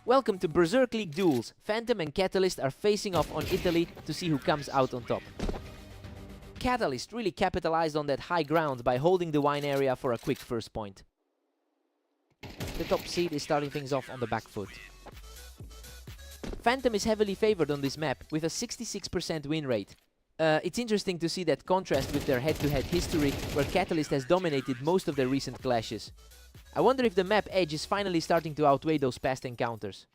Welcome to Berserk League duels. Phantom and Catalyst are facing off on Italy to see who comes out on top. Catalyst really capitalized on that high ground by holding the wine area for a quick first point. The top seed is starting things off on the back foot. Phantom is heavily favored on this map with a 66% win rate. It's interesting to see that contrast with their head-to-head history, where Catalyst has dominated most of their recent clashes. I wonder if the map edge is finally starting to outweigh those past encounters.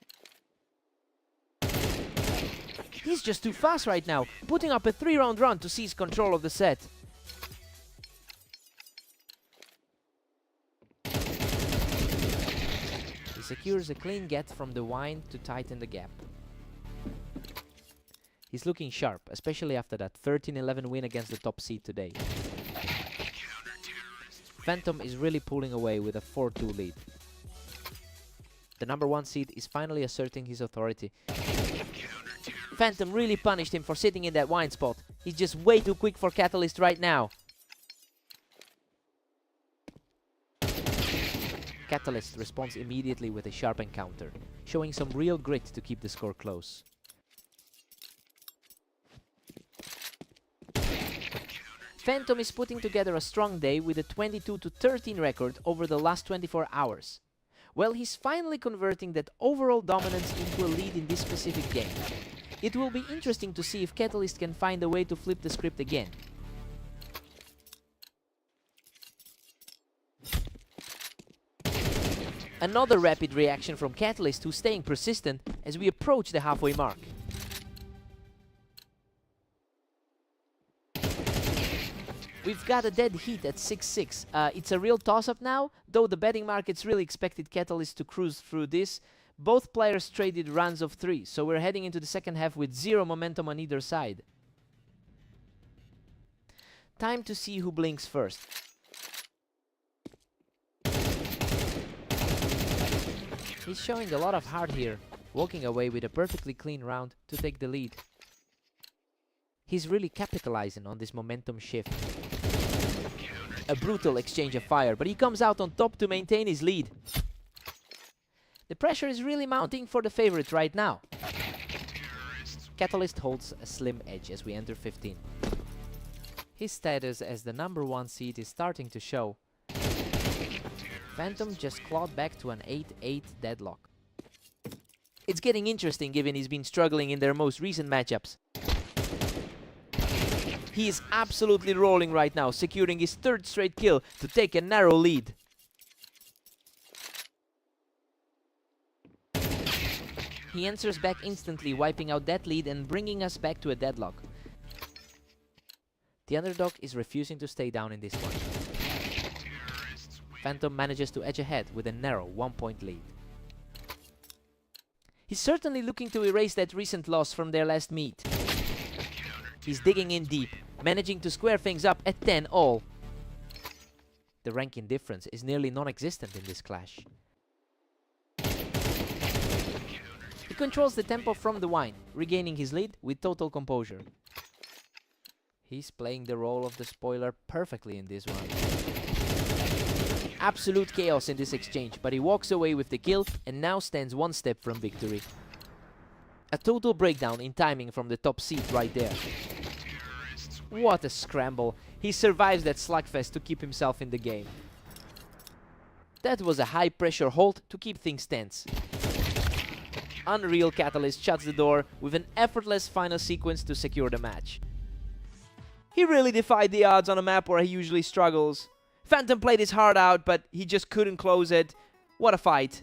He's just too fast right now, putting up a 3-round run to seize control of the set. He secures a clean get from the wine to tighten the gap. He's looking sharp, especially after that 13-11 win against the top seed today. Phantom is really pulling away with a 4-2 lead. The number 1 seed is finally asserting his authority. Phantom really punished him for sitting in that wine spot. He's just way too quick for Catalyst right now. Catalyst responds immediately with a sharp encounter, showing some real grit to keep the score close. Phantom is putting together a strong day with a 22-13 record over the last 24 hours. Well, he's finally converting that overall dominance into a lead in this specific game. It will be interesting to see if Catalyst can find a way to flip the script again. Another rapid reaction from Catalyst, who's staying persistent as we approach the halfway mark. We've got a dead heat at 6-6. It's a real toss-up now, though the betting markets really expected Catalyst to cruise through this. Both players traded runs of 3, so we're heading into the second half with 0 momentum on either side. Time to see who blinks first. He's showing a lot of heart here, walking away with a perfectly clean round to take the lead. He's really capitalizing on this momentum shift. A brutal exchange of fire, but he comes out on top to maintain his lead. The pressure is really mounting for the favorite right now. Catalyst holds a slim edge as we enter 15. His status as the number 1 seed is starting to show. Phantom just clawed back to an 8-8 deadlock. It's getting interesting given he's been struggling in their most recent matchups. He is absolutely rolling right now, securing his 3rd straight kill to take a narrow lead. He answers back instantly, wiping out that lead and bringing us back to a deadlock. The underdog is refusing to stay down in this one. Phantom manages to edge ahead with a narrow 1-point lead. He's certainly looking to erase that recent loss from their last meet. He's digging in deep, managing to square things up at 10 all. The ranking difference is nearly non-existent in this clash. He controls the tempo from the wine, regaining his lead with total composure. He's playing the role of the spoiler perfectly in this one. Absolute chaos in this exchange, but he walks away with the kill and now stands 1 step from victory. A total breakdown in timing from the top seed right there. What a scramble. He survives that slugfest to keep himself in the game. That was a high pressure hold to keep things tense. Unreal Catalyst shuts the door with an effortless final sequence to secure the match. He really defied the odds on a map where he usually struggles. Phantom played his heart out, but he just couldn't close it. What a fight.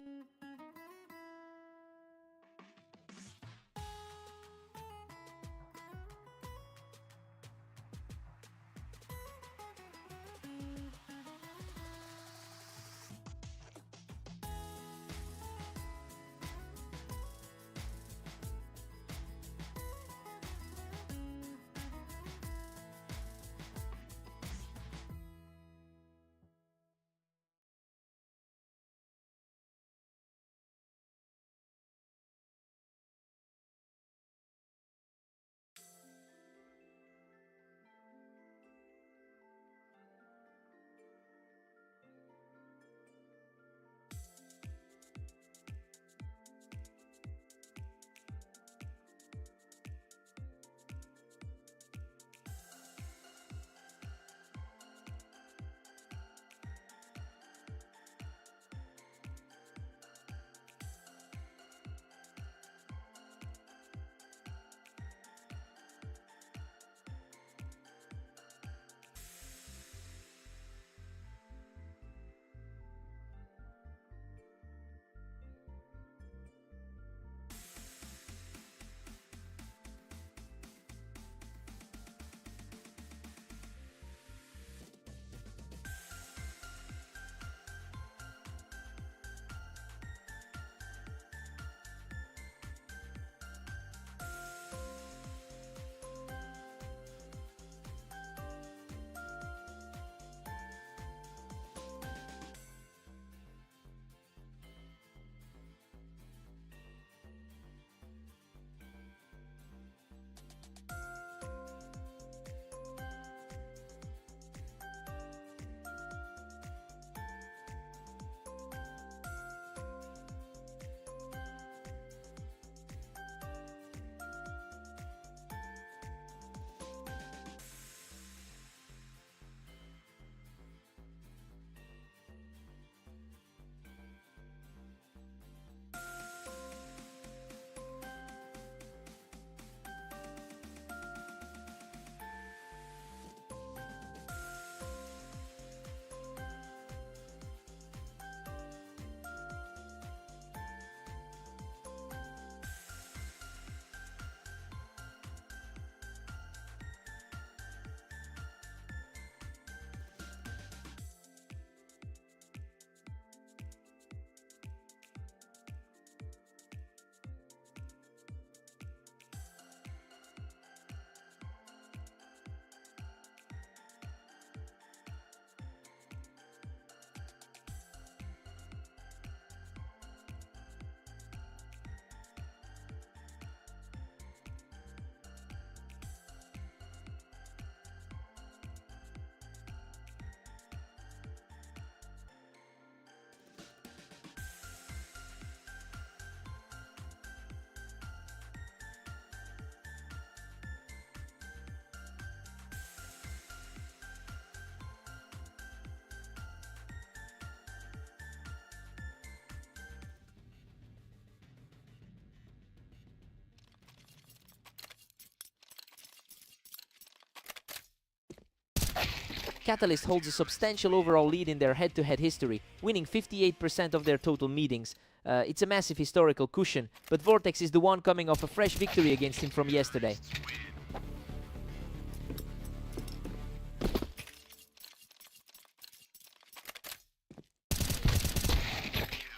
Catalyst holds a substantial overall lead in their head-to-head history, winning 58% of their total meetings. It's a massive historical cushion, but Vortex is the one coming off a fresh victory against him from yesterday.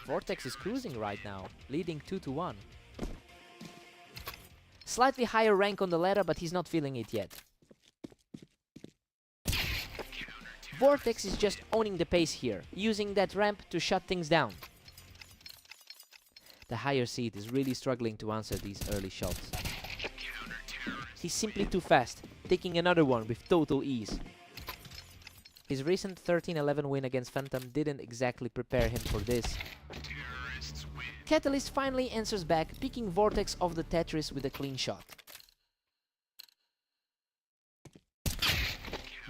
Vortex is cruising right now, leading 2-1. Slightly higher rank on the ladder, but he's not feeling it yet. Vortex is just owning the pace here, using that ramp to shut things down. The higher seed is really struggling to answer these early shots. He's simply too fast, taking another one with total ease. His recent 13-11 win against Phantom didn't exactly prepare him for this. Catalyst finally answers back, picking Vortex off the Tetris with a clean shot.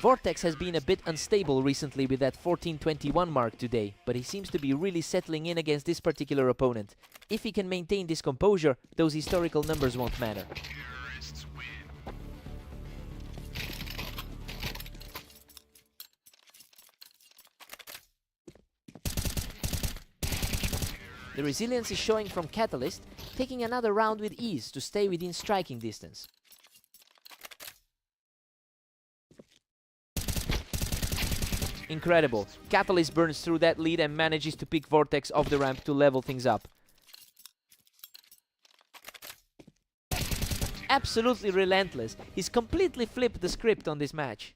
Vortex has been a bit unstable recently with that 14-21 mark today, but he seems to be really settling in against this particular opponent. If he can maintain this composure, those historical numbers won't matter. The resilience is showing from Catalyst, taking another round with ease to stay within striking distance. Incredible. Catalyst burns through that lead and manages to pick Vortex off the ramp to level things up. Absolutely relentless. He's completely flipped the script on this match.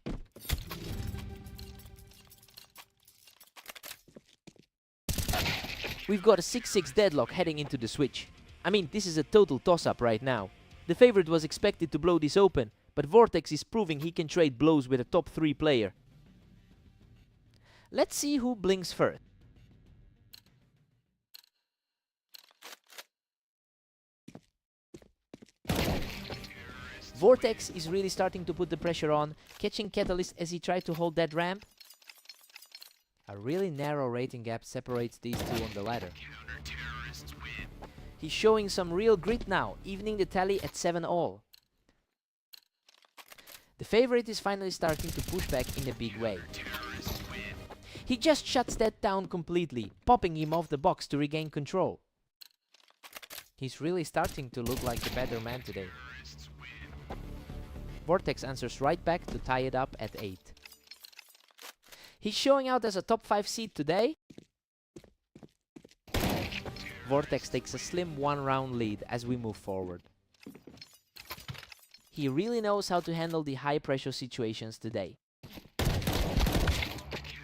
We've got a 6-6 deadlock heading into the switch. I mean, this is a total toss-up right now. The favorite was expected to blow this open, but Vortex is proving he can trade blows with a top 3 player. Let's see who blinks first. Vortex is really starting to put the pressure on, catching Catalyst as he tried to hold that ramp. A really narrow rating gap separates these two on the ladder. He's showing some real grit now, evening the tally at 7-all. The favorite is finally starting to push back in a big way. He just shuts that down completely, popping him off the box to regain control. He's really starting to look like the better man today. Vortex answers right back to tie it up at 8. He's showing out as a top 5 seed today. Vortex takes a slim 1-round lead as we move forward. He really knows how to handle the high pressure situations today.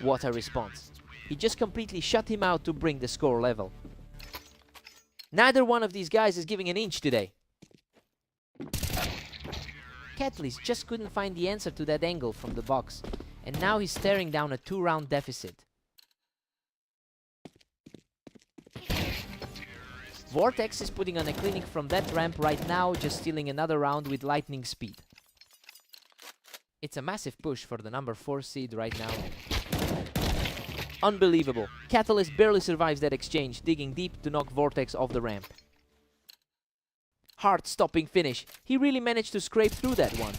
What a response. He just completely shut him out to bring the score level. Neither one of these guys is giving an inch today. Catalyst just couldn't find the answer to that angle from the box, and now he's staring down a 2-round deficit. Vortex is putting on a clinic from that ramp right now, just stealing another round with lightning speed. It's a massive push for the number 4 seed right now. Unbelievable. Catalyst barely survives that exchange, digging deep to knock Vortex off the ramp. Heart-stopping finish. He really managed to scrape through that one.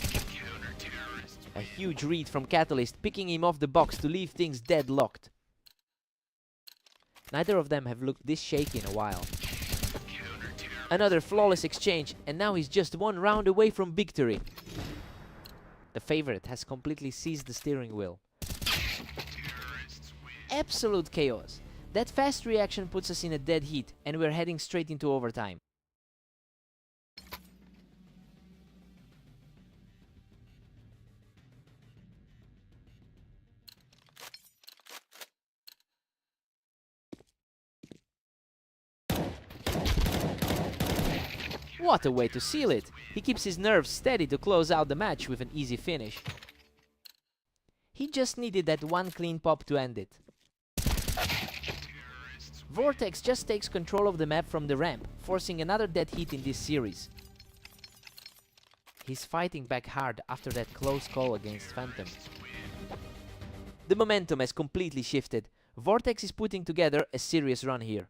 A huge read from Catalyst, picking him off the box to leave things deadlocked. Neither of them have looked this shaky in a while. Another flawless exchange, and now he's just 1 round away from victory. The favorite has completely seized the steering wheel. Absolute chaos. That fast reaction puts us in a dead heat, and we're heading straight into overtime. What a way to seal it! He keeps his nerves steady to close out the match with an easy finish. He just needed that one clean pop to end it. Vortex just takes control of the map from the ramp, forcing another dead heat in this series. He's fighting back hard after that close call against Phantom. The momentum has completely shifted. Vortex is putting together a serious run here.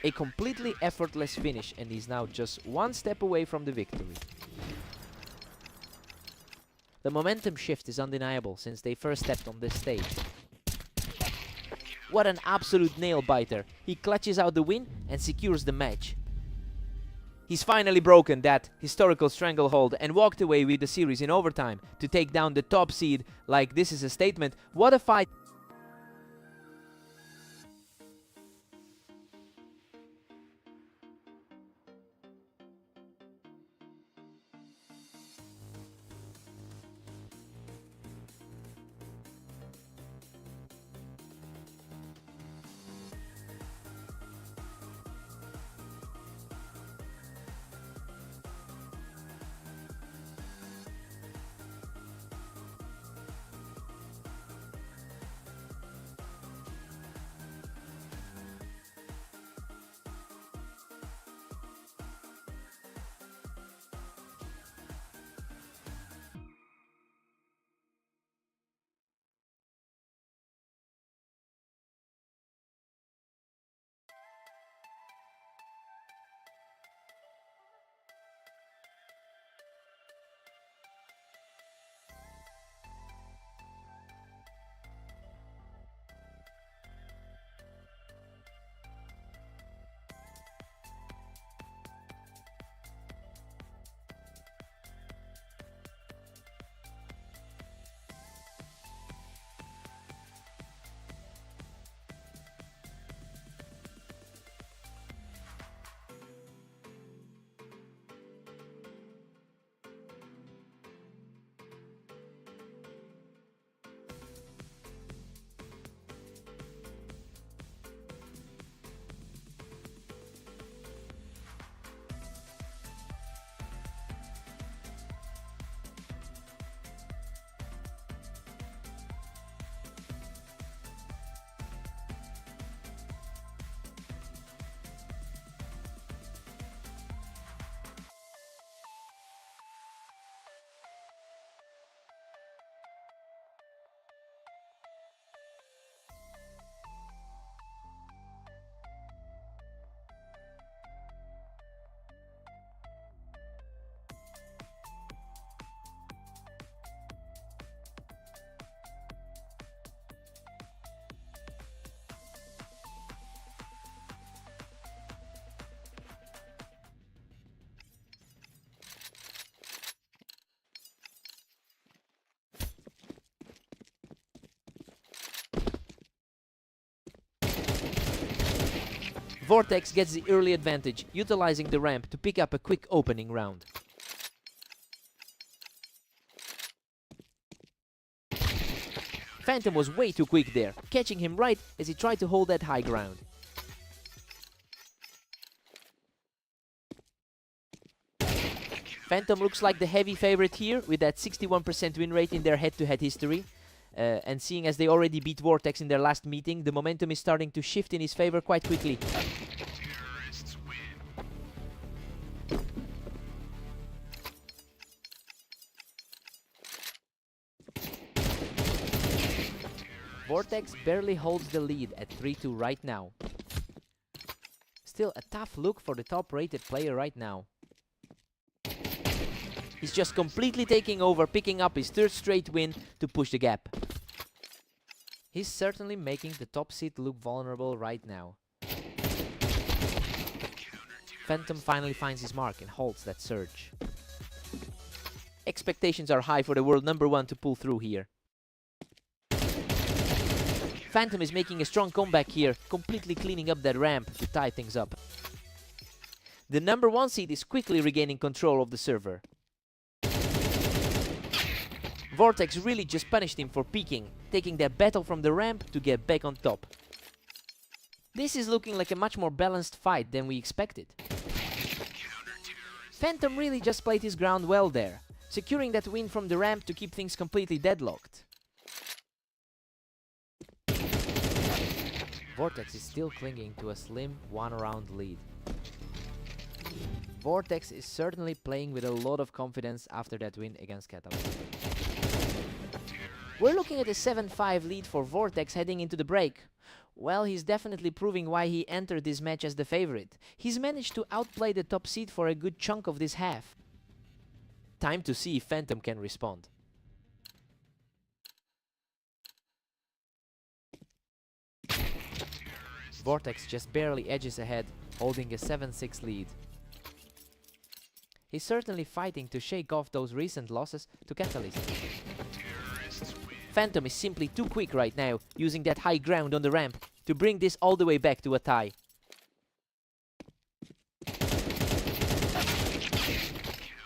A completely effortless finish, and he's now just one step away from the victory. The momentum shift is undeniable since they first stepped on this stage. What an absolute nail-biter. He clutches out the win and secures the match. He's finally broken that historical stranglehold and walked away with the series in overtime to take down the top seed. Like, this is a statement. What a fight! Vortex gets the early advantage, utilizing the ramp to pick up a quick opening round. Phantom was way too quick there, catching him right as he tried to hold that high ground. Phantom looks like the heavy favorite here, with that 61% win rate in their head-to-head history. And seeing as they already beat Vortex in their last meeting, the momentum is starting to shift in his favor quite quickly. Vortex barely holds the lead at 3-2 right now. Still a tough look for the top-rated player right now. He's just completely taking over, picking up his third straight win to push the gap. He's certainly making the top seed look vulnerable right now. Phantom finally finds his mark and holds that surge. Expectations are high for the world #1 to pull through here. Phantom is making a strong comeback here, completely cleaning up that ramp to tie things up. The #1 seed is quickly regaining control of the server. Vortex really just punished him for peeking, taking that battle from the ramp to get back on top. This is looking like a much more balanced fight than we expected. Phantom really just played his ground well there, securing that win from the ramp to keep things completely deadlocked. Vortex is still clinging to a slim one-round lead. Vortex is certainly playing with a lot of confidence after that win against Catalyst. We're looking at a 7-5 lead for Vortex heading into the break. Well, he's definitely proving why he entered this match as the favorite. He's managed to outplay the top seed for a good chunk of this half. Time to see if Phantom can respond. Vortex just barely edges ahead, holding a 7-6 lead. He's certainly fighting to shake off those recent losses to Catalyst. Phantom is simply too quick right now, using that high ground on the ramp to bring this all the way back to a tie.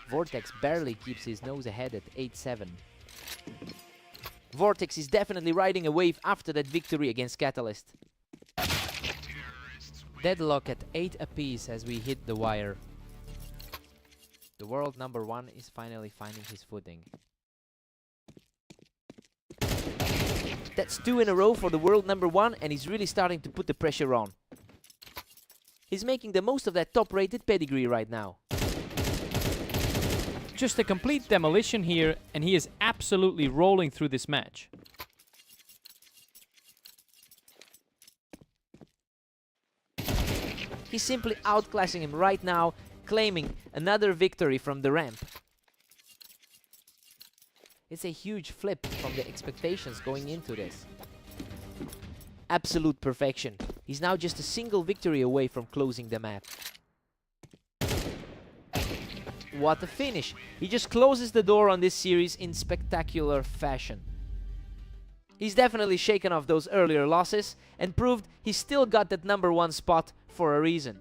Vortex barely keeps his nose ahead at 8-7. Vortex is definitely riding a wave after that victory against Catalyst. Deadlock at 8 apiece as we hit the wire. The world number 1 is finally finding his footing. That's 2 in a row for the world number 1, and he's really starting to put the pressure on. He's making the most of that top-rated pedigree right now. Just a complete demolition here, and he is absolutely rolling through this match. He's simply outclassing him right now, claiming another victory from the ramp. It's a huge flip from the expectations going into this. Absolute perfection. He's now just a single victory away from closing the map. What a finish! He just closes the door on this series in spectacular fashion. He's definitely shaken off those earlier losses and proved he's still got that number 1 spot for a reason.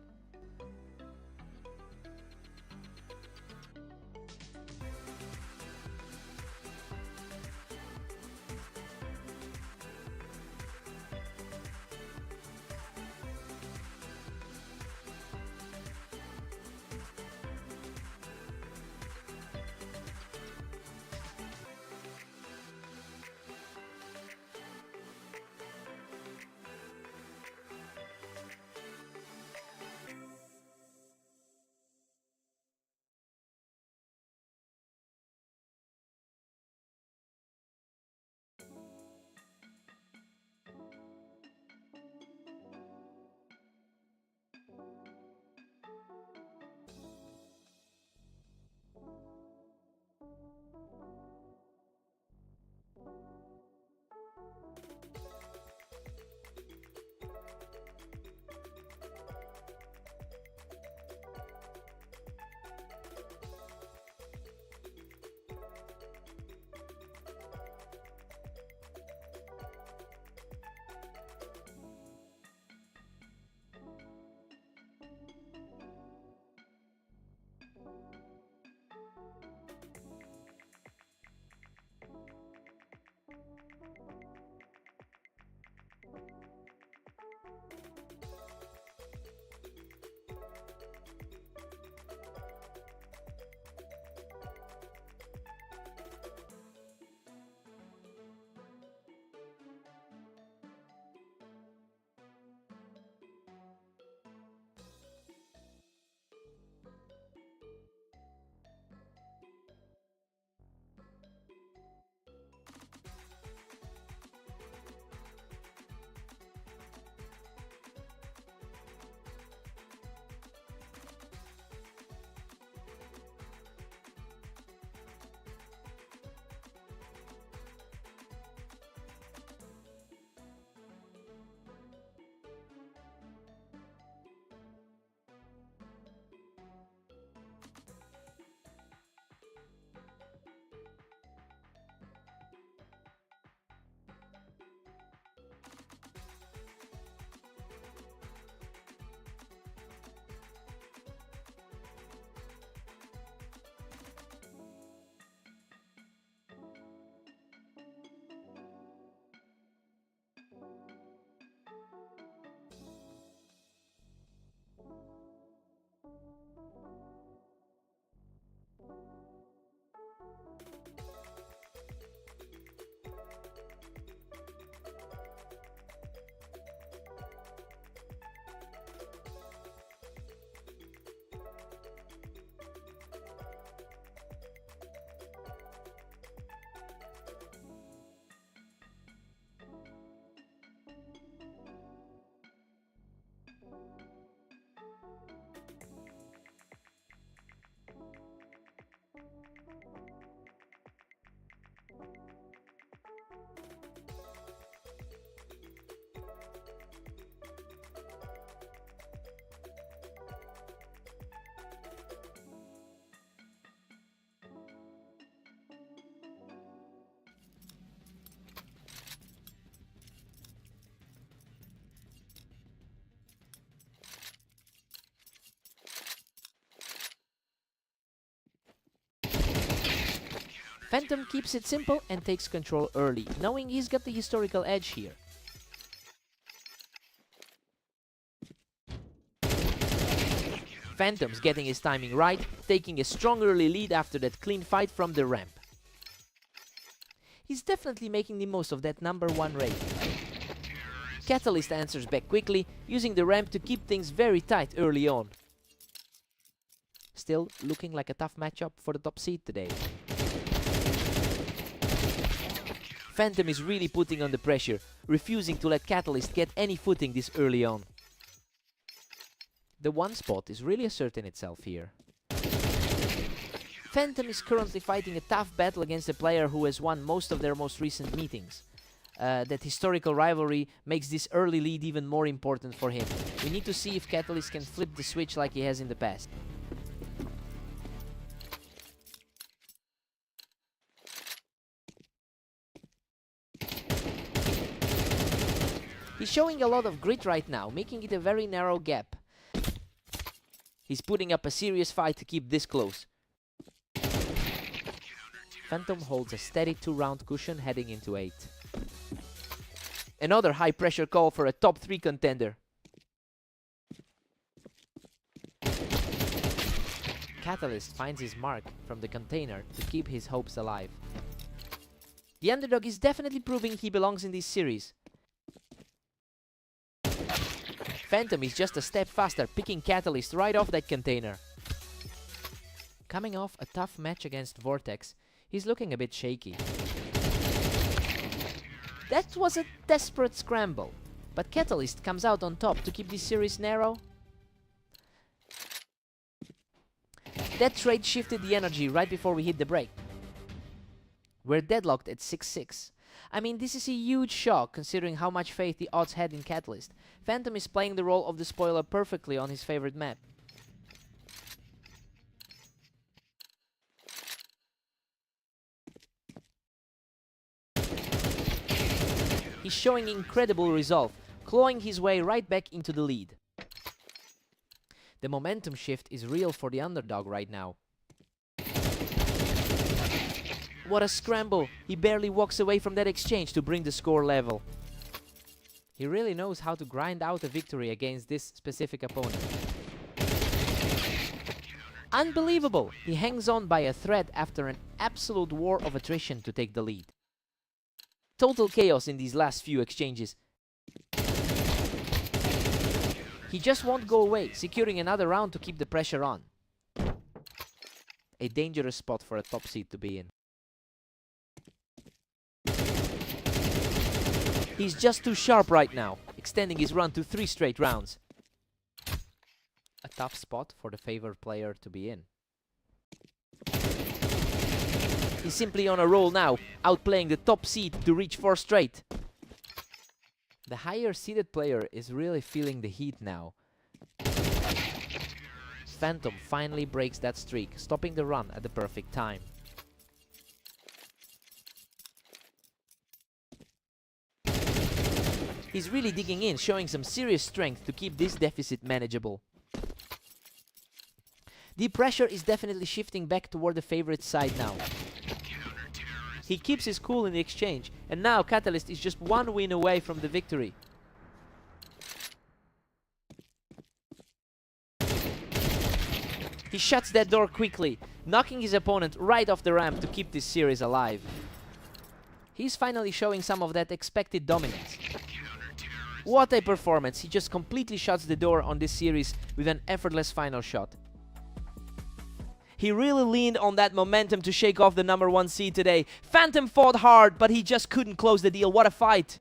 Phantom keeps it simple and takes control early, knowing he's got the historical edge here. Phantom's getting his timing right, taking a strong early lead after that clean fight from the ramp. He's definitely making the most of that #1 raid. Catalyst answers back quickly, using the ramp to keep things very tight early on. Still looking like a tough matchup for the top seed today. Phantom is really putting on the pressure, refusing to let Catalyst get any footing this early on. The one spot is really asserting itself here. Phantom is currently fighting a tough battle against a player who has won most of their most recent meetings. That historical rivalry makes this early lead even more important for him. We need to see if Catalyst can flip the switch like he has in the past. He's showing a lot of grit right now, making it a very narrow gap. He's putting up a serious fight to keep this close. Phantom holds a steady 2-round cushion heading into 8. Another high pressure call for a top 3 contender. Catalyst finds his mark from the container to keep his hopes alive. The underdog is definitely proving he belongs in this series. Phantom is just a step faster, picking Catalyst right off that container. Coming off a tough match against Vortex, he's looking a bit shaky. That was a desperate scramble, but Catalyst comes out on top to keep this series narrow. That trade shifted the energy right before we hit the break. We're deadlocked at 6-6. I mean, this is a huge shock considering how much faith the odds had in Catalyst. Phantom is playing the role of the spoiler perfectly on his favorite map. He's showing incredible resolve, clawing his way right back into the lead. The momentum shift is real for the underdog right now. What a scramble! He barely walks away from that exchange to bring the score level. He really knows how to grind out a victory against this specific opponent. Unbelievable! He hangs on by a thread after an absolute war of attrition to take the lead. Total chaos in these last few exchanges. He just won't go away, securing another round to keep the pressure on. A dangerous spot for a top seed to be in. He's just too sharp right now, extending his run to 3 straight rounds. A tough spot for the favored player to be in. He's simply on a roll now, outplaying the top seed to reach 4 straight. The higher seeded player is really feeling the heat now. Phantom finally breaks that streak, stopping the run at the perfect time. He's really digging in, showing some serious strength to keep this deficit manageable. The pressure is definitely shifting back toward the favorite side now. He keeps his cool in the exchange, and now Catalyst is just 1 win away from the victory. He shuts that door quickly, knocking his opponent right off the ramp to keep this series alive. He's finally showing some of that expected dominance. What a performance! He just completely shuts the door on this series with an effortless final shot. He really leaned on that momentum to shake off the #1 seed today. Phantom fought hard, but he just couldn't close the deal. What a fight!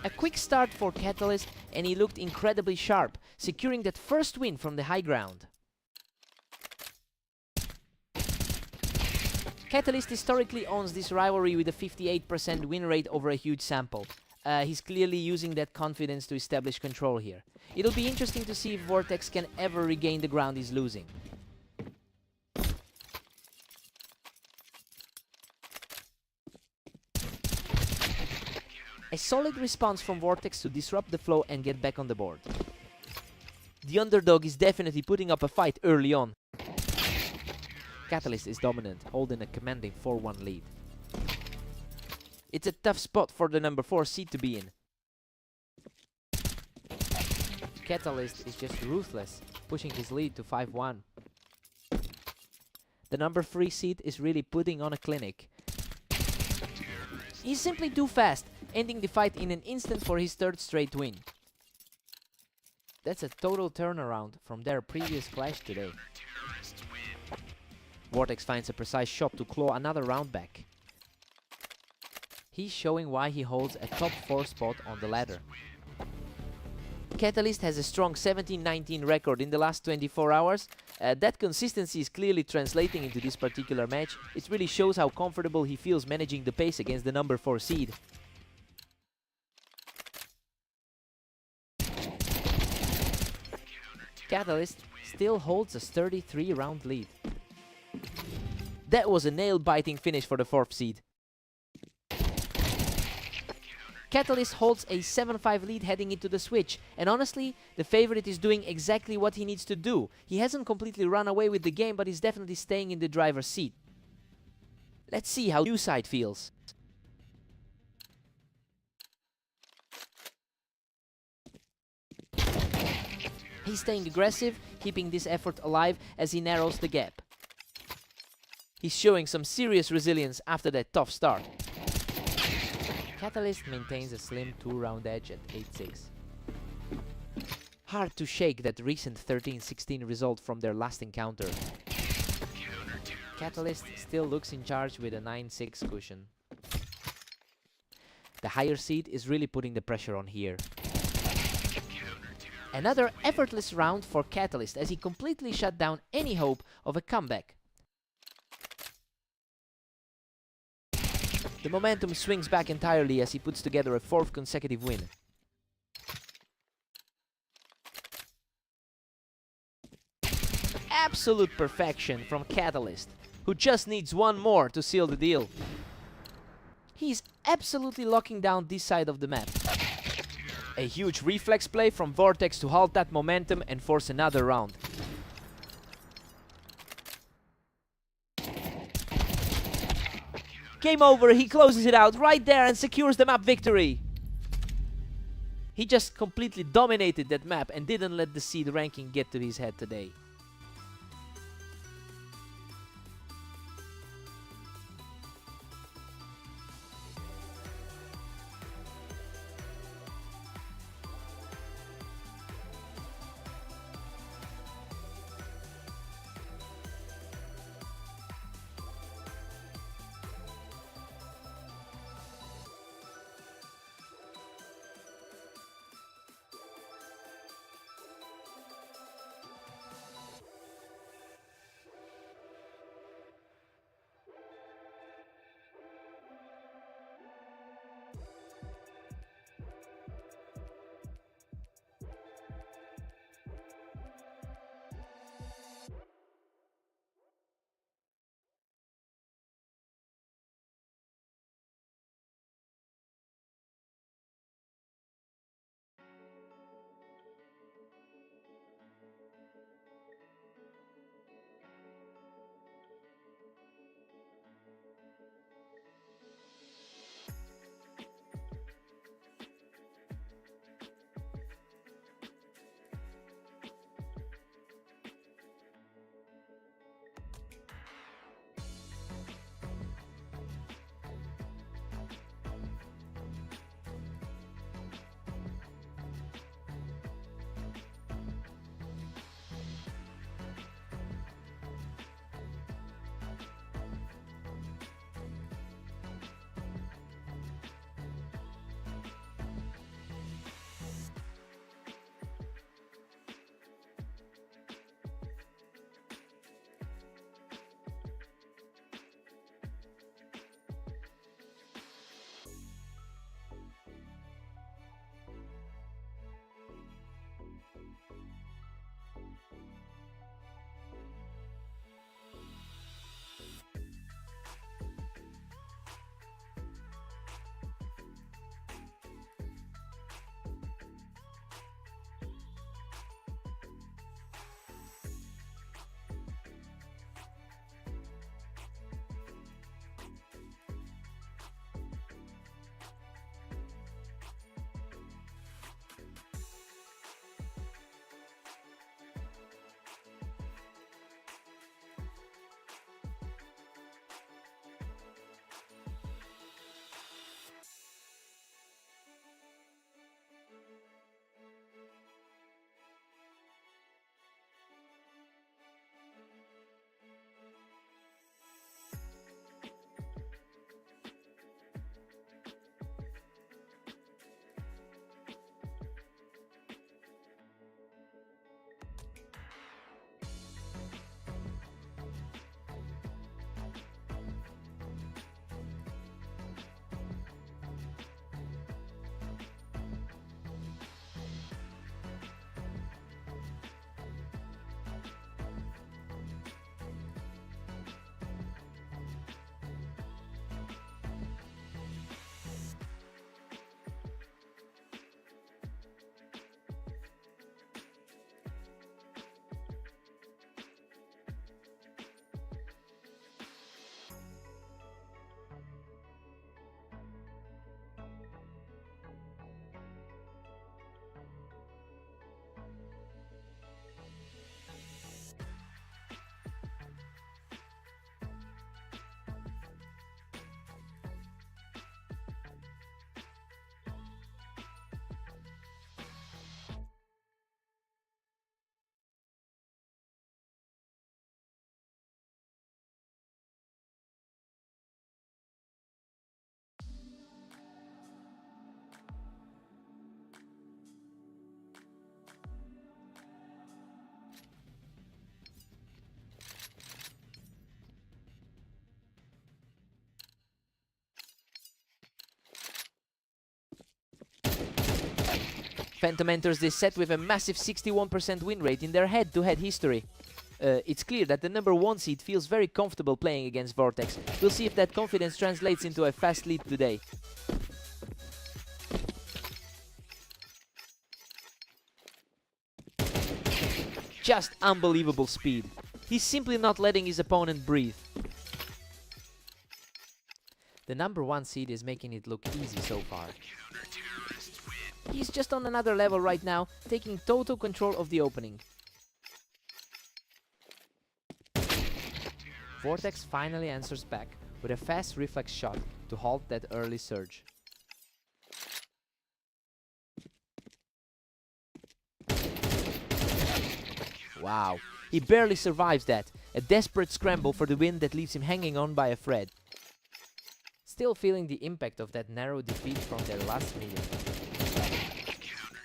A quick start for Catalyst, and he looked incredibly sharp, securing that first win from the high ground. Catalyst historically owns this rivalry with a 58% win rate over a huge sample. He's clearly using that confidence to establish control here. It'll be interesting to see if Vortex can ever regain the ground he's losing. A solid response from Vortex to disrupt the flow and get back on the board. The underdog is definitely putting up a fight early on. Catalyst is dominant, holding a commanding 4-1 lead. It's a tough spot for the number 4 seed to be in. Catalyst is just ruthless, pushing his lead to 5-1. The number 3 seed is really putting on a clinic. He's simply too fast, ending the fight in an instant for his 3rd straight win. That's a total turnaround from their previous clash today. Vortex finds a precise shot to claw another round back. He's showing why he holds a top 4 spot on the ladder. Catalyst has a strong 17-19 record in the last 24 hours. That consistency is clearly translating into this particular match. It really shows how comfortable he feels managing the pace against the number 4 seed. Catalyst still holds a 33-round lead. That was a nail-biting finish for the 4th seed. Catalyst holds a 7-5 lead heading into the switch, and honestly, the favorite is doing exactly what he needs to do. He hasn't completely run away with the game, but he's definitely staying in the driver's seat. Let's see how the new side feels. He's staying aggressive, keeping this effort alive as he narrows the gap. He's showing some serious resilience after that tough start. Catalyst maintains a slim 2-round edge at 8-6. Hard to shake that recent 13-16 result from their last encounter. Catalyst still looks in charge with a 9-6 cushion. The higher seed is really putting the pressure on here. Another effortless round for Catalyst as he completely shut down any hope of a comeback. The momentum swings back entirely as he puts together a 4th consecutive win. Absolute perfection from Catalyst, who just needs one more to seal the deal. He's absolutely locking down this side of the map. A huge reflex play from Vortex to halt that momentum and force another round. Game over, he closes it out right there and secures the map victory. He just completely dominated that map and didn't let the seed ranking get to his head today. Phantom enters this set with a massive 61% win rate in their head-to-head history. It's clear that the number 1 seed feels very comfortable playing against Vortex. We'll see if that confidence translates into a fast lead today. Just unbelievable speed. He's simply not letting his opponent breathe. The number 1 seed is making it look easy so far. He's just on another level right now, taking total control of the opening. Vortex finally answers back with a fast reflex shot to halt that early surge. Wow, he barely survives that. A desperate scramble for the win that leaves him hanging on by a thread. Still feeling the impact of that narrow defeat from their last meeting.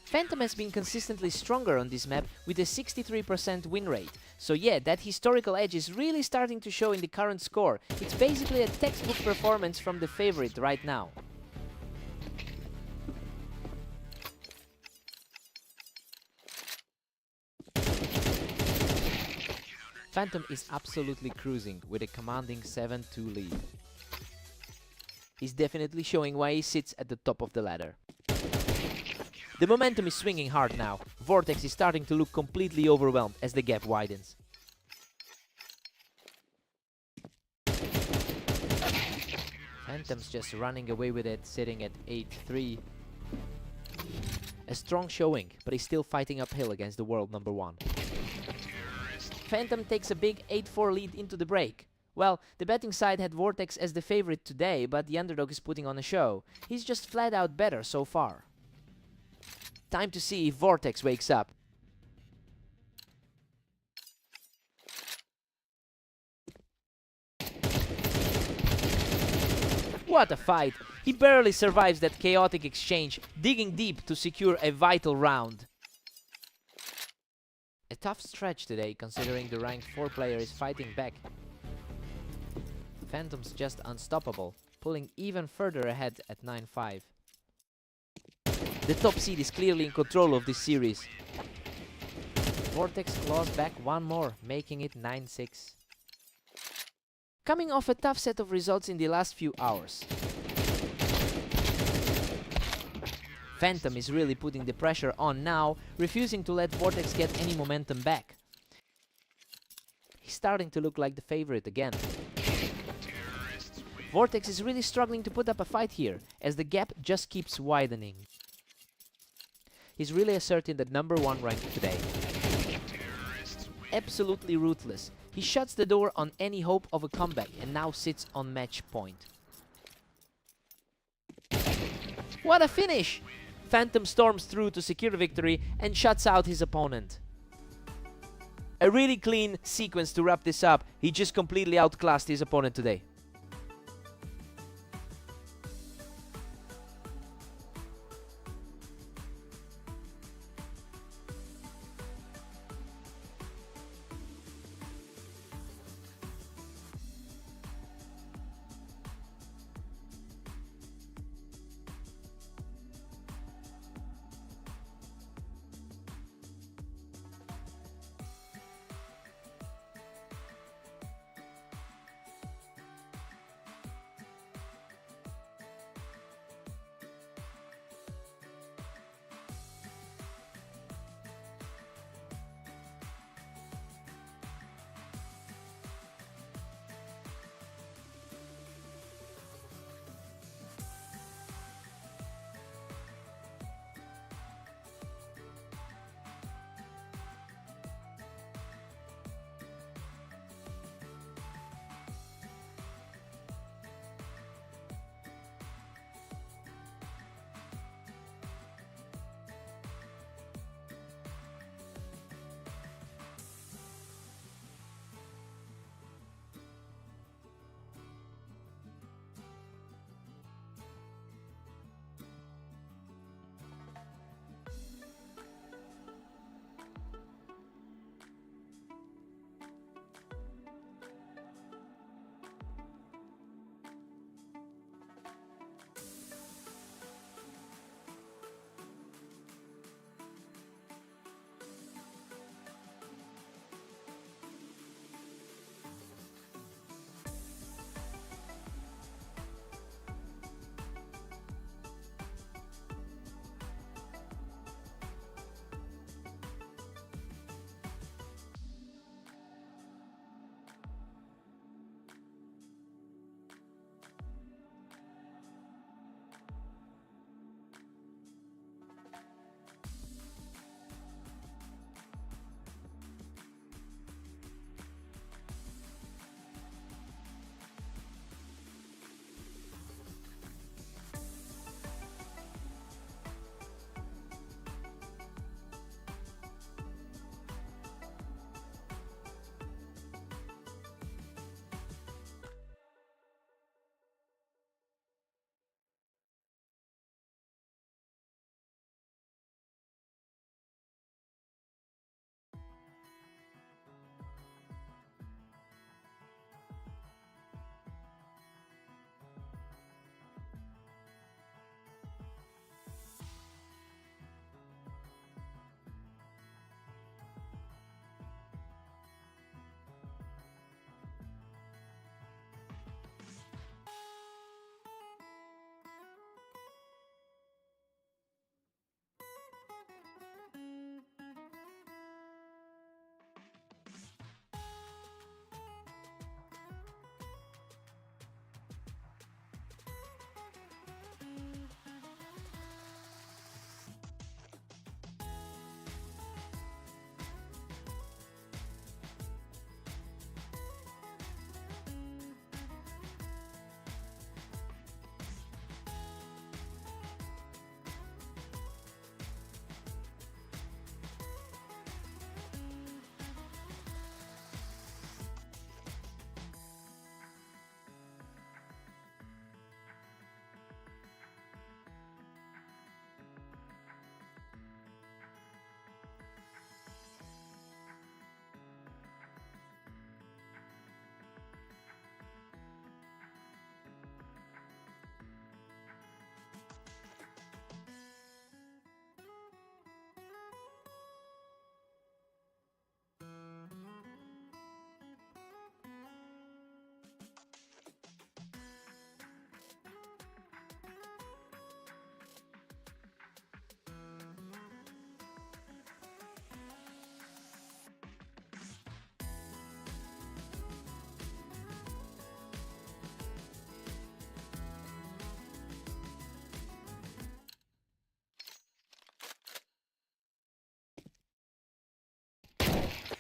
Phantom has been consistently stronger on this map with a 63% win rate. So yeah, that historical edge is really starting to show in the current score. It's basically a textbook performance from the favorite right now. Phantom is absolutely cruising with a commanding 7-2 lead. He's definitely showing why he sits at the top of the ladder. The momentum is swinging hard now. Vortex is starting to look completely overwhelmed as the gap widens. Phantom's just running away with it, sitting at 8-3. A strong showing, but he's still fighting uphill against the world number 1. Phantom takes a big 8-4 lead into the break. Well, the betting side had Vortex as the favorite today, but the underdog is putting on a show. He's just flat out better so far. Time to see if Vortex wakes up. What a fight! He barely survives that chaotic exchange, digging deep to secure a vital round. A tough stretch today, considering the rank 4 player is fighting back. Phantom's just unstoppable, pulling even further ahead at 9-5. The top seed is clearly in control of this series. Vortex claws back one more, making it 9-6. Coming off a tough set of results in the last few hours. Phantom is really putting the pressure on now, refusing to let Vortex get any momentum back. He's starting to look like the favorite again. Vortex is really struggling to put up a fight here, as the gap just keeps widening. He's really asserting the number 1 rank today. Absolutely ruthless. He shuts the door on any hope of a comeback and now sits on match point. What a finish! Phantom storms through to secure the victory and shuts out his opponent. A really clean sequence to wrap this up. He just completely outclassed his opponent today.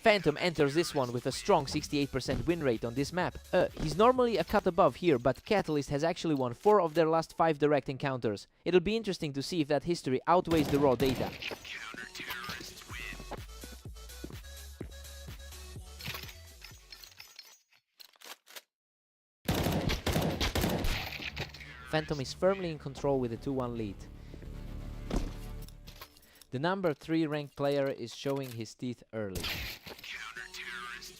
Phantom enters this one with a strong 68% win rate on this map. He's normally a cut above here, but Catalyst has actually won 4 of their last 5 direct encounters. It'll be interesting to see if that history outweighs the raw data. Phantom is firmly in control with a 2-1 lead. The number 3 ranked player is showing his teeth early.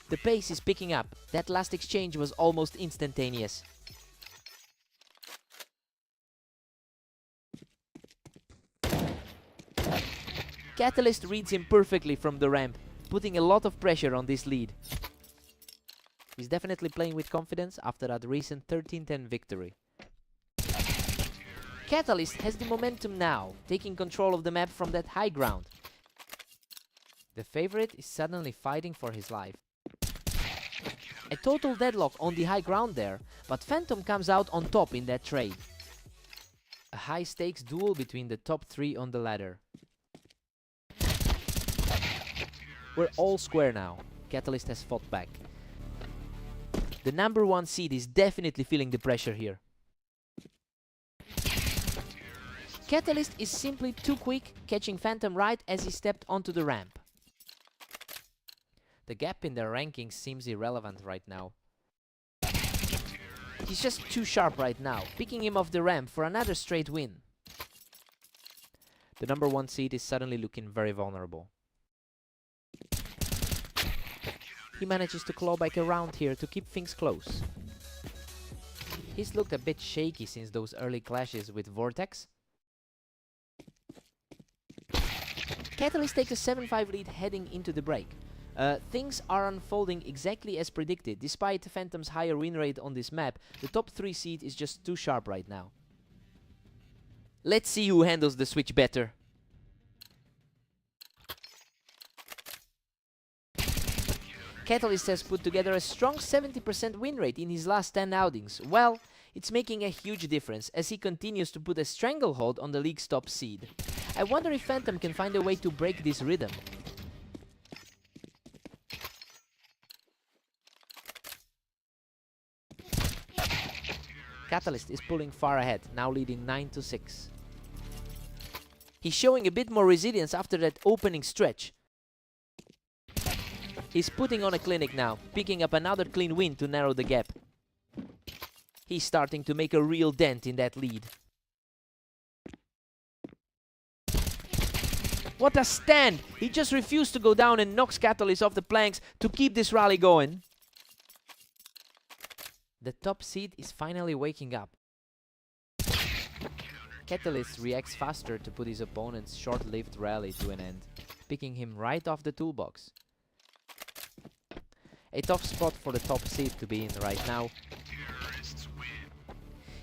The pace is picking up. That last exchange was almost instantaneous. Catalyst reads him perfectly from the ramp, putting a lot of pressure on this lead. He's definitely playing with confidence after that recent 13-10 victory. Catalyst has the momentum now, taking control of the map from that high ground. The favorite is suddenly fighting for his life. A total deadlock on the high ground there, but Phantom comes out on top in that trade. A high-stakes duel between the top 3 on the ladder. We're all square now. Catalyst has fought back. The number 1 seed is definitely feeling the pressure here. Catalyst is simply too quick, catching Phantom right as he stepped onto the ramp. The gap in their rankings seems irrelevant right now. He's just too sharp right now, picking him off the ramp for another straight win. The number 1 seed is suddenly looking very vulnerable. He manages to claw back around here to keep things close. He's looked a bit shaky since those early clashes with Vortex. Catalyst takes a 7-5 lead heading into the break. Things are unfolding exactly as predicted. Despite Phantom's higher win rate on this map, the top 3 seed is just too sharp right now. Let's see who handles the switch better. Catalyst has put together a strong 70% win rate in his last 10 outings. Well, it's making a huge difference as he continues to put a stranglehold on the league's top seed. I wonder if Phantom can find a way to break this rhythm. Catalyst is pulling far ahead, now leading 9-6. He's showing a bit more resilience after that opening stretch. He's putting on a clinic now, picking up another clean win to narrow the gap. He's starting to make a real dent in that lead. What a stand! He just refused to go down and knocks Catalyst off the planks to keep this rally going. The top seed is finally waking up. Catalyst reacts faster to put his opponent's short-lived rally to an end, picking him right off the toolbox. A tough spot for the top seed to be in right now.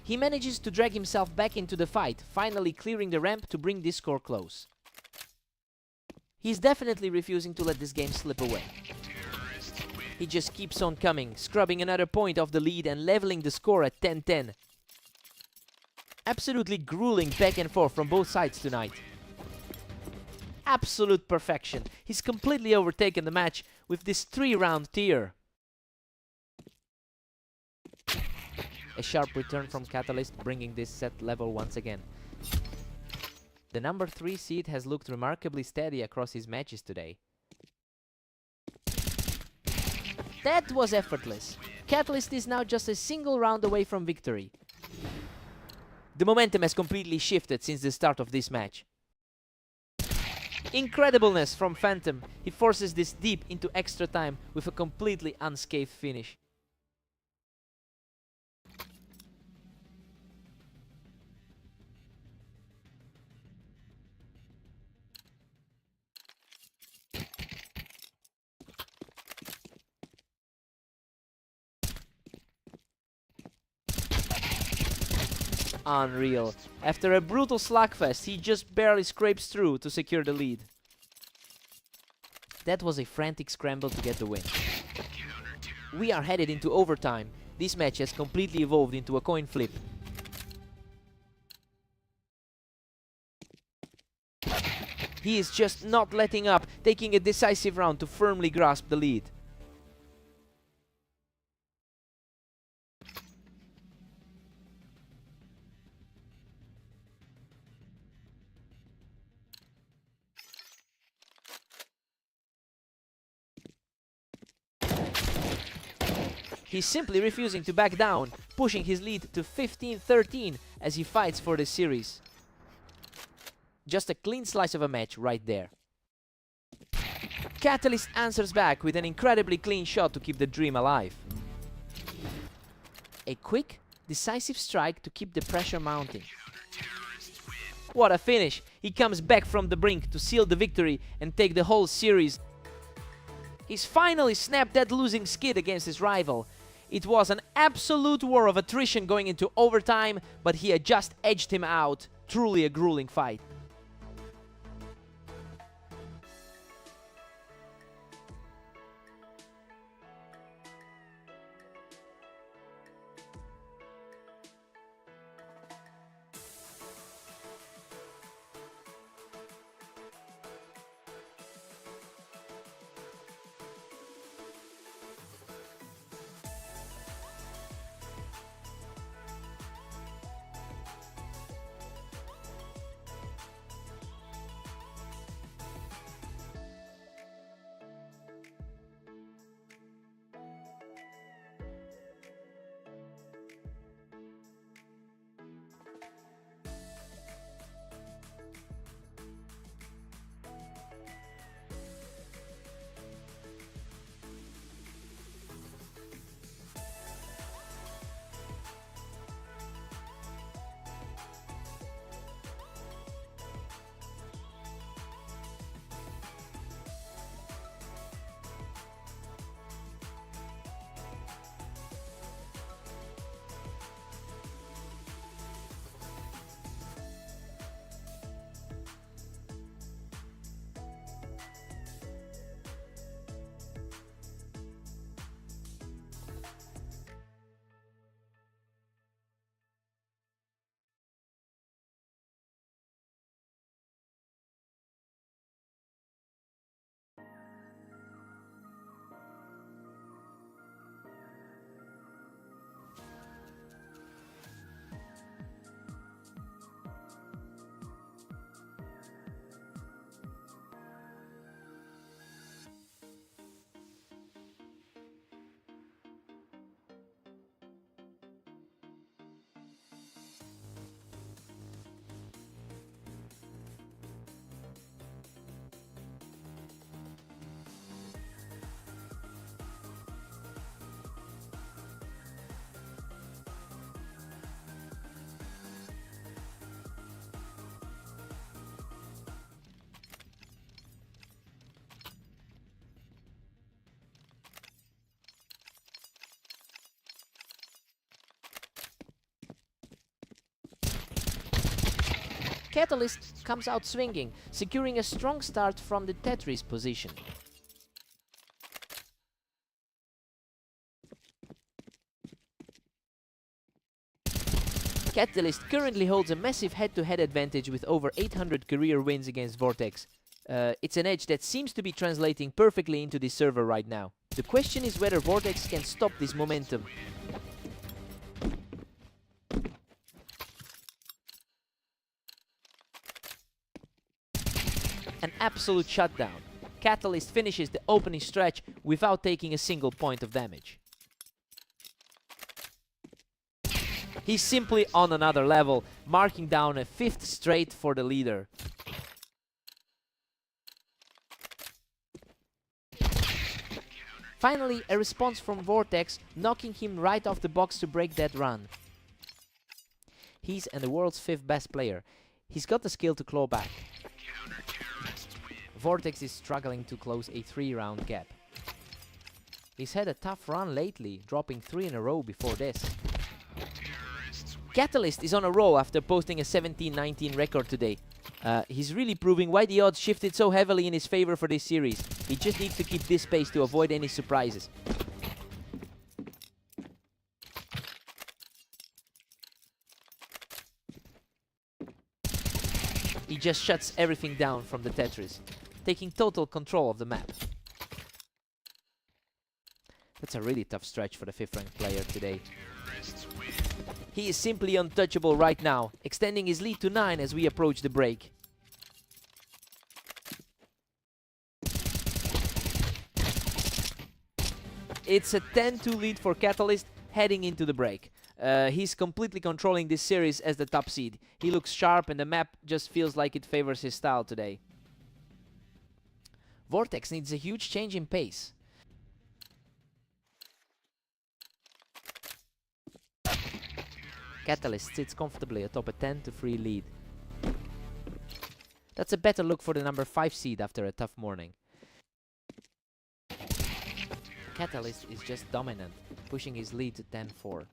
He manages to drag himself back into the fight, finally clearing the ramp to bring this score close. He's definitely refusing to let this game slip away. He just keeps on coming, scrubbing another point off the lead and leveling the score at 10-10. Absolutely grueling back and forth from both sides tonight. Absolute perfection. He's completely overtaken the match with this 3-round tier. A sharp return from Catalyst, bringing this set level once again. The number 3 seed has looked remarkably steady across his matches today. That was effortless. Catalyst is now just a single round away from victory. The momentum has completely shifted since the start of this match. Incredibleness from Phantom. He forces this deep into extra time with a completely unscathed finish. Unreal. After a brutal slugfest, he just barely scrapes through to secure the lead. That was a frantic scramble to get the win. We are headed into overtime. This match has completely evolved into a coin flip. He is just not letting up, taking a decisive round to firmly grasp the lead. He's simply refusing to back down, pushing his lead to 15-13 as he fights for the series. Just a clean slice of a match right there. Catalyst answers back with an incredibly clean shot to keep the dream alive. A quick, decisive strike to keep the pressure mounting. What a finish! He comes back from the brink to seal the victory and take the whole series. He's finally snapped that losing skid against his rival. It was an absolute war of attrition going into overtime, but he had just edged him out. Truly a grueling fight. Catalyst comes out swinging, securing a strong start from the Tetris position. Catalyst currently holds a massive head-to-head advantage with over 800 career wins against Vortex. It's an edge that seems to be translating perfectly into this server right now. The question is whether Vortex can stop this momentum. An absolute shutdown. Catalyst finishes the opening stretch without taking a single point of damage. He's simply on another level, marking down a 5th straight for the leader. Finally, a response from Vortex, knocking him right off the box to break that run. He's the world's 5th best player. He's got the skill to claw back. Vortex is struggling to close a 3-round gap. He's had a tough run lately, dropping 3 in a row before this. Catalyst is on a roll after posting a 17-19 record today. He's really proving why the odds shifted so heavily in his favor for this series. He just needs to keep this pace to avoid any surprises. He just shuts everything down from the Tetris, taking total control of the map. That's a really tough stretch for the 5th ranked player today. He is simply untouchable right now, extending his lead to 9 as we approach the break. It's a 10-2 lead for Catalyst heading into the break. He's completely controlling this series as the top seed. He looks sharp and the map just feels like it favors his style today. Vortex needs a huge change in pace. Catalyst sits comfortably atop a 10-3 lead. That's a better look for the number 5 seed after a tough morning. Catalyst is just dominant, pushing his lead to 10-4.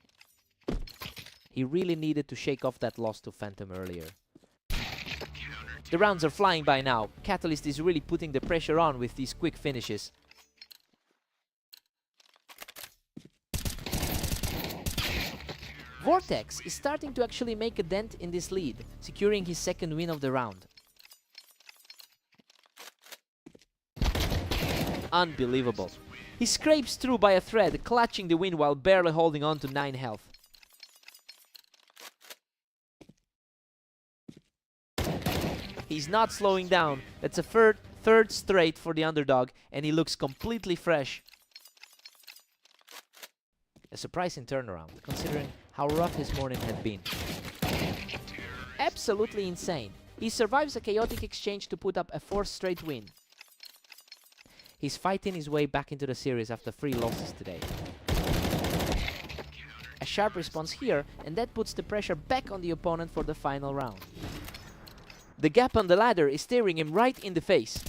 He really needed to shake off that loss to Phantom earlier. The rounds are flying by now. Catalyst is really putting the pressure on with these quick finishes. Vortex is starting to actually make a dent in this lead, securing his 2nd win of the round. Unbelievable. He scrapes through by a thread, clutching the win while barely holding on to 9 health. He's not slowing down. That's a third straight for the underdog, and he looks completely fresh. A surprising turnaround, considering how rough his morning had been. Absolutely insane. He survives a chaotic exchange to put up a 4th straight win. He's fighting his way back into the series after 3 losses today. A sharp response here, and that puts the pressure back on the opponent for the final round. The gap on the ladder is staring him right in the face.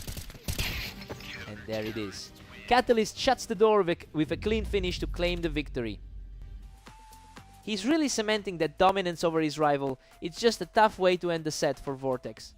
And there it is. Catalyst shuts the door with a clean finish to claim the victory. He's really cementing that dominance over his rival. It's just a tough way to end the set for Vortex.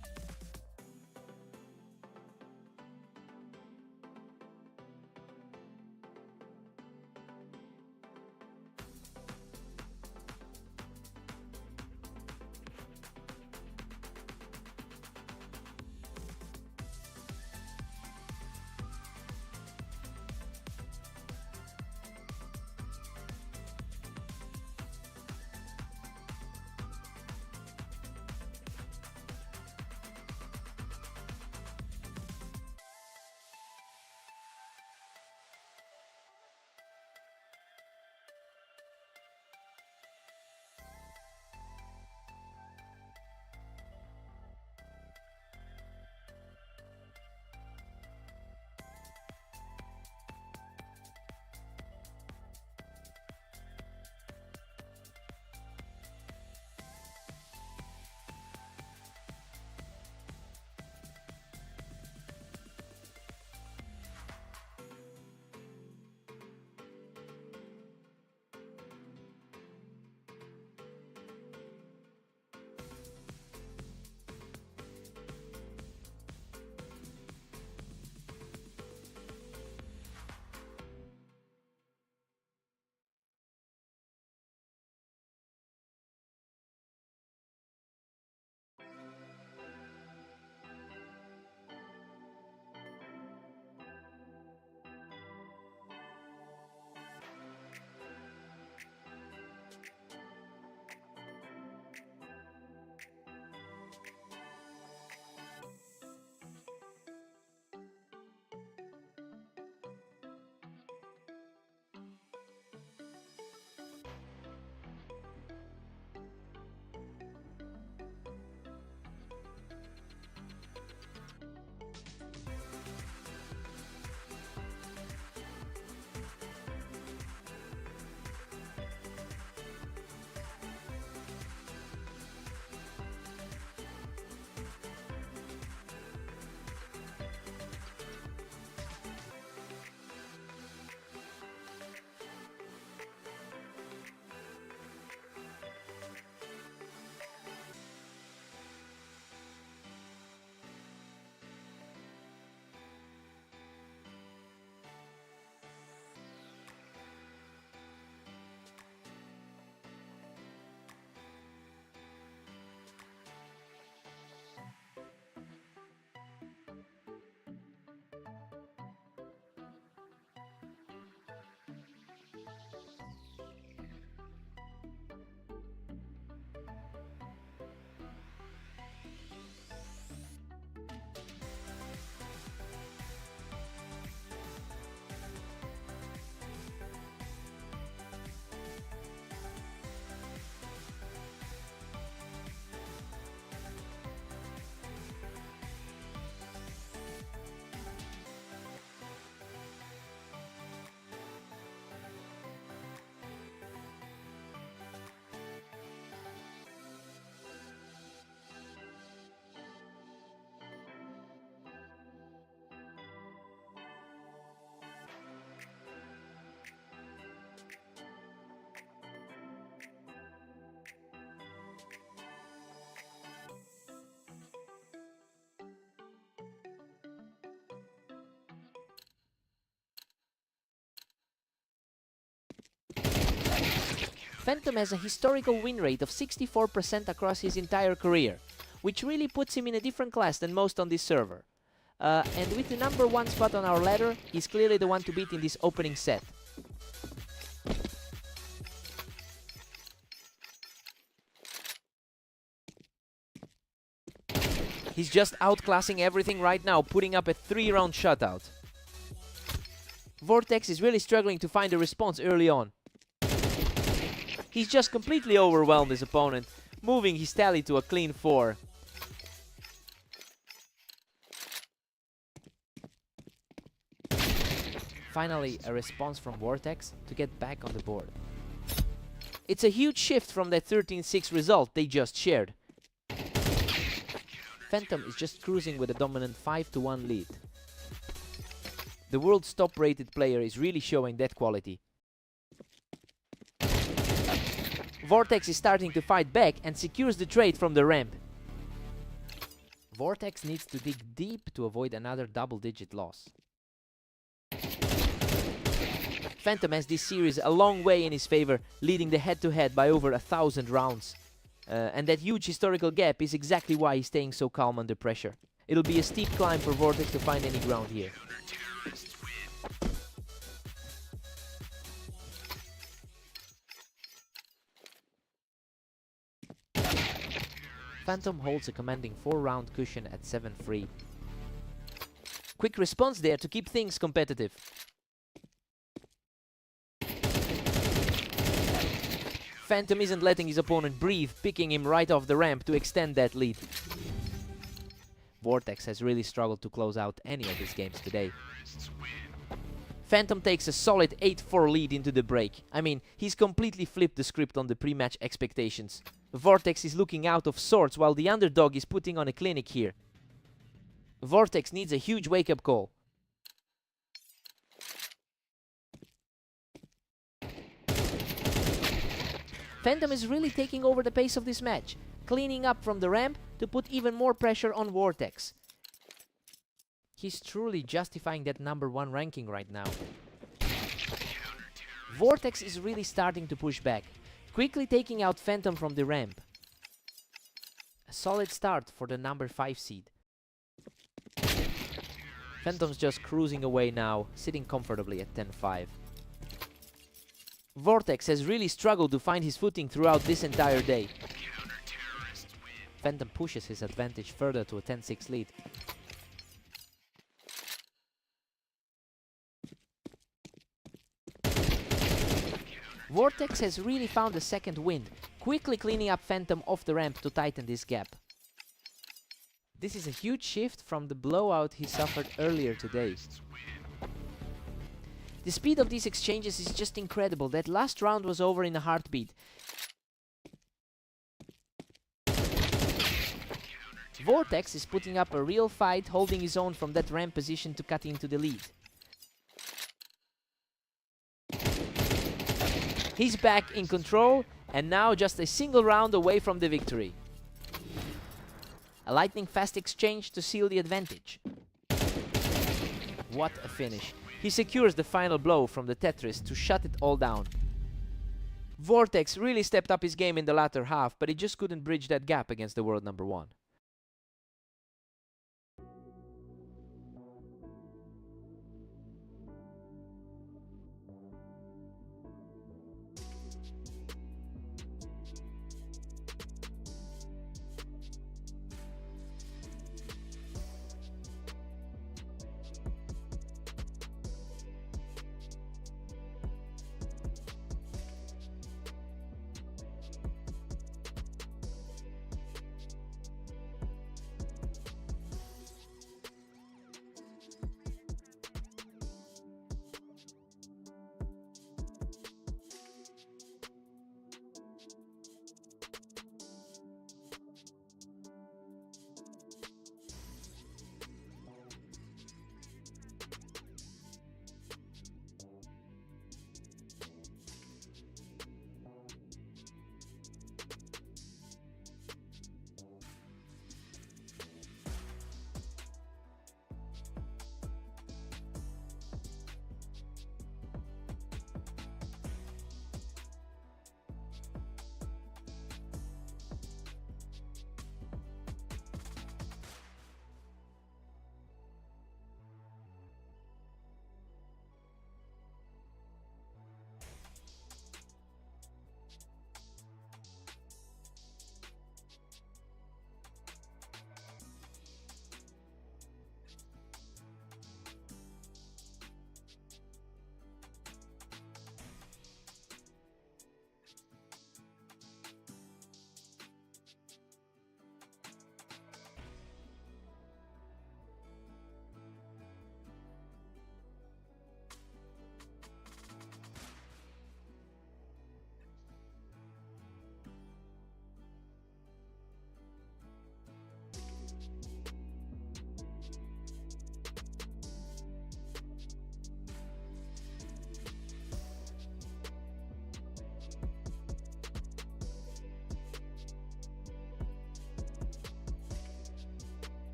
Phantom has a historical win rate of 64% across his entire career, which really puts him in a different class than most on this server. And with the number 1 spot on our ladder, he's clearly the one to beat in this opening set. He's just outclassing everything right now, putting up a 3-round shutout. Vortex is really struggling to find a response early on. He's just completely overwhelmed his opponent, moving his tally to a clean 4. Finally, a response from Vortex to get back on the board. It's a huge shift from that 13-6 result they just shared. Phantom is just cruising with a dominant 5-1 lead. The world's top-rated player is really showing that quality. Vortex is starting to fight back and secures the trade from the ramp. Vortex needs to dig deep to avoid another double-digit loss. Phantom has this series a long way in his favor, leading the head-to-head by over 1,000 rounds. And that huge historical gap is exactly why he's staying so calm under pressure. It'll be a steep climb for Vortex to find any ground here. Phantom holds a commanding 4-round cushion at 7-3. Quick response there to keep things competitive. Phantom isn't letting his opponent breathe, picking him right off the ramp to extend that lead. Vortex has really struggled to close out any of his games today. Phantom takes a solid 8-4 lead into the break. I mean, he's completely flipped the script on the pre-match expectations. Vortex is looking out of sorts while the underdog is putting on a clinic here. Vortex needs a huge wake-up call. Phantom is really taking over the pace of this match, cleaning up from the ramp to put even more pressure on Vortex. He's truly justifying that number 1 ranking right now. Vortex is really starting to push back, quickly taking out Phantom from the ramp. A solid start for the number 5 seed. Phantom's just cruising away now, sitting comfortably at 10-5. Vortex has really struggled to find his footing throughout this entire day. Phantom pushes his advantage further to a 10-6 lead. Vortex has really found a second wind, quickly cleaning up Phantom off the ramp to tighten this gap. This is a huge shift from the blowout he suffered earlier today. The speed of these exchanges is just incredible. That last round was over in a heartbeat. Vortex is putting up a real fight, holding his own from that ramp position to cut into the lead. He's back in control, and now just a single round away from the victory. A lightning-fast exchange to seal the advantage. What a finish. He secures the final blow from the Tetris to shut it all down. Vortex really stepped up his game in the latter half, but he just couldn't bridge that gap against the world number 1.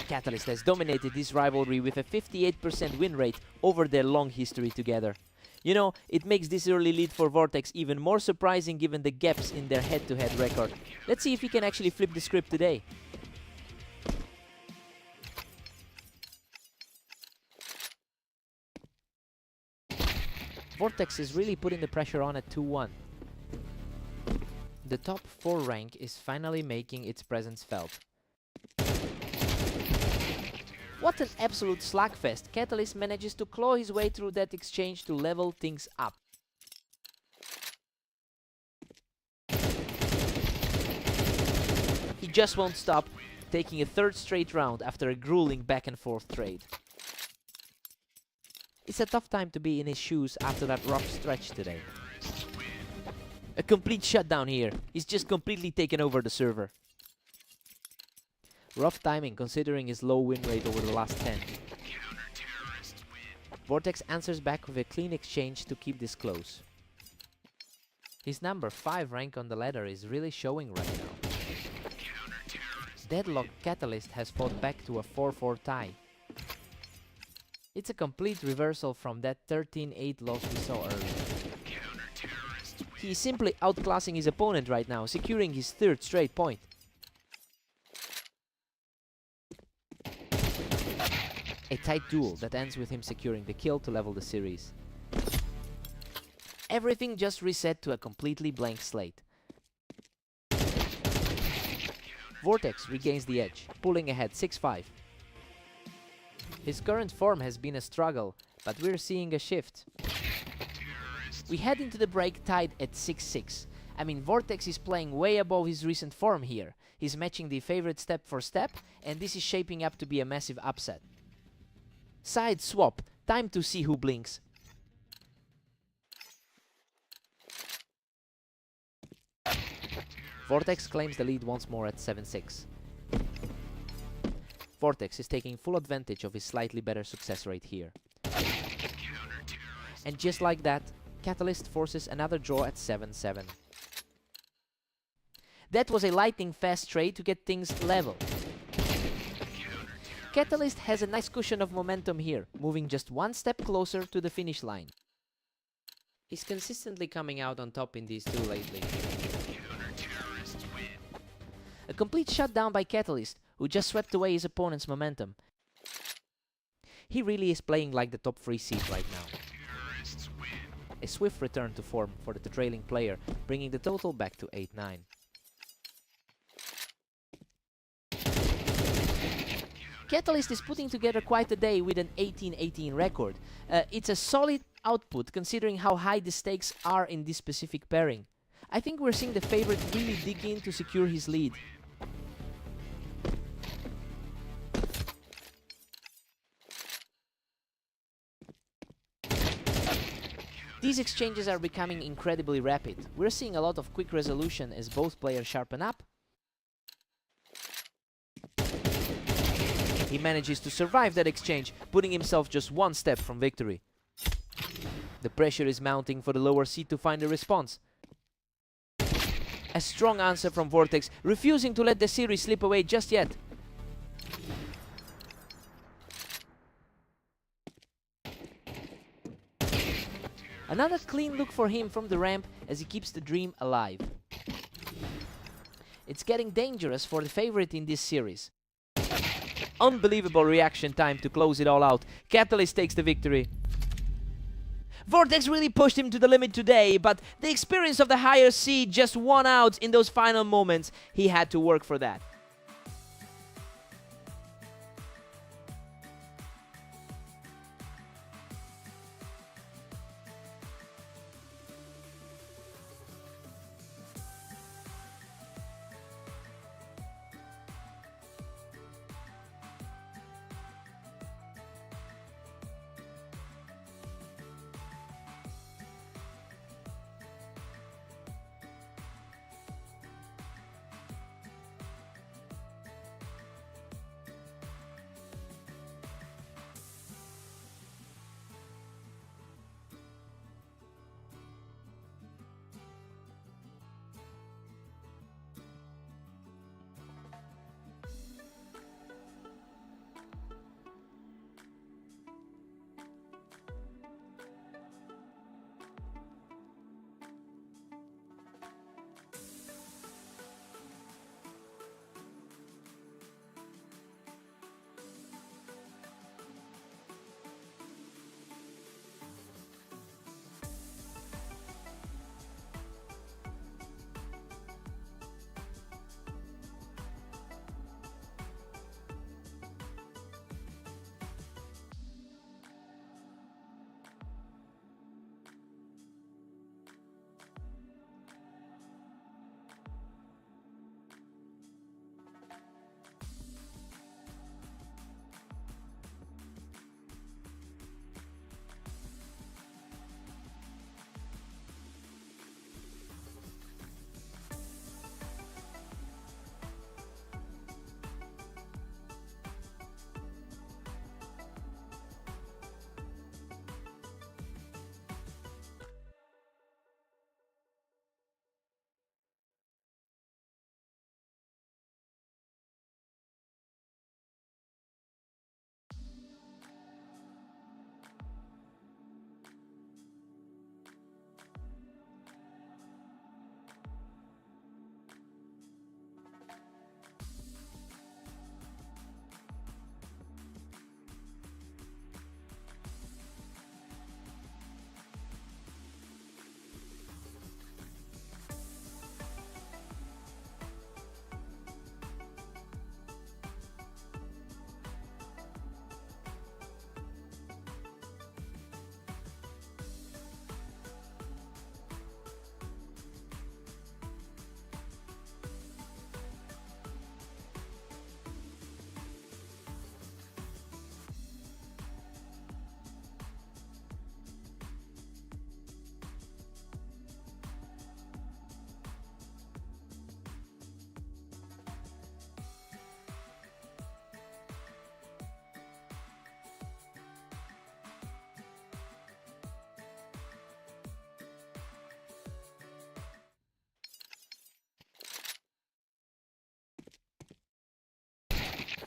Catalyst has dominated this rivalry with a 58% win rate over their long history together. You know, it makes this early lead for Vortex even more surprising given the gaps in their head-to-head record. Let's see if he can actually flip the script today. Vortex is really putting the pressure on at 2-1. The top 4 rank is finally making its presence felt. What an absolute slugfest! Catalyst manages to claw his way through that exchange to level things up. He just won't stop, taking a third straight round after a grueling back and forth trade. It's a tough time to be in his shoes after that rough stretch today. A complete shutdown here. He's just completely taken over the server. Rough timing considering his low win rate over the last 10. Vortex answers back with a clean exchange to keep this close. His number 5 rank on the ladder is really showing right now. Deadlock Catalyst has fought back to a 4-4 tie. It's a complete reversal from that 13-8 loss we saw earlier. He is simply outclassing his opponent right now, securing his 3rd straight point. A tight duel that ends with him securing the kill to level the series. Everything just reset to a completely blank slate. Vortex regains the edge, pulling ahead 6-5. His current form has been a struggle, but we're seeing a shift. We head into the break tied at 6-6. I mean, Vortex is playing way above his recent form here. He's matching the favorite step for step, and this is shaping up to be a massive upset. Side swap, time to see who blinks. Vortex claims the lead once more at 7-6. Vortex is taking full advantage of his slightly better success rate here. And just like that, Catalyst forces another draw at 7-7. That was a lightning fast trade to get things level. Catalyst has a nice cushion of momentum here, moving just one step closer to the finish line. He's consistently coming out on top in these two lately. A complete shutdown by Catalyst, who just swept away his opponent's momentum. He really is playing like the top 3 seed right now. A swift return to form for the trailing player, bringing the total back to 8-9. Catalyst is putting together quite a day with an 18-18 record. It's a solid output considering how high the stakes are in this specific pairing. I think we're seeing the favorite really dig in to secure his lead. These exchanges are becoming incredibly rapid. We're seeing a lot of quick resolution as both players sharpen up. He manages to survive that exchange, putting himself just one step from victory. The pressure is mounting for the lower seed to find a response. A strong answer from Vortex, refusing to let the series slip away just yet. Another clean look for him from the ramp as he keeps the dream alive. It's getting dangerous for the favorite in this series. Unbelievable reaction time to close it all out. Catalyst takes the victory. Vortex really pushed him to the limit today, but the experience of the higher seed just won out in those final moments. He had to work for that.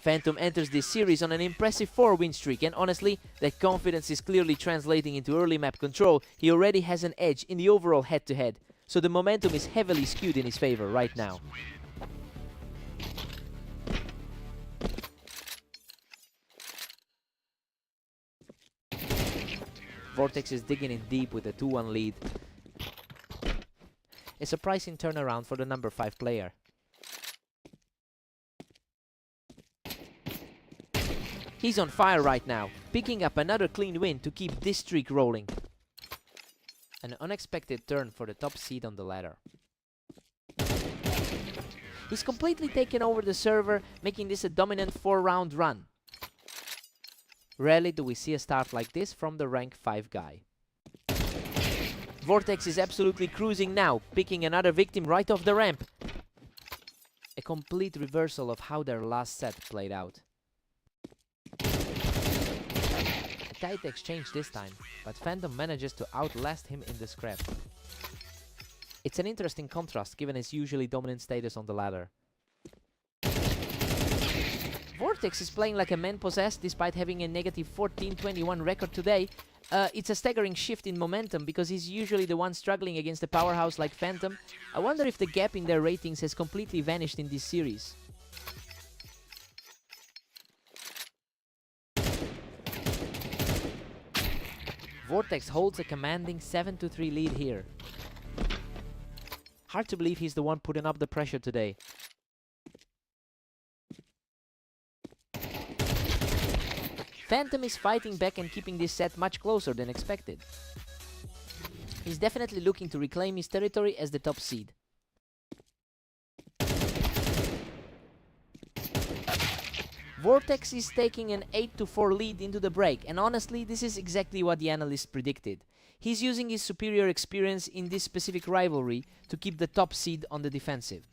Phantom enters this series on an impressive 4-win streak, and honestly, that confidence is clearly translating into early map control. He already has an edge in the overall head-to-head, so the momentum is heavily skewed in his favor right now. Vortex is digging in deep with a 2-1 lead. A surprising turnaround for the number 5 player. He's on fire right now, picking up another clean win to keep this streak rolling. An unexpected turn for the top seed on the ladder. He's completely taken over the server, making this a dominant 4-round run. Rarely do we see a start like this from the rank 5 guy. Vortex is absolutely cruising now, picking another victim right off the ramp. A complete reversal of how their last set played out. A tight exchange this time, but Phantom manages to outlast him in the scrap. It's an interesting contrast given his usually dominant status on the ladder. Vortex is playing like a man possessed despite having a negative 14-21 record today. It's a staggering shift in momentum because he's usually the one struggling against a powerhouse like Phantom. I wonder if the gap in their ratings has completely vanished in this series. Vortex holds a commanding 7-3 lead here. Hard to believe he's the one putting up the pressure today. Phantom is fighting back and keeping this set much closer than expected. He's definitely looking to reclaim his territory as the top seed. Vortex is taking an 8-4 lead into the break, and honestly, this is exactly what the analysts predicted. He's using his superior experience in this specific rivalry to keep the top seed on the defensive.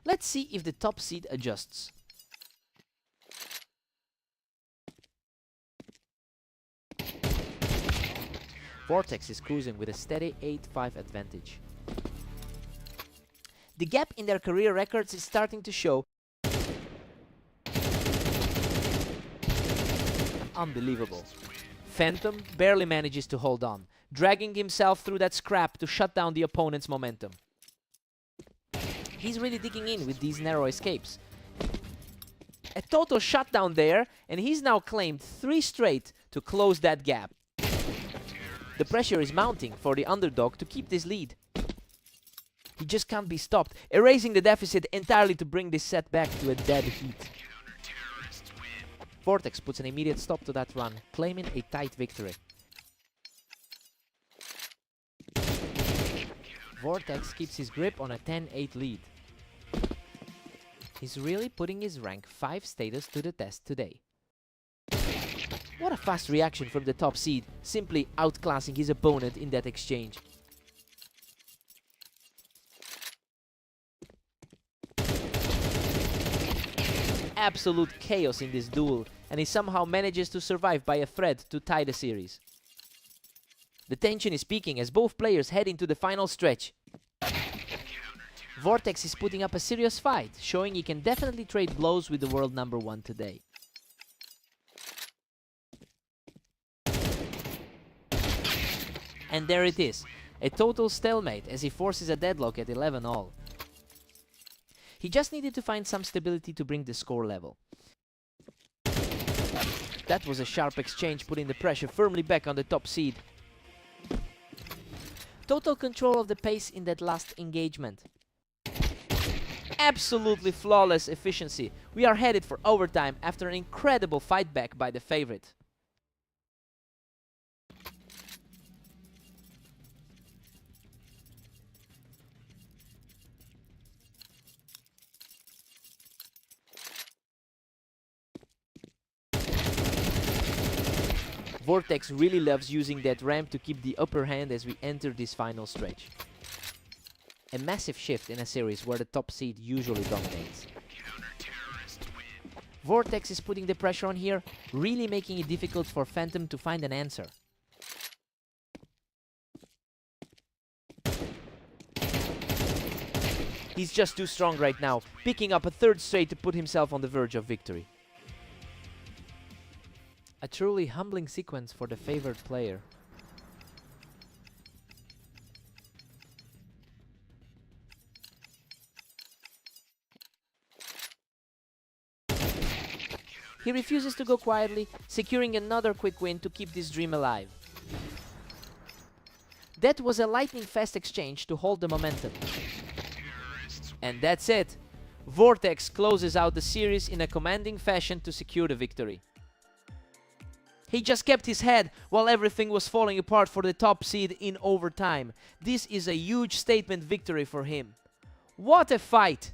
Let's see if the top seed adjusts. Vortex is cruising with a steady 8-5 advantage. The gap in their career records is starting to show. Unbelievable. Phantom barely manages to hold on, dragging himself through that scrap to shut down the opponent's momentum. He's really digging in with these narrow escapes. A total shutdown there, and he's now claimed 3 straight to close that gap. The pressure is mounting for the underdog to keep this lead. He just can't be stopped, erasing the deficit entirely to bring this set back to a dead heat. Vortex puts an immediate stop to that run, claiming a tight victory. Vortex keeps his grip on a 10-8 lead. He's really putting his rank 5 status to the test today. What a fast reaction from the top seed, simply outclassing his opponent in that exchange. Absolute chaos in this duel, and he somehow manages to survive by a thread to tie the series. The tension is peaking as both players head into the final stretch. Vortex is putting up a serious fight, showing he can definitely trade blows with the world number 1 today. And there it is, a total stalemate as he forces a deadlock at 11-all. He just needed to find some stability to bring the score level. That was a sharp exchange, putting the pressure firmly back on the top seed. Total control of the pace in that last engagement. Absolutely flawless efficiency. We are headed for overtime after an incredible fight back by the favorite. Vortex really loves using that ramp to keep the upper hand as we enter this final stretch. A massive shift in a series where the top seed usually dominates. Vortex is putting the pressure on here, really making it difficult for Phantom to find an answer. He's just too strong right now, picking up a third straight to put himself on the verge of victory. A truly humbling sequence for the favored player. He refuses to go quietly, securing another quick win to keep this dream alive. That was a lightning-fast exchange to hold the momentum. And that's it. Vortex closes out the series in a commanding fashion to secure the victory. He just kept his head while everything was falling apart for the top seed in overtime. This is a huge statement victory for him. What a fight!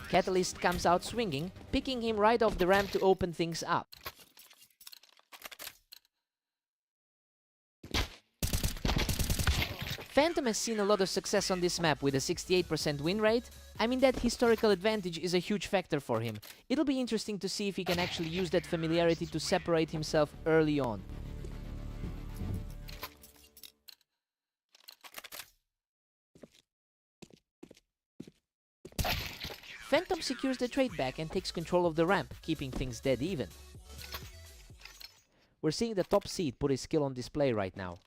Catalyst comes out swinging, picking him right off the ramp to open things up. Phantom has seen a lot of success on this map with a 68% win rate. I mean, that historical advantage is a huge factor for him. It'll be interesting to see if he can actually use that familiarity to separate himself early on. Phantom secures the trade back and takes control of the ramp, keeping things dead even. We're seeing the top seed put his skill on display right now.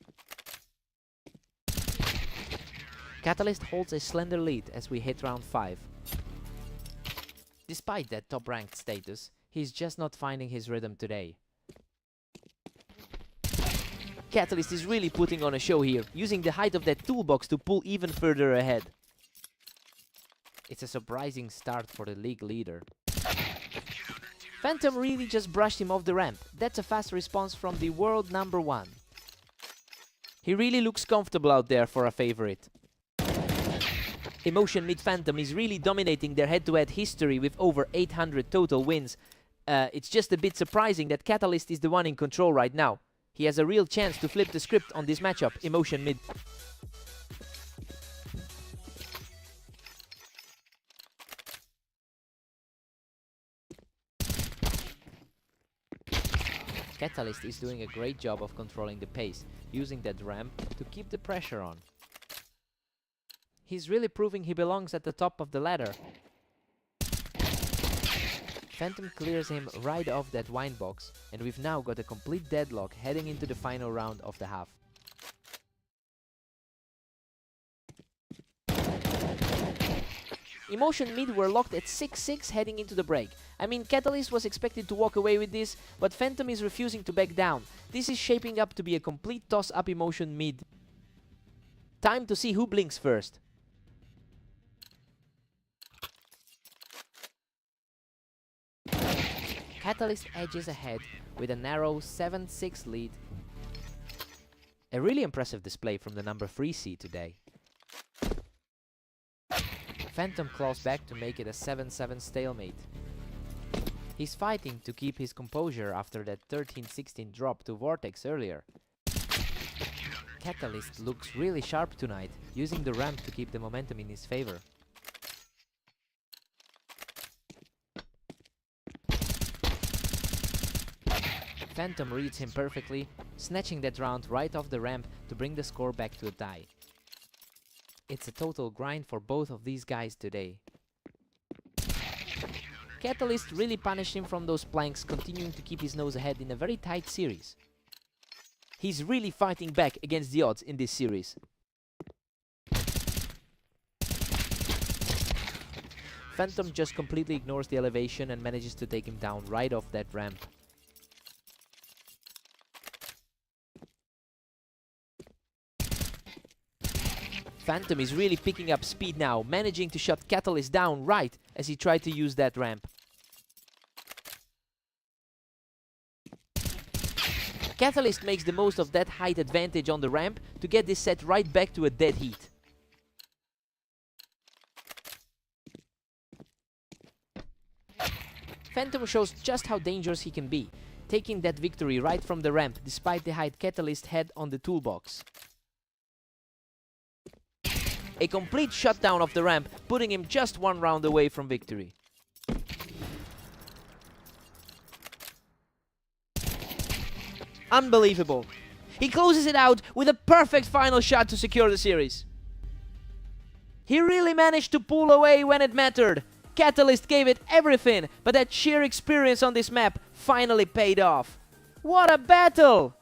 Catalyst holds a slender lead as we hit round 5. Despite that top-ranked status, he's just not finding his rhythm today. Catalyst is really putting on a show here, using the height of that toolbox to pull even further ahead. It's a surprising start for the league leader. Phantom really just brushed him off the ramp. That's a fast response from the world number 1. He really looks comfortable out there for a favorite. Emotion Mid Phantom is really dominating their head-to-head history with over 800 total wins. It's just a bit surprising that Catalyst is the one in control right now. He has a real chance to flip the script on this matchup, Emotion Mid. Catalyst is doing a great job of controlling the pace, using that ramp to keep the pressure on. He's really proving he belongs at the top of the ladder. Phantom clears him right off that wine box, and we've now got a complete deadlock heading into the final round of the half. Emotion mid were locked at 6-6 heading into the break. I mean, Catalyst was expected to walk away with this, but Phantom is refusing to back down. This is shaping up to be a complete toss-up Emotion mid. Time to see who blinks first. Catalyst edges ahead with a narrow 7-6 lead. A really impressive display from the number 3 seed today. Phantom claws back to make it a 7-7 stalemate. He's fighting to keep his composure after that 13-16 drop to Vortex earlier. Catalyst looks really sharp tonight, using the ramp to keep the momentum in his favor. Phantom reads him perfectly, snatching that round right off the ramp to bring the score back to a tie. It's a total grind for both of these guys today. Catalyst really punished him from those planks, continuing to keep his nose ahead in a very tight series. He's really fighting back against the odds in this series. Phantom just completely ignores the elevation and manages to take him down right off that ramp. Phantom is really picking up speed now, managing to shut Catalyst down right as he tried to use that ramp. Catalyst makes the most of that height advantage on the ramp to get this set right back to a dead heat. Phantom shows just how dangerous he can be, taking that victory right from the ramp despite the height Catalyst had on the toolbox. A complete shutdown of the ramp, putting him just one round away from victory. Unbelievable. He closes it out with a perfect final shot to secure the series. He really managed to pull away when it mattered. Catalyst gave it everything, but that sheer experience on this map finally paid off. What a battle!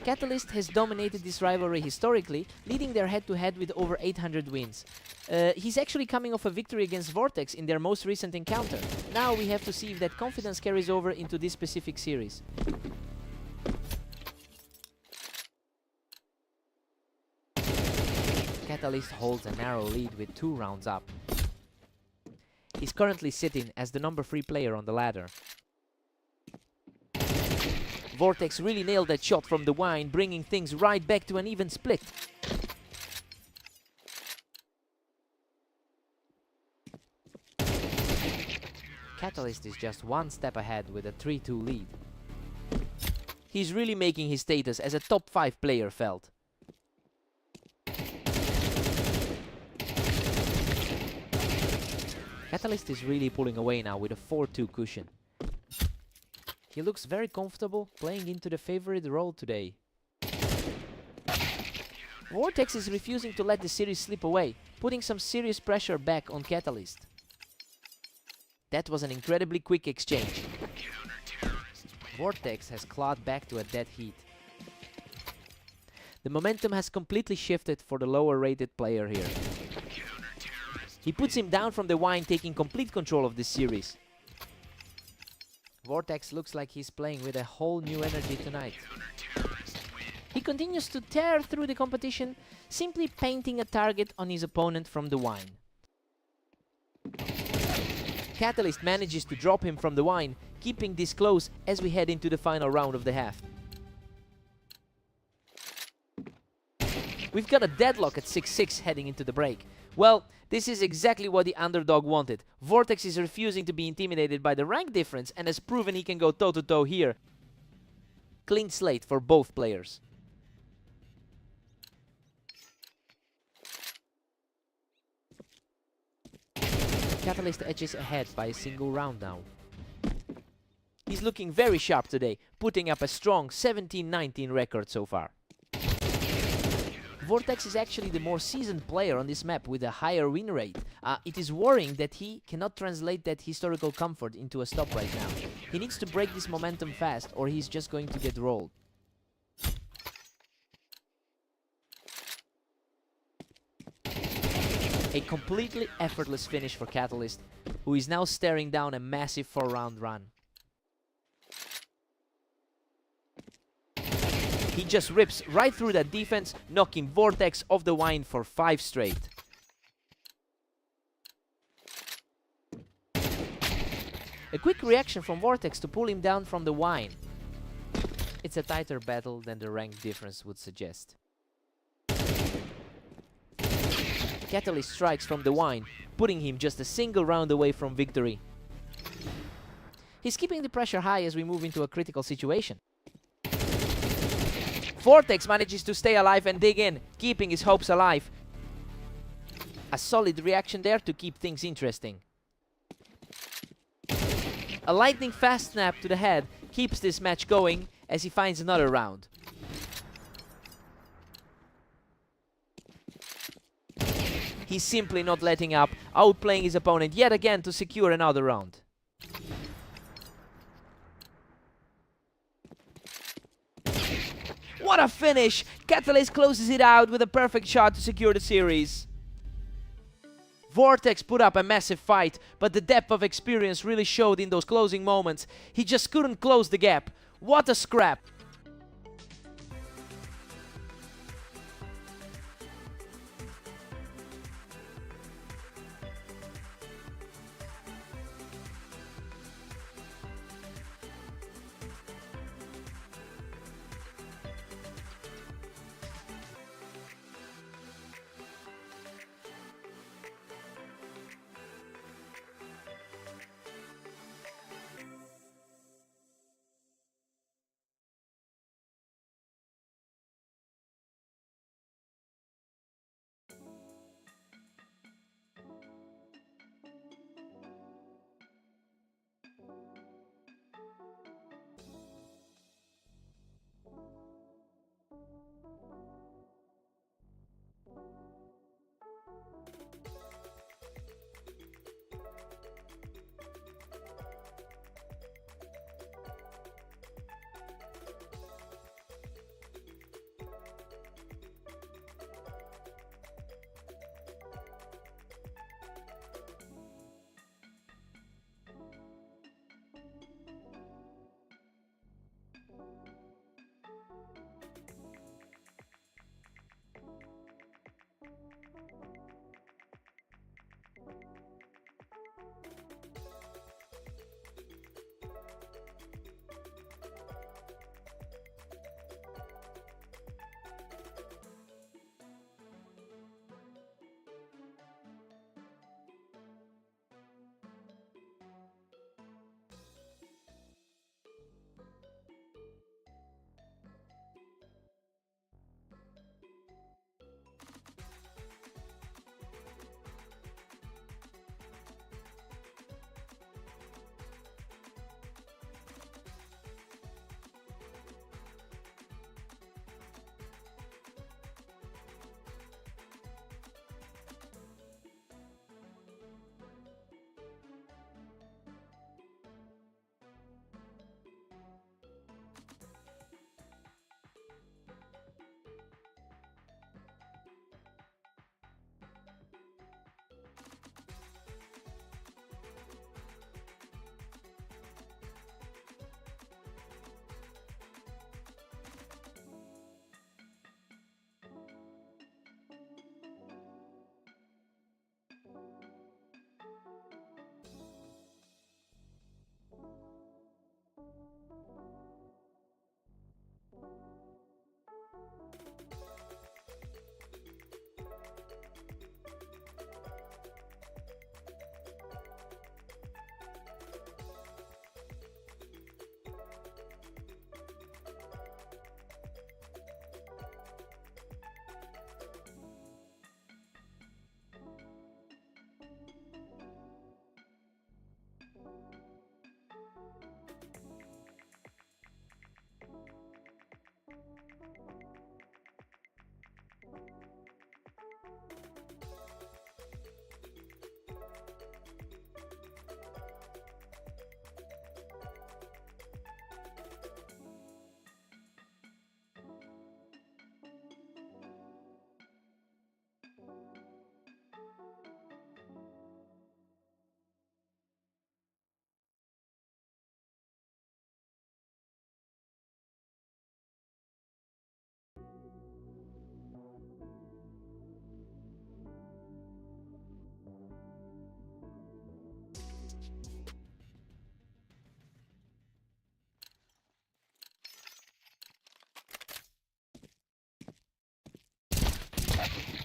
Catalyst has dominated this rivalry historically, leading their head-to-head with over 800 wins. He's actually coming off a victory against Vortex in their most recent encounter. Now we have to see if that confidence carries over into this specific series. Catalyst holds a narrow lead with 2 rounds up. He's currently sitting as the number 3 player on the ladder. Vortex really nailed that shot from the wine, bringing things right back to an even split. Catalyst is just 1 step ahead with a 3-2 lead. He's really making his status as a top 5 player felt. Catalyst is really pulling away now with a 4-2 cushion. He looks very comfortable playing into the favorite role today. Vortex is refusing to let the series slip away, putting some serious pressure back on Catalyst. That was an incredibly quick exchange. Vortex has clawed back to a dead heat. The momentum has completely shifted for the lower rated player here. He puts him down from the wine, taking complete control of this series. Vortex looks like he's playing with a whole new energy tonight. He continues to tear through the competition, simply painting a target on his opponent from the wine. Catalyst manages to drop him from the wine, keeping this close as we head into the final round of the half. We've got a deadlock at 6-6 heading into the break. Well, this is exactly what the underdog wanted. Vortex is refusing to be intimidated by the rank difference and has proven he can go toe-to-toe here. Clean slate for both players. Catalyst edges ahead by a single round now. He's looking very sharp today, putting up a strong 17-19 record so far. Vortex is actually the more seasoned player on this map with a higher win rate. It is worrying that he cannot translate that historical comfort into a stop right now. He needs to break this momentum fast or he's just going to get rolled. A completely effortless finish for Catalyst, who is now staring down a massive 4-round run. He just rips right through that defense, knocking Vortex off the wine for 5 straight. A quick reaction from Vortex to pull him down from the wine. It's a tighter battle than the rank difference would suggest. Catalyst strikes from the wine, putting him just a single round away from victory. He's keeping the pressure high as we move into a critical situation. Vortex manages to stay alive and dig in, keeping his hopes alive. A solid reaction there to keep things interesting. A lightning fast snap to the head keeps this match going as he finds another round. He's simply not letting up, outplaying his opponent yet again to secure another round. What a finish! Catalyst closes it out with a perfect shot to secure the series. Vortex put up a massive fight, but the depth of experience really showed in those closing moments. He just couldn't close the gap. What a scrap!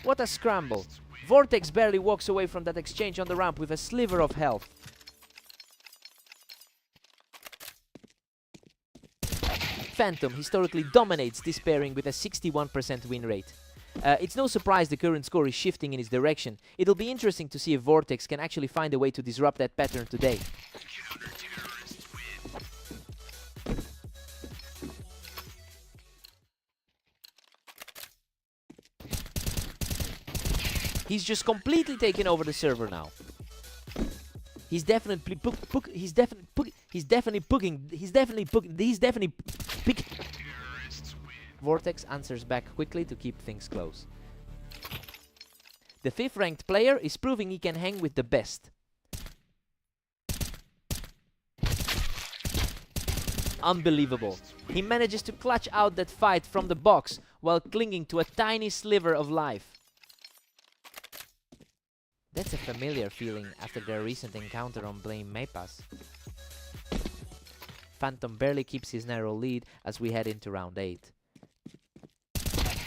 What a scramble. Vortex barely walks away from that exchange on the ramp with a sliver of health. Phantom historically dominates this pairing with a 61% win rate. It's no surprise the current score is shifting in his direction. It'll be interesting to see if Vortex can actually find a way to disrupt that pattern today. He's just completely taken over the server now. He's definitely pick. Vortex answers back quickly to keep things close. The 5th ranked player is proving he can hang with the best. Unbelievable. He manages to clutch out that fight from the box while clinging to a tiny sliver of life. That's a familiar feeling after their recent encounter on Blame Mapas. Phantom barely keeps his narrow lead as we head into round 8.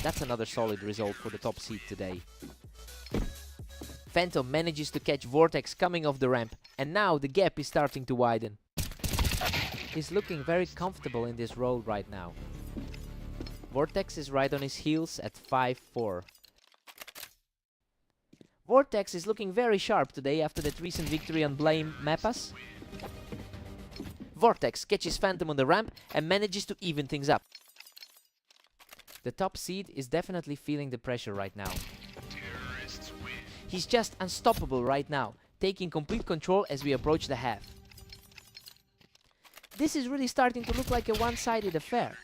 That's another solid result for the top seed today. Phantom manages to catch Vortex coming off the ramp, and now the gap is starting to widen. He's looking very comfortable in this role right now. Vortex is right on his heels at 5-4. Vortex is looking very sharp today after that recent victory on Blame Mapas. Vortex catches Phantom on the ramp and manages to even things up. The top seed is definitely feeling the pressure right now. He's just unstoppable right now, taking complete control as we approach the half. This is really starting to look like a one-sided affair.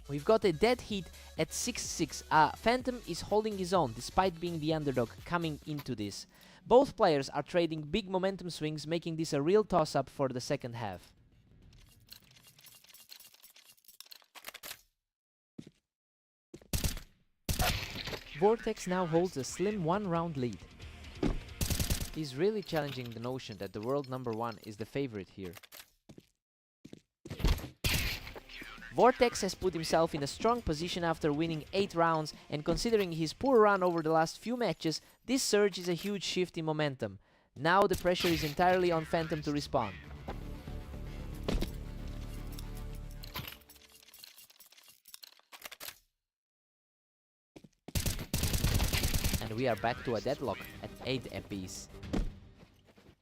We've got a dead heat at 6-6. Phantom is holding his own despite being the underdog coming into this. Both players are trading big momentum swings, making this a real toss-up for the second half. Vortex now holds a slim 1-round lead. He's really challenging the notion that the world #1 is the favorite here. Vortex has put himself in a strong position after winning 8 rounds, and considering his poor run over the last few matches, this surge is a huge shift in momentum. Now the pressure is entirely on Phantom to respond. And we are back to a deadlock at 8 apiece.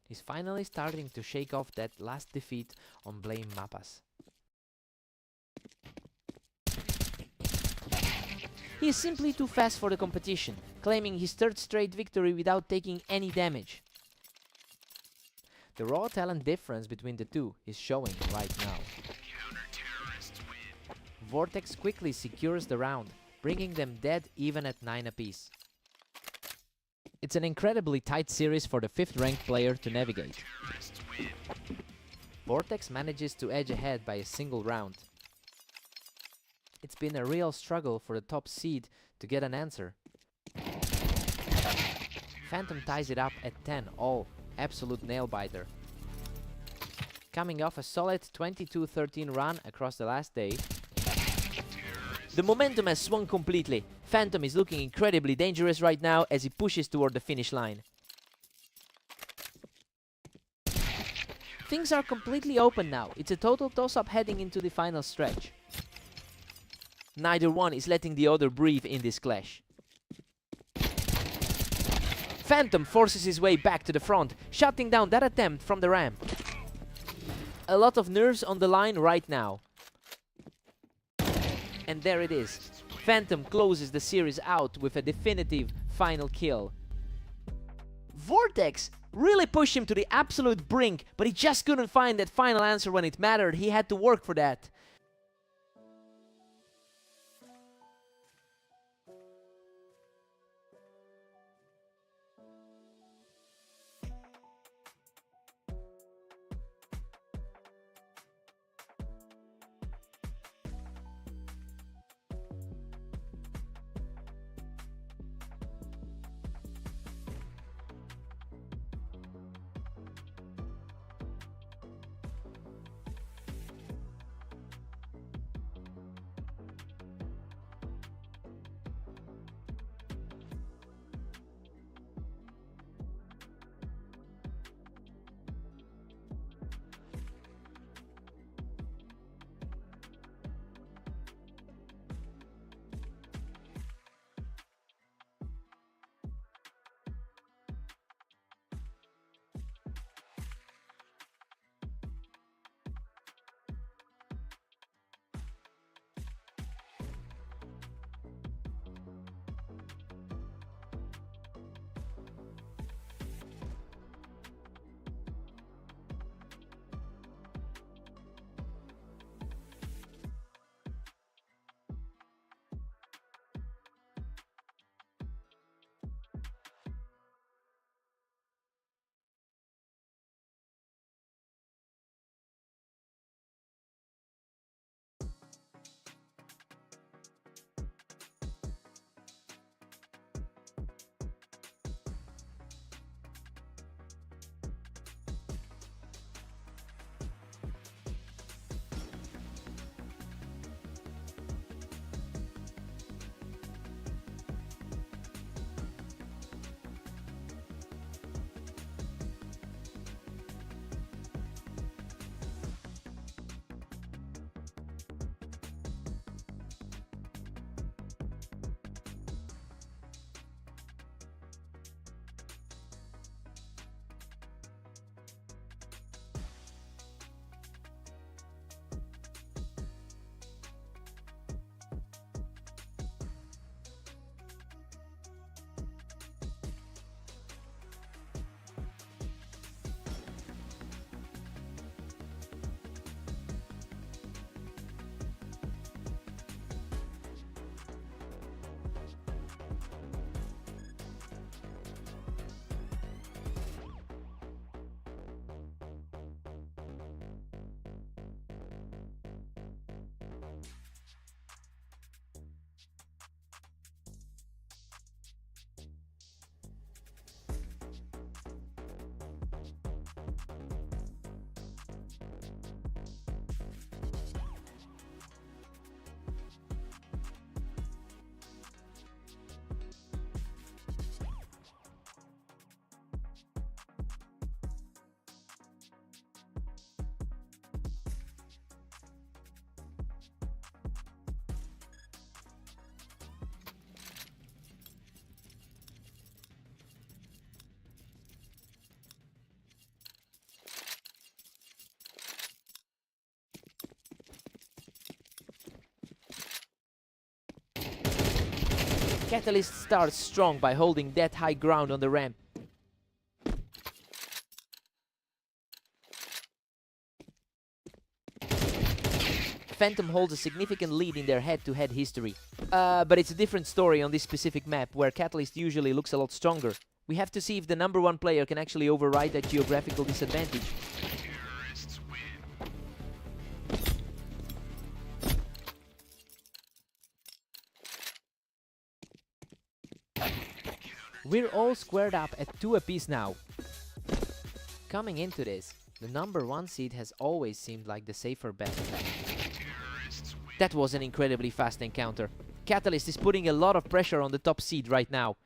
He's finally starting to shake off that last defeat on Blame Mapas. He is simply too fast for the competition, claiming his 3rd straight victory without taking any damage. The raw talent difference between the two is showing right now. Vortex quickly secures the round, bringing them dead even at 9 apiece. It's an incredibly tight series for the 5th ranked player to navigate. Vortex manages to edge ahead by a single round. It's been a real struggle for the top seed to get an answer. Phantom ties it up at 10 all, absolute nail-biter. Coming off a solid 22-13 run across the last day, the momentum has swung completely. Phantom is looking incredibly dangerous right now as he pushes toward the finish line. Things are completely open now. It's a total toss-up heading into the final stretch. Neither one is letting the other breathe in this clash. Phantom forces his way back to the front, shutting down that attempt from the ramp. A lot of nerves on the line right now. And there it is. Phantom closes the series out with a definitive final kill. Vortex really pushed him to the absolute brink, but he just couldn't find that final answer when it mattered. He had to work for that. Catalyst starts strong by holding that high ground on the ramp. Phantom holds a significant lead in their head-to-head history. But it's a different story on this specific map, where Catalyst usually looks a lot stronger. We have to see if the number one player can actually override that geographical disadvantage. We're all squared up at 2 apiece now. Coming into this, the number 1 seed has always seemed like the safer bet. That was an incredibly fast encounter. Catalyst is putting a lot of pressure on the top seed right now.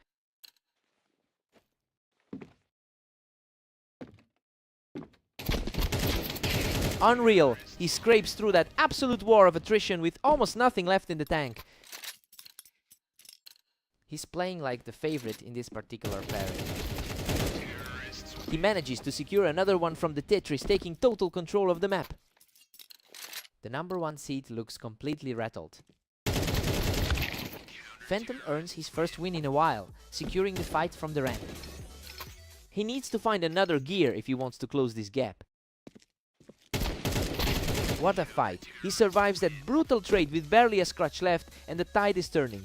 Unreal! He scrapes through that absolute war of attrition with almost nothing left in the tank. He's playing like the favorite in this particular pairing. He manages to secure another one from the Tetris, taking total control of the map. The number 1 seed looks completely rattled. Phantom earns his first win in a while, securing the fight from the ramp. He needs to find another gear if he wants to close this gap. What a fight! He survives that brutal trade with barely a scratch left, and the tide is turning.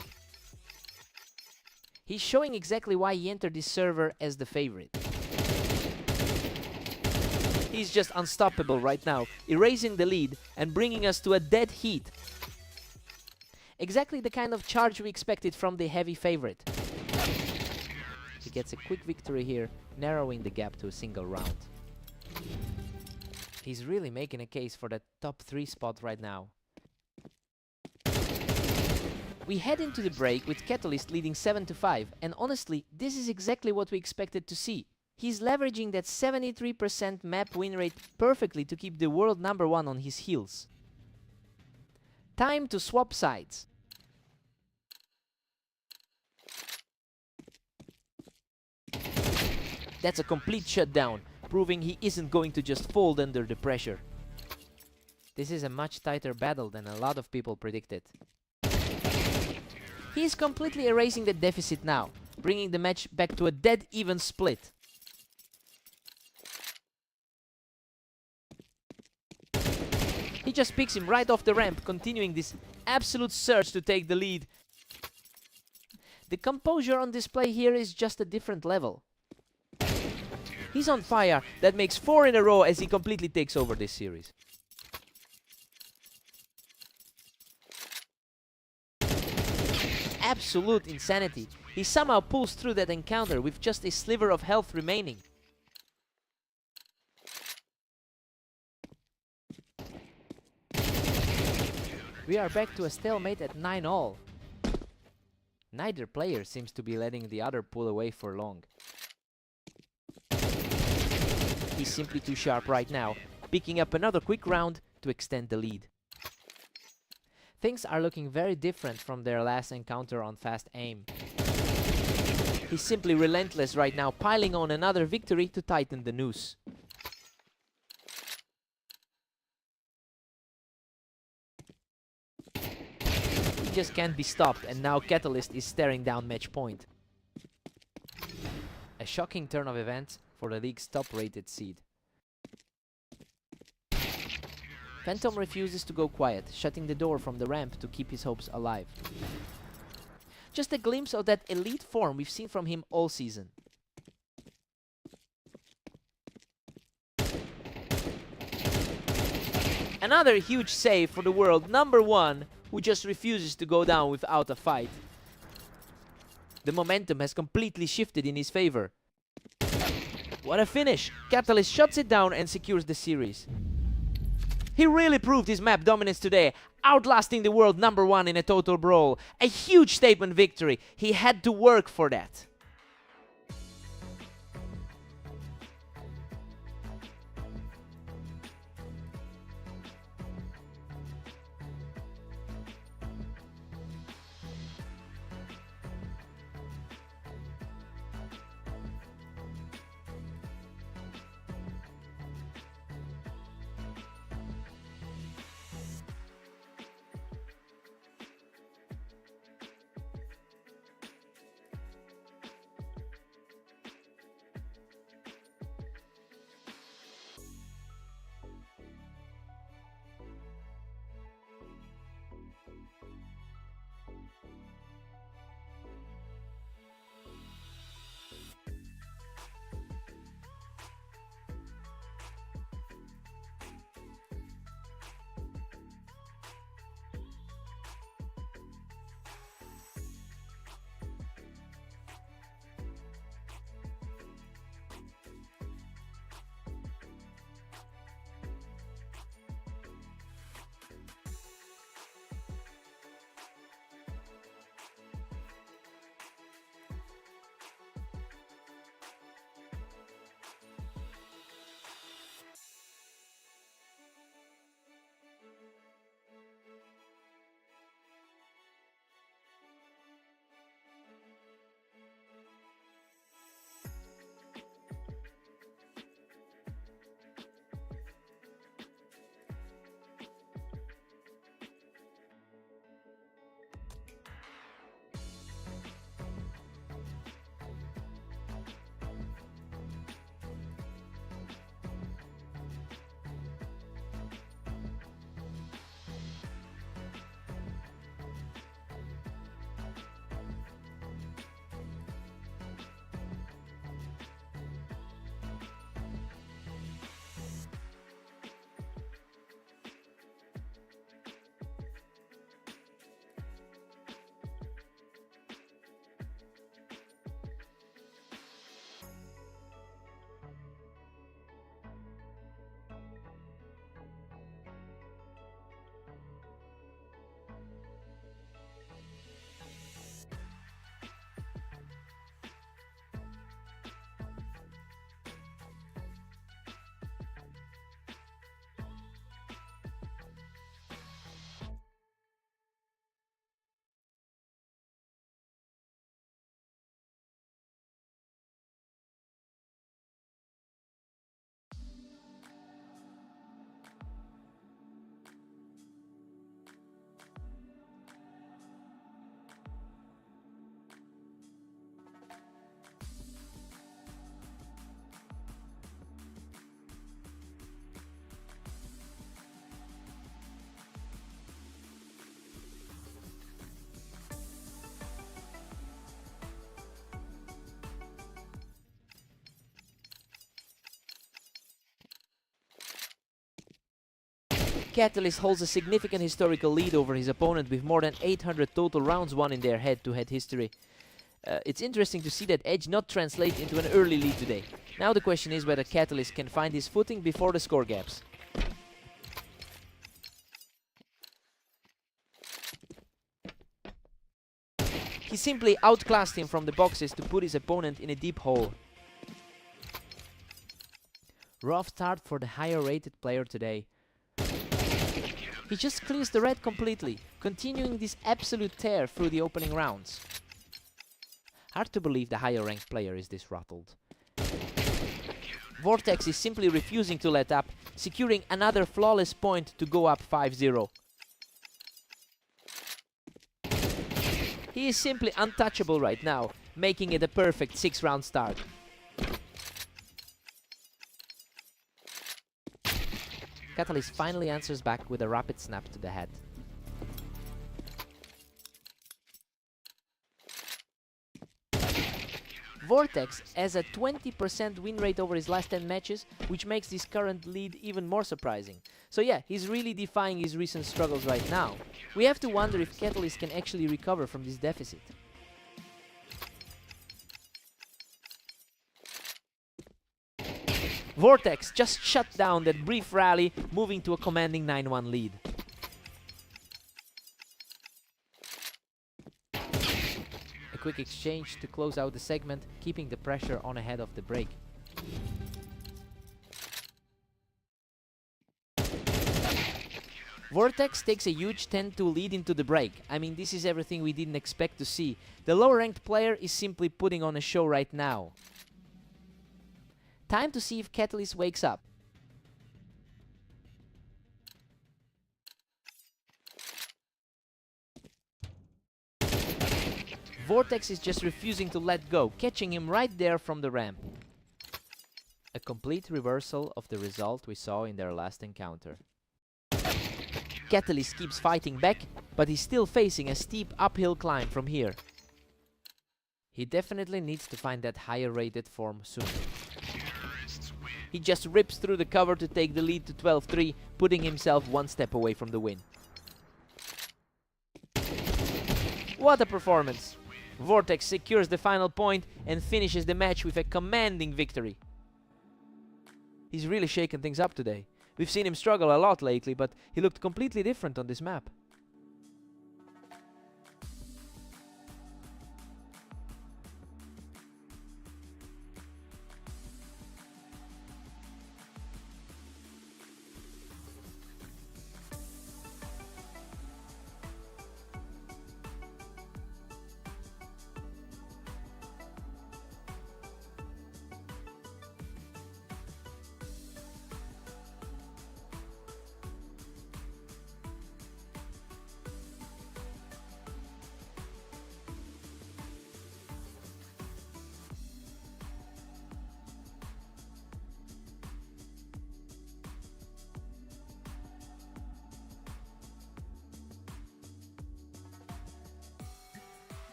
He's showing exactly why he entered this server as the favorite. He's just unstoppable right now, erasing the lead and bringing us to a dead heat. Exactly the kind of charge we expected from the heavy favorite. He gets a quick victory here, narrowing the gap to a single round. He's really making a case for that top 3 spot right now. We head into the break with Catalyst leading 7-5, and honestly, this is exactly what we expected to see. He's leveraging that 73% map win rate perfectly to keep the world number 1 on his heels. Time to swap sides. That's a complete shutdown, proving he isn't going to just fold under the pressure. This is a much tighter battle than a lot of people predicted. He is completely erasing the deficit now, bringing the match back to a dead even split. He just picks him right off the ramp, continuing this absolute surge to take the lead. The composure on display here is just a different level. He's on fire. That makes 4 in a row as he completely takes over this series. Absolute insanity. He somehow pulls through that encounter with just a sliver of health remaining. We are back to a stalemate at 9-all. Neither player seems to be letting the other pull away for long. He's simply too sharp right now, picking up another quick round to extend the lead. Things are looking very different from their last encounter on Fast Aim. He's simply relentless right now, piling on another victory to tighten the noose. He just can't be stopped, and now Catalyst is staring down match point. A shocking turn of events for the league's top-rated seed. Phantom refuses to go quiet, shutting the door from the ramp to keep his hopes alive. Just a glimpse of that elite form we've seen from him all season. Another huge save for the world number 1, who just refuses to go down without a fight. The momentum has completely shifted in his favor. What a finish! Catalyst shuts it down and secures the series. He really proved his map dominance today, outlasting the world number 1 in a total brawl. A huge statement victory. He had to work for that. Catalyst holds a significant historical lead over his opponent with more than 800 total rounds won in their head-to-head history. It's interesting to see that edge not translate into an early lead today. Now the question is whether Catalyst can find his footing before the score gaps. He simply outclassed him from the boxes to put his opponent in a deep hole. Rough start for the higher rated player today. He just clears the red completely, continuing this absolute tear through the opening rounds. Hard to believe the higher ranked player is this rattled. Vortex is simply refusing to let up, securing another flawless point to go up 5-0. He is simply untouchable right now, making it a perfect 6-round start. Catalyst finally answers back with a rapid snap to the head. Vortex has a 20% win rate over his last 10 matches, which makes this current lead even more surprising. So yeah, he's really defying his recent struggles right now. We have to wonder if Catalyst can actually recover from this deficit. Vortex just shut down that brief rally, moving to a commanding 9-1 lead. A quick exchange to close out the segment, keeping the pressure on ahead of the break. Vortex takes a huge 10-2 lead into the break. I mean, this is everything we didn't expect to see. The lower ranked player is simply putting on a show right now. Time to see if Catalyst wakes up. Vortex is just refusing to let go, catching him right there from the ramp. A complete reversal of the result we saw in their last encounter. Catalyst keeps fighting back, but he's still facing a steep uphill climb from here. He definitely needs to find that higher rated form soon. He just rips through the cover to take the lead to 12-3, putting himself one step away from the win. What a performance! Vortex secures the final point and finishes the match with a commanding victory. He's really shaken things up today. We've seen him struggle a lot lately, but he looked completely different on this map.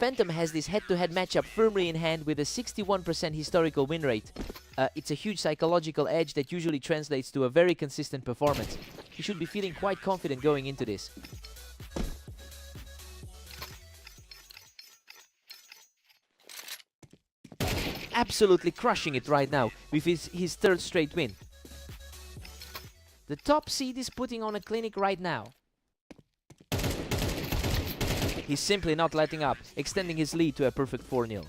Phantom has this head-to-head matchup firmly in hand with a 61% historical win rate. It's a huge psychological edge that usually translates to a very consistent performance. He should be feeling quite confident going into this. Absolutely crushing it right now with his third straight win. The top seed is putting on a clinic right now. He's simply not letting up, extending his lead to a perfect 4-0.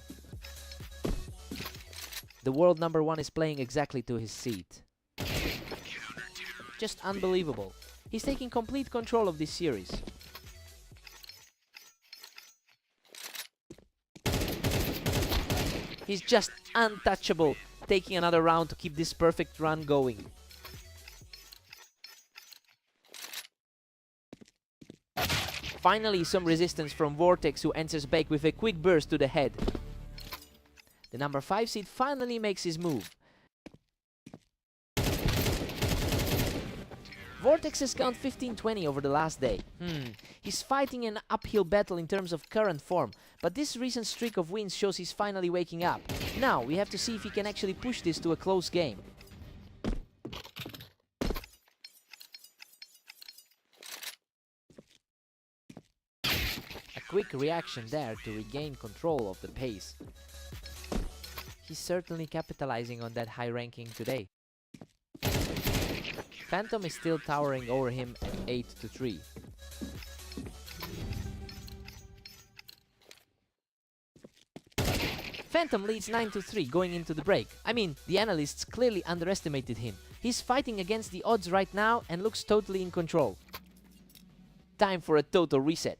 The world number 1 is playing exactly to his seed. Just unbelievable. He's taking complete control of this series. He's just untouchable, taking another round to keep this perfect run going. Finally, some resistance from Vortex, who answers back with a quick burst to the head. The number 5 seed finally makes his move. Vortex has gone 15-20 over the last day. He's fighting an uphill battle in terms of current form, but this recent streak of wins shows he's finally waking up. Now, we have to see if he can actually push this to a close game. A quick reaction there to regain control of the pace. He's certainly capitalizing on that high ranking today. Phantom is still towering over him at 8-3. Phantom leads 9-3 going into the break. I mean, the analysts clearly underestimated him. He's fighting against the odds right now and looks totally in control. Time for a total reset.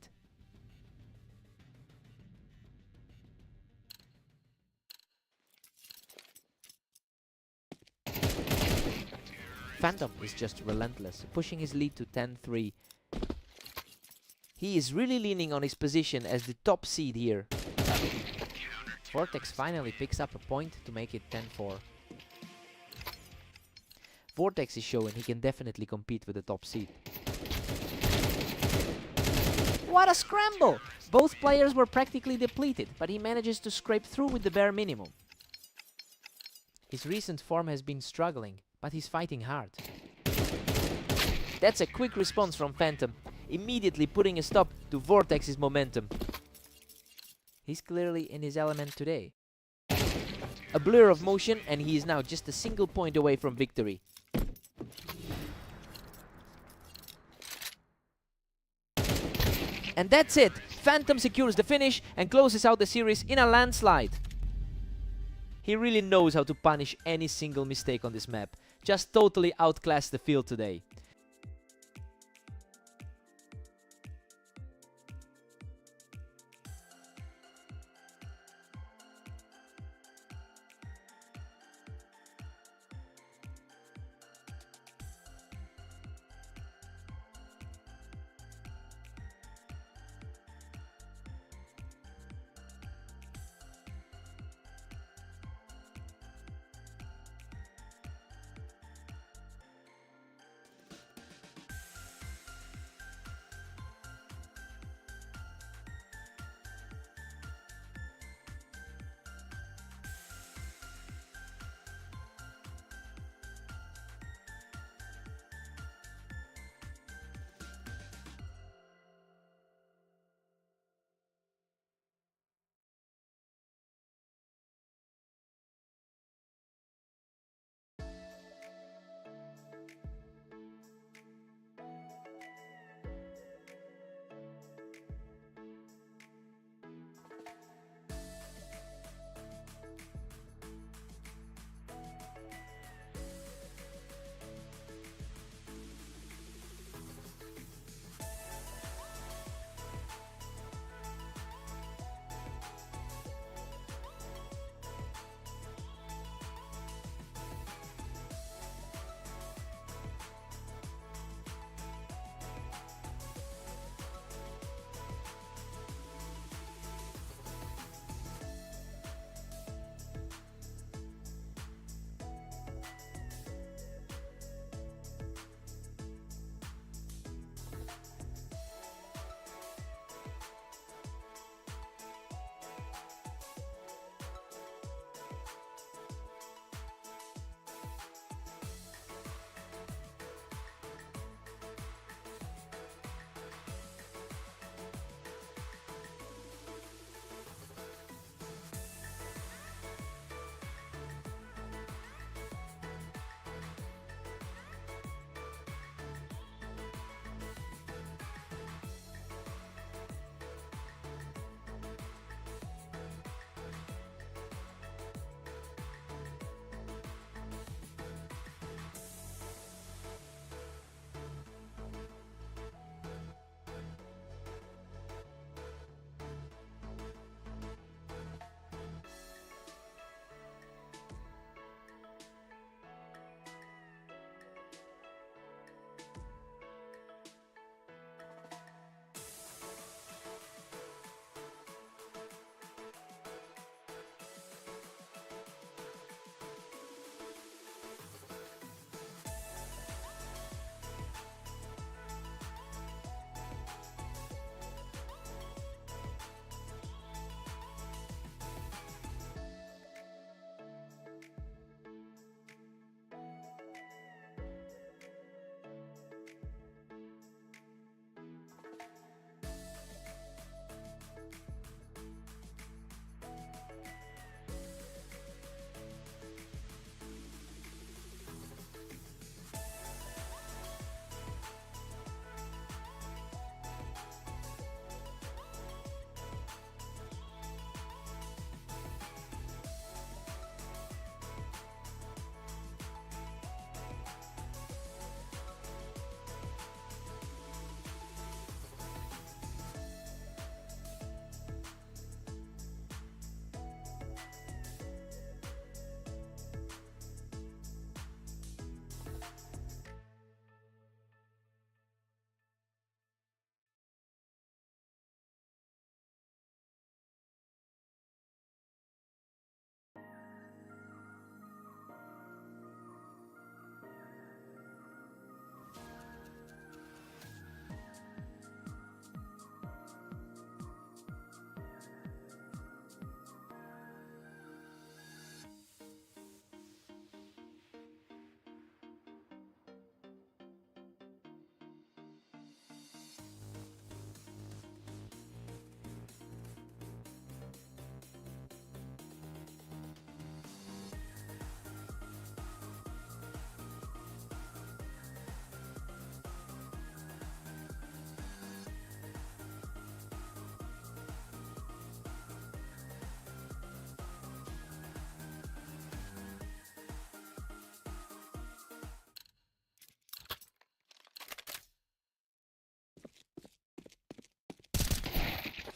Phantom is just relentless, pushing his lead to 10-3. He is really leaning on his position as the top seed here. Vortex finally picks up a point to make it 10-4. Vortex is showing he can definitely compete with the top seed. What a scramble! Both players were practically depleted, but he manages to scrape through with the bare minimum. His recent form has been struggling, but he's fighting hard. That's a quick response from Phantom, immediately putting a stop to Vortex's momentum. He's clearly in his element today. A blur of motion, and he is now just a single point away from victory. And that's it! Phantom secures the finish and closes out the series in a landslide. He really knows how to punish any single mistake on this map. Just totally outclassed the field today.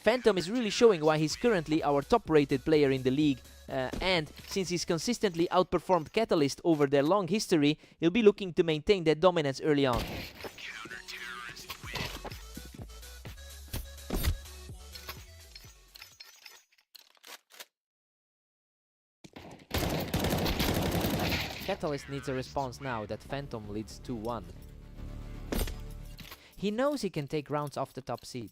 Phantom is really showing why he's currently our top-rated player in the league, and since he's consistently outperformed Catalyst over their long history, he'll be looking to maintain that dominance early on. Catalyst needs a response now that Phantom leads 2-1. He knows he can take rounds off the top seed.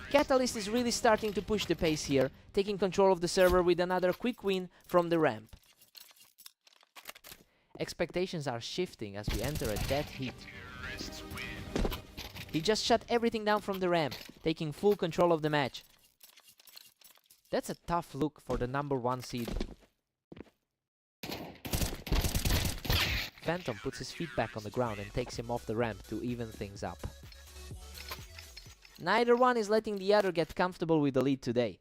Catalyst is really starting to push the pace here, taking control of the server with another quick win from the ramp. Expectations are shifting as we enter a dead heat. He just shut everything down from the ramp, taking full control of the match. That's a tough look for the number 1 seed. Phantom puts his feet back on the ground and takes him off the ramp to even things up. Neither one is letting the other get comfortable with the lead today.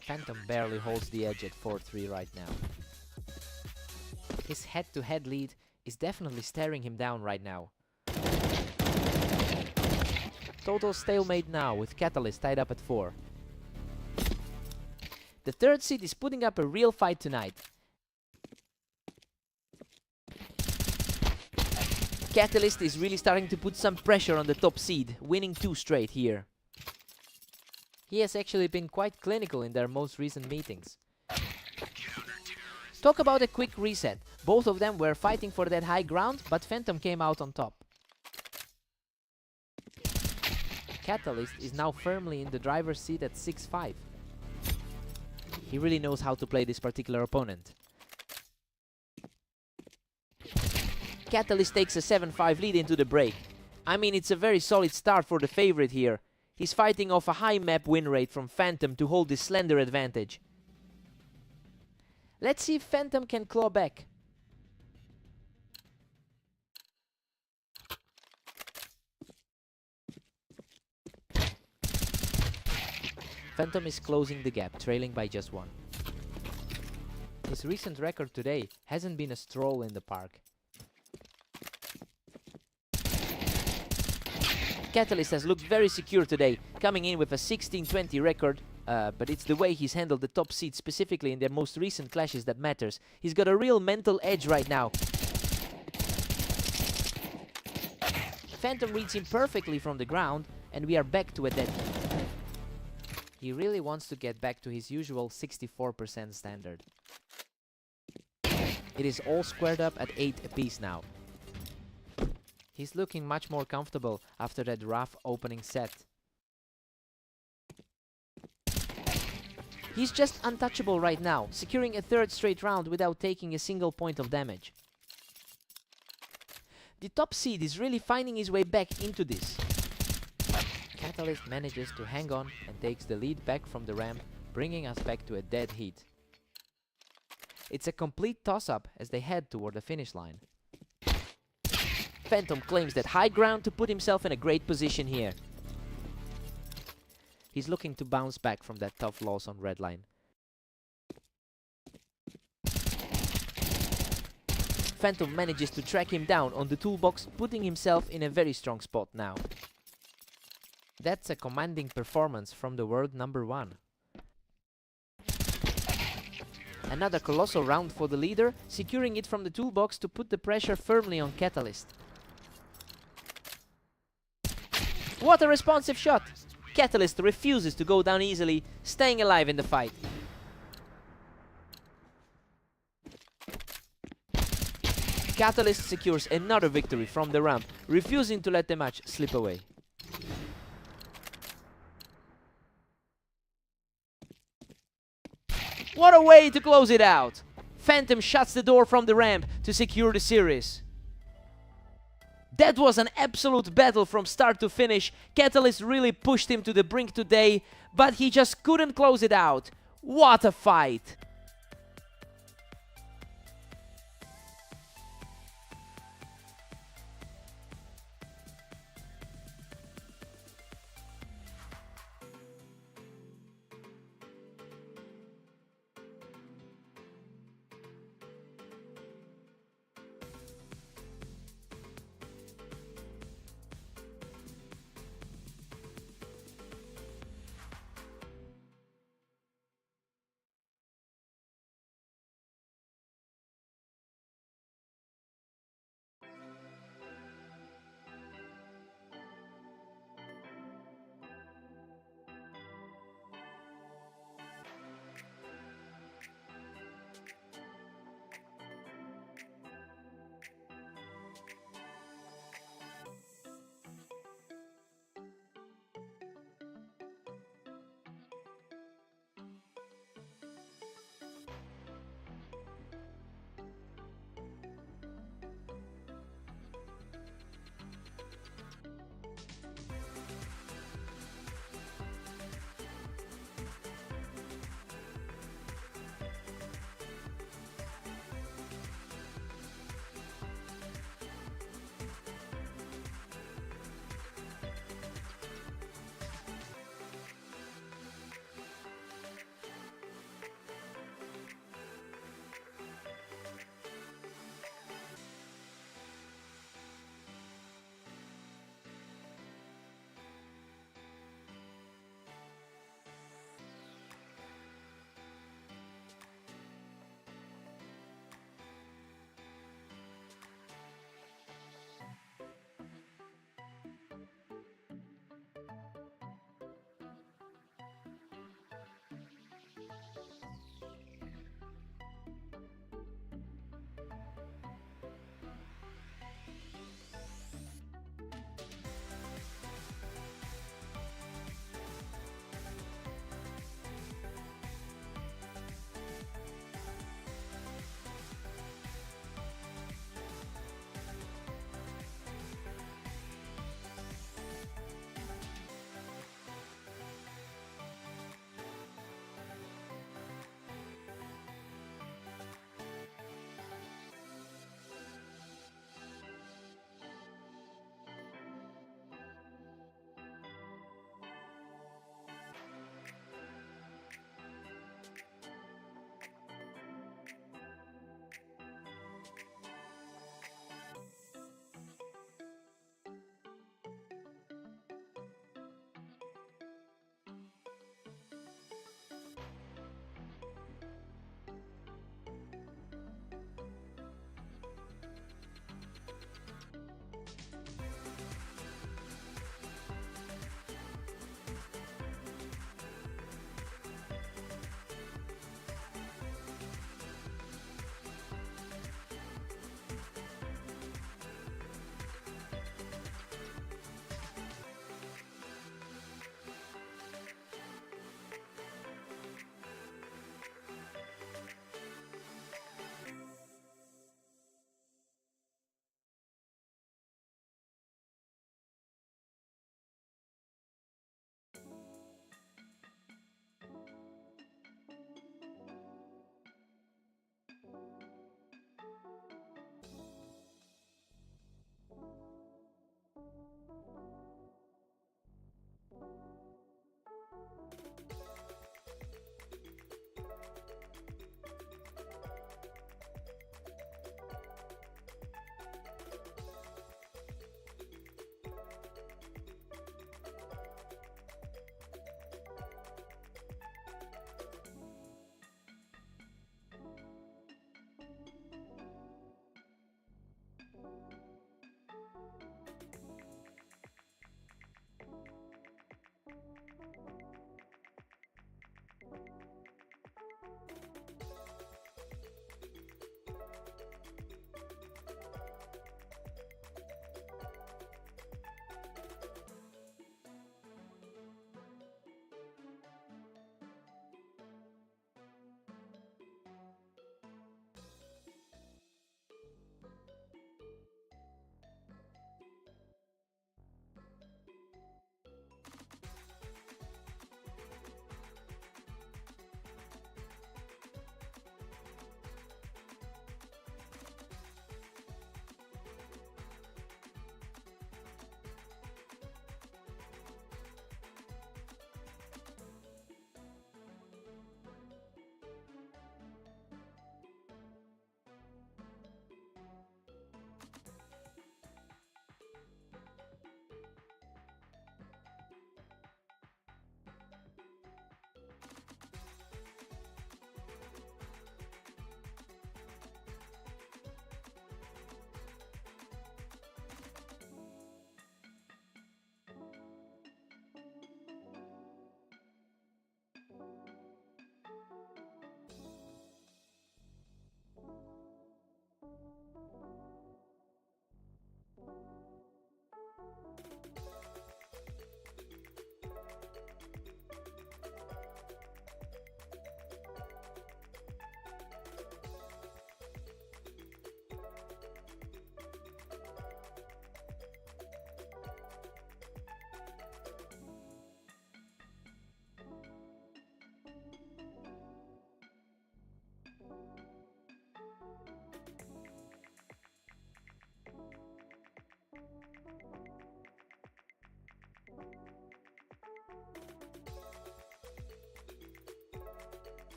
Phantom barely holds the edge at 4-3 right now. His head-to-head lead is definitely staring him down right now. Total stalemate now with Catalyst tied up at 4. The third seed is putting up a real fight tonight. Catalyst is really starting to put some pressure on the top seed, winning 2 straight here. He has actually been quite clinical in their most recent meetings. Talk about a quick reset. Both of them were fighting for that high ground, but Phantom came out on top. Catalyst is now firmly in the driver's seat at 6-5. He really knows how to play this particular opponent. Catalyst takes a 7-5 lead into the break. I mean, it's a very solid start for the favorite here. He's fighting off a high map win rate from Phantom to hold this slender advantage. Let's see if Phantom can claw back. Phantom is closing the gap, trailing by just 1. His recent record today hasn't been a stroll in the park. Catalyst has looked very secure today, coming in with a 16-20 record, but it's the way he's handled the top seed specifically in their most recent clashes that matters. He's got a real mental edge right now. Phantom reads him perfectly from the ground, and we are back to a dead heat. He really wants to get back to his usual 64% standard. It is all squared up at 8 apiece now. He's looking much more comfortable after that rough opening set. He's just untouchable right now, securing a 3rd straight round without taking a single point of damage. The top seed is really finding his way back into this. Catalyst manages to hang on and takes the lead back from the ramp, bringing us back to a dead heat. It's a complete toss-up as they head toward the finish line. Phantom claims that high ground to put himself in a great position here. He's looking to bounce back from that tough loss on Redline. Phantom manages to track him down on the toolbox, putting himself in a very strong spot now. That's a commanding performance from the world number 1. Another colossal round for the leader, securing it from the toolbox to put the pressure firmly on Catalyst. What a responsive shot! Catalyst refuses to go down easily, staying alive in the fight. Catalyst secures another victory from the ramp, refusing to let the match slip away. What a way to close it out! Phantom shuts the door from the ramp to secure the series. That was an absolute battle from start to finish. Catalyst really pushed him to the brink today, but he just couldn't close it out. What a fight!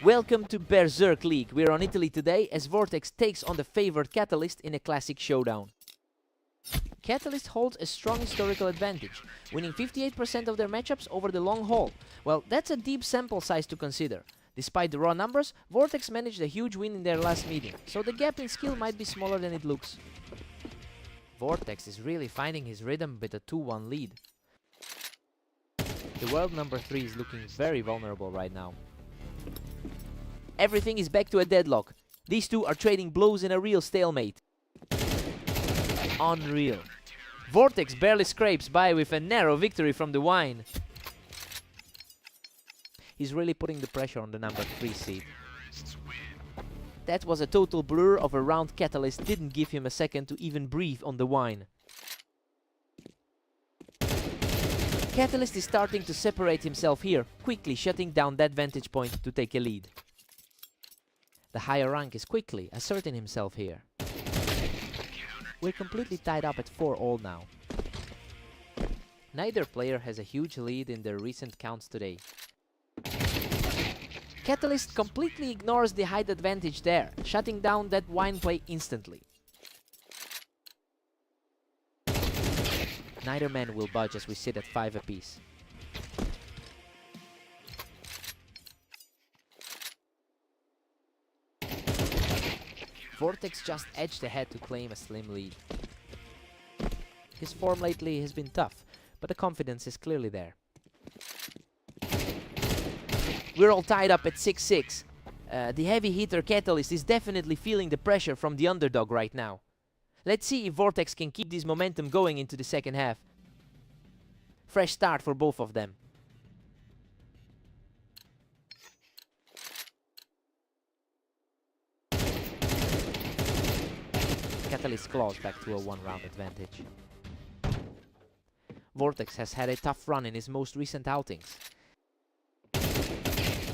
Welcome to Berserk League. We're on Italy today as Vortex takes on the favored Catalyst in a classic showdown. Catalyst holds a strong historical advantage, winning 58% of their matchups over the long haul. Well, that's a deep sample size to consider. Despite the raw numbers, Vortex managed a huge win in their last meeting, so the gap in skill might be smaller than it looks. Vortex is really finding his rhythm with a 2-1 lead. The world number 3 is looking very vulnerable right now. Everything is back to a deadlock. These two are trading blows in a real stalemate. Unreal. Vortex barely scrapes by with a narrow victory from the wine. He's really putting the pressure on the number 3 seed. That was a total blur of a round. Catalyst didn't give him a second to even breathe on the wine. Catalyst is starting to separate himself here, quickly shutting down that vantage point to take a lead. The higher rank is quickly asserting himself here. We're completely tied up at 4-all now. Neither player has a huge lead in their recent counts today. Catalyst completely ignores the height advantage there, shutting down that wine play instantly. Neither man will budge as we sit at 5 apiece. Vortex just edged ahead to claim a slim lead. His form lately has been tough, but the confidence is clearly there. We're all tied up at 6-6. The heavy hitter Catalyst is definitely feeling the pressure from the underdog right now. Let's see if Vortex can keep this momentum going into the second half. Fresh start for both of them. Catalyst claws back to a 1-round advantage. Vortex has had a tough run in his most recent outings.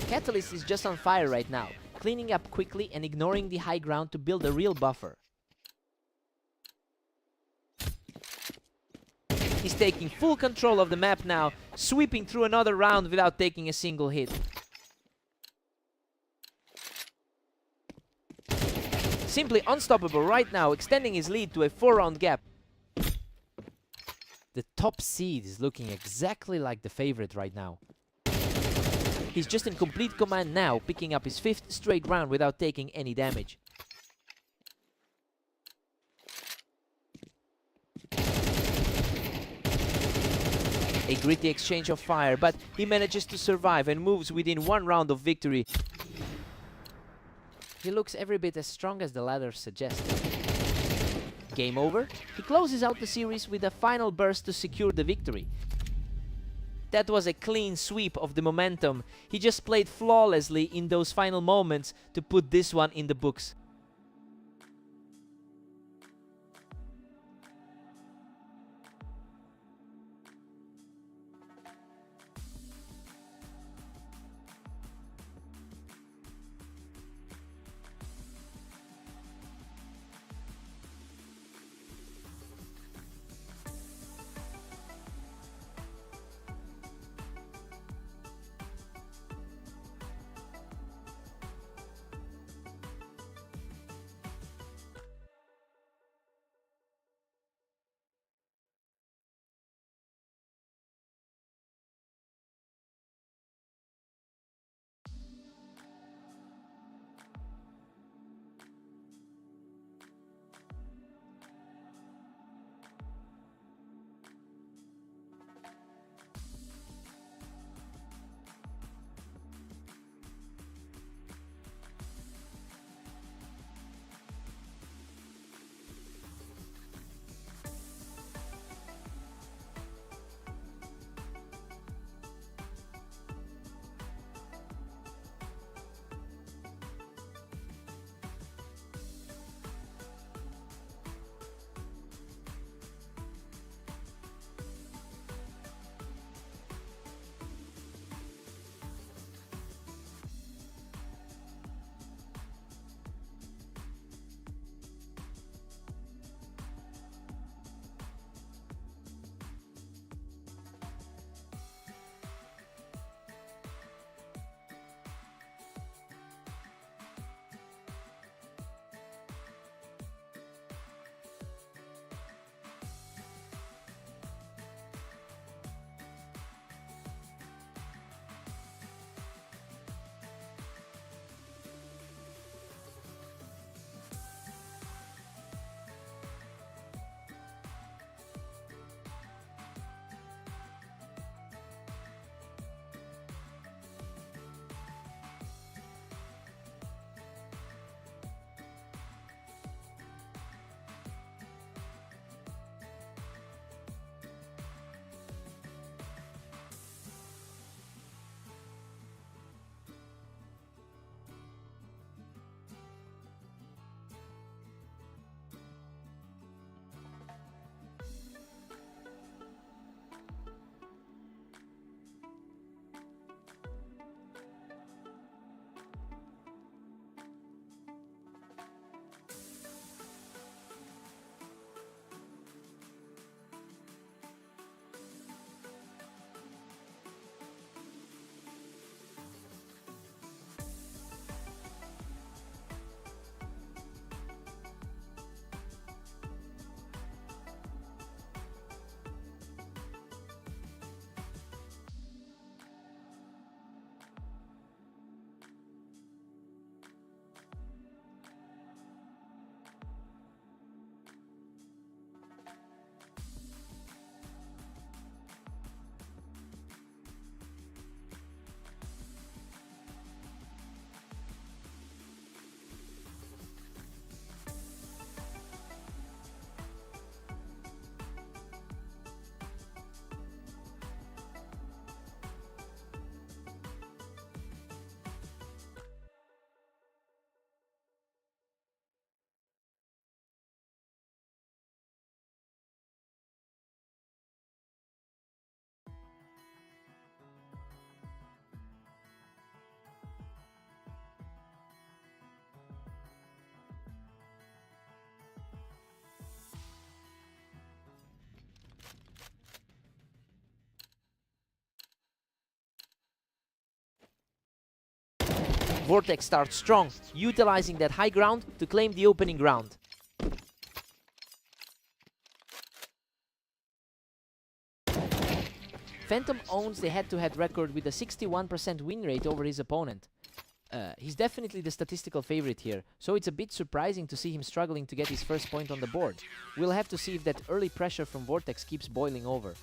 Catalyst is just on fire right now, cleaning up quickly and ignoring the high ground to build a real buffer. He's taking full control of the map now, sweeping through another round without taking a single hit. Simply unstoppable right now, extending his lead to a 4-round gap. The top seed is looking exactly like the favorite right now. He's just in complete command now, picking up his 5th straight round without taking any damage. A gritty exchange of fire, but he manages to survive and moves within 1 round of victory. He looks every bit as strong as the ladder suggests. Game over. He closes out the series with a final burst to secure the victory. That was a clean sweep of the momentum. He just played flawlessly in those final moments to put this one in the books. Vortex starts strong, utilizing that high ground to claim the opening round. Phantom owns the head-to-head record with a 61% win rate over his opponent. He's definitely the statistical favorite here, so it's a bit surprising to see him struggling to get his first point on the board. We'll have to see if that early pressure from Vortex keeps boiling over.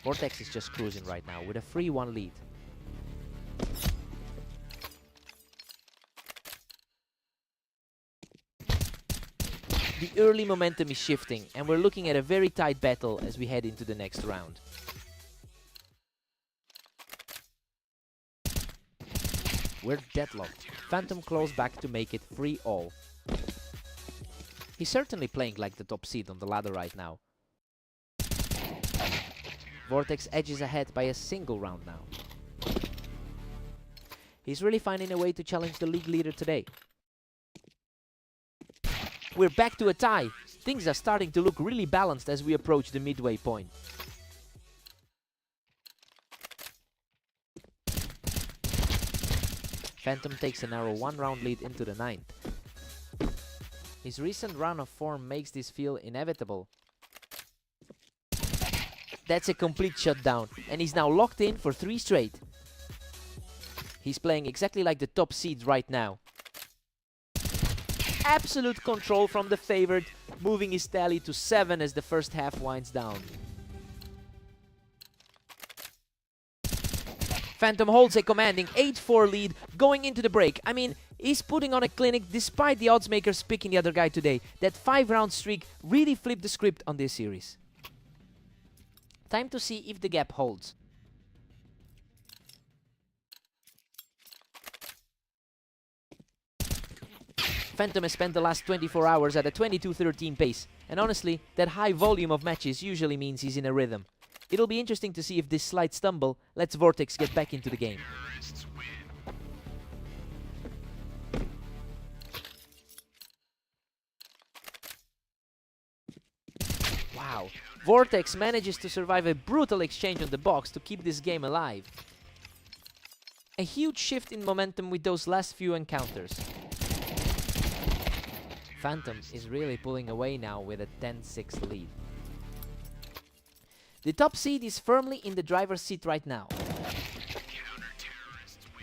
Vortex is just cruising right now with a 3-1 lead. The early momentum is shifting, and we're looking at a very tight battle as we head into the next round. We're deadlocked. Phantom claws back to make it 3-all. He's certainly playing like the top seed on the ladder right now. Vortex edges ahead by a single round now. He's really finding a way to challenge the league leader today. We're back to a tie. Things are starting to look really balanced as we approach the midway point. Phantom takes a narrow 1-round lead into the 9th. His recent run of form makes this feel inevitable. That's a complete shutdown, and he's now locked in for 3 straight. He's playing exactly like the top seed right now. Absolute control from the favored, moving his tally to 7 as the first half winds down. Phantom holds a commanding 8-4 lead going into the break. I mean, he's putting on a clinic despite the oddsmakers picking the other guy today. That 5-round streak really flipped the script on this series. Time to see if the gap holds. Phantom has spent the last 24 hours at a 22-13 pace, and honestly, that high volume of matches usually means he's in a rhythm. It'll be interesting to see if this slight stumble lets Vortex get back into the game. Wow, Vortex manages to survive a brutal exchange on the box to keep this game alive. A huge shift in momentum with those last few encounters. Phantom is really pulling away now with a 10-6 lead. The top seed is firmly in the driver's seat right now.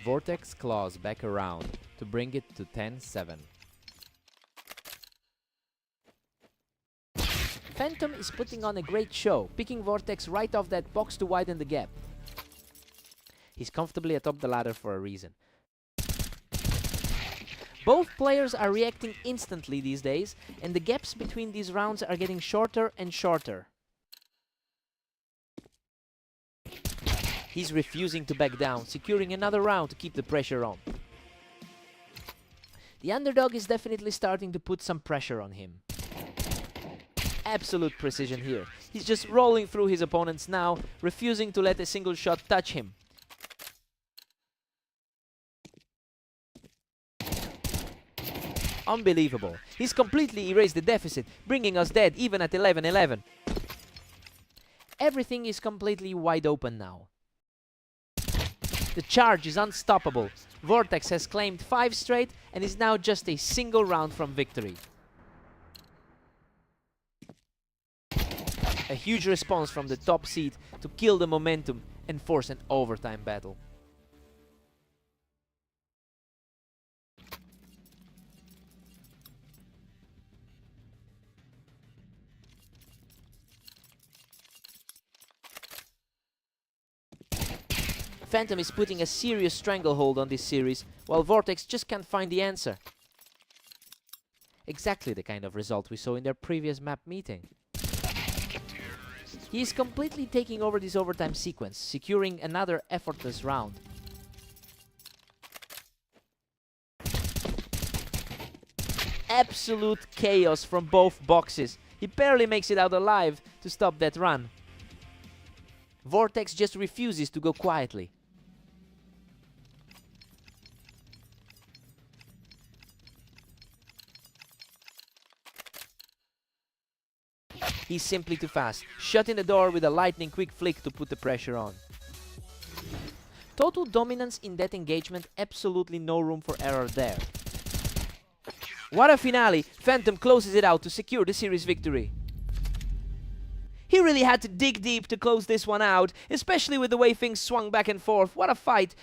Vortex claws back around to bring it to 10-7. Phantom is putting on a great show, picking Vortex right off that box to widen the gap. He's comfortably atop the ladder for a reason. Both players are reacting instantly these days, and the gaps between these rounds are getting shorter and shorter. He's refusing to back down, securing another round to keep the pressure on. The underdog is definitely starting to put some pressure on him. Absolute precision here. He's just rolling through his opponents now, refusing to let a single shot touch him. Unbelievable. He's completely erased the deficit, bringing us dead even at 11-11. Everything is completely wide open now. The charge is unstoppable. Vortex has claimed 5 straight and is now just a single round from victory. A huge response from the top seed to kill the momentum and force an overtime battle. Phantom is putting a serious stranglehold on this series, while Vortex just can't find the answer. Exactly the kind of result we saw in their previous map meeting. He is completely taking over this overtime sequence, securing another effortless round. Absolute chaos from both boxes. He barely makes it out alive to stop that run. Vortex just refuses to go quietly. He's simply too fast, shutting the door with a lightning quick flick to put the pressure on. Total dominance in that engagement, absolutely no room for error there. What a finale! Phantom closes it out to secure the series victory. He really had to dig deep to close this one out, especially with the way things swung back and forth. What a fight!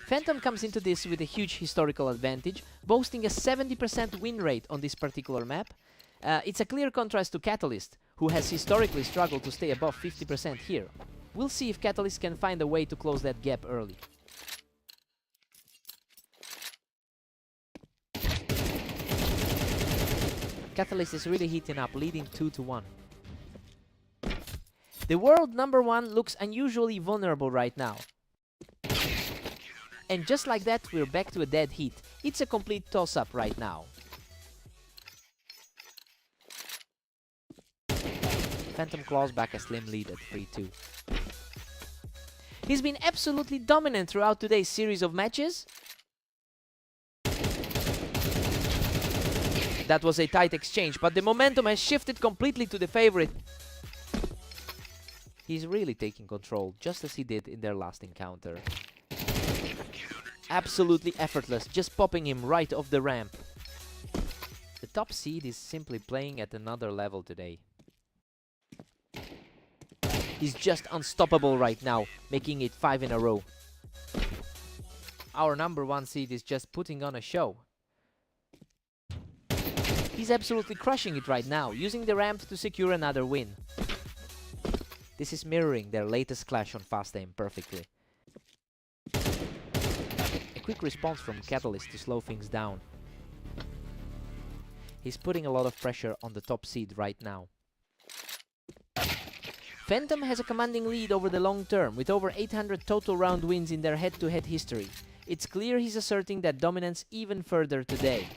Phantom comes into this with a huge historical advantage, boasting a 70% win rate on this particular map. It's a clear contrast to Catalyst, who has historically struggled to stay above 50% here. We'll see if Catalyst can find a way to close that gap early. Catalyst is really heating up, leading 2-1. The world #1 looks unusually vulnerable right now. And just like that, we're back to a dead heat. It's a complete toss-up right now. Phantom claws back a slim lead at 3-2. He's been absolutely dominant throughout today's series of matches. That was a tight exchange, but the momentum has shifted completely to the favorite. He's really taking control, just as he did in their last encounter. Absolutely effortless, just popping him right off the ramp. The top seed is simply playing at another level today. He's just unstoppable right now, making it 5 in a row. Our #1 seed is just putting on a show. He's absolutely crushing it right now, using the ramp to secure another win. This is mirroring their latest clash on Fast Aim perfectly. Quick response from Catalyst to slow things down. He's putting a lot of pressure on the top seed right now. Phantom has a commanding lead over the long term, with over 800 total round wins in their head-to-head history. It's clear he's asserting that dominance even further today.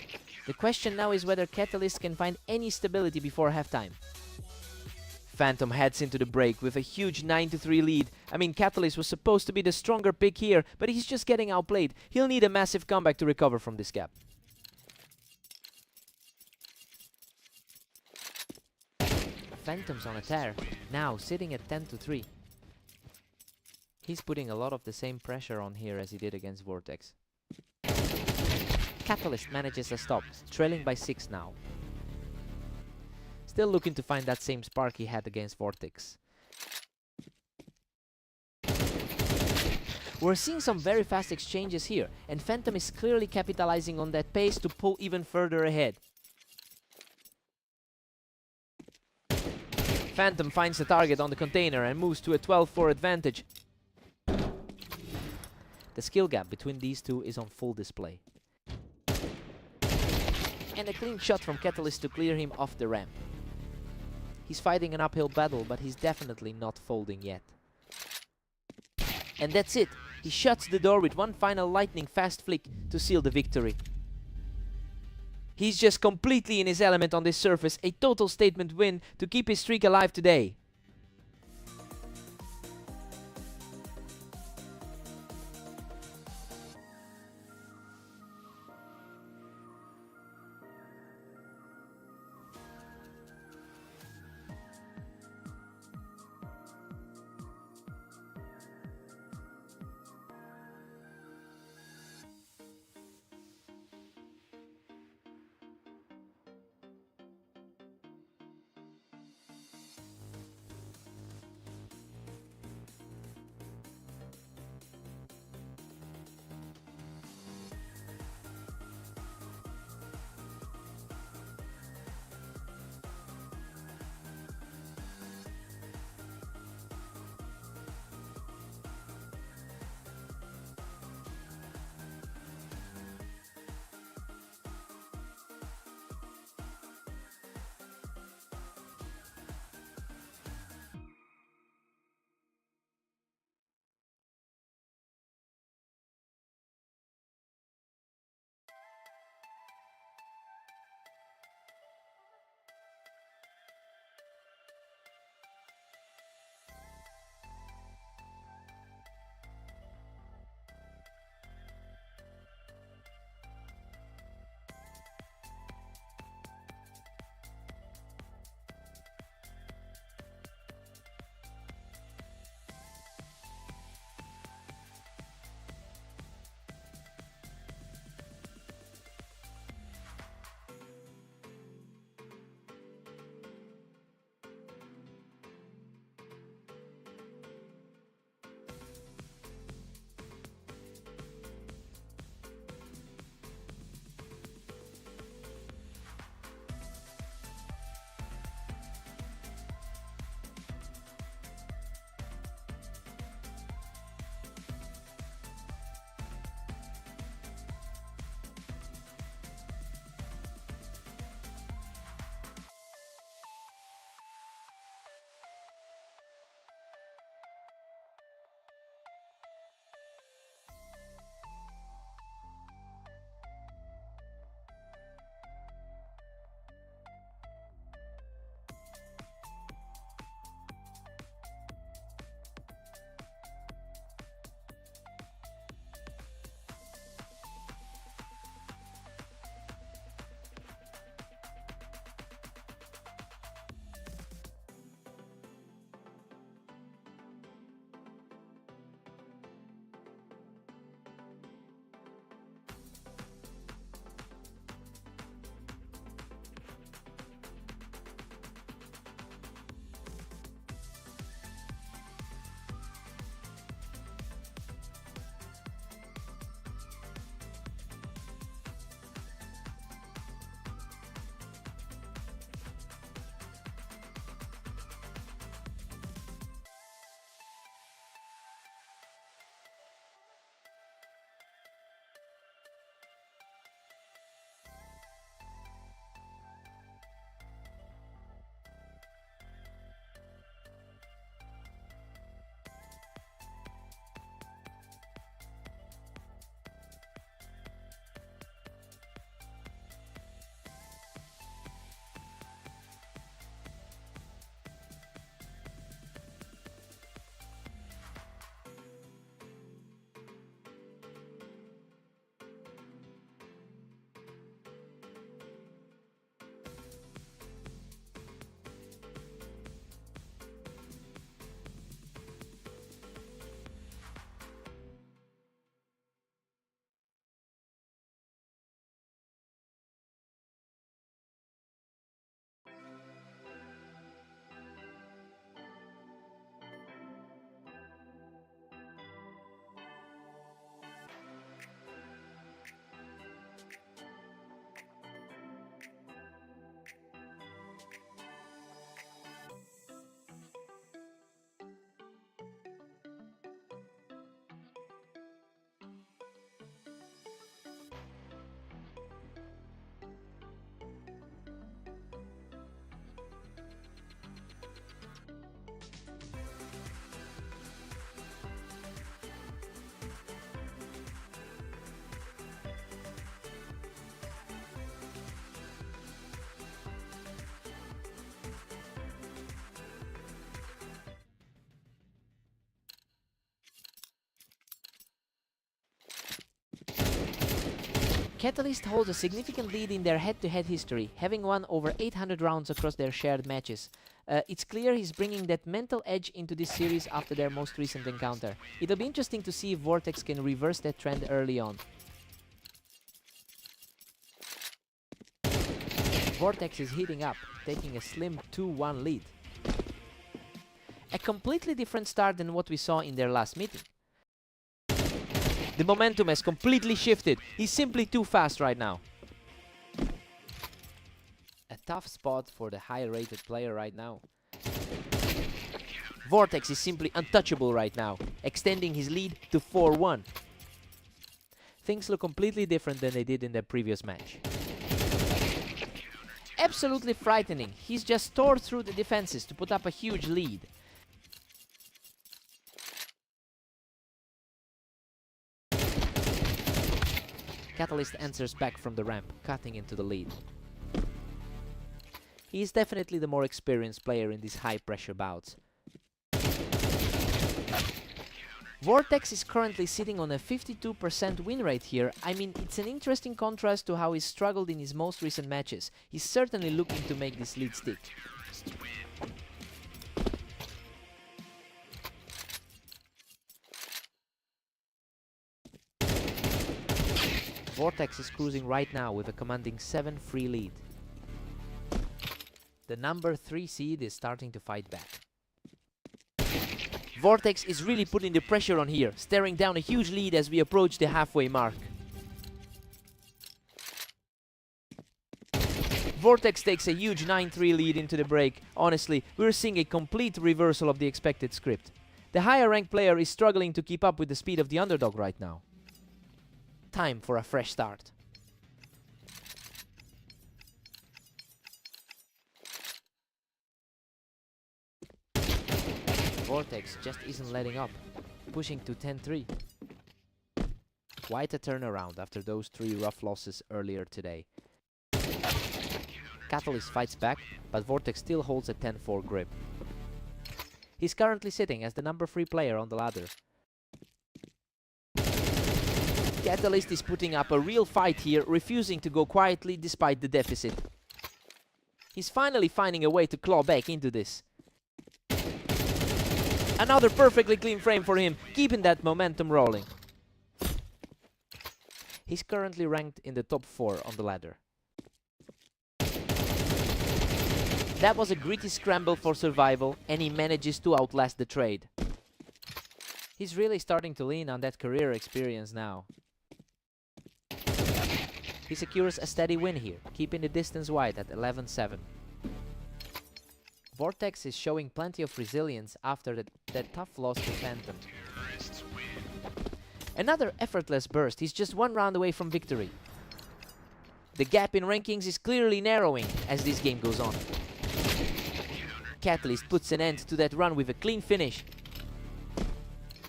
The question now is whether Catalyst can find any stability before halftime. Phantom heads into the break with a huge 9-3 lead. I mean, Catalyst was supposed to be the stronger pick here, but he's just getting outplayed. He'll need a massive comeback to recover from this gap. Phantom's on a tear, now sitting at 10-3. He's putting a lot of the same pressure on here as he did against Vortex. Catalyst manages a stop, trailing by 6 now. Still looking to find that same spark he had against Vortex. We're seeing some very fast exchanges here, and Phantom is clearly capitalizing on that pace to pull even further ahead. Phantom finds the target on the container and moves to a 12-4 advantage. The skill gap between these two is on full display. And a clean shot from Catalyst to clear him off the ramp. He's fighting an uphill battle, but he's definitely not folding yet. And that's it. He shuts the door with one final lightning fast flick to seal the victory. He's just completely in his element on this surface, a total statement win to keep his streak alive today. Catalyst holds a significant lead in their head-to-head history, having won over 800 rounds across their shared matches. It's clear he's bringing that mental edge into this series after their most recent encounter. It'll be interesting to see if Vortex can reverse that trend early on. Vortex is heating up, taking a slim 2-1 lead. A completely different start than what we saw in their last meeting. The momentum has completely shifted. He's simply too fast right now. A tough spot for the high-rated player right now. Vortex is simply untouchable right now, extending his lead to 4-1. Things look completely different than they did in their previous match. Absolutely frightening. He's just tore through the defenses to put up a huge lead. Catalyst answers back from the ramp, cutting into the lead. He is definitely the more experienced player in these high-pressure bouts. Vortex is currently sitting on a 52% win rate here. I mean, it's an interesting contrast to how he struggled in his most recent matches. He's certainly looking to make this lead stick. Vortex is cruising right now with a commanding 7-3 lead. The number 3 seed is starting to fight back. Vortex is really putting the pressure on here, staring down a huge lead as we approach the halfway mark. Vortex takes a huge 9-3 lead into the break. Honestly, we're seeing a complete reversal of the expected script. The higher ranked player is struggling to keep up with the speed of the underdog right now. Time for a fresh start. Vortex just isn't letting up, pushing to 10-3. Quite a turnaround after those 3 rough losses earlier today. Catalyst fights back, but Vortex still holds a 10-4 grip. He's currently sitting as the number 3 player on the ladder. Catalyst is putting up a real fight here, refusing to go quietly despite the deficit. He's finally finding a way to claw back into this. Another perfectly clean frame for him, keeping that momentum rolling. He's currently ranked in the top 4 on the ladder. That was a gritty scramble for survival, and he manages to outlast the trade. He's really starting to lean on that career experience now. He secures a steady win here, keeping the distance wide at 11-7. Vortex is showing plenty of resilience after that tough loss to Phantom. Another effortless burst. He's just 1 round away from victory. The gap in rankings is clearly narrowing as this game goes on. Catalyst puts an end to that run with a clean finish.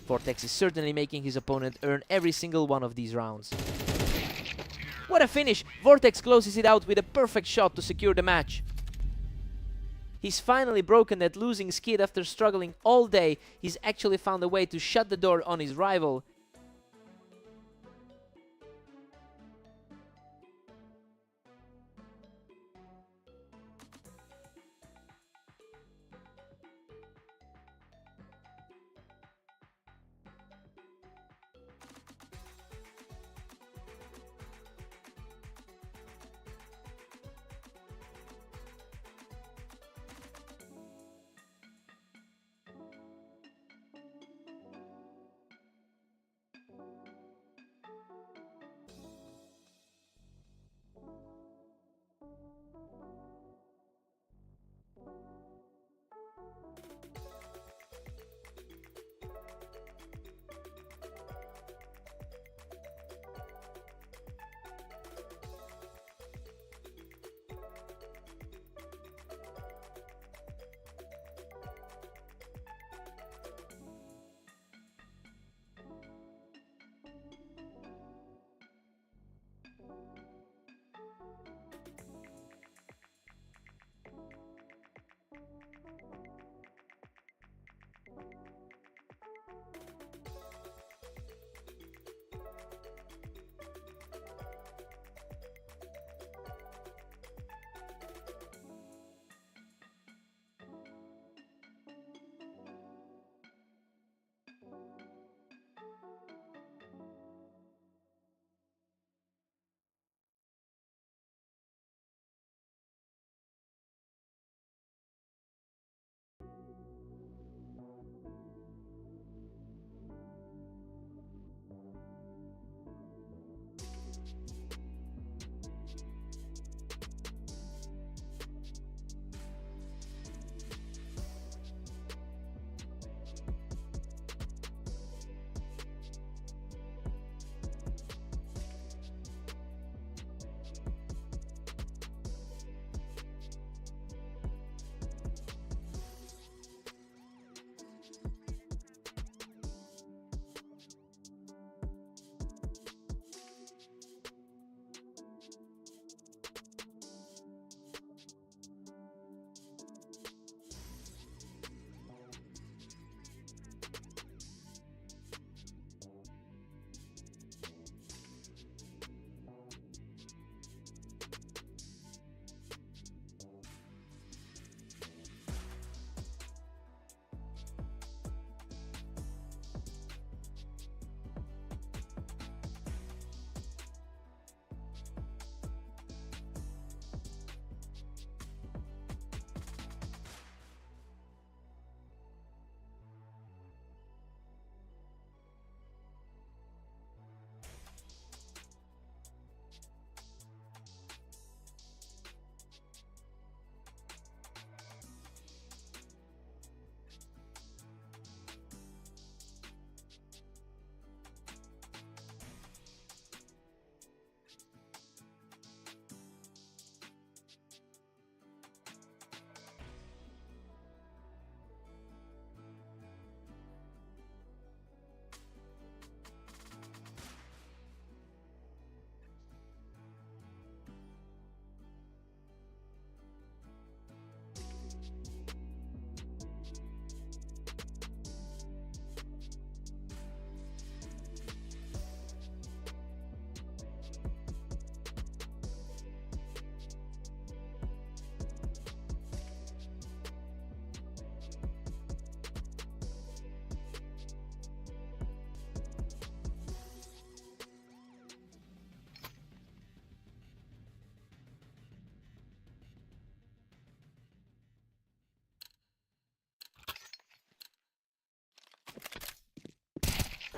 Vortex is certainly making his opponent earn every single one of these rounds. What a finish! Vortex closes it out with a perfect shot to secure the match. He's finally broken that losing skid after struggling all day. He's actually found a way to shut the door on his rival.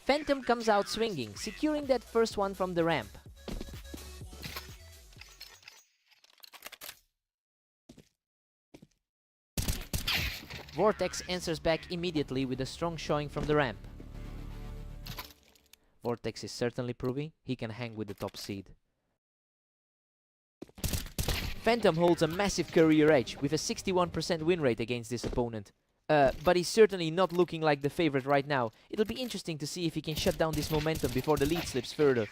Phantom comes out swinging, securing that first one from the ramp. Vortex answers back immediately with a strong showing from the ramp. Vortex is certainly proving he can hang with the top seed. Phantom holds a massive career edge with a 61% win rate against this opponent. But he's certainly not looking like the favorite right now. It'll be interesting to see if he can shut down this momentum before the lead slips further.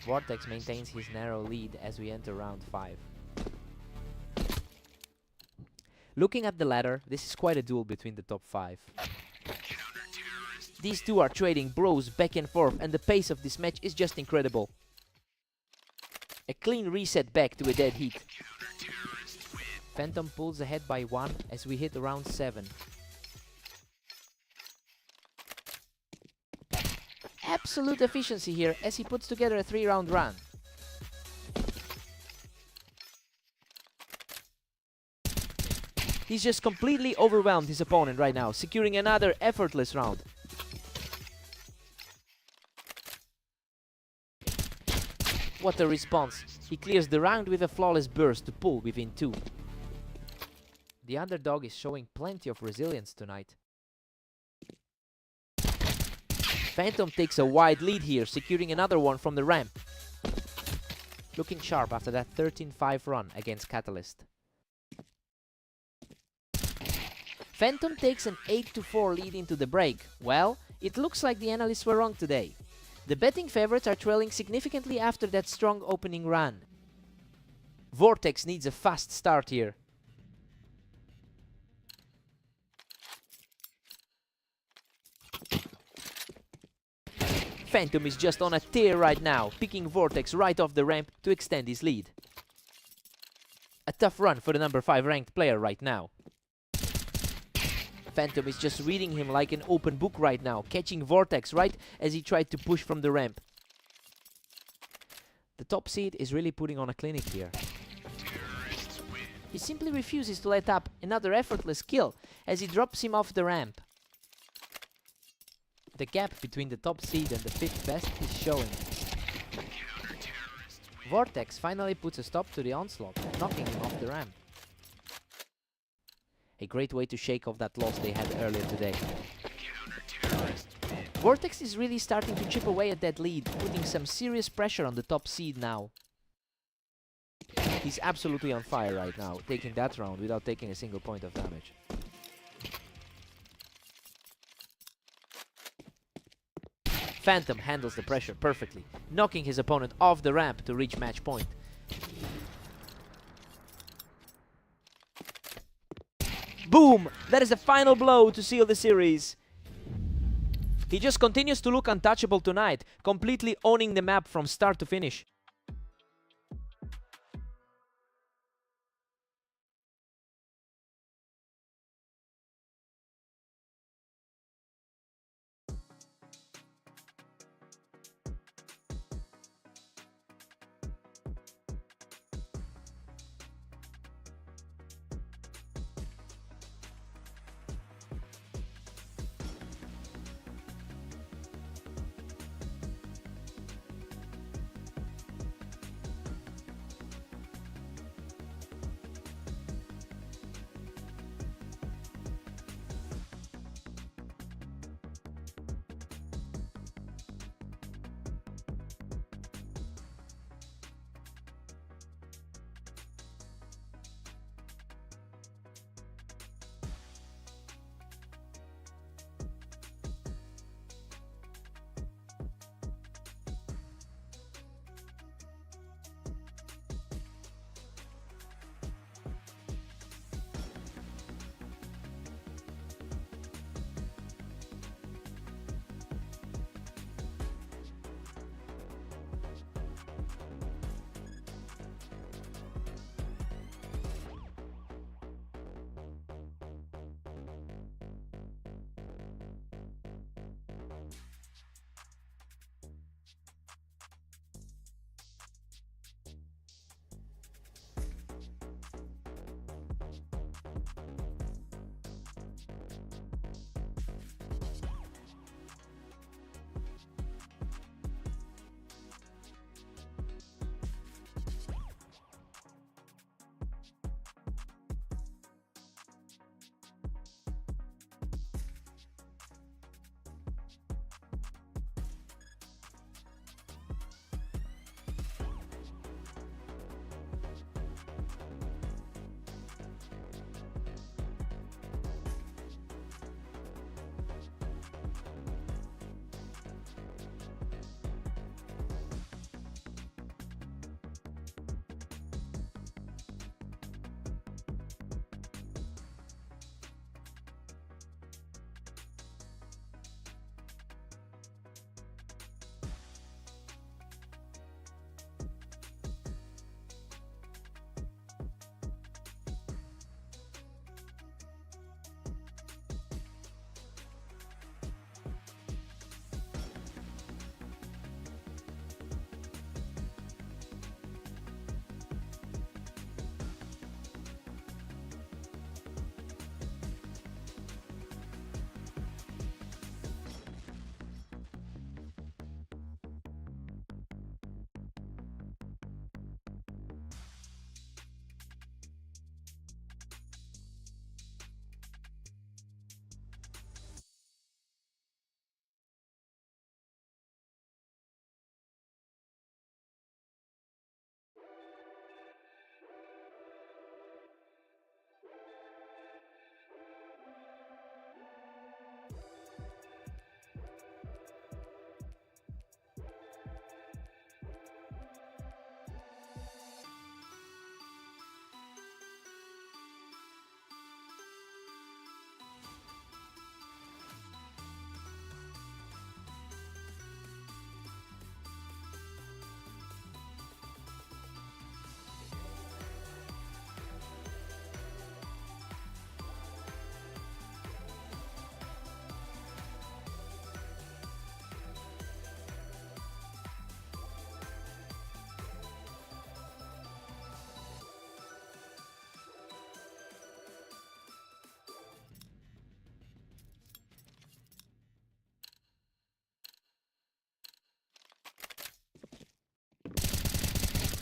Vortex maintains his narrow lead as we enter round 5. Looking at the ladder, this is quite a duel between the top 5. These two are trading blows back and forth, and the pace of this match is just incredible. A clean reset back to a dead heat. Phantom pulls ahead by 1 as we hit round 7. Absolute efficiency here as he puts together a 3-round run. He's just completely overwhelmed his opponent right now, securing another effortless round. What a response. He clears the round with a flawless burst to pull within 2. The underdog is showing plenty of resilience tonight. Phantom takes a wide lead here, securing another one from the ramp. Looking sharp after that 13-5 run against Catalyst. Phantom takes an 8-4 lead into the break. Well, it looks like the analysts were wrong today. The betting favorites are trailing significantly after that strong opening run. Vortex needs a fast start here. Phantom is just on a tear right now, picking Vortex right off the ramp to extend his lead. A tough run for the number 5 ranked player right now. Phantom is just reading him like an open book right now, catching Vortex right as he tried to push from the ramp. The top seed is really putting on a clinic here. He simply refuses to let up another effortless kill as he drops him off the ramp. The gap between the top seed and the 5th best is showing. Vortex finally puts a stop to the onslaught, knocking him off the ramp. A great way to shake off that loss they had earlier today. Vortex is really starting to chip away at that lead, putting some serious pressure on the top seed now. He's absolutely on fire right now, taking that round without taking a single point of damage. Phantom handles the pressure perfectly, knocking his opponent off the ramp to reach match point. Boom! That is the final blow to seal the series. He just continues to look untouchable tonight, completely owning the map from start to finish.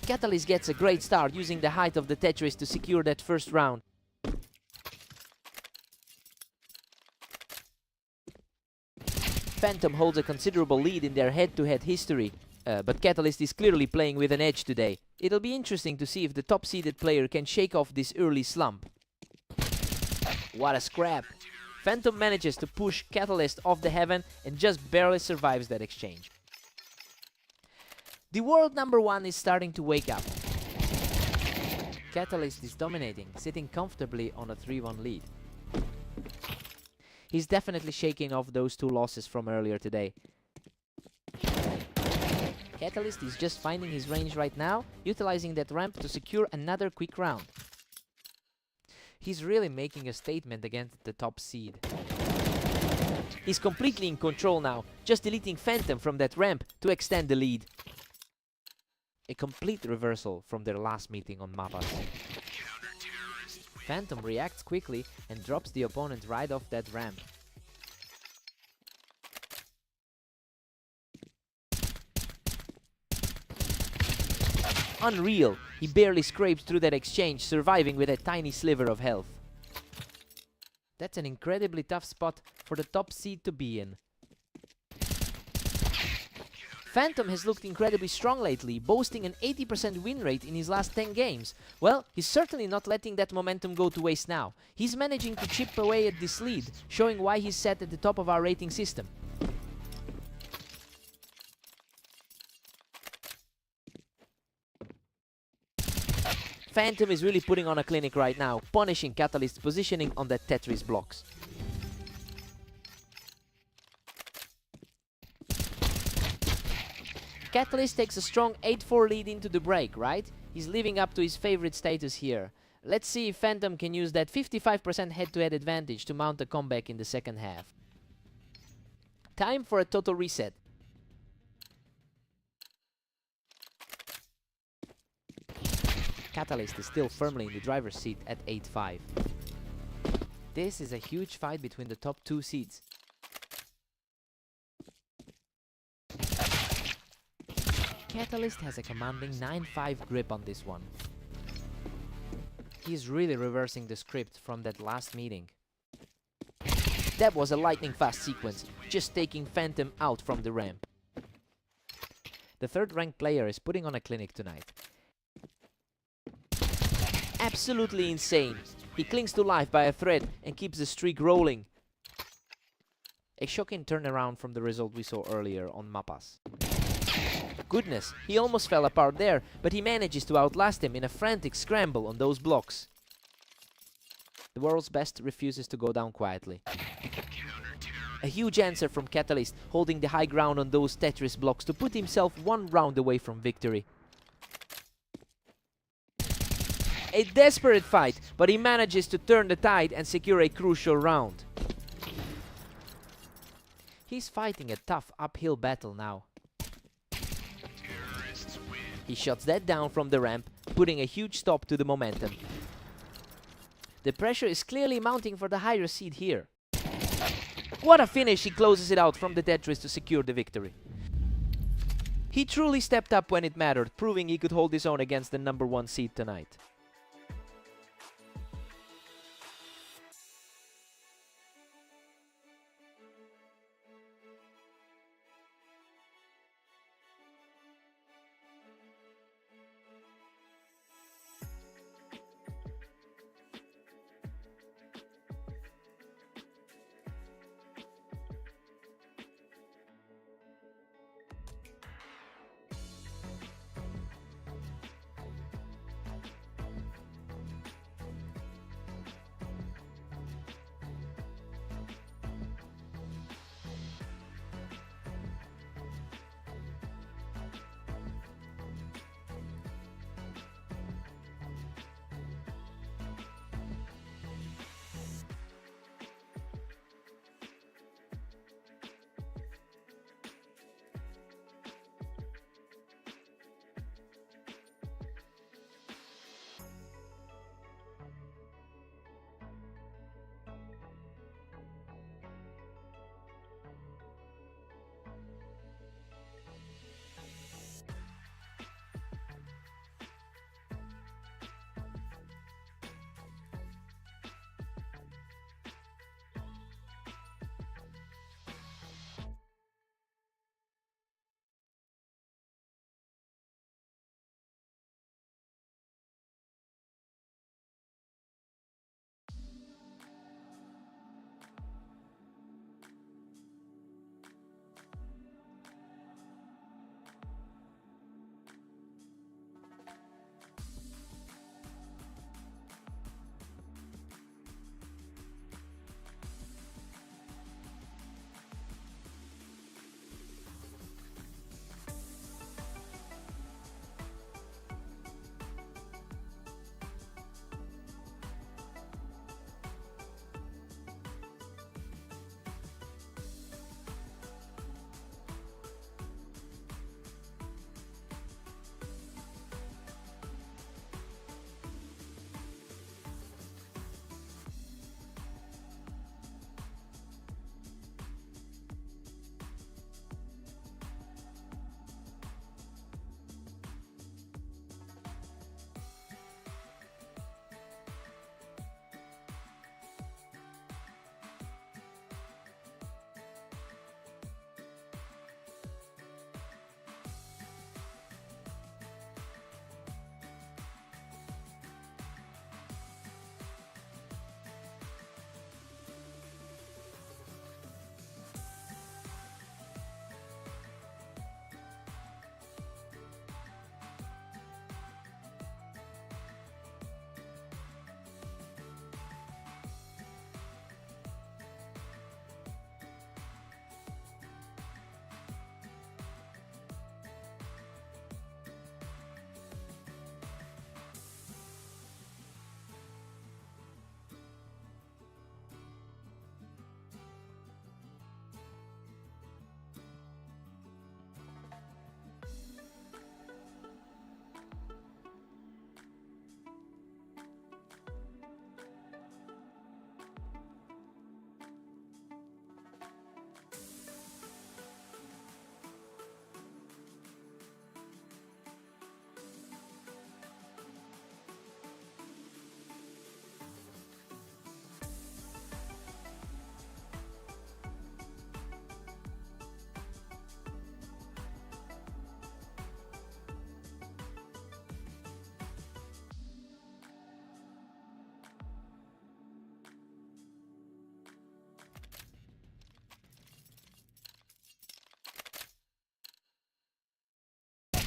Catalyst gets a great start using the height of the Tetris to secure that first round. Phantom holds a considerable lead in their head-to-head history, but Catalyst is clearly playing with an edge today. It'll be interesting to see if the top-seeded player can shake off this early slump. What a scrap! Phantom manages to push Catalyst off the heaven and just barely survives that exchange. The world number 1 is starting to wake up. Catalyst is dominating, sitting comfortably on a 3-1 lead. He's definitely shaking off those 2 losses from earlier today. Catalyst is just finding his range right now, utilizing that ramp to secure another quick round. He's really making a statement against the top seed. He's completely in control now, just deleting Phantom from that ramp to extend the lead. A complete reversal from their last meeting on Mapas. Phantom reacts quickly and drops the opponent right off that ramp. Unreal! He barely scrapes through that exchange, surviving with a tiny sliver of health. That's an incredibly tough spot for the top seed to be in. Phantom has looked incredibly strong lately, boasting an 80% win rate in his last 10 games. Well, he's certainly not letting that momentum go to waste now. He's managing to chip away at this lead, showing why he's set at the top of our rating system. Phantom is really putting on a clinic right now, punishing Catalyst's positioning on that Tetris blocks. Catalyst takes a strong 8-4 lead into the break, right? He's living up to his favorite status here. Let's see if Phantom can use that 55% head-to-head advantage to mount a comeback in the second half. Time for a total reset. Catalyst is still firmly in the driver's seat at 8-5. This is a huge fight between the top 2 seeds. Catalyst has a commanding 9-5 grip on this one. He's really reversing the script from that last meeting. That was a lightning fast sequence, just taking Phantom out from the ramp. The third ranked player is putting on a clinic tonight. Absolutely insane. He clings to life by a thread and keeps the streak rolling. A shocking turnaround from the result we saw earlier on Mapas. Goodness, he almost fell apart there, but he manages to outlast him in a frantic scramble on those blocks. The world's best refuses to go down quietly. A huge answer from Catalyst, holding the high ground on those Tetris blocks to put himself 1 round away from victory. A desperate fight, but he manages to turn the tide and secure a crucial round. He's fighting a tough uphill battle now. He shuts that down from the ramp, putting a huge stop to the momentum. The pressure is clearly mounting for the higher seed here. What a finish! He closes it out from the Tetris to secure the victory. He truly stepped up when it mattered, proving he could hold his own against the number 1 seed tonight.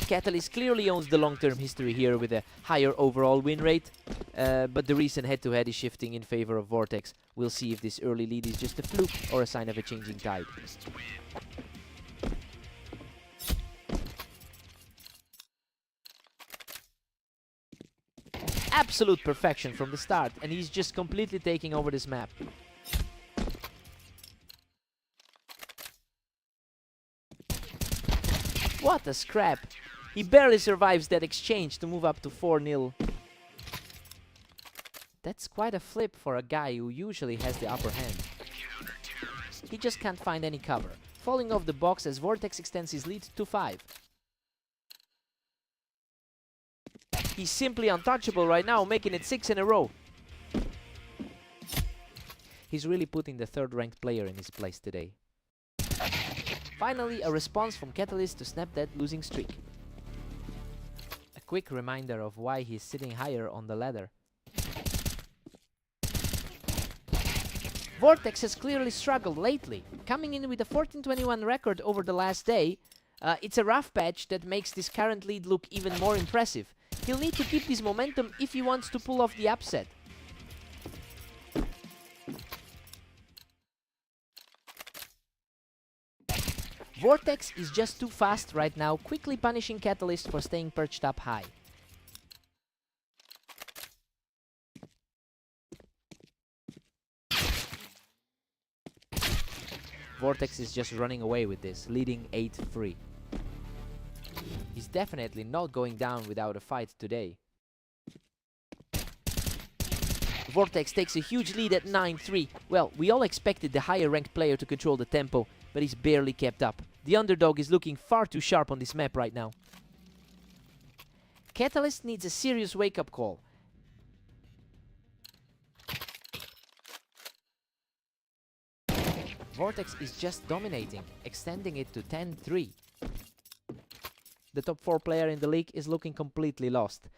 Catalyst clearly owns the long-term history here with a higher overall win rate, but the recent head-to-head is shifting in favor of Vortex. We'll see if this early lead is just a fluke or a sign of a changing tide. Absolute perfection from the start, and he's just completely taking over this map. What a scrap! He barely survives that exchange to move up to 4-0. That's quite a flip for a guy who usually has the upper hand. He just can't find any cover, falling off the box as Vortex extends his lead to 5. He's simply untouchable right now, making it 6 in a row. He's really putting the third-ranked player in his place today. Finally, a response from Catalyst to snap that losing streak. A quick reminder of why he's sitting higher on the ladder. Vortex has clearly struggled lately, coming in with a 14-21 record over the last day. It's a rough patch that makes this current lead look even more impressive. He'll need to keep this momentum if he wants to pull off the upset. Vortex is just too fast right now, quickly punishing Catalyst for staying perched up high. Vortex is just running away with this, leading 8-3. He's definitely not going down without a fight today. Vortex takes a huge lead at 9-3. Well, we all expected the higher ranked player to control the tempo, but he's barely kept up. The underdog is looking far too sharp on this map right now. Catalyst needs a serious wake-up call. Vortex is just dominating, extending it to 10-3. The top 4 player in the league is looking completely lost.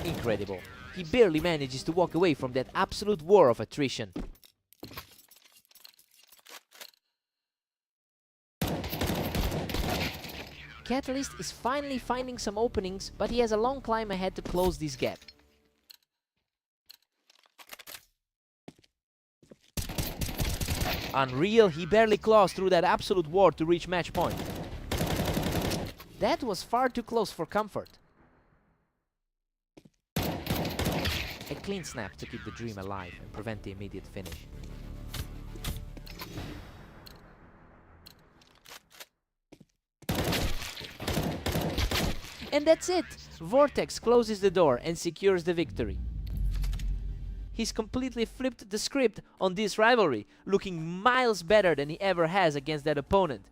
Incredible. He barely manages to walk away from that absolute war of attrition. Catalyst is finally finding some openings, but he has a long climb ahead to close this gap. Unreal, he barely claws through that absolute war to reach match point. That was far too close for comfort. A clean snap to keep the dream alive and prevent the immediate finish. And that's it! Vortex closes the door and secures the victory. He's completely flipped the script on this rivalry, looking miles better than he ever has against that opponent.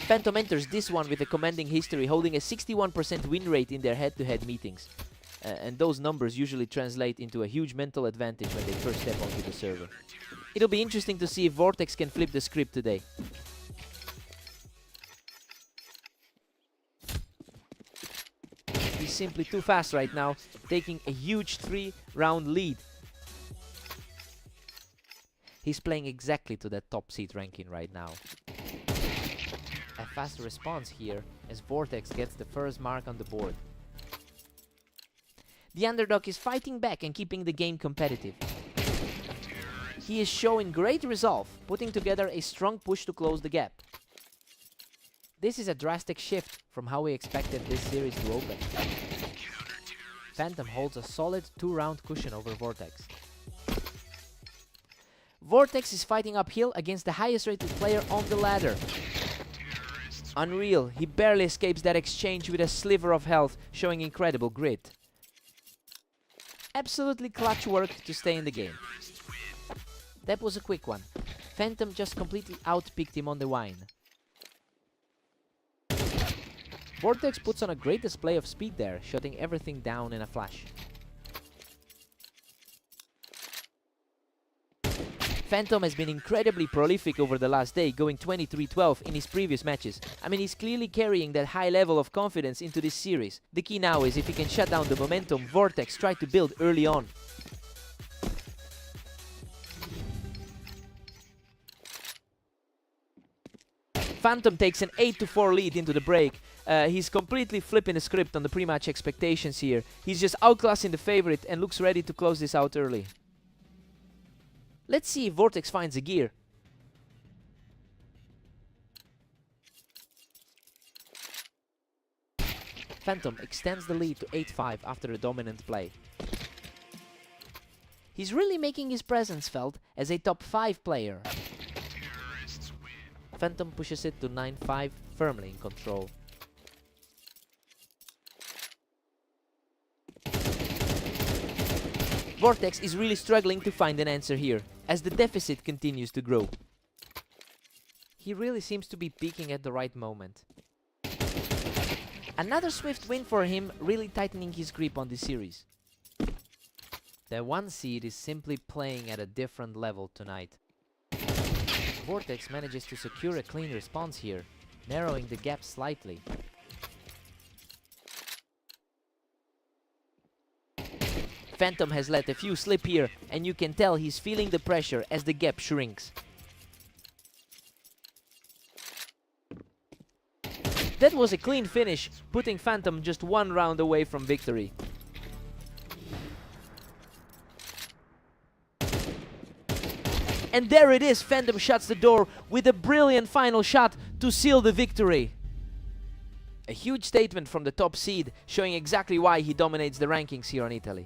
Phantom enters this one with a commanding history, holding a 61% win rate in their head-to-head meetings. And those numbers usually translate into a huge mental advantage when they first step onto the server. It'll be interesting to see if Vortex can flip the script today. He's simply too fast right now, taking a huge 3-round lead. He's playing exactly to that top seed ranking right now. A fast response here as Vortex gets the first mark on the board. The underdog is fighting back and keeping the game competitive. He is showing great resolve, putting together a strong push to close the gap. This is a drastic shift from how we expected this series to open. Phantom holds a solid 2-round cushion over Vortex. Vortex is fighting uphill against the highest rated player on the ladder. Unreal, he barely escapes that exchange with a sliver of health, showing incredible grit. Absolutely clutch work to stay in the game. That was a quick one. Phantom just completely outpicked him on the wine. Vortex puts on a great display of speed there, shutting everything down in a flash. Phantom has been incredibly prolific over the last day, going 23-12 in his previous matches. I mean, he's clearly carrying that high level of confidence into this series. The key now is if he can shut down the momentum Vortex tried to build early on. Phantom takes an 8-4 lead into the break. He's completely flipping the script on the pre-match expectations here. He's just outclassing the favorite and looks ready to close this out early. Let's see if Vortex finds a gear. Phantom extends the lead to 8-5 after a dominant play. He's really making his presence felt as a top 5 player. Phantom pushes it to 9-5, firmly in control. Vortex is really struggling to find an answer here, as the deficit continues to grow. He really seems to be peaking at the right moment. Another swift win for him, really tightening his grip on this series. The 1 seed is simply playing at a different level tonight. Vortex manages to secure a clean response here, narrowing the gap slightly. Phantom has let a few slip here, and you can tell he's feeling the pressure as the gap shrinks. That was a clean finish, putting Phantom just 1 round away from victory. And there it is, Phantom shuts the door with a brilliant final shot to seal the victory. A huge statement from the top seed, showing exactly why he dominates the rankings here on Italy.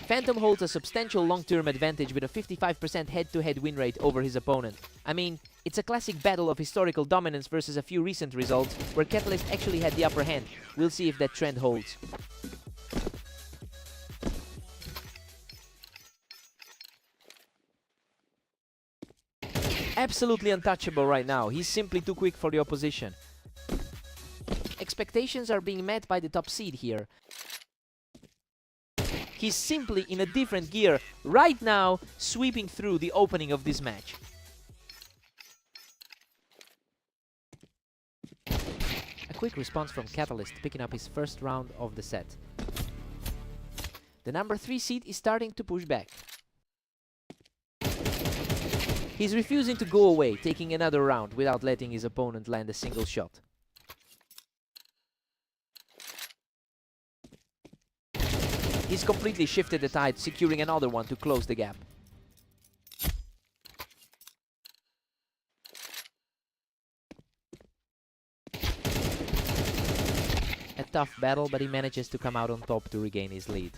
Phantom holds a substantial long-term advantage with a 55% head-to-head win rate over his opponent. I mean, it's a classic battle of historical dominance versus a few recent results where Catalyst actually had the upper hand. We'll see if that trend holds. Absolutely untouchable right now. He's simply too quick for the opposition. Expectations are being met by the top seed here. He's simply in a different gear right now, sweeping through the opening of this match. A quick response from Catalyst, picking up his first round of the set. The number 3 seed is starting to push back. He's refusing to go away, taking another round without letting his opponent land a single shot. He's completely shifted the tide, securing another one to close the gap. A tough battle, but he manages to come out on top to regain his lead.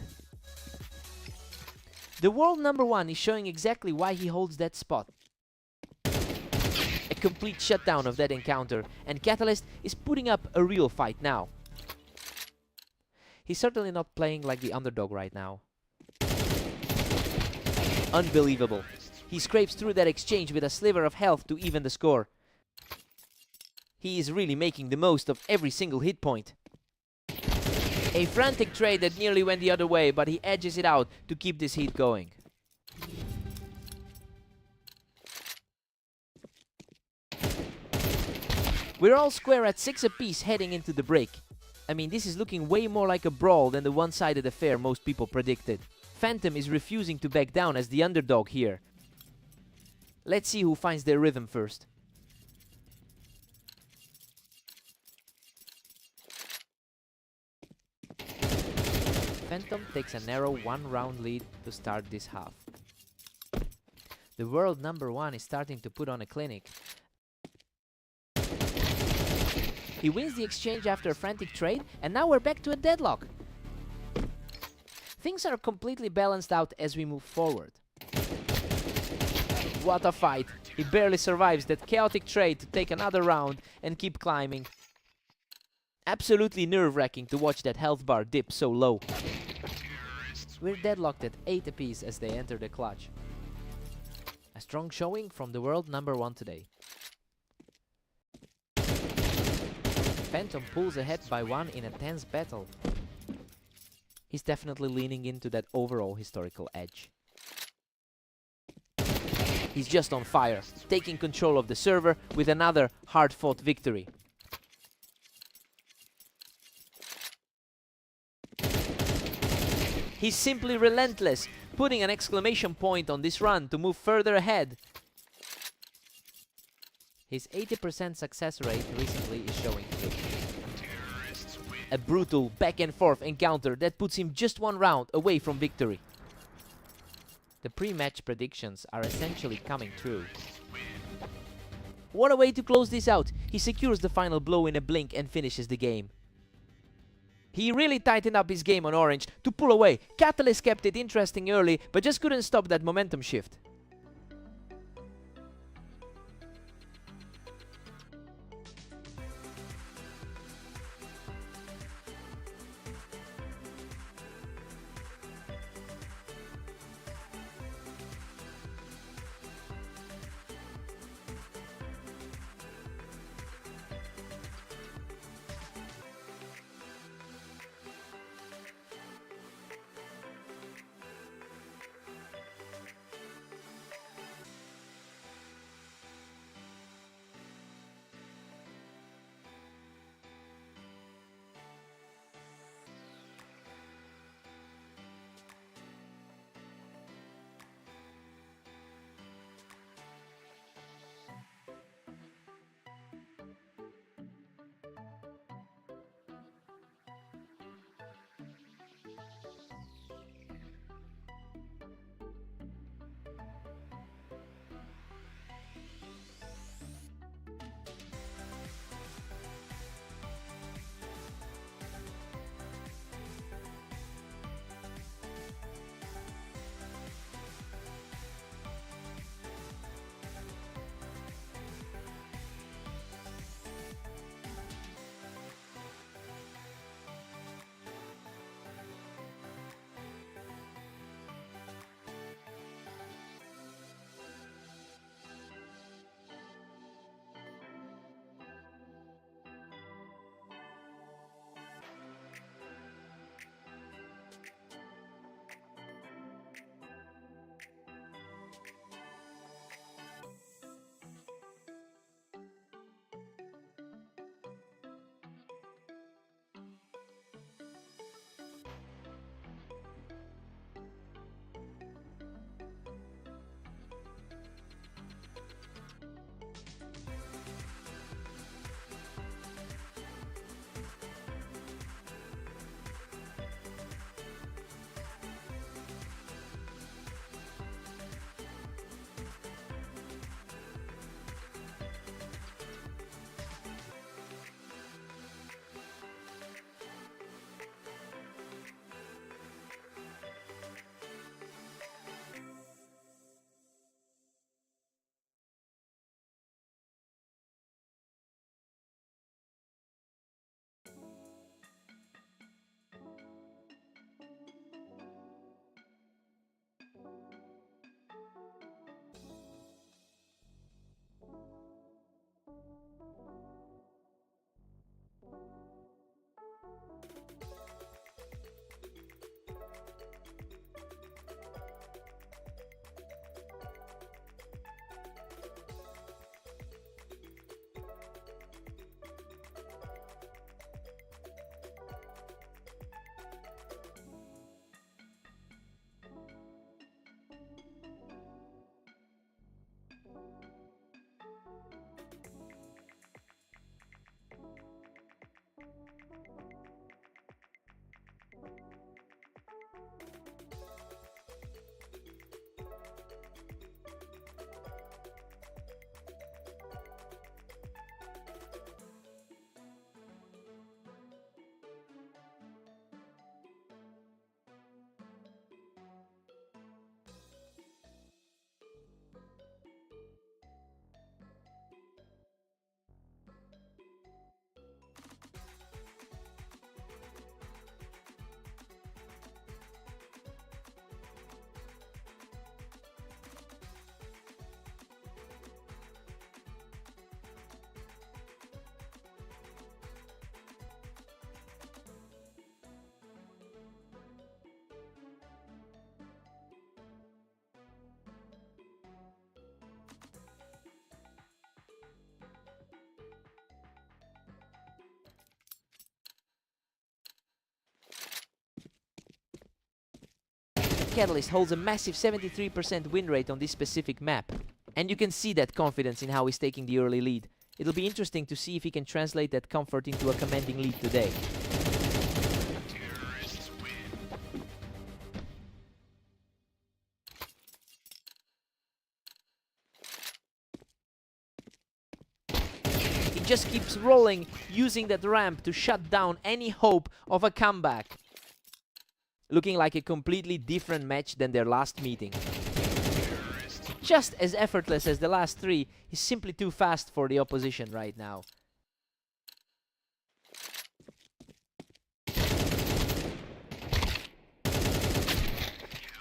The world number 1 is showing exactly why he holds that spot. A complete shutdown of that encounter, and Catalyst is putting up a real fight now. He's certainly not playing like the underdog right now. Unbelievable. He scrapes through that exchange with a sliver of health to even the score. He is really making the most of every single hit point. A frantic trade that nearly went the other way, but he edges it out to keep this heat going. We're all square at 6 apiece heading into the break. I mean, this is looking way more like a brawl than the one-sided affair most people predicted. Phantom is refusing to back down as the underdog here. Let's see who finds their rhythm first. Phantom takes a narrow 1-round lead to start this half. The world number 1 is starting to put on a clinic. He wins the exchange after a frantic trade, and now we're back to a deadlock. Things are completely balanced out as we move forward. What a fight! He barely survives that chaotic trade to take another round and keep climbing. Absolutely nerve-wracking to watch that health bar dip so low. We're deadlocked at 8 apiece as they enter the clutch. A strong showing from the world number 1 today. Phantom pulls ahead by 1 in a tense battle. He's definitely leaning into that overall historical edge. He's just on fire, taking control of the server with another hard-fought victory. He's simply relentless, putting an exclamation point on this run to move further ahead. His 80% success rate recently is showing through. A brutal back-and-forth encounter that puts him just 1 round away from victory. The pre-match predictions are essentially coming true. What a way to close this out! He secures the final blow in a blink and finishes the game. He really tightened up his game on Orange to pull away. Catalyst kept it interesting early, but just couldn't stop that momentum shift. Catalyst holds a massive 73% win rate on this specific map. And you can see that confidence in how he's taking the early lead. It'll be interesting to see if he can translate that comfort into a commanding lead today. He just keeps rolling, using that ramp to shut down any hope of a comeback. Looking like a completely different match than their last meeting. Just as effortless as the last three, he's simply too fast for the opposition right now.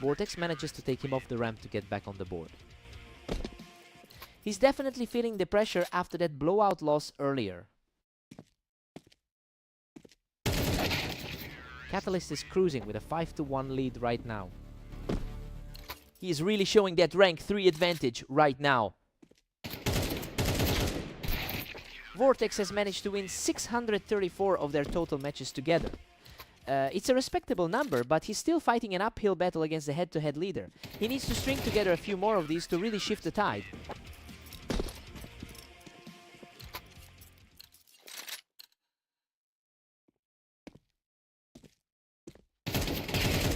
Vortex manages to take him off the ramp to get back on the board. He's definitely feeling the pressure after that blowout loss earlier. Catalyst is cruising with a 5-1 lead right now. He is really showing that rank 3 advantage right now. Vortex has managed to win 634 of their total matches together. It's a respectable number, but he's still fighting an uphill battle against the head-to-head leader. He needs to string together a few more of these to really shift the tide.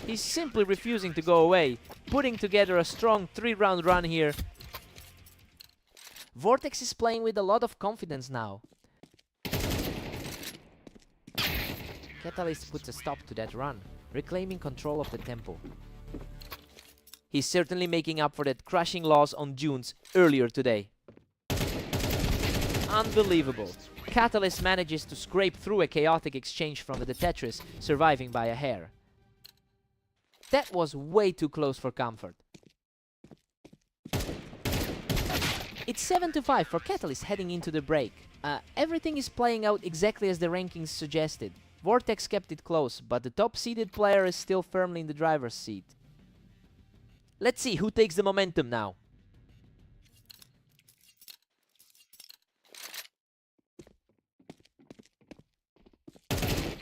He's simply refusing to go away, putting together a strong 3-round run here. Vortex is playing with a lot of confidence now. Catalyst puts a stop to that run, reclaiming control of the tempo. He's certainly making up for that crushing loss on June's earlier today. Unbelievable. Catalyst manages to scrape through a chaotic exchange from the Tetris, surviving by a hair. That was way too close for comfort. It's 7-5 for Catalyst heading into the break. Everything is playing out exactly as the rankings suggested. Vortex kept it close, but the top-seeded player is still firmly in the driver's seat. Let's see who takes the momentum now.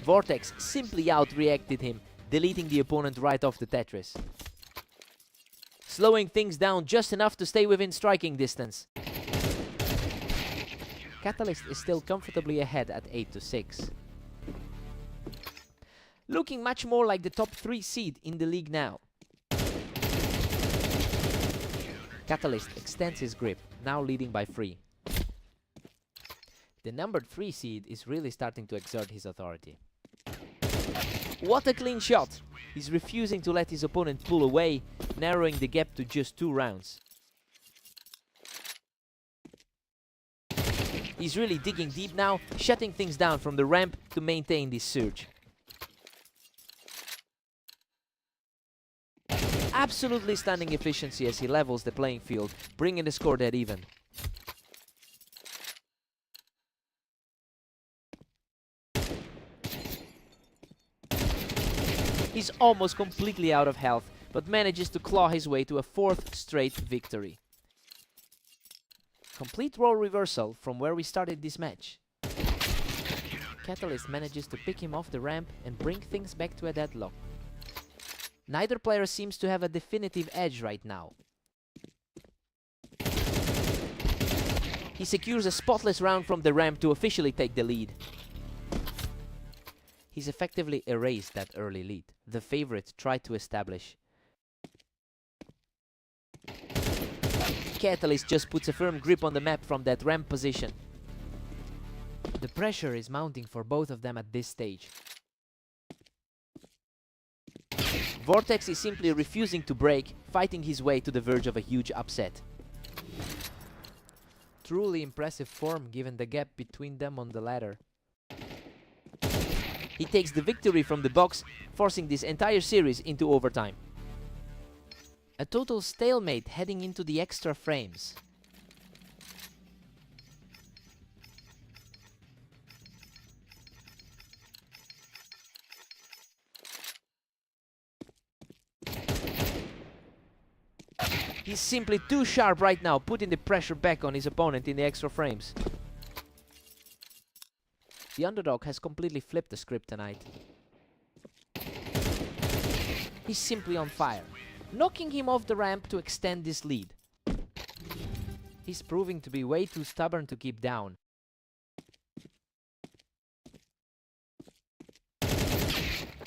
Vortex simply outreacted him, deleting the opponent right off the Tetris. Slowing things down just enough to stay within striking distance. Catalyst is still comfortably ahead at 8-6. Looking much more like the top 3 seed in the league now. Catalyst extends his grip, now leading by 3. The numbered 3 seed is really starting to exert his authority. What a clean shot! He's refusing to let his opponent pull away, narrowing the gap to just 2 rounds. He's really digging deep now, shutting things down from the ramp to maintain this surge. Absolutely stunning efficiency as he levels the playing field, bringing the score dead even. He's almost completely out of health, but manages to claw his way to a 4th straight victory. Complete role reversal from where we started this match. Catalyst manages to pick him off the ramp and bring things back to a deadlock. Neither player seems to have a definitive edge right now. He secures a spotless round from the ramp to officially take the lead. He's effectively erased that early lead the favorite tried to establish. Catalyst just puts a firm grip on the map from that ramp position. The pressure is mounting for both of them at this stage. Vortex is simply refusing to break, fighting his way to the verge of a huge upset. Truly impressive form given the gap between them on the ladder. He takes the victory from the box, forcing this entire series into overtime. A total stalemate heading into the extra frames. He's simply too sharp right now, putting the pressure back on his opponent in the extra frames. The underdog has completely flipped the script tonight. He's simply on fire, knocking him off the ramp to extend this lead. He's proving to be way too stubborn to keep down.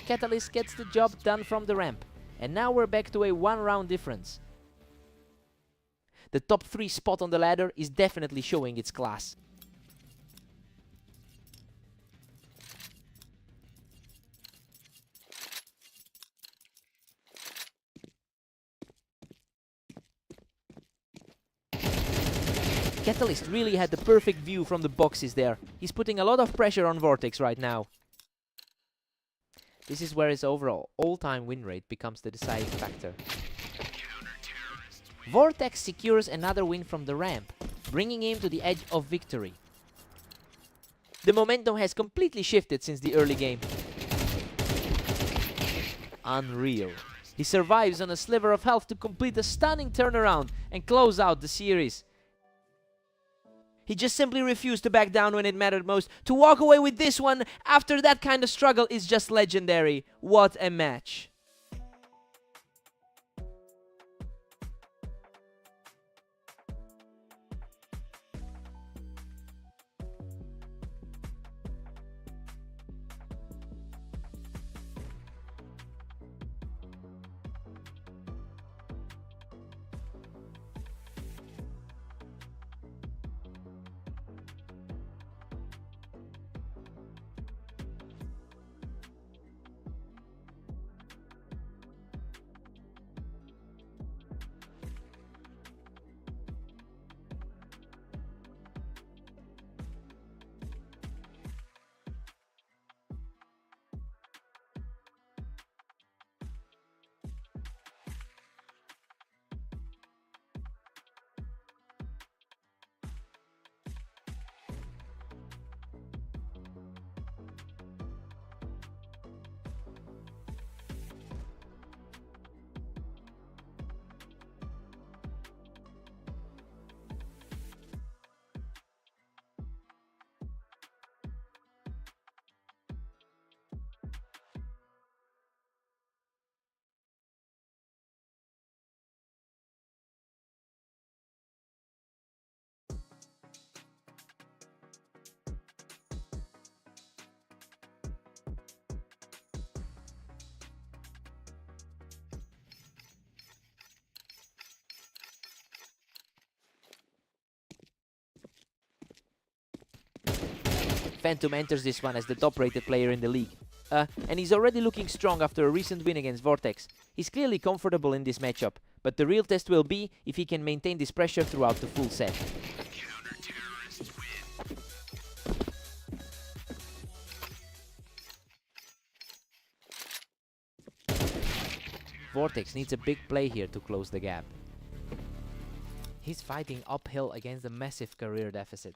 Catalyst gets the job done from the ramp, and now we're back to a 1-round difference. The top 3 spot on the ladder is definitely showing its class. Catalyst really had the perfect view from the boxes there. He's putting a lot of pressure on Vortex right now. This is where his overall all-time win rate becomes the deciding factor. Vortex secures another win from the ramp, bringing him to the edge of victory. The momentum has completely shifted since the early game. Unreal. He survives on a sliver of health to complete a stunning turnaround and close out the series. He just simply refused to back down when it mattered most. To walk away with this one after that kind of struggle is just legendary. What a match. Phantom enters this one as the top-rated player in the league. And he's already looking strong after a recent win against Vortex. He's clearly comfortable in this matchup, but the real test will be if he can maintain this pressure throughout the full set. Vortex needs a big play here to close the gap. He's fighting uphill against a massive career deficit.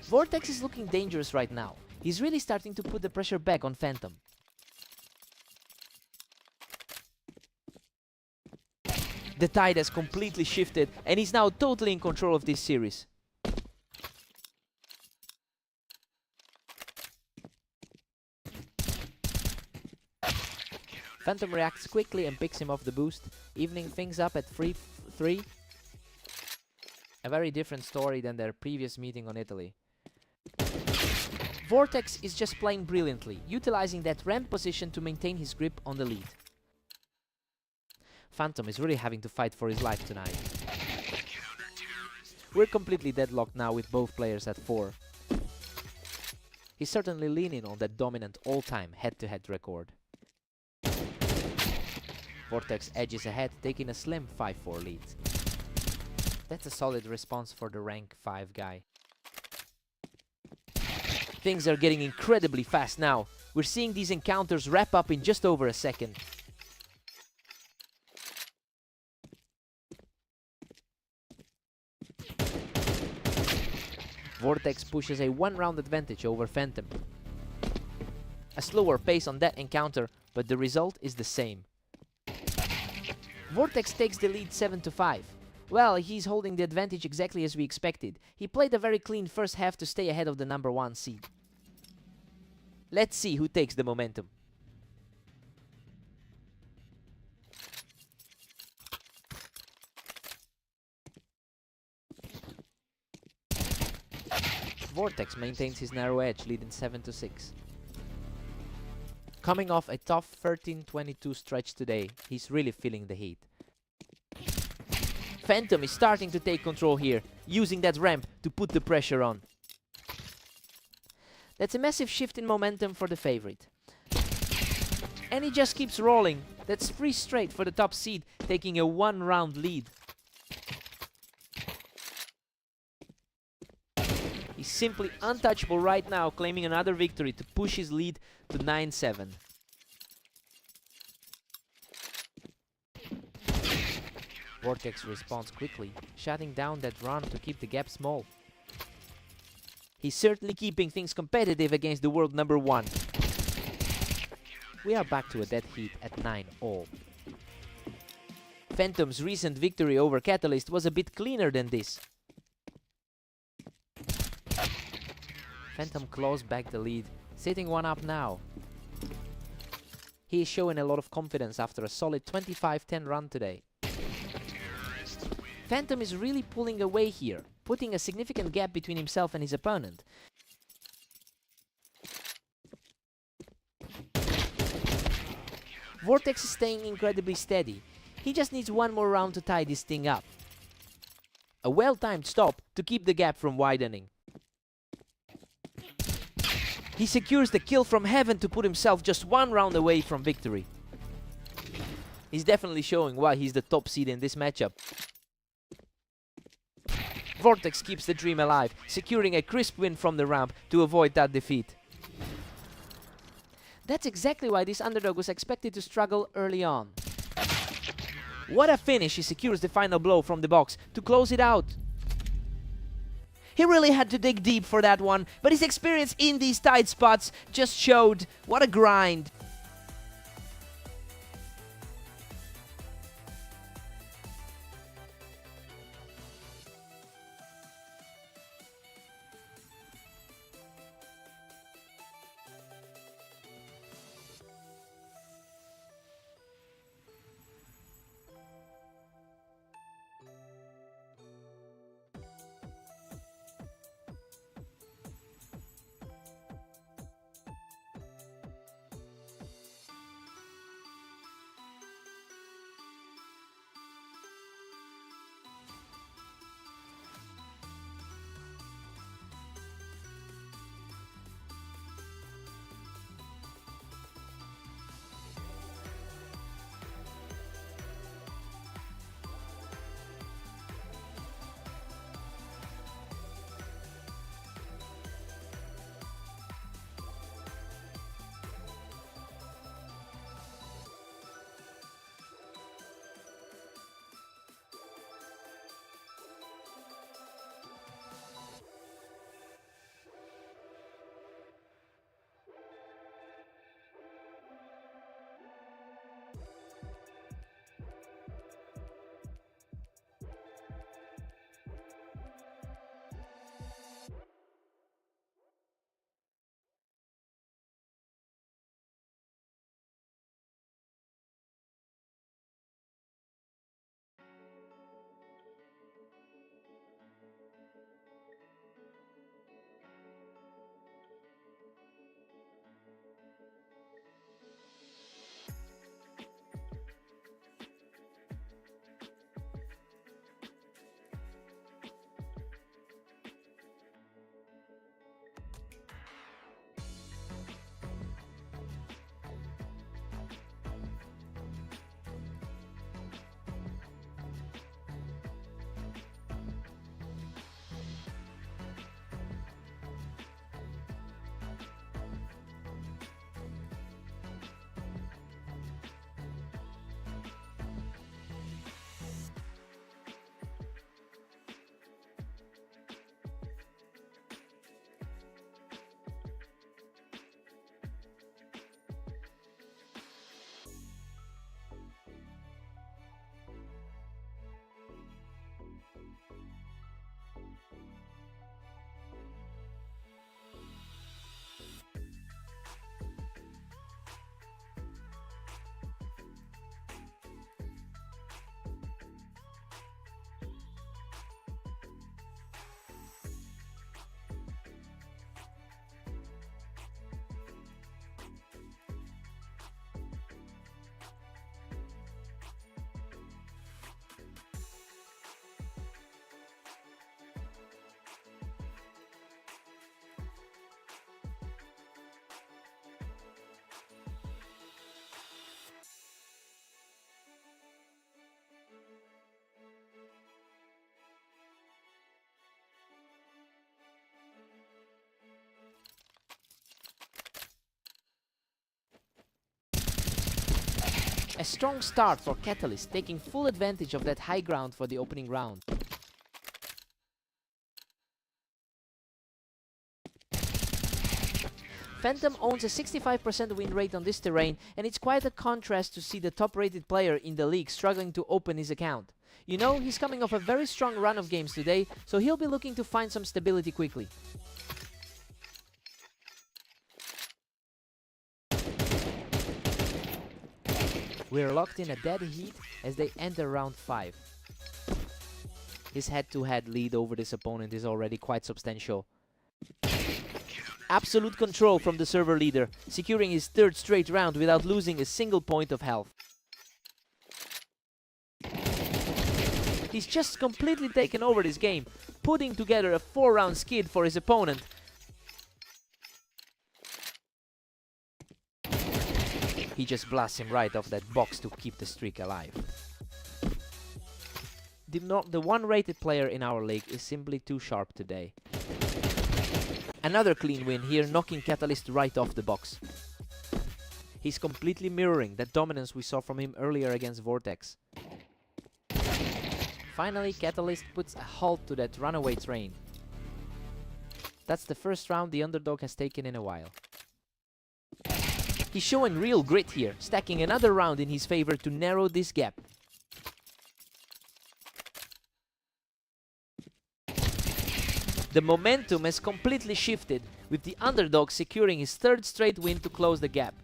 Vortex is looking dangerous right now. He's really starting to put the pressure back on Phantom. The tide has completely shifted and he's now totally in control of this series. Phantom reacts quickly and picks him off the boost, evening things up at 3-3. A very different story than their previous meeting on Italy. Vortex is just playing brilliantly, utilizing that ramp position to maintain his grip on the lead. Phantom is really having to fight for his life tonight. We're completely deadlocked now with both players at 4. He's certainly leaning on that dominant all-time head-to-head record. Vortex edges ahead, taking a slim 5-4 lead. That's a solid response for the rank 5 guy. Things are getting incredibly fast now. We're seeing these encounters wrap up in just over a second. Vortex pushes a 1-round advantage over Phantom. A slower pace on that encounter, but the result is the same. Vortex takes the lead 7-5. Well, he's holding the advantage exactly as we expected. He played a very clean first half to stay ahead of the #1 seed. Let's see who takes the momentum. Vortex maintains his narrow edge, leading 7-6. Coming off a tough 13-22 stretch today, he's really feeling the heat. Phantom is starting to take control here, using that ramp to put the pressure on. That's a massive shift in momentum for the favorite. And he just keeps rolling. That's 3 straight for the top seed, taking a 1-round lead. He's simply untouchable right now, claiming another victory to push his lead to 9-7. Vortex responds quickly, shutting down that run to keep the gap small. He's certainly keeping things competitive against the world number 1. We are back to a dead heat at 9-all. Phantom's recent victory over Catalyst was a bit cleaner than this. Phantom claws back the lead, sitting 1 up now. He is showing a lot of confidence after a solid 25-10 run today. Phantom is really pulling away here, putting a significant gap between himself and his opponent. Vortex is staying incredibly steady. He just needs 1 more round to tie this thing up. A well-timed stop to keep the gap from widening. He secures the kill from heaven to put himself just 1 round away from victory. He's definitely showing why he's the top seed in this matchup. Vortex keeps the dream alive, securing a crisp win from the ramp to avoid that defeat. That's exactly why this underdog was expected to struggle early on. What a finish! He secures the final blow from the box to close it out. He really had to dig deep for that one, but his experience in these tight spots just showed what a grind. A strong start for Catalyst, taking full advantage of that high ground for the opening round. Phantom owns a 65% win rate on this terrain, and it's quite a contrast to see the top-rated player in the league struggling to open his account. You know, he's coming off a very strong run of games today, so he'll be looking to find some stability quickly. We're locked in a dead heat as they enter round 5. His head-to-head lead over this opponent is already quite substantial. Absolute control from the server leader, securing his 3rd straight round without losing a single point of health. He's just completely taken over this game, putting together a 4-round skid for his opponent. He just blasts him right off that box to keep the streak alive. The one-rated player in our league is simply too sharp today. Another clean win here, knocking Catalyst right off the box. He's completely mirroring that dominance we saw from him earlier against Vortex. Finally, Catalyst puts a halt to that runaway train. That's the first round the underdog has taken in a while. He's showing real grit here, stacking another round in his favor to narrow this gap. The momentum has completely shifted, with the underdog securing his 3rd straight win to close the gap.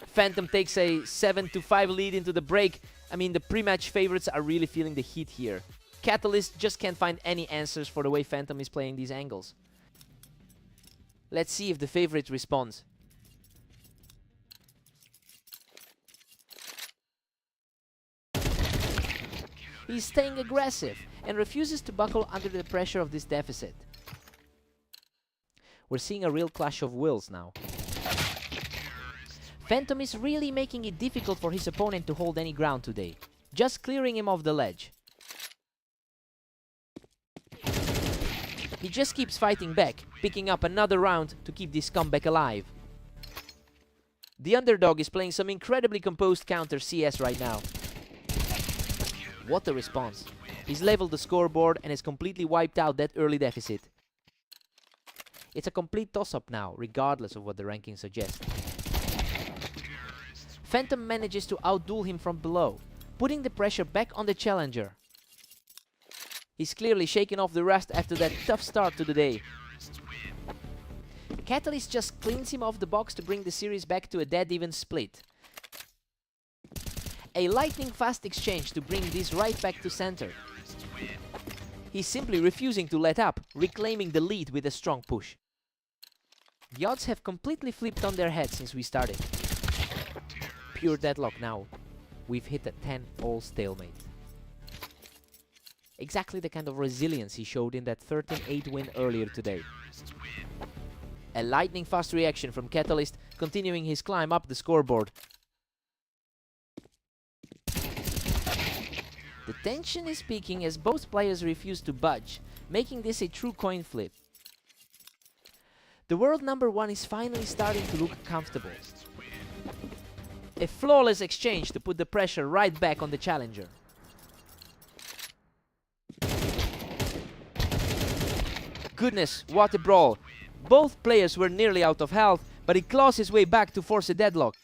Phantom takes a 7-5 lead into the break. I mean, the pre-match favorites are really feeling the heat here. Catalyst just can't find any answers for the way Phantom is playing these angles. Let's see if the favorite responds. He's staying aggressive and refuses to buckle under the pressure of this deficit. We're seeing a real clash of wills now. Phantom is really making it difficult for his opponent to hold any ground today, just clearing him off the ledge. He just keeps fighting back, picking up another round to keep this comeback alive. The underdog is playing some incredibly composed counter CS right now. What a response. He's leveled the scoreboard and has completely wiped out that early deficit. It's a complete toss-up now, regardless of what the rankings suggest. Phantom manages to outduel him from below, putting the pressure back on the challenger. He's clearly shaken off the rust after that tough start to the day. Catalyst just cleans him off the box to bring the series back to a dead-even split. A lightning-fast exchange to bring this right back to center. He's simply refusing to let up, reclaiming the lead with a strong push. The odds have completely flipped on their head since we started. Pure deadlock now. We've hit a 10-all stalemate. Exactly the kind of resilience he showed in that 13-8 win earlier today. A lightning-fast reaction from Catalyst, continuing his climb up the scoreboard. The tension is peaking as both players refuse to budge, making this a true coin flip. The world number 1 is finally starting to look comfortable. A flawless exchange to put the pressure right back on the challenger. Goodness, what a brawl. Both players were nearly out of health, but he claws his way back to force a deadlock.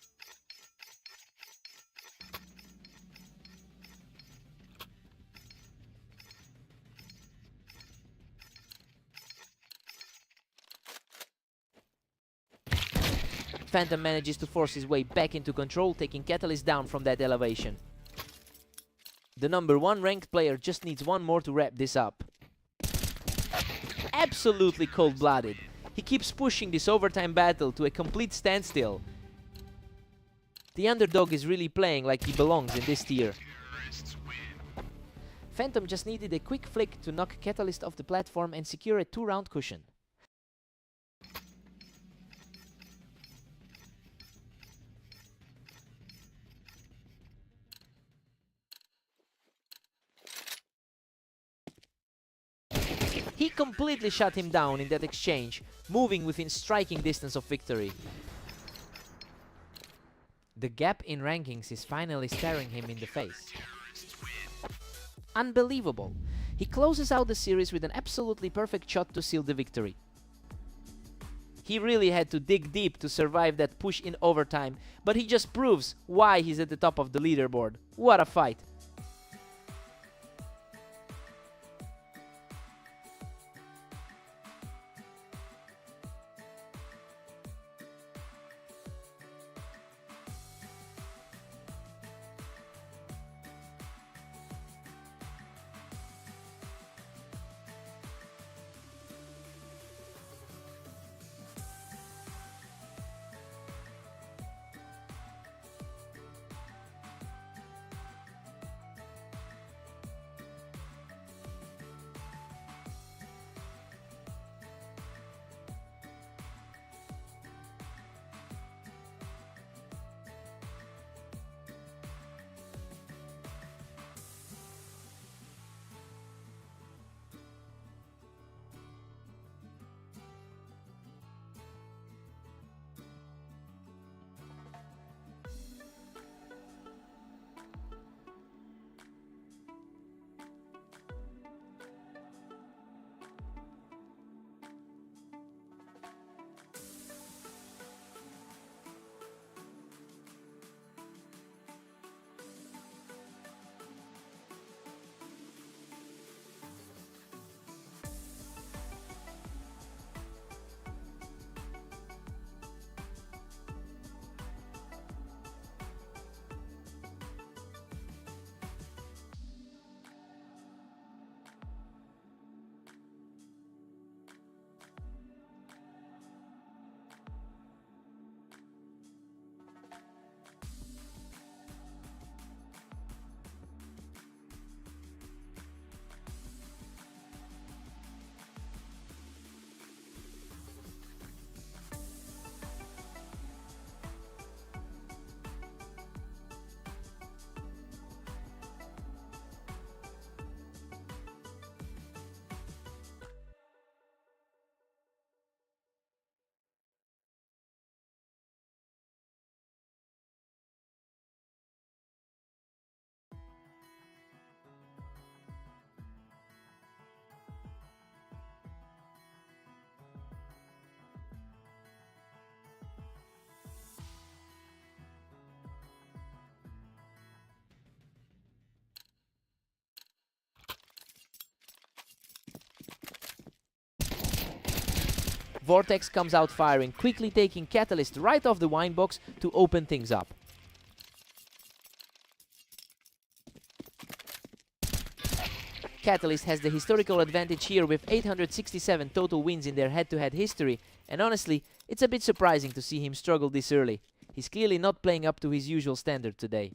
Phantom manages to force his way back into control, taking Catalyst down from that elevation. The number 1 ranked player just needs one more to wrap this up. Absolutely cold-blooded. He keeps pushing this overtime battle to a complete standstill. The underdog is really playing like he belongs in this tier. Phantom just needed a quick flick to knock Catalyst off the platform and secure a 2-round cushion. He completely shut him down in that exchange, moving within striking distance of victory. The gap in rankings is finally staring him in the face. Unbelievable! He closes out the series with an absolutely perfect shot to seal the victory. He really had to dig deep to survive that push in overtime, but he just proves why he's at the top of the leaderboard. What a fight! Vortex comes out firing, quickly taking Catalyst right off the wine box to open things up. Catalyst has the historical advantage here with 867 total wins in their head-to-head history, and honestly, it's a bit surprising to see him struggle this early. He's clearly not playing up to his usual standard today.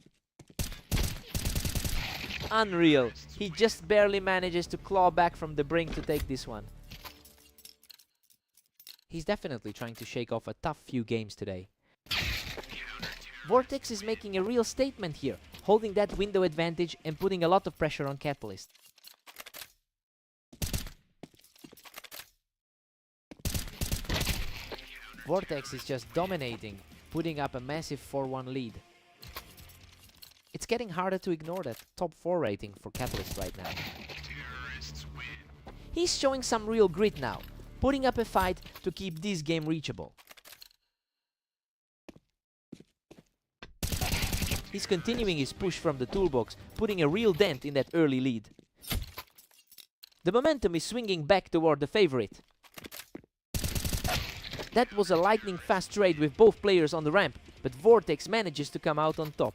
Unreal. He just barely manages to claw back from the brink to take this one. He's definitely trying to shake off a tough few games today. Vortex is making a real statement here, holding that window advantage and putting a lot of pressure on Catalyst. Vortex is just dominating, putting up a massive 4-1 lead. It's getting harder to ignore that top 4 rating for Catalyst right now. He's showing some real grit now, putting up a fight to keep this game reachable. He's continuing his push from the toolbox, putting a real dent in that early lead. The momentum is swinging back toward the favorite. That was a lightning fast trade with both players on the ramp, but Vortex manages to come out on top.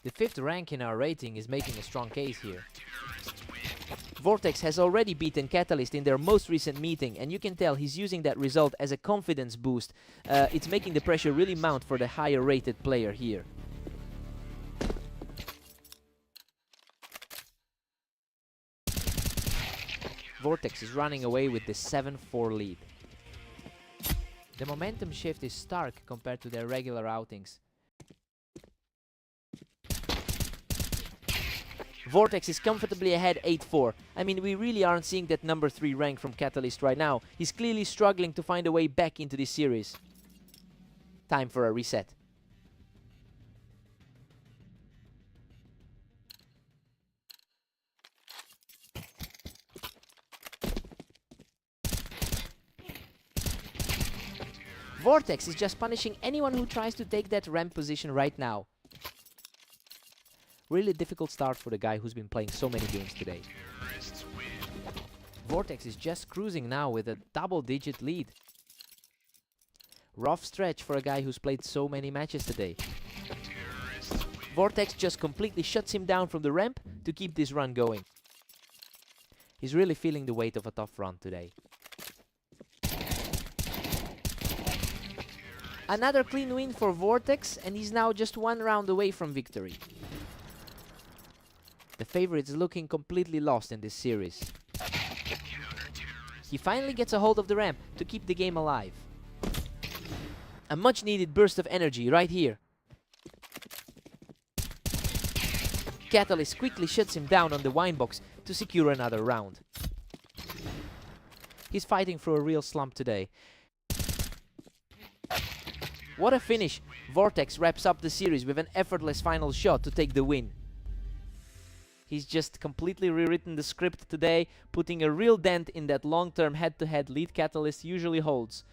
The 5th rank in our rating is making a strong case here. Vortex has already beaten Catalyst in their most recent meeting, and you can tell he's using that result as a confidence boost. It's making the pressure really mount for the higher rated player here. Vortex is running away with the 7-4 lead. The momentum shift is stark compared to their regular outings. Vortex is comfortably ahead 8-4. I mean, we really aren't seeing that number 3 rank from Catalyst right now. He's clearly struggling to find a way back into this series. Time for a reset. Vortex is just punishing anyone who tries to take that ramp position right now. Really difficult start for the guy who's been playing so many games today. Vortex is just cruising now with a double-digit lead. Rough stretch for a guy who's played so many matches today. Vortex just completely shuts him down from the ramp to keep this run going. He's really feeling the weight of a tough run today. Another clean win for Vortex, and he's now just 1 round away from victory. The favorite is looking completely lost in this series. He finally gets a hold of the ramp to keep the game alive. A much needed burst of energy right here. Catalyst quickly shuts him down on the wine box to secure another round. He's fighting through a real slump today. What a finish! Vortex wraps up the series with an effortless final shot to take the win. He's just completely rewritten the script today, putting a real dent in that long-term head-to-head lead Catalyst usually holds.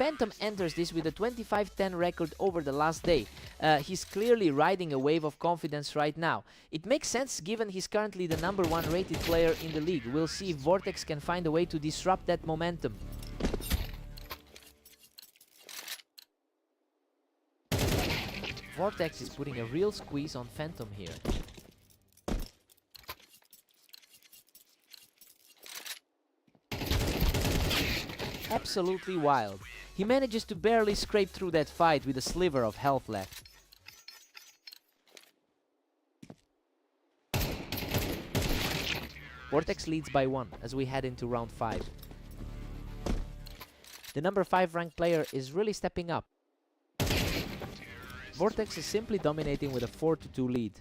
Phantom enters this with a 25-10 record over the last day. He's clearly riding a wave of confidence right now. It makes sense given he's currently the #1 rated player in the league. We'll see if Vortex can find a way to disrupt that momentum. Vortex is putting a real squeeze on Phantom here. Absolutely wild. He manages to barely scrape through that fight with a sliver of health left. Vortex leads by 1 as we head into round 5. The #5 ranked player is really stepping up. Vortex is simply dominating with a 4-2 lead.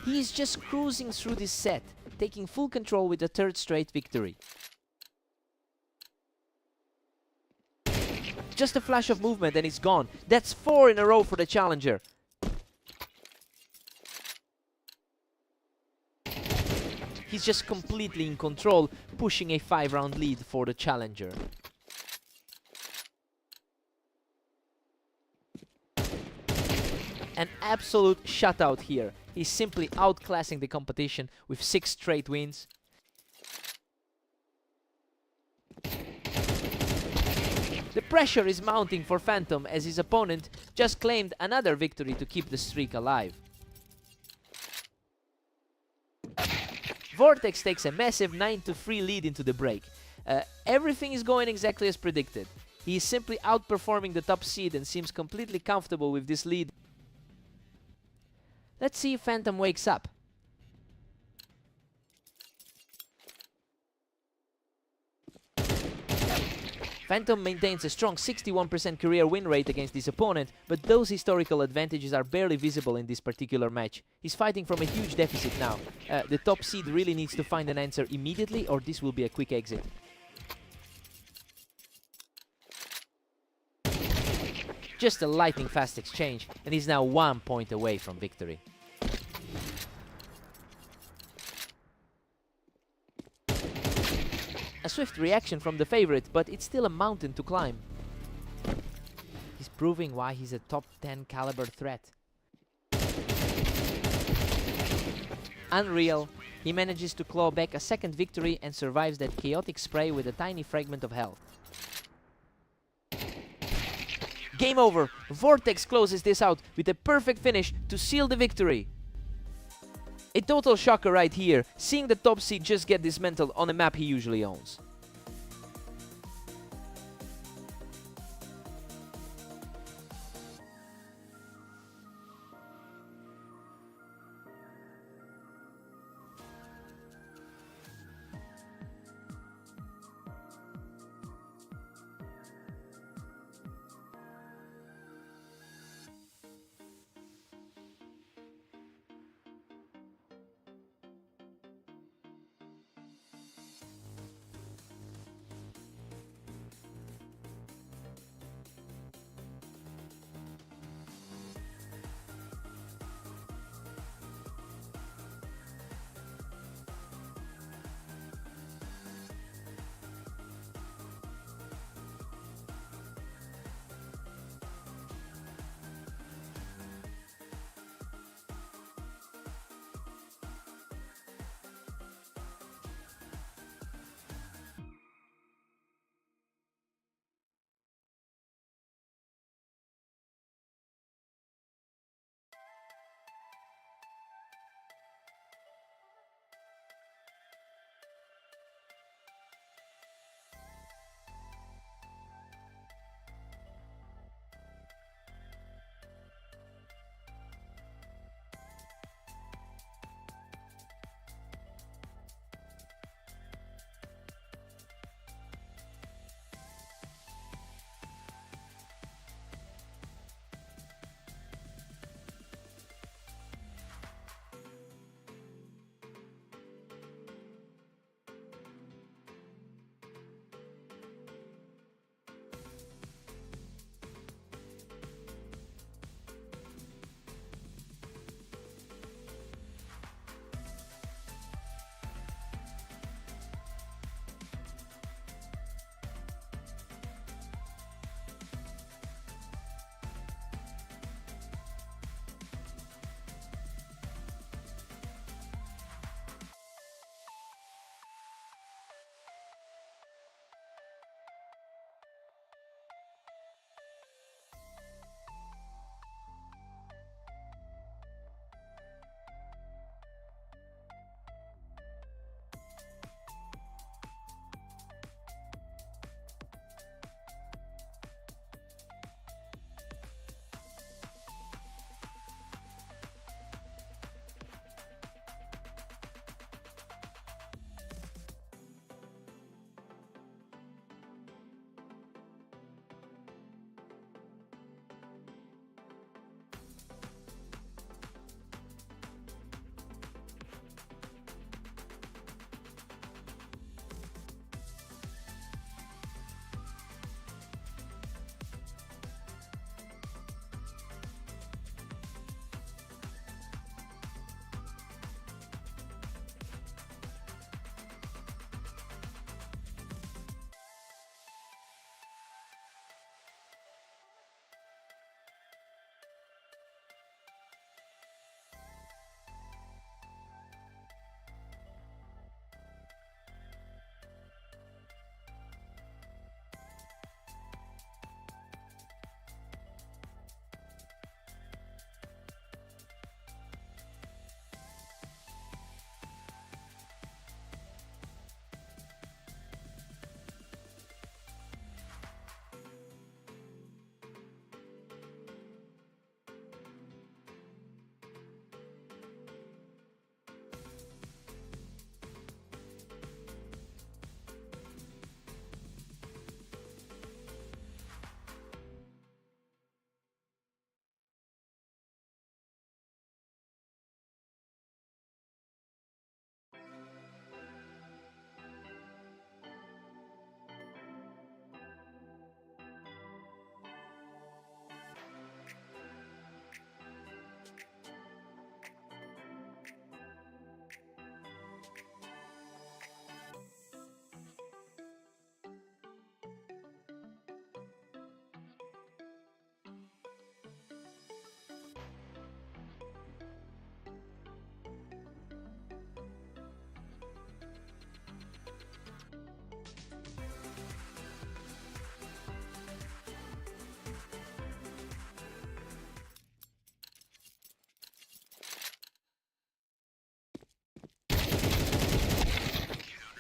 He is just cruising through this set, taking full control with a 3rd straight victory. Just a flash of movement and it's gone. That's 4 in a row for the challenger. He's just completely in control, pushing a 5-round lead for the challenger. An absolute shutout here. He's simply outclassing the competition with 6 straight wins. The pressure is mounting for Phantom as his opponent just claimed another victory to keep the streak alive. Vortex takes a massive 9-3 lead into the break. Everything is going exactly as predicted. He is simply outperforming the top seed and seems completely comfortable with this lead. Let's see if Phantom wakes up. Phantom maintains a strong 61% career win rate against his opponent, but those historical advantages are barely visible in this particular match. He's fighting from a huge deficit now. The top seed really needs to find an answer immediately, or this will be a quick exit. Just a lightning fast exchange, and he's now 1 point away from victory. A swift reaction from the favorite, but it's still a mountain to climb. He's proving why he's a top 10 caliber threat. Unreal, he manages to claw back a 2nd victory and survives that chaotic spray with a tiny fragment of health. Game over! Vortex closes this out with a perfect finish to seal the victory. A total shocker right here, seeing the top seed just get dismantled on a map he usually owns.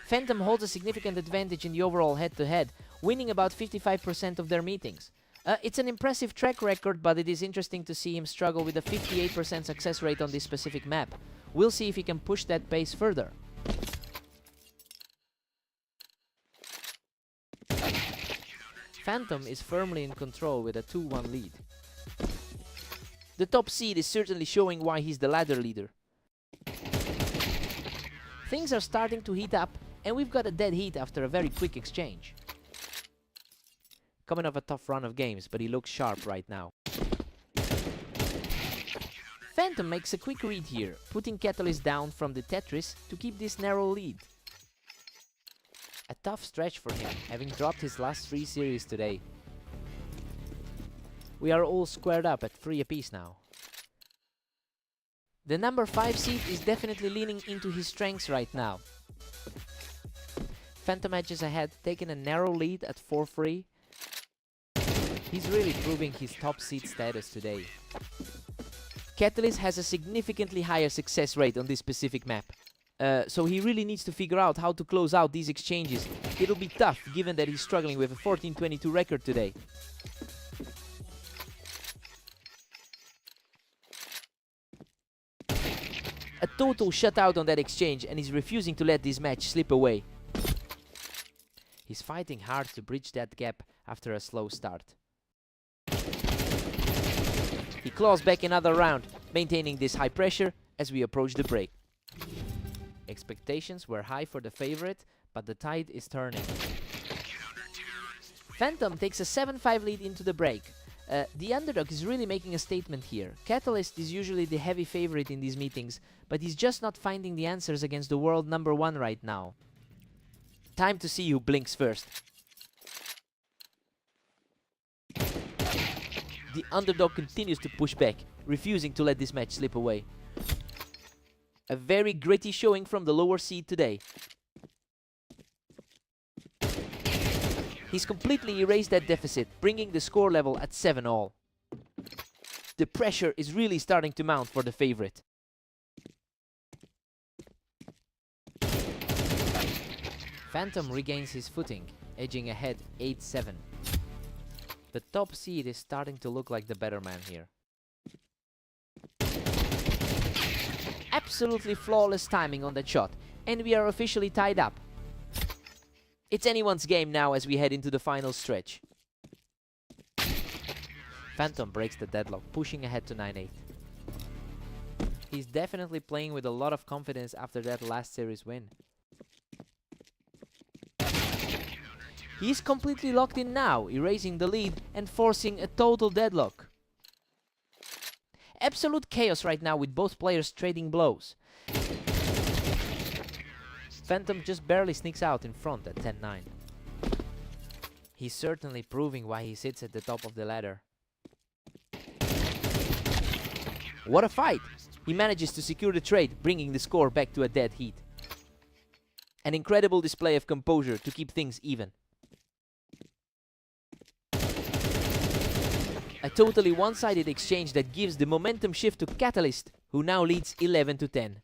Phantom holds a significant advantage in the overall head-to-head, winning about 55% of their meetings. It's an impressive track record, but it is interesting to see him struggle with a 58% success rate on this specific map. We'll see if he can push that pace further. Phantom is firmly in control with a 2-1 lead. The top seed is certainly showing why he's the ladder leader. Things are starting to heat up, and we've got a dead heat after a very quick exchange. Coming off a tough run of games, but he looks sharp right now. Phantom makes a quick read here, putting Catalyst down from the Tetris to keep this narrow lead. A tough stretch for him, having dropped his last 3 series today. We are all squared up at 3 apiece now. The number 5 seed is definitely leaning into his strengths right now. Phantom edges ahead, taking a narrow lead at 4-3. He's really proving his top seed status today. Catalyst has a significantly higher success rate on this specific map. So he really needs to figure out how to close out these exchanges. It'll be tough, given that he's struggling with a 14-22 record today. A total shutout on that exchange, and he's refusing to let this match slip away. He's fighting hard to bridge that gap after a slow start. He claws back another round, maintaining this high pressure as we approach the break. Expectations were high for the favorite, but the tide is turning. Phantom takes a 7-5 lead into the break. The underdog is really making a statement here. Catalyst is usually the heavy favorite in these meetings, but he's just not finding the answers against the world number 1 right now. Time to see who blinks first. The underdog continues to push back, refusing to let this match slip away. A very gritty showing from the lower seed today. He's completely erased that deficit, bringing the score level at 7-all. The pressure is really starting to mount for the favorite. Phantom regains his footing, edging ahead 8-7. The top seed is starting to look like the better man here. Absolutely flawless timing on that shot, and we are officially tied up. It's anyone's game now as we head into the final stretch. Phantom breaks the deadlock, pushing ahead to 9-8. He's definitely playing with a lot of confidence after that last series win. He's completely locked in now, erasing the lead and forcing a total deadlock. Absolute chaos right now with both players trading blows. Phantom just barely sneaks out in front at 10-9. He's certainly proving why he sits at the top of the ladder. What a fight! He manages to secure the trade, bringing the score back to a dead heat. An incredible display of composure to keep things even. A totally one-sided exchange that gives the momentum shift to Catalyst, who now leads 11-10.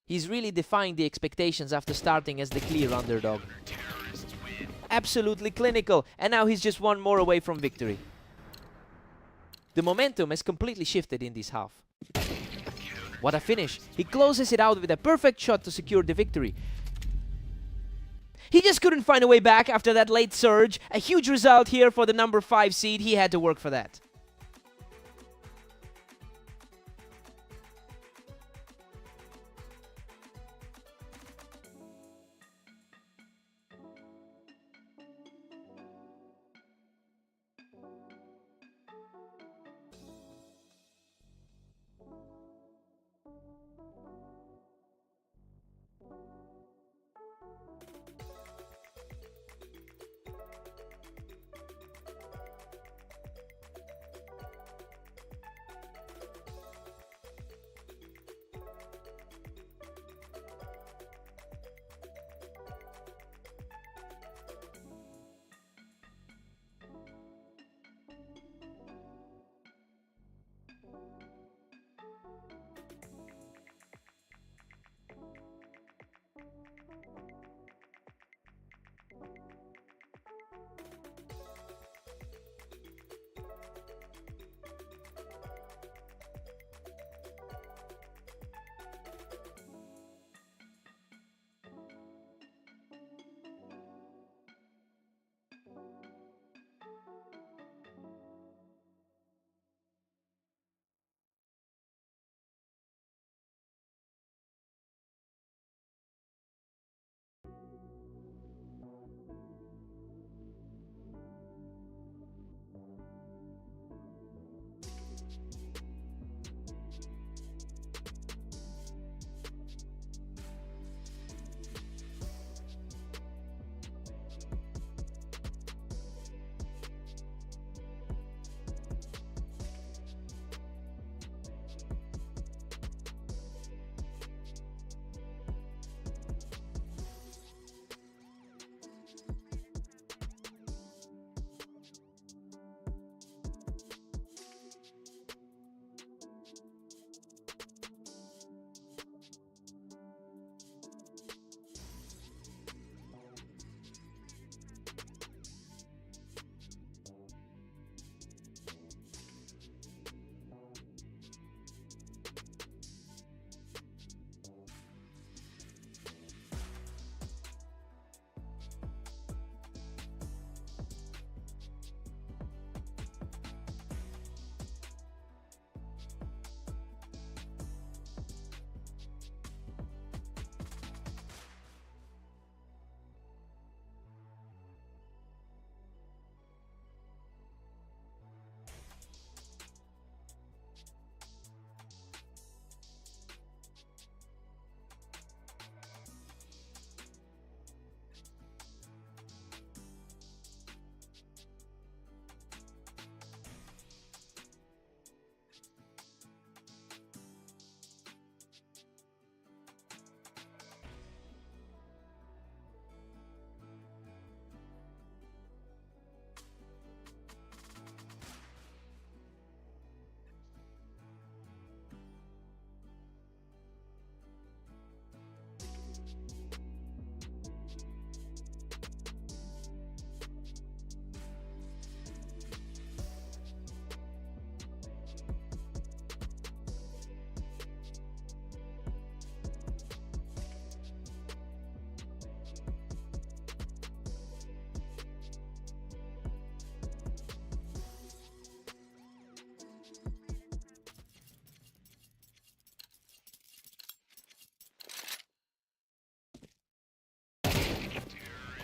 He's really defying the expectations after starting as the clear underdog. Absolutely clinical, and now he's just one more away from victory. The momentum has completely shifted in this half. What a finish! He closes it out with a perfect shot to secure the victory. He just couldn't find a way back after that late surge. A huge result here for the number 5 seed. He had to work for that.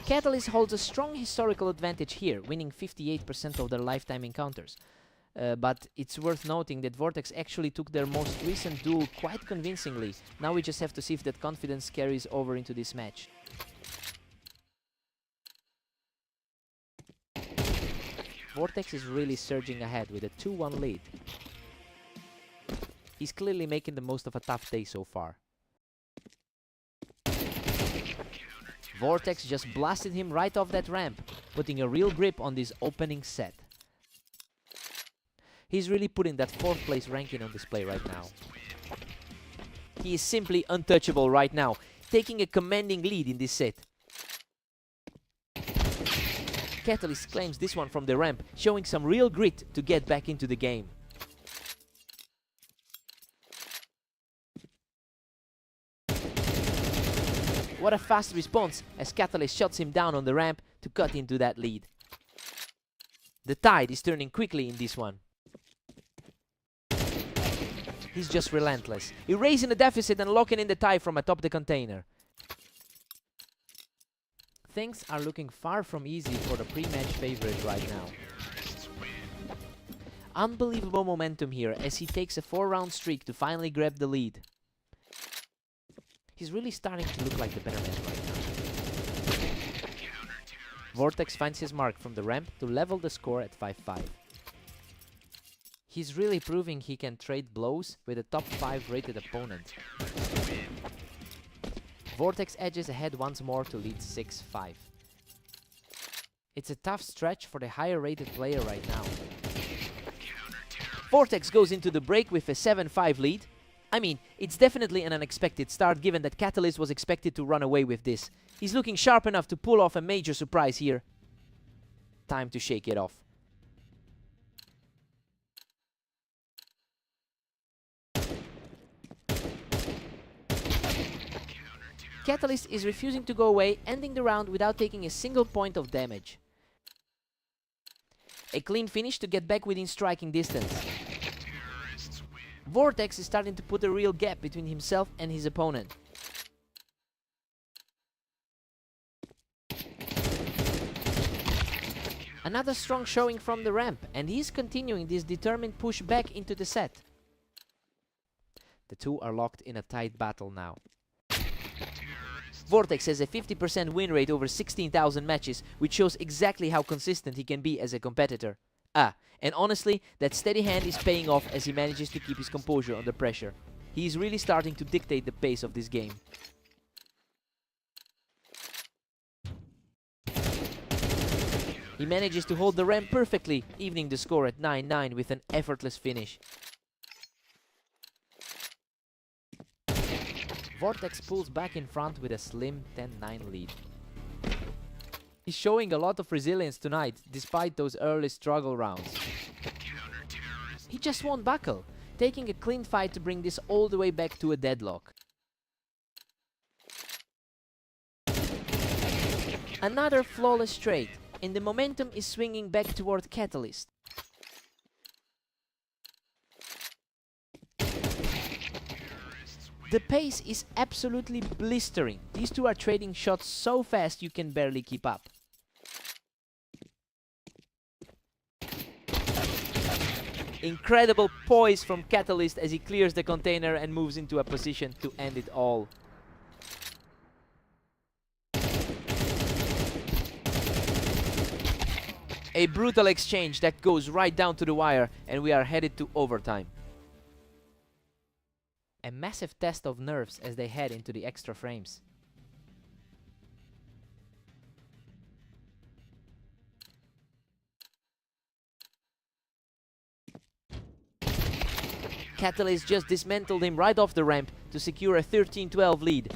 Catalyst holds a strong historical advantage here, winning 58% of their lifetime encounters. But it's worth noting that Vortex actually took their most recent duel quite convincingly. Now we just have to see if that confidence carries over into this match. Vortex is really surging ahead with a 2-1 lead. He's clearly making the most of a tough day so far. Vortex just blasted him right off that ramp, putting a real grip on this opening set. He's really putting that 4th place ranking on display right now. He is simply untouchable right now, taking a commanding lead in this set. Catalyst claims this one from the ramp, showing some real grit to get back into the game. What a fast response as Catalyst shuts him down on the ramp to cut into that lead. The tide is turning quickly in this one. He's just relentless, erasing the deficit and locking in the tie from atop the container. Things are looking far from easy for the pre-match favorite right now. Unbelievable momentum here as he takes a 4-round streak to finally grab the lead. He's really starting to look like the better man right now. Vortex finds his mark from the ramp to level the score at 5-5. He's really proving he can trade blows with a top 5 rated opponent. Vortex edges ahead once more to lead 6-5. It's a tough stretch for the higher rated player right now. Vortex goes into the break with a 7-5 lead. I mean, it's definitely an unexpected start given that Catalyst was expected to run away with this. He's looking sharp enough to pull off a major surprise here. Time to shake it off. Catalyst is refusing to go away, ending the round without taking a single point of damage. A clean finish to get back within striking distance. Vortex is starting to put a real gap between himself and his opponent. Another strong showing from the ramp, and he's continuing this determined push back into the set. The two are locked in a tight battle now. Vortex has a 50% win rate over 16,000 matches, which shows exactly how consistent he can be as a competitor. And honestly, that steady hand is paying off as he manages to keep his composure under pressure. He is really starting to dictate the pace of this game. He manages to hold the ramp perfectly, evening the score at 9-9 with an effortless finish. Vortex pulls back in front with a slim 10-9 lead. He's showing a lot of resilience tonight, despite those early struggle rounds. He just won't buckle, taking a clean fight to bring this all the way back to a deadlock. Another flawless straight, and the momentum is swinging back toward Catalyst. The pace is absolutely blistering. These two are trading shots so fast you can barely keep up. Incredible poise from Catalyst as he clears the container and moves into a position to end it all. A brutal exchange that goes right down to the wire, and we are headed to overtime. A massive test of nerves as they head into the extra frames. Catalyst just dismantled him right off the ramp to secure a 13-12 lead.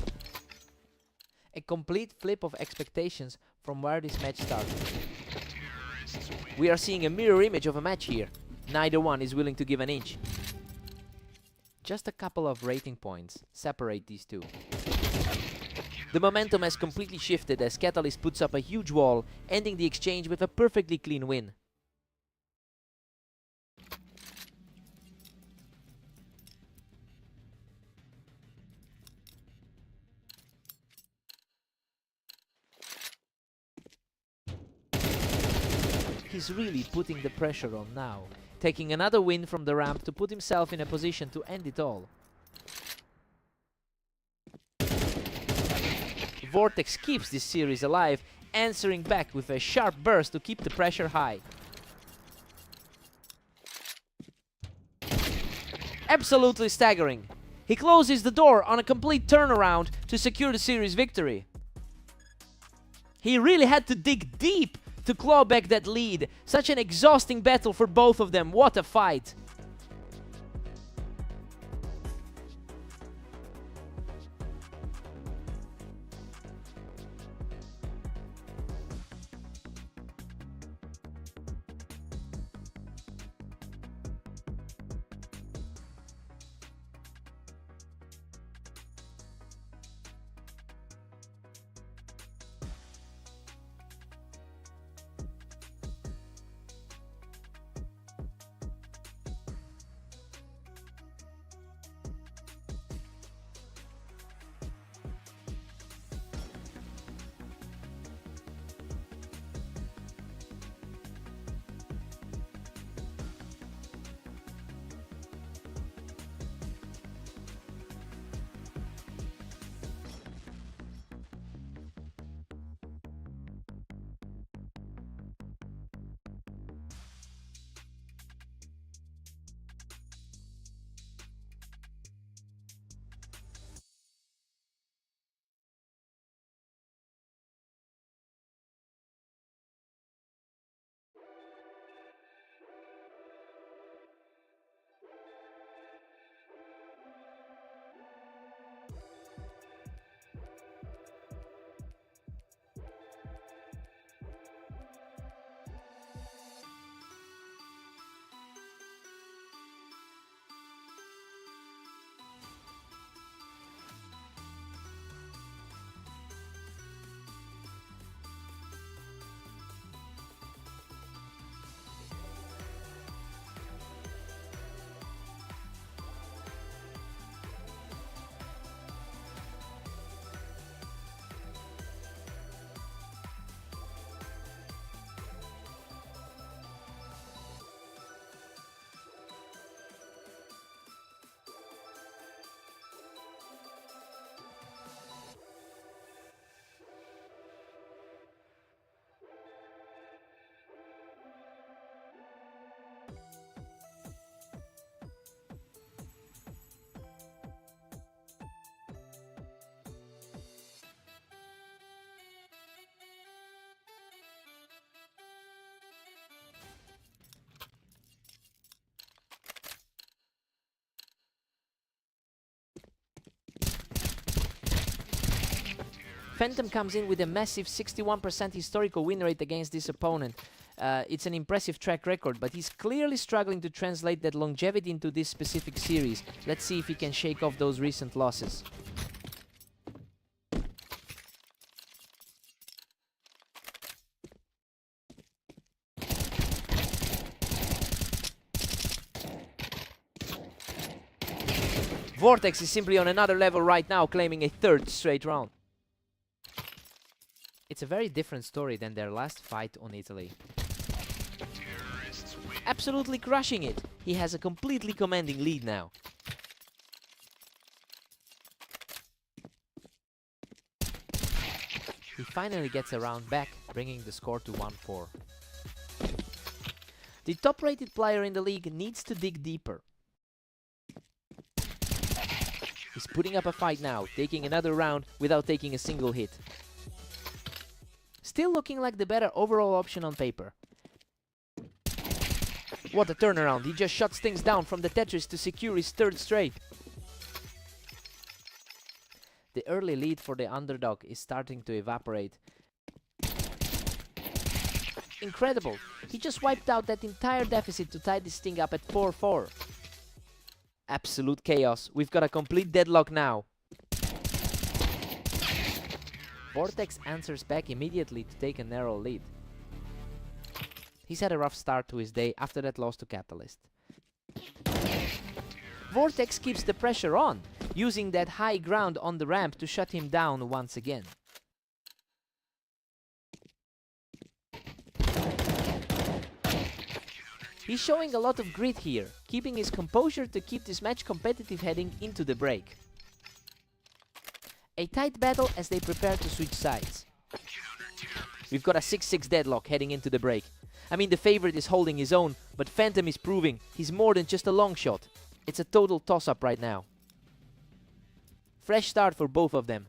A complete flip of expectations from where this match started. We are seeing a mirror image of a match here. Neither one is willing to give an inch. Just a couple of rating points separate these two. The momentum has completely shifted as Catalyst puts up a huge wall, ending the exchange with a perfectly clean win. He's really putting the pressure on now, taking another win from the ramp to put himself in a position to end it all. Vortex keeps this series alive, answering back with a sharp burst to keep the pressure high. Absolutely staggering. He closes the door on a complete turnaround to secure the series victory. He really had to dig deep to claw back that lead. Such an exhausting battle for both of them. What a fight. Phantom comes in with a massive 61% historical win rate against this opponent. It's an impressive track record, but he's clearly struggling to translate that longevity into this specific series. Let's see if he can shake off those recent losses. Vortex is simply on another level right now, claiming a third straight round. It's a very different story than their last fight on Italy. Absolutely crushing it. He has a completely commanding lead now. He finally gets a round back, bringing the score to 1-4. The top-rated player in the league needs to dig deeper. He's putting up a fight now, taking another round without taking a single hit. Still looking like the better overall option on paper. What a turnaround, he just shuts things down from the Tetris to secure his third straight. The early lead for the underdog is starting to evaporate. Incredible, he just wiped out that entire deficit to tie this thing up at 4-4. Absolute chaos, we've got a complete deadlock now. Vortex answers back immediately to take a narrow lead. He's had a rough start to his day after that loss to Catalyst. Vortex keeps the pressure on, using that high ground on the ramp to shut him down once again. He's showing a lot of grit here, keeping his composure to keep this match competitive heading into the break. A tight battle as they prepare to switch sides. We've got a 6-6 deadlock heading into the break. I mean, the favorite is holding his own, but Phantom is proving he's more than just a long shot. It's a total toss-up right now. Fresh start for both of them.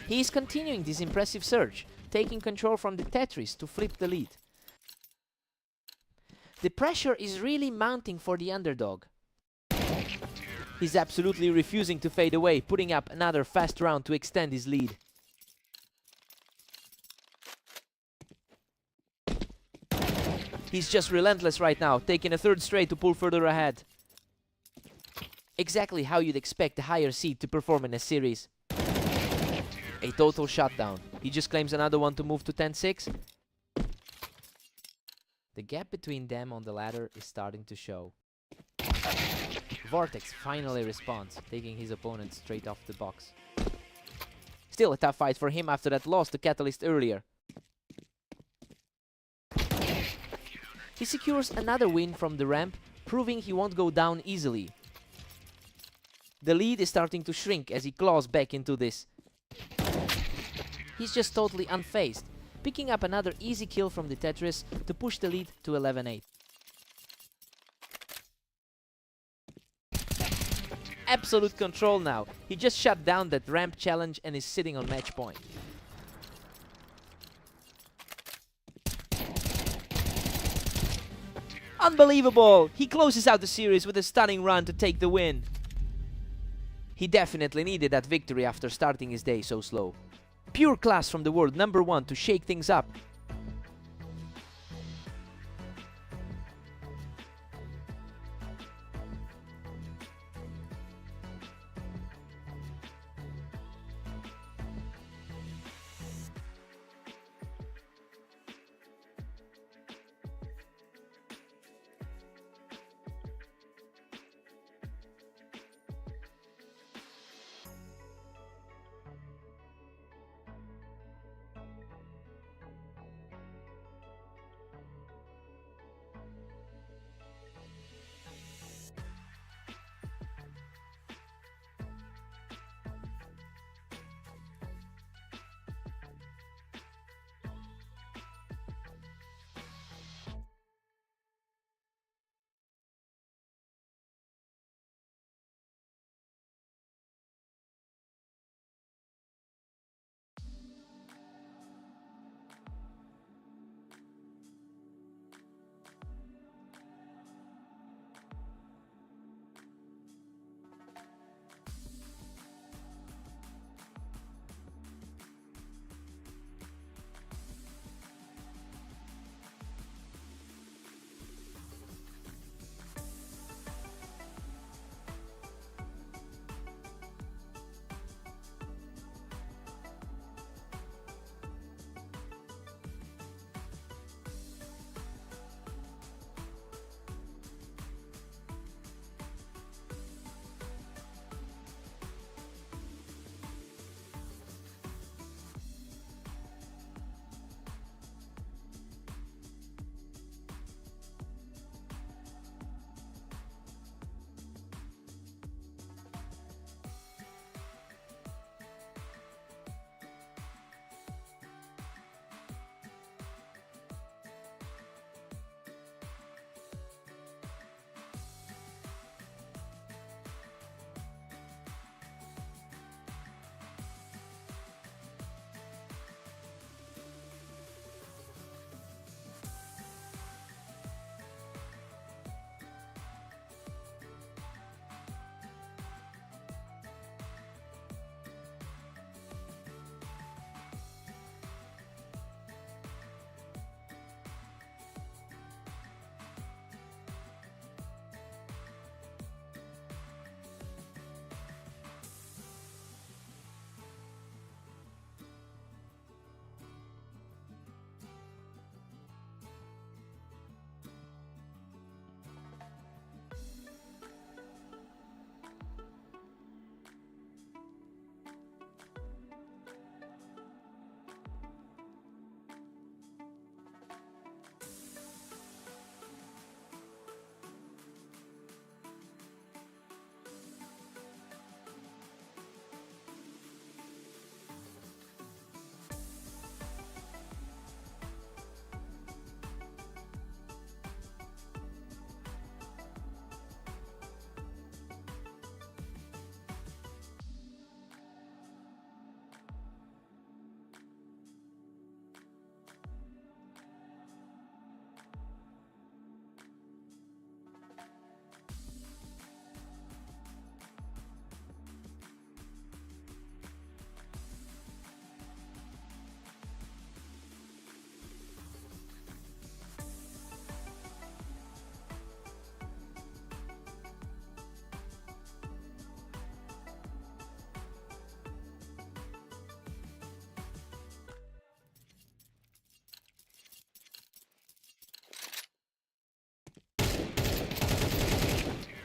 He is continuing this impressive surge, taking control from the Tetris to flip the lead. The pressure is really mounting for the underdog. He's absolutely refusing to fade away, putting up another fast round to extend his lead. He's just relentless right now, taking a third straight to pull further ahead. Exactly how you'd expect a higher seed to perform in a series. A total shutdown. He just claims another one to move to 10-6. The gap between them on the ladder is starting to show. Vortex finally responds, taking his opponent straight off the box. Still a tough fight for him after that loss to Catalyst earlier. He secures another win from the ramp, proving he won't go down easily. The lead is starting to shrink as he claws back into this. He's just totally unfazed, picking up another easy kill from the Tetris to push the lead to 11-8. Absolute control now. He just shut down that ramp challenge and is sitting on match point. Unbelievable! He closes out the series with a stunning run to take the win. He definitely needed that victory after starting his day so slow. Pure class from the world #1 to shake things up.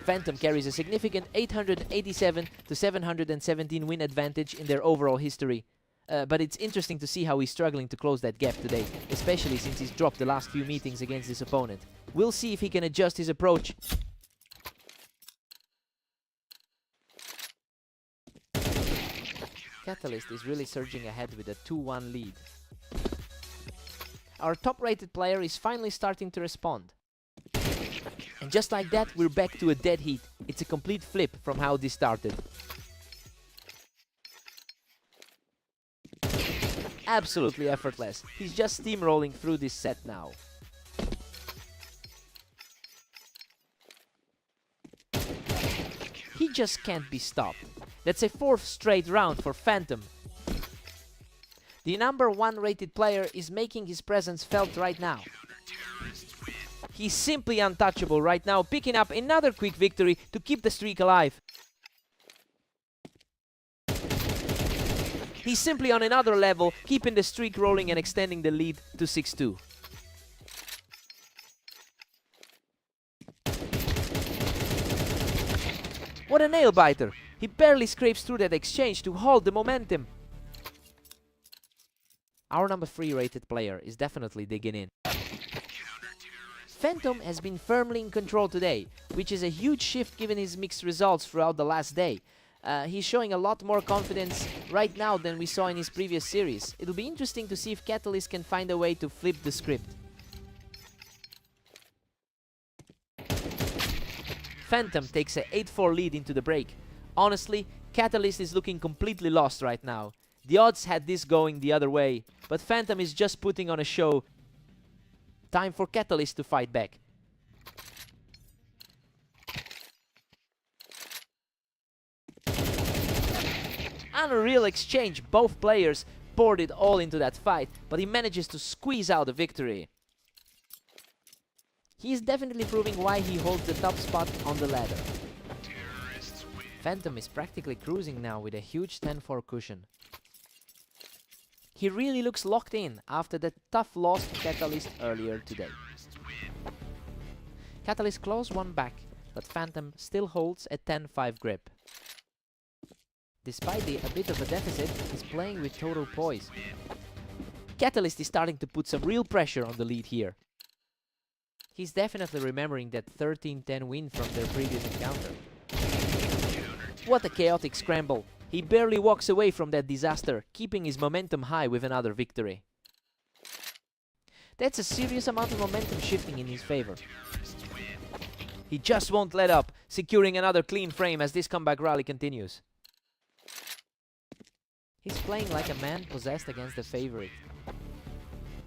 Phantom carries a significant 887 to 717 win advantage in their overall history. But it's interesting to see how he's struggling to close that gap today, especially since he's dropped the last few meetings against this opponent. We'll see if he can adjust his approach. Catalyst is really surging ahead with a 2-1 lead. Our top-rated player is finally starting to respond. And just like that, we're back to a dead heat. It's a complete flip from how this started. Absolutely effortless. He's just steamrolling through this set now. He just can't be stopped. That's a 4th straight round for Phantom. The number 1 rated player is making his presence felt right now. He's simply untouchable right now, picking up another quick victory to keep the streak alive. He's simply on another level, keeping the streak rolling and extending the lead to 6-2. What a nail biter! He barely scrapes through that exchange to hold the momentum. Our number 3 rated player is definitely digging in. Phantom has been firmly in control today, which is a huge shift given his mixed results throughout the last day. He's showing a lot more confidence right now than we saw in his previous series. It'll be interesting to see if Catalyst can find a way to flip the script. Phantom takes a 8-4 lead into the break. Honestly, Catalyst is looking completely lost right now. The odds had this going the other way, but Phantom is just putting on a show. Time for Catalyst to fight back. Unreal exchange, both players poured it all into that fight, but he manages to squeeze out a victory. He is definitely proving why he holds the top spot on the ladder. Phantom is practically cruising now with a huge 10-4 cushion. He really looks locked in after that tough loss to Catalyst earlier today. Catalyst claws one back, but Phantom still holds a 10-5 grip. Despite a bit of a deficit, he's playing with total poise. Catalyst is starting to put some real pressure on the lead here. He's definitely remembering that 13-10 win from their previous encounter. What a chaotic scramble! He barely walks away from that disaster, keeping his momentum high with another victory. That's a serious amount of momentum shifting in his favor. He just won't let up, securing another clean frame as this comeback rally continues. He's playing like a man possessed against the favorite.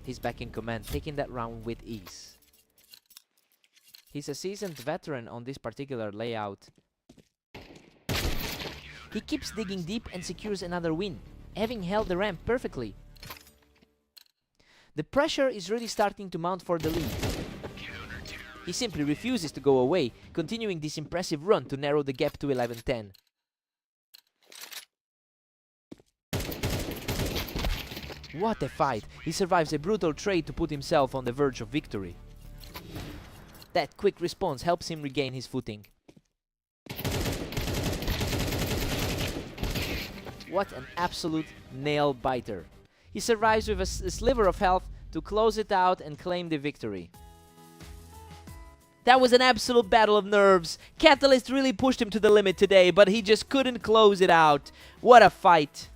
He's back in command, taking that round with ease. He's a seasoned veteran on this particular layout. He keeps digging deep and secures another win, having held the ramp perfectly. The pressure is really starting to mount for the lead. He simply refuses to go away, continuing this impressive run to narrow the gap to 11-10. What a fight! He survives a brutal trade to put himself on the verge of victory. That quick response helps him regain his footing. What an absolute nail-biter. He survives with a sliver of health to close it out and claim the victory. That was an absolute battle of nerves. Catalyst really pushed him to the limit today, but he just couldn't close it out. What a fight.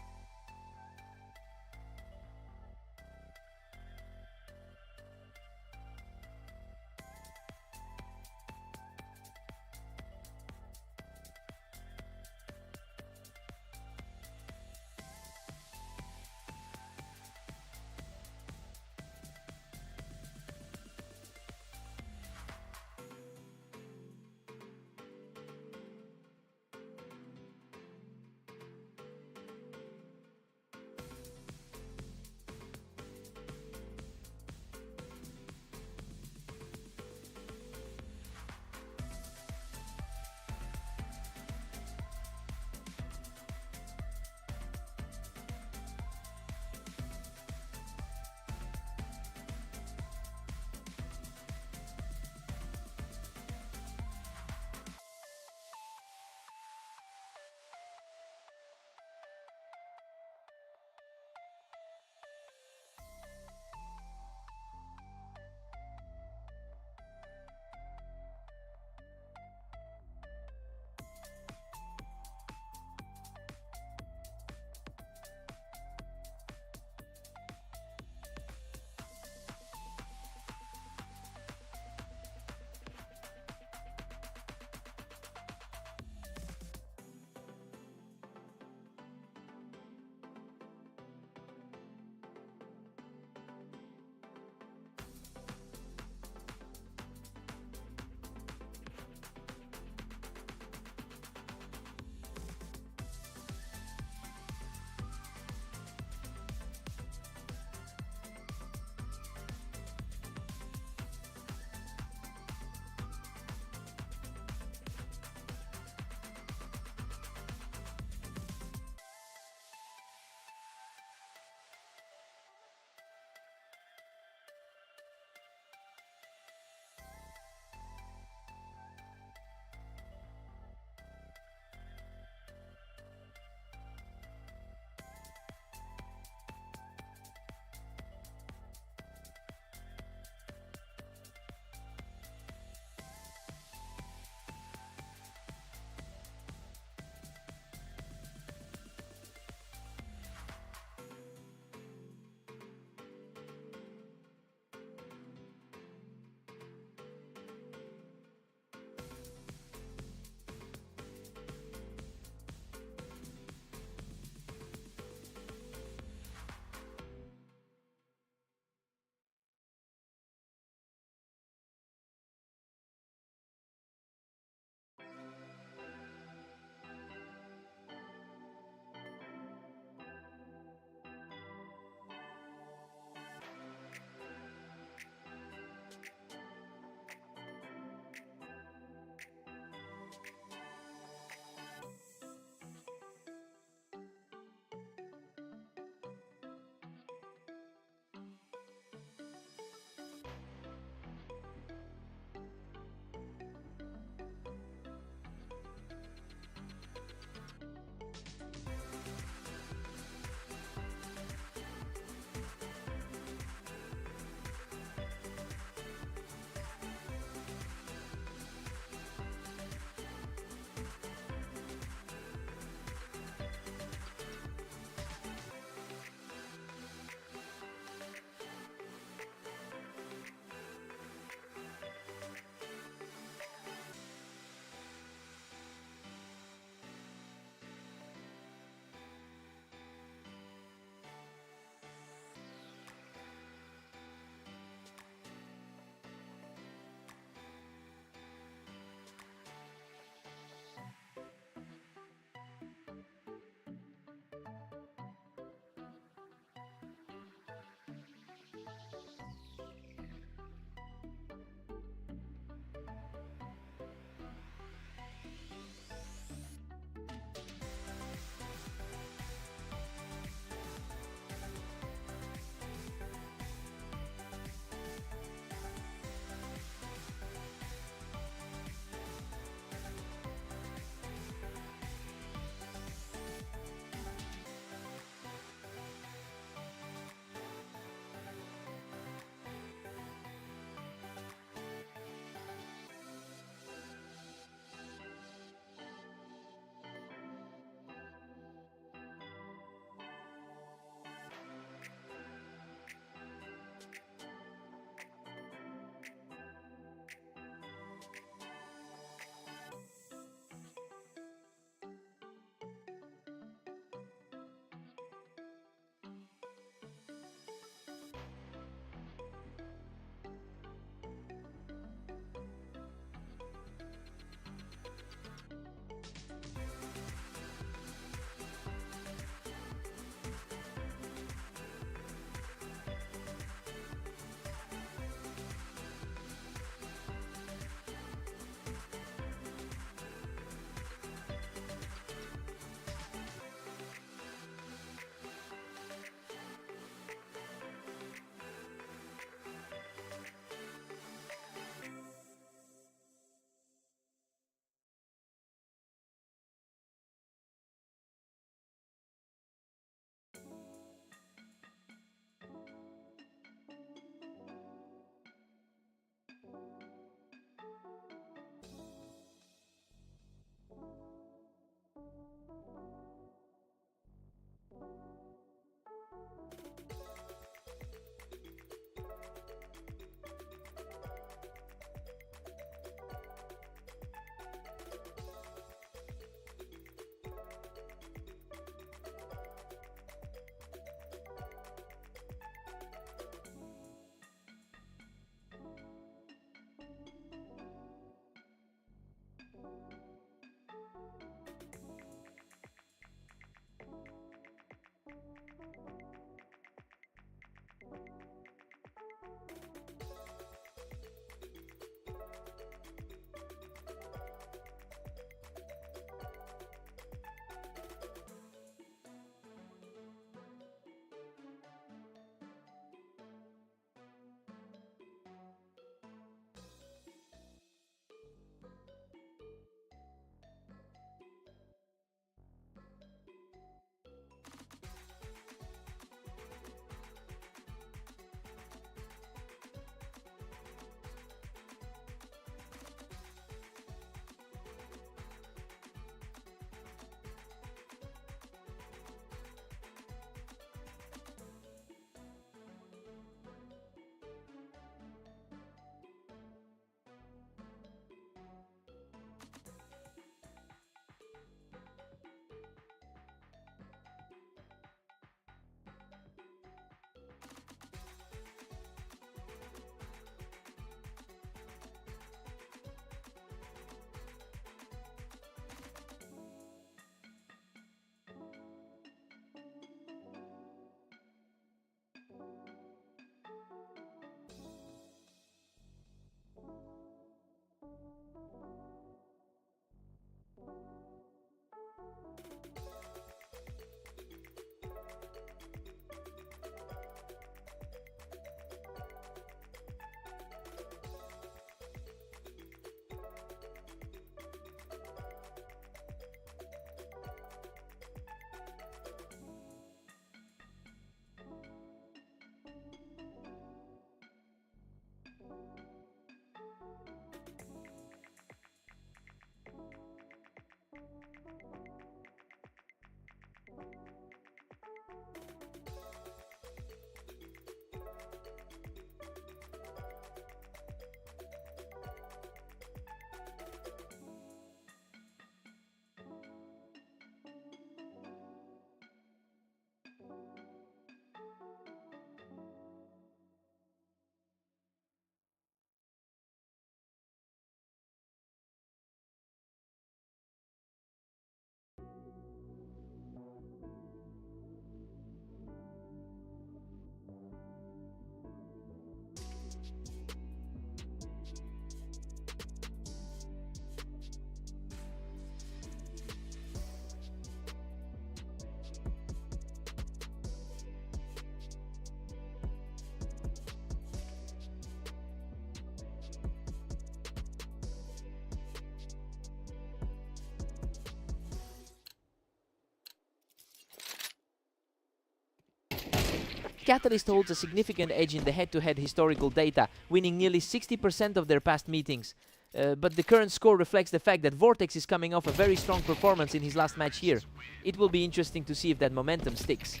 Catalyst holds a significant edge in the head-to-head historical data, winning nearly 60% of their past meetings. But the current score reflects the fact that Vortex is coming off a very strong performance in his last match here. It will be interesting to see if that momentum sticks.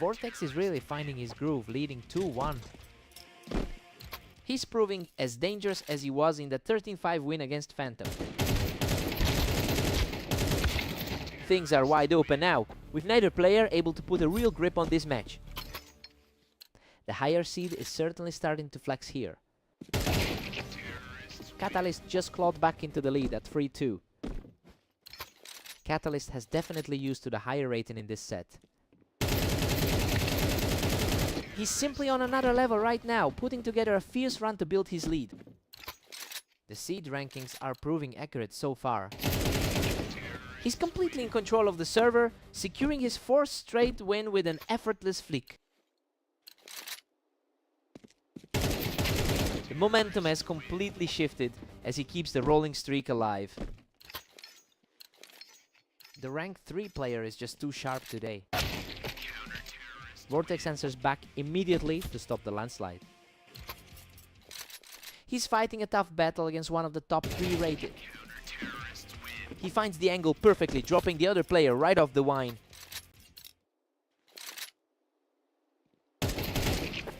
Vortex is really finding his groove, leading 2-1. He's proving as dangerous as he was in the 13-5 win against Phantom. Things are wide open now, with neither player able to put a real grip on this match. The higher seed is certainly starting to flex here. Catalyst just clawed back into the lead at 3-2. Catalyst has definitely used to the higher rating in this set. He's simply on another level right now, putting together a fierce run to build his lead. The seed rankings are proving accurate so far. He's completely in control of the server, securing his 4th straight win with an effortless flick. The momentum has completely shifted as he keeps the rolling streak alive. The rank 3 player is just too sharp today. Vortex answers back immediately to stop the landslide. He's fighting a tough battle against one of the top 3 rated. He finds the angle perfectly, dropping the other player right off the wine.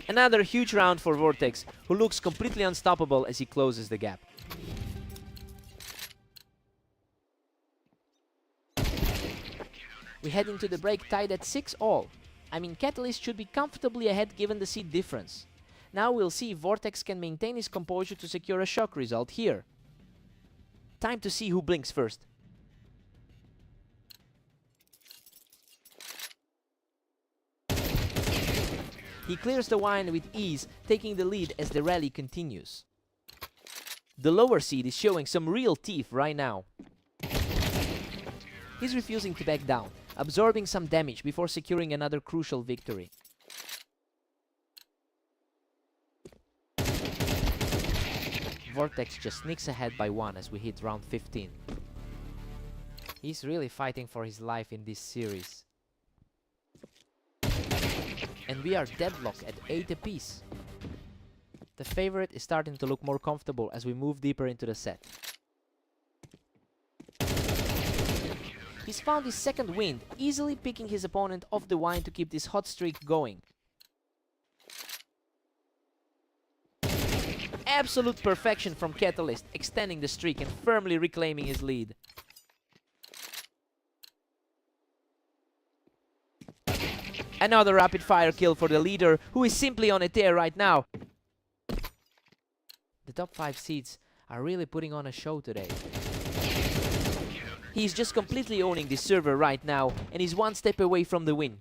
Another huge round for Vortex, who looks completely unstoppable as he closes the gap. We head into the break tied at 6-all. I mean, Catalyst should be comfortably ahead given the seed difference. Now we'll see if Vortex can maintain his composure to secure a shock result here. Time to see who blinks first. He clears the wine with ease, taking the lead as the rally continues. The lower seed is showing some real teeth right now. He's refusing to back down, absorbing some damage before securing another crucial victory. Vortex just sneaks ahead by 1 as we hit round 15. He's really fighting for his life in this series. And we are deadlocked at 8 apiece. The favorite is starting to look more comfortable as we move deeper into the set. He's found his 2nd wind, easily picking his opponent off the wine to keep this hot streak going. Absolute perfection from Catalyst, extending the streak and firmly reclaiming his lead. Another rapid fire kill for the leader, who is simply on a tear right now. The top 5 seeds are really putting on a show today. He's just completely owning this server right now, and he's 1 step away from the win.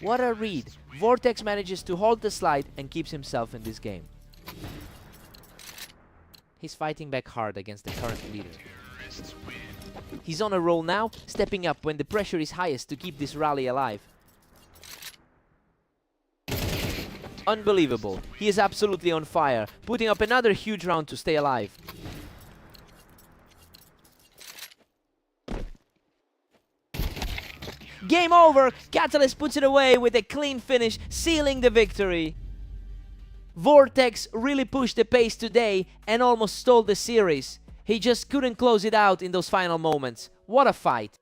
What a read! Vortex manages to hold the slide and keeps himself in this game. He's fighting back hard against the current leader. He's on a roll now, stepping up when the pressure is highest to keep this rally alive. Unbelievable. He is absolutely on fire, putting up another huge round to stay alive. Game over! Catalyst puts it away with a clean finish, sealing the victory. Vortex really pushed the pace today and almost stole the series. He just couldn't close it out in those final moments. What a fight!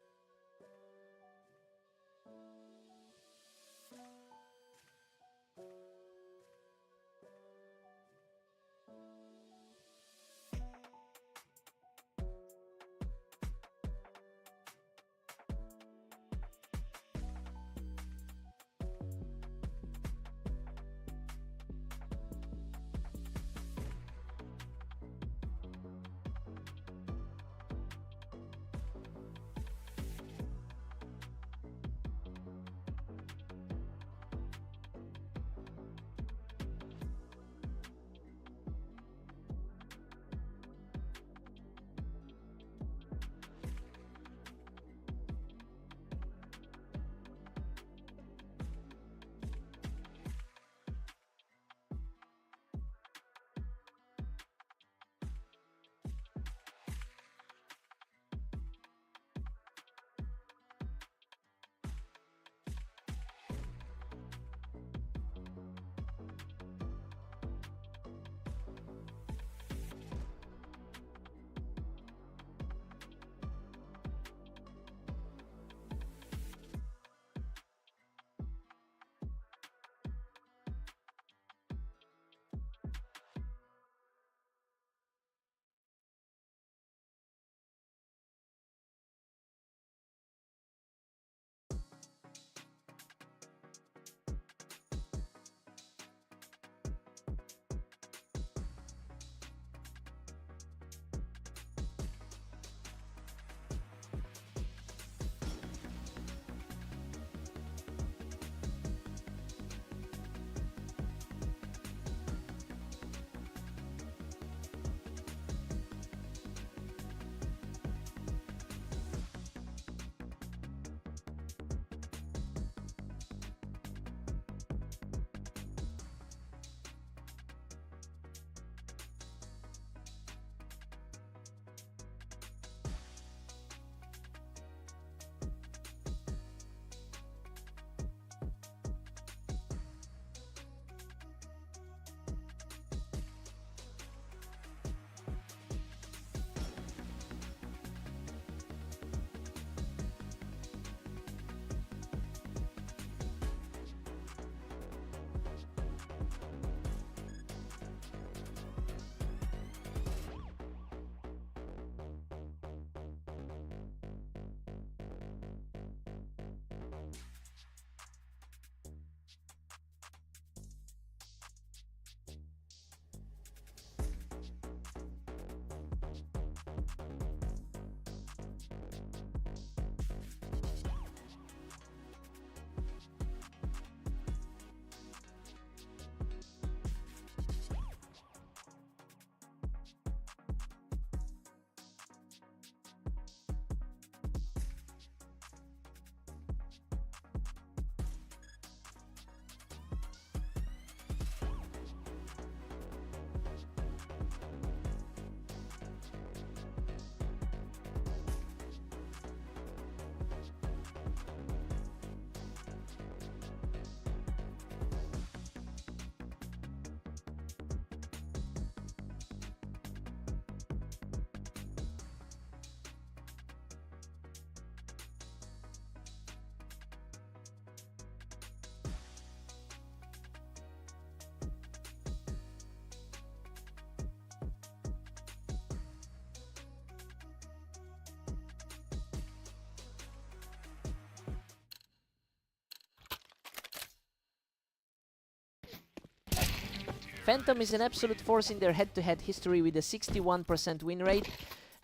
Phantom is an absolute force in their head-to-head history with a 61% win rate.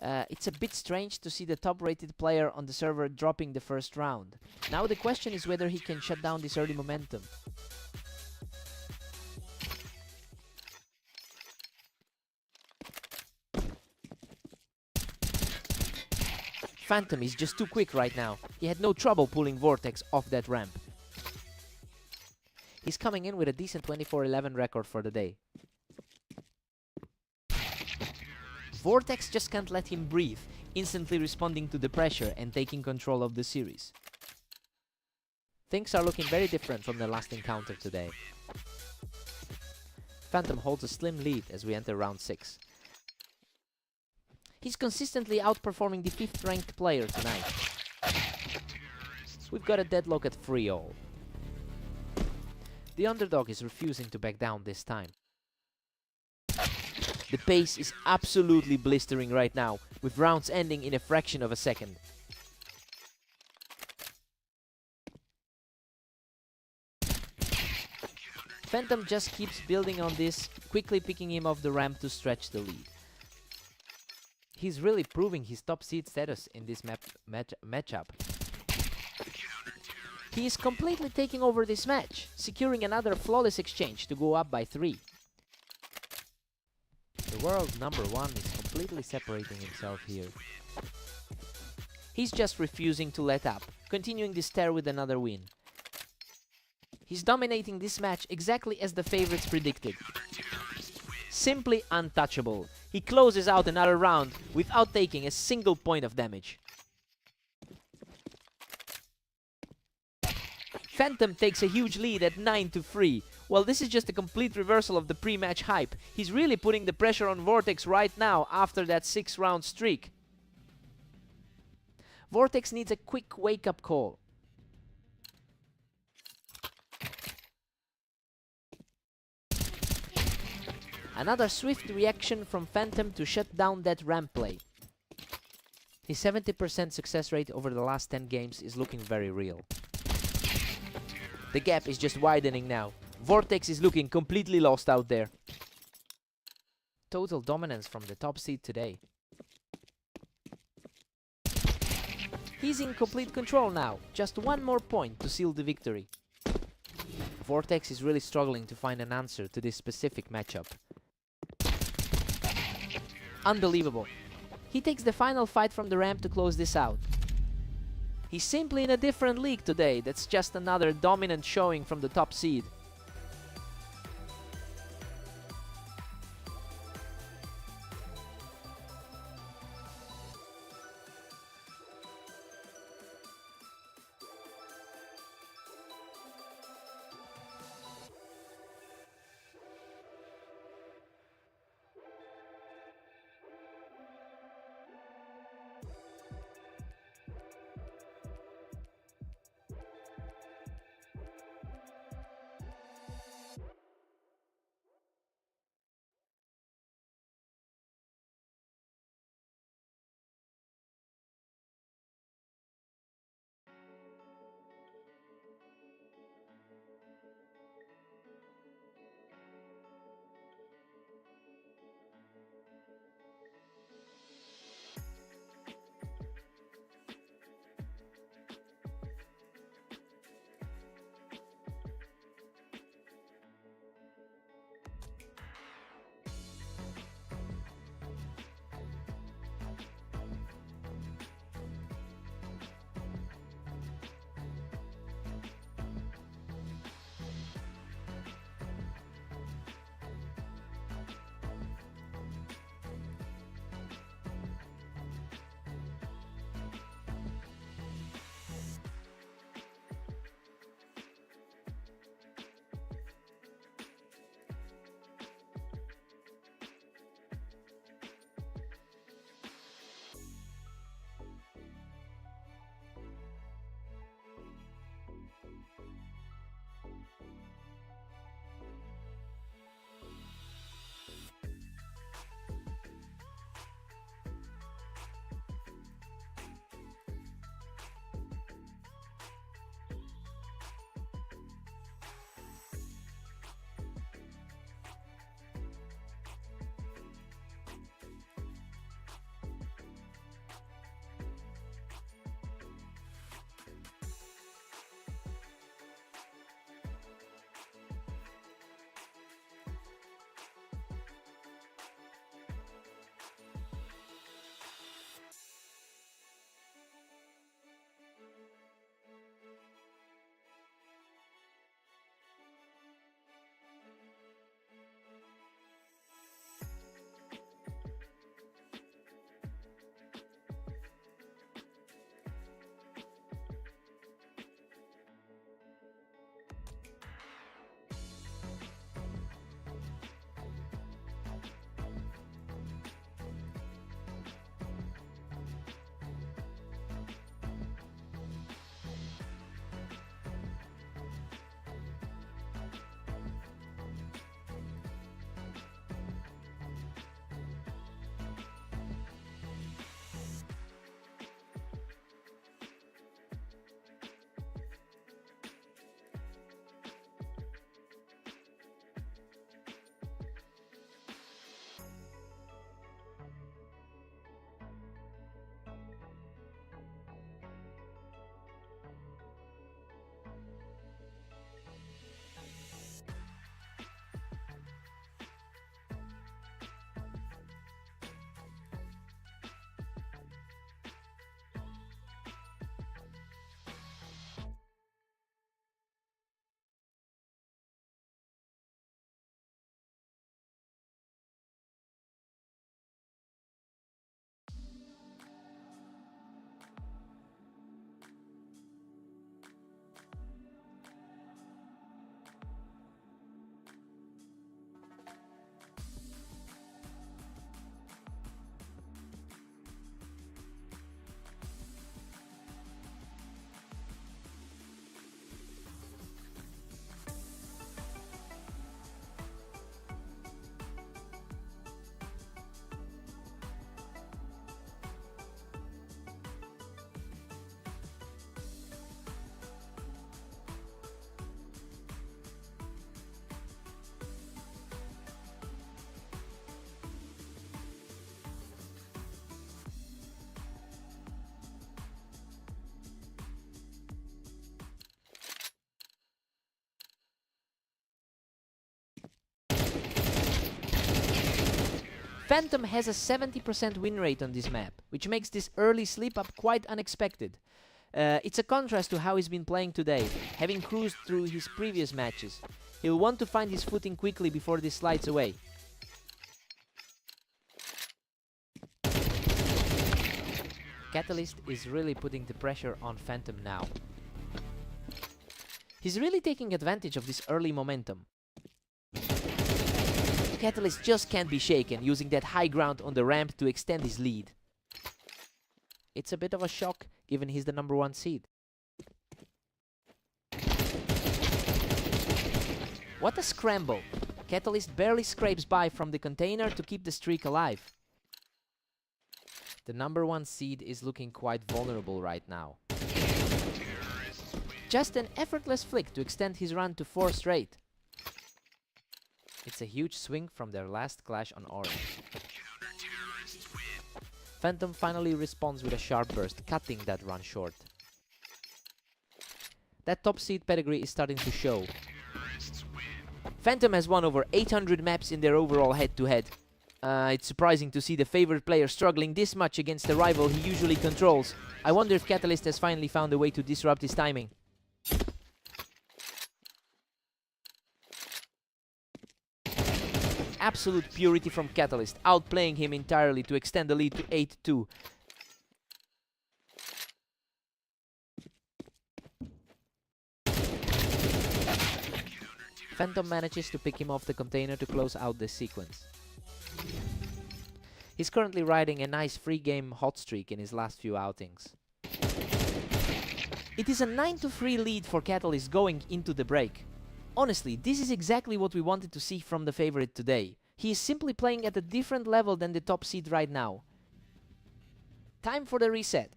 It's a bit strange to see the top-rated player on the server dropping the first round. Now the question is whether he can shut down this early momentum. Phantom is just too quick right now. He had no trouble pulling Vortex off that ramp. He's coming in with a decent 24-11 record for the day. Vortex just can't let him breathe, instantly responding to the pressure and taking control of the series. Things are looking very different from the last encounter today. Phantom holds a slim lead as we enter round 6. He's consistently outperforming the 5th ranked player tonight. We've got a deadlock at 3-all. The underdog is refusing to back down this time. The pace is absolutely blistering right now, with rounds ending in a fraction of a second. Phantom just keeps building on this, quickly picking him off the ramp to stretch the lead. He's really proving his top seed status in this matchup. He is completely taking over this match, securing another flawless exchange to go up by 3. The world #1 is completely separating himself here. He's just refusing to let up, continuing this tear with another win. He's dominating this match exactly as the favorites predicted. Simply untouchable. He closes out another round without taking a single point of damage. Phantom takes a huge lead at 9-3. Well, this is just a complete reversal of the pre-match hype. He's really putting the pressure on Vortex right now after that 6-round streak. Vortex needs a quick wake-up call. Another swift reaction from Phantom to shut down that ramp play. His 70% success rate over the last 10 games is looking very real. The gap is just widening now. Vortex is looking completely lost out there. Total dominance from the top seed today. He's in complete control now. Just one more point to seal the victory. Vortex is really struggling to find an answer to this specific matchup. Unbelievable. He takes the final fight from the ramp to close this out. He's simply in a different league today. That's just another dominant showing from the top seed. Phantom has a 70% win rate on this map, which makes this early slip-up quite unexpected. It's a contrast to how he's been playing today, having cruised through his previous matches. He'll want to find his footing quickly before this slides away. Catalyst is really putting the pressure on Phantom now. He's really taking advantage of this early momentum. Catalyst just can't be shaken, using that high ground on the ramp to extend his lead. It's a bit of a shock, given he's the #1 seed. What a scramble! Catalyst barely scrapes by from the container to keep the streak alive. The #1 seed is looking quite vulnerable right now. Just an effortless flick to extend his run to 4 straight. It's a huge swing from their last clash on orange. Phantom finally responds with a sharp burst, cutting that run short. That top seed pedigree is starting to show. Phantom has won over 800 maps in their overall head-to-head. It's surprising to see the favorite player struggling this much against the rival he usually controls. I wonder if Catalyst has finally found a way to disrupt his timing. Absolute purity from Catalyst, outplaying him entirely to extend the lead to 8-2. Phantom manages to pick him off the container to close out this sequence. He's currently riding a nice free game hot streak in his last few outings. It is a 9-3 lead for Catalyst going into the break. Honestly, this is exactly what we wanted to see from the favorite today. He is simply playing at a different level than the top seed right now. Time for the reset.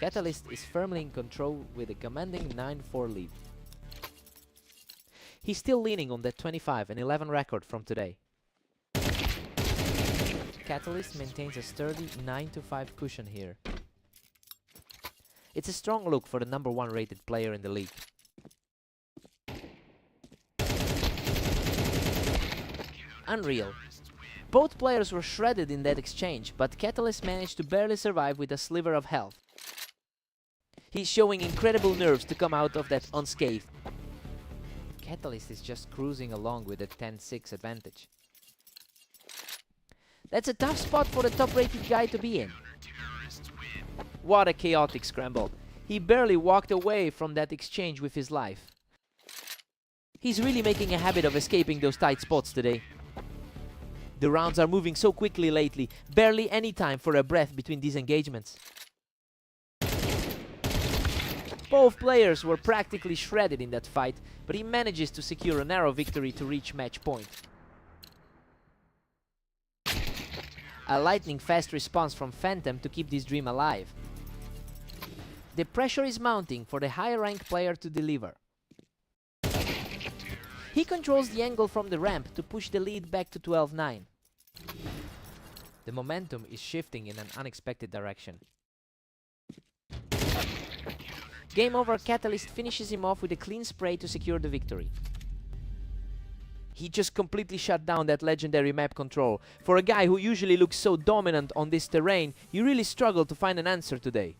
Catalyst is firmly in control with a commanding 9-4 lead. He's still leaning on that 25-11 record from today. Catalyst maintains a sturdy 9-5 cushion here. It's a strong look for the #1 rated player in the league. Unreal. Both players were shredded in that exchange, but Catalyst managed to barely survive with a sliver of health. He's showing incredible nerves to come out of that unscathed. Catalyst is just cruising along with a 10-6 advantage. That's a tough spot for the top-rated guy to be in. What a chaotic scramble. He barely walked away from that exchange with his life. He's really making a habit of escaping those tight spots today. The rounds are moving so quickly lately, barely any time for a breath between these engagements. Both players were practically shredded in that fight, but he manages to secure a narrow victory to reach match point. A lightning-fast response from Phantom to keep this dream alive. The pressure is mounting for the higher-ranked player to deliver. He controls the angle from the ramp to push the lead back to 12-9. The momentum is shifting in an unexpected direction. Game over. Catalyst finishes him off with a clean spray to secure the victory. He just completely shut down that legendary map control. For a guy who usually looks so dominant on this terrain, he really struggled to find an answer today.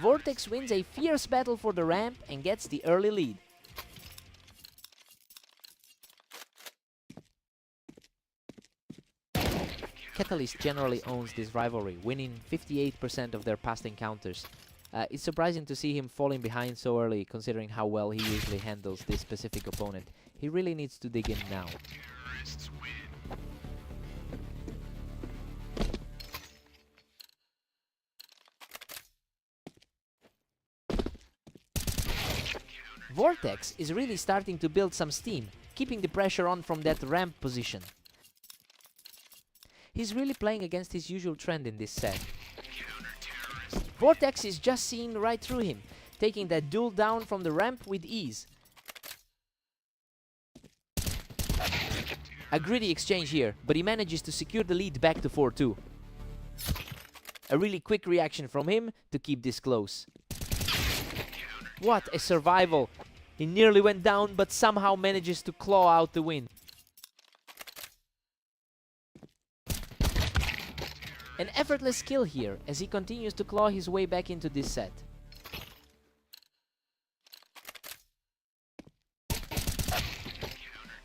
Vortex wins a fierce battle for the ramp and gets the early lead. Catalyst generally owns this rivalry, winning 58% of their past encounters. It's surprising to see him falling behind so early, considering how well he usually handles this specific opponent. He really needs to dig in now. Vortex is really starting to build some steam, keeping the pressure on from that ramp position. He's really playing against his usual trend in this set. Vortex is just seeing right through him, taking that duel down from the ramp with ease. A gritty exchange here, but he manages to secure the lead back to 4-2. A really quick reaction from him to keep this close. What a survival! He nearly went down, but somehow manages to claw out the win. An effortless kill here, as he continues to claw his way back into this set.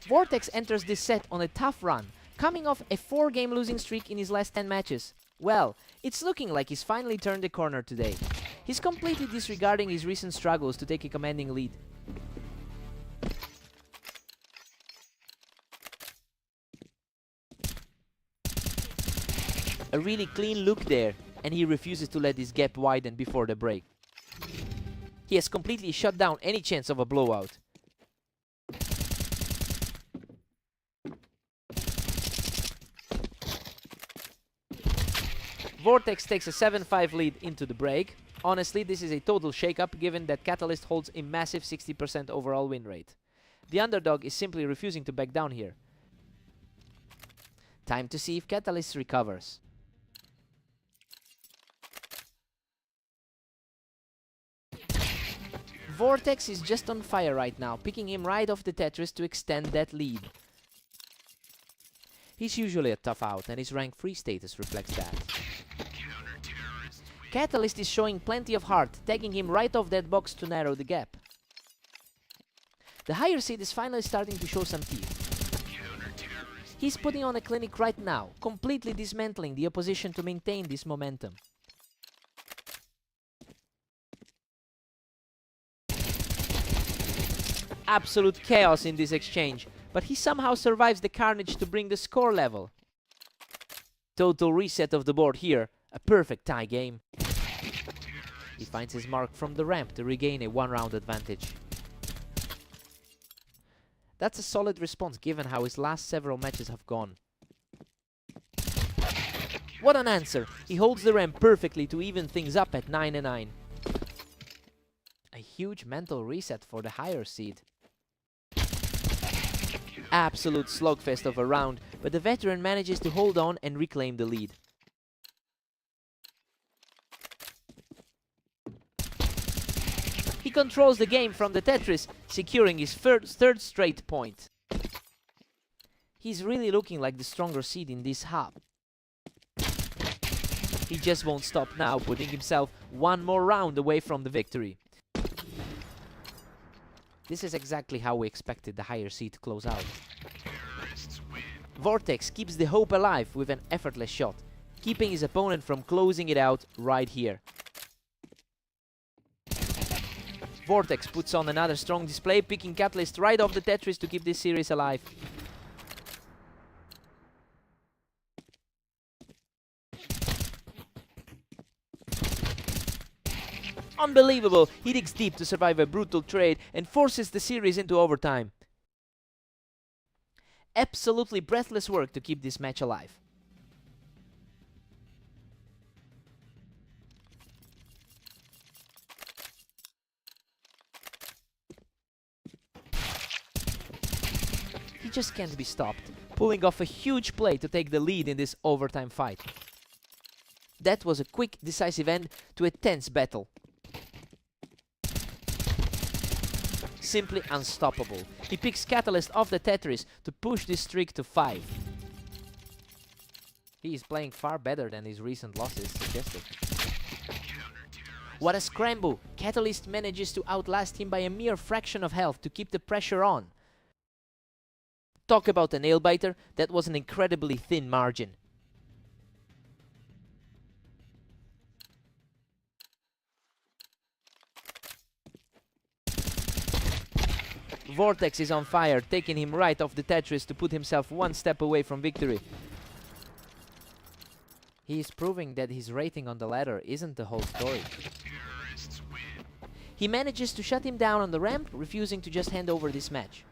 Vortex enters this set on a tough run, coming off a 4-game losing streak in his last 10 matches. Well, it's looking like he's finally turned the corner today. He's completely disregarding his recent struggles to take a commanding lead. A really clean look there, and he refuses to let this gap widen before the break. He has completely shut down any chance of a blowout. Vortex takes a 7-5 lead into the break. Honestly, this is a total shake-up given that Catalyst holds a massive 60% overall win rate. The underdog is simply refusing to back down here. Time to see if Catalyst recovers. Vortex is just on fire right now, picking him right off the Tetris to extend that lead. He's usually a tough out, and his rank 3 status reflects that. Catalyst is showing plenty of heart, tagging him right off that box to narrow the gap. The higher seed is finally starting to show some teeth. He's putting on a clinic right now, completely dismantling the opposition to maintain this momentum. Absolute chaos in this exchange, but he somehow survives the carnage to bring the score level. Total reset of the board here, a perfect tie game. He finds his mark from the ramp to regain a 1-round advantage. That's a solid response given how his last several matches have gone. What an answer! He holds the ramp perfectly to even things up at 9-9. A huge mental reset for the higher seed. Absolute slugfest of a round, but the veteran manages to hold on and reclaim the lead. He controls the game from the Tetris, securing his third straight point. He's really looking like the stronger seed in this hub. He just won't stop now, putting himself one more round away from the victory. This is exactly how we expected the higher seed to close out. Vortex keeps the hope alive with an effortless shot, keeping his opponent from closing it out right here. Vortex puts on another strong display, picking Catalyst right off the Tetris to keep this series alive. Unbelievable! He digs deep to survive a brutal trade and forces the series into overtime. Absolutely breathless work to keep this match alive. He just can't be stopped, pulling off a huge play to take the lead in this overtime fight. That was a quick, decisive end to a tense battle. Simply unstoppable. He picks Catalyst off the Tetris to push this streak to 5. He is playing far better than his recent losses suggested. What a scramble! Catalyst manages to outlast him by a mere fraction of health to keep the pressure on. Talk about a nail-biter, that was an incredibly thin margin. Vortex is on fire, taking him right off the Tetris to put himself one step away from victory. He is proving that his rating on the ladder isn't the whole story. He manages to shut him down on the ramp, refusing to just hand over this match.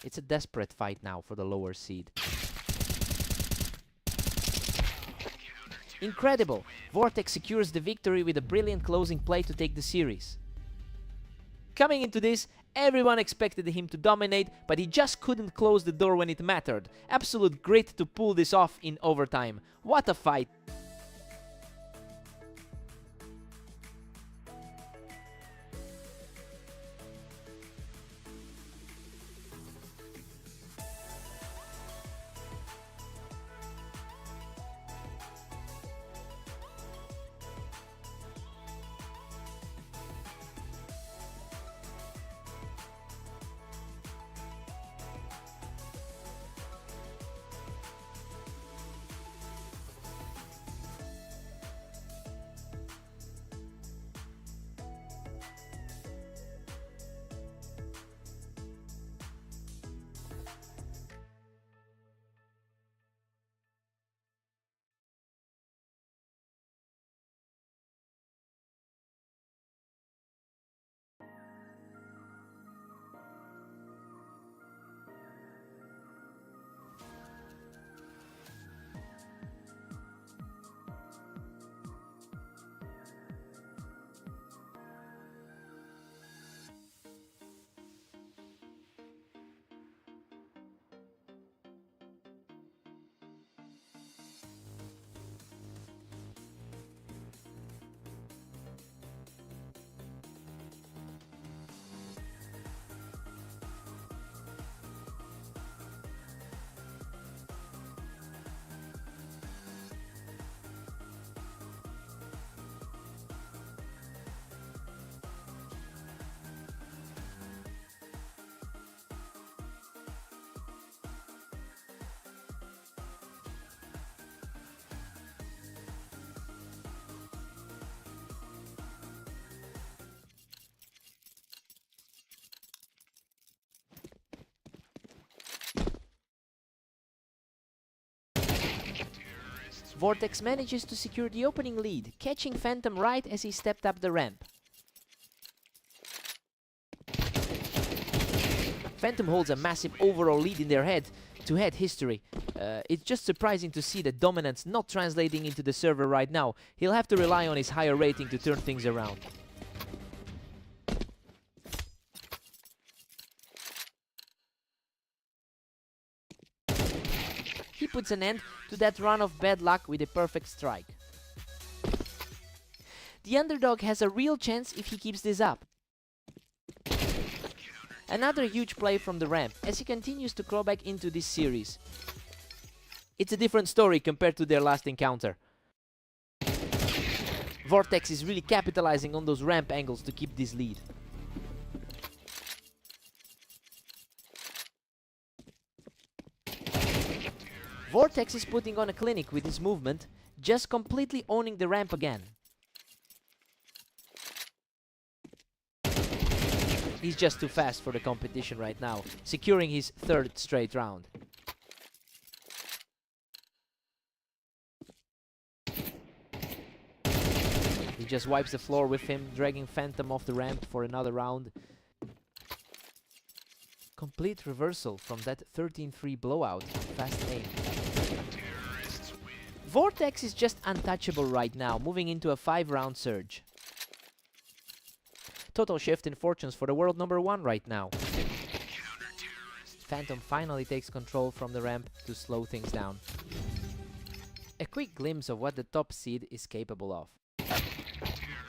It's a desperate fight now for the lower seed. Incredible! Vortex secures the victory with a brilliant closing play to take the series. Coming into this, everyone expected him to dominate, but he just couldn't close the door when it mattered. Absolute grit to pull this off in overtime. What a fight! Vortex manages to secure the opening lead, catching Phantom right as he stepped up the ramp. Phantom holds a massive overall lead in their head-to-head history. It's just surprising to see the dominance not translating into the server right now. He'll have to rely on his higher rating to turn things around. He puts an end to that run of bad luck with a perfect strike. The underdog has a real chance if he keeps this up. Another huge play from the ramp as he continues to claw back into this series. It's a different story compared to their last encounter. Vortex is really capitalizing on those ramp angles to keep this lead. Vortex is putting on a clinic with his movement, just completely owning the ramp again. He's just too fast for the competition right now, securing his third straight round. He just wipes the floor with him, dragging Phantom off the ramp for another round. Complete reversal from that 13-3 blowout on fast aim. Vortex is just untouchable right now, moving into a 5-round surge. Total shift in fortunes for the world number 1 right now. Phantom finally takes control from the ramp to slow things down. A quick glimpse of what the top seed is capable of.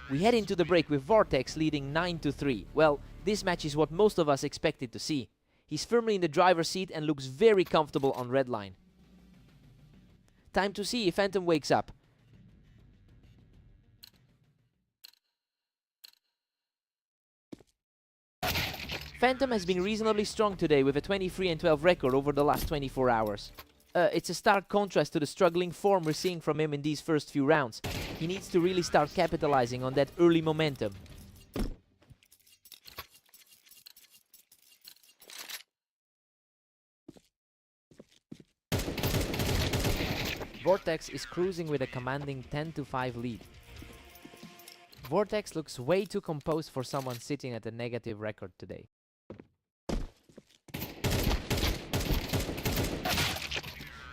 We head into the break with Vortex leading 9-3. Well, this match is what most of us expected to see. He's firmly in the driver's seat and looks very comfortable on red line. Time to see if Phantom wakes up. Phantom has been reasonably strong today with a 23-12 record over the last 24 hours. It's a stark contrast to the struggling form we're seeing from him in these first few rounds. He needs to really start capitalizing on that early momentum. Vortex is cruising with a commanding 10-5 lead. Vortex looks way too composed for someone sitting at a negative record today.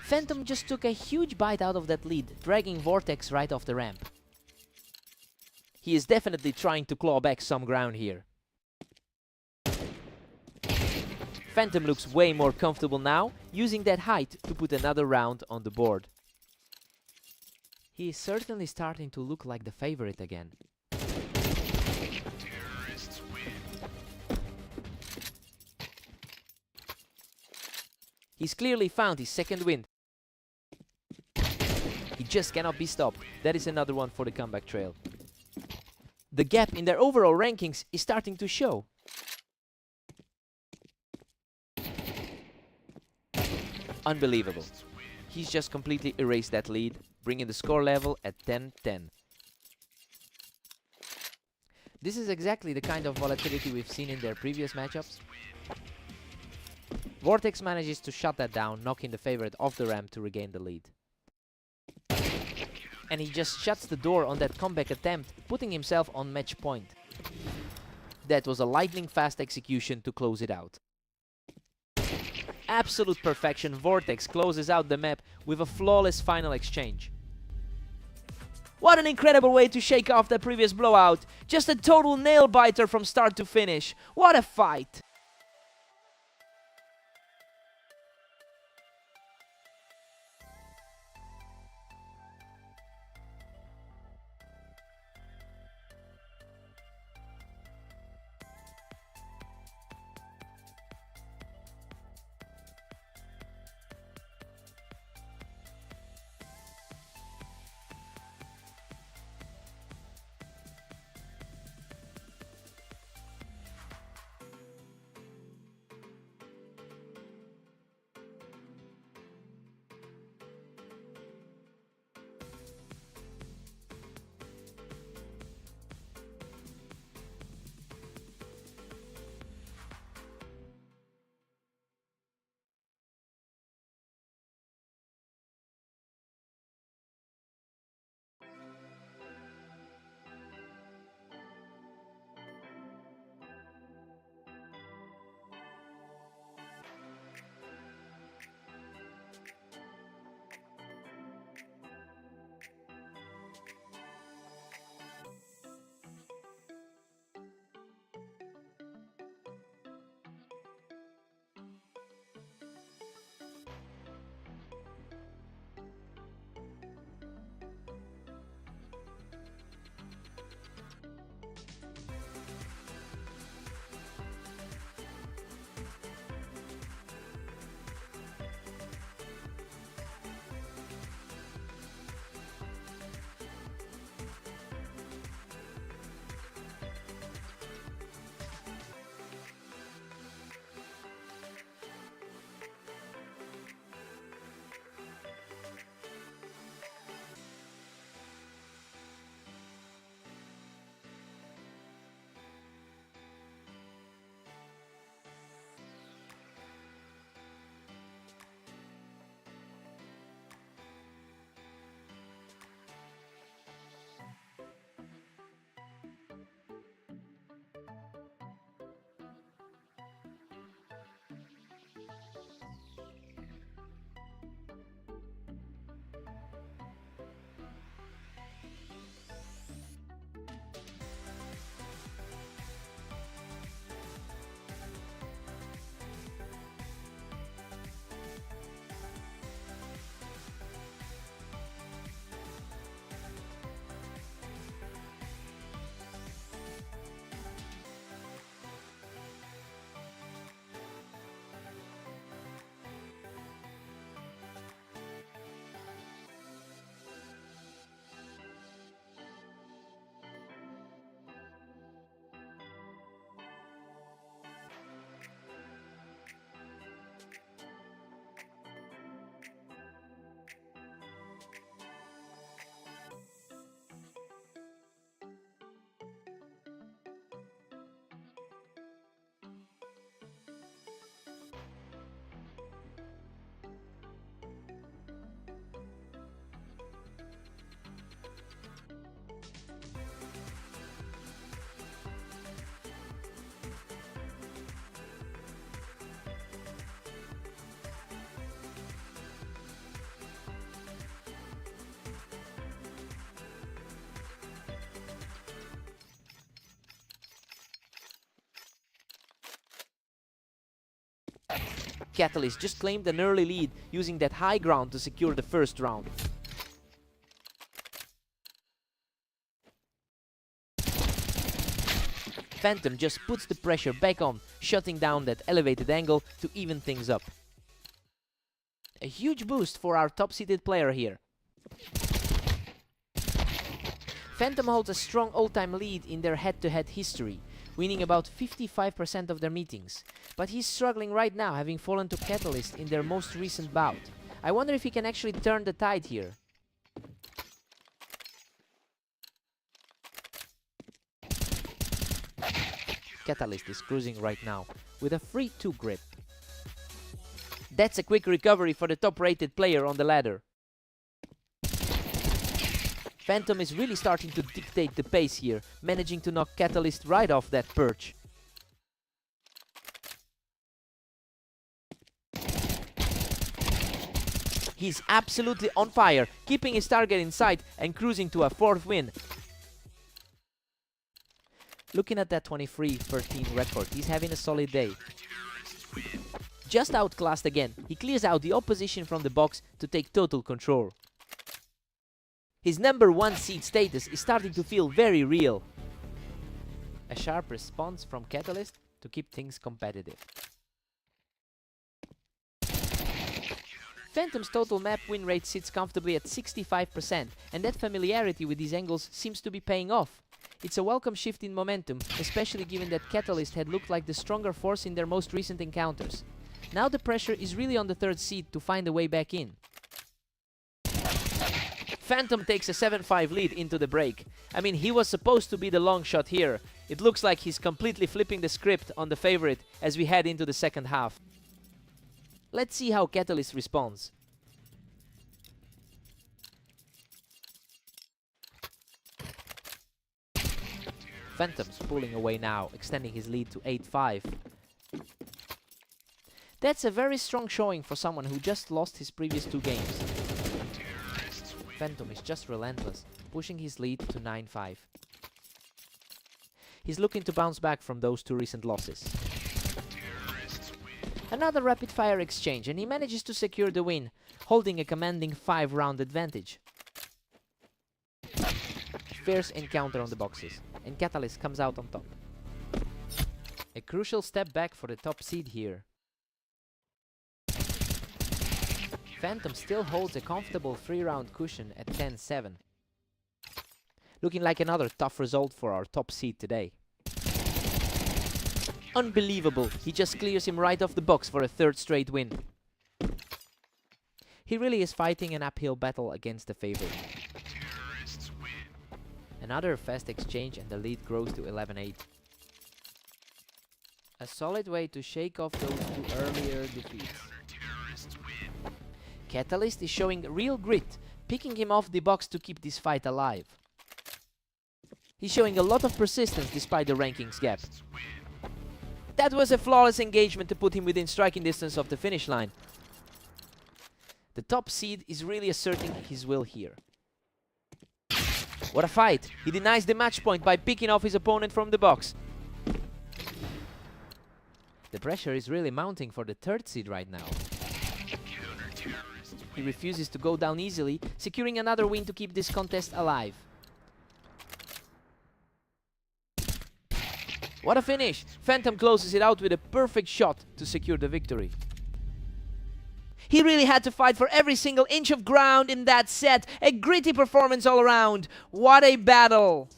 Phantom just took a huge bite out of that lead, dragging Vortex right off the ramp. He is definitely trying to claw back some ground here. Phantom looks way more comfortable now, using that height to put another round on the board. He is certainly starting to look like the favorite again. He's clearly found his second win. He just cannot be stopped. That is another one for the comeback trail. The gap in their overall rankings is starting to show. Unbelievable. He's just completely erased that lead, bringing the score level at 10-10. This is exactly the kind of volatility we've seen in their previous matchups. Vortex manages to shut that down, knocking the favorite off the ramp to regain the lead. And he just shuts the door on that comeback attempt, putting himself on match point. That was a lightning fast execution to close it out. Absolute perfection, Vortex closes out the map with a flawless final exchange. What an incredible way to shake off the previous blowout. Just a total nail-biter from start to finish. What a fight! Catalyst just claimed an early lead using that high ground to secure the first round. Phantom just puts the pressure back on, shutting down that elevated angle to even things up. A huge boost for our top-seeded player here. Phantom holds a strong all-time lead in their head-to-head history, winning about 55% of their meetings. But he's struggling right now, having fallen to Catalyst in their most recent bout. I wonder if he can actually turn the tide here. Catalyst is cruising right now with a free 2 grip. That's a quick recovery for the top-rated player on the ladder. Phantom is really starting to dictate the pace here, managing to knock Catalyst right off that perch. He's absolutely on fire, keeping his target in sight and cruising to a 4th win. Looking at that 23-13 record, he's having a solid day. Just outclassed again, he clears out the opposition from the box to take total control. His number 1 seed status is starting to feel very real. A sharp response from Catalyst to keep things competitive. Phantom's total map win rate sits comfortably at 65%, and that familiarity with these angles seems to be paying off. It's a welcome shift in momentum, especially given that Catalyst had looked like the stronger force in their most recent encounters. Now the pressure is really on the 3rd seed to find a way back in. Phantom takes a 7-5 lead into the break. I mean, he was supposed to be the long shot here. It looks like he's completely flipping the script on the favorite as we head into the second half. Let's see how Catalyst responds. Phantom's pulling away now, extending his lead to 8-5. That's a very strong showing for someone who just lost his previous 2 games. Phantom is just relentless, pushing his lead to 9-5. He's looking to bounce back from those 2 recent losses. Another rapid-fire exchange, and he manages to secure the win, holding a commanding 5-round advantage. Fierce encounter on the boxes, and Catalyst comes out on top. A crucial step back for the top seed here. Phantom still holds a comfortable 3-round cushion at 10-7. Looking like another tough result for our top seed today. Unbelievable, he just clears him right off the box for a 3rd straight win. He really is fighting an uphill battle against the favorite. Another fast exchange and the lead grows to 11-8. A solid way to shake off those 2 earlier defeats. Catalyst is showing real grit, picking him off the box to keep this fight alive. He's showing a lot of persistence despite the rankings gap. That was a flawless engagement to put him within striking distance of the finish line. The top seed is really asserting his will here. What a fight! He denies the match point by picking off his opponent from the box. The pressure is really mounting for the 3rd seed right now. He refuses to go down easily, securing another win to keep this contest alive. What a finish! Phantom closes it out with a perfect shot to secure the victory. He really had to fight for every single inch of ground in that set. A gritty performance all around. What a battle!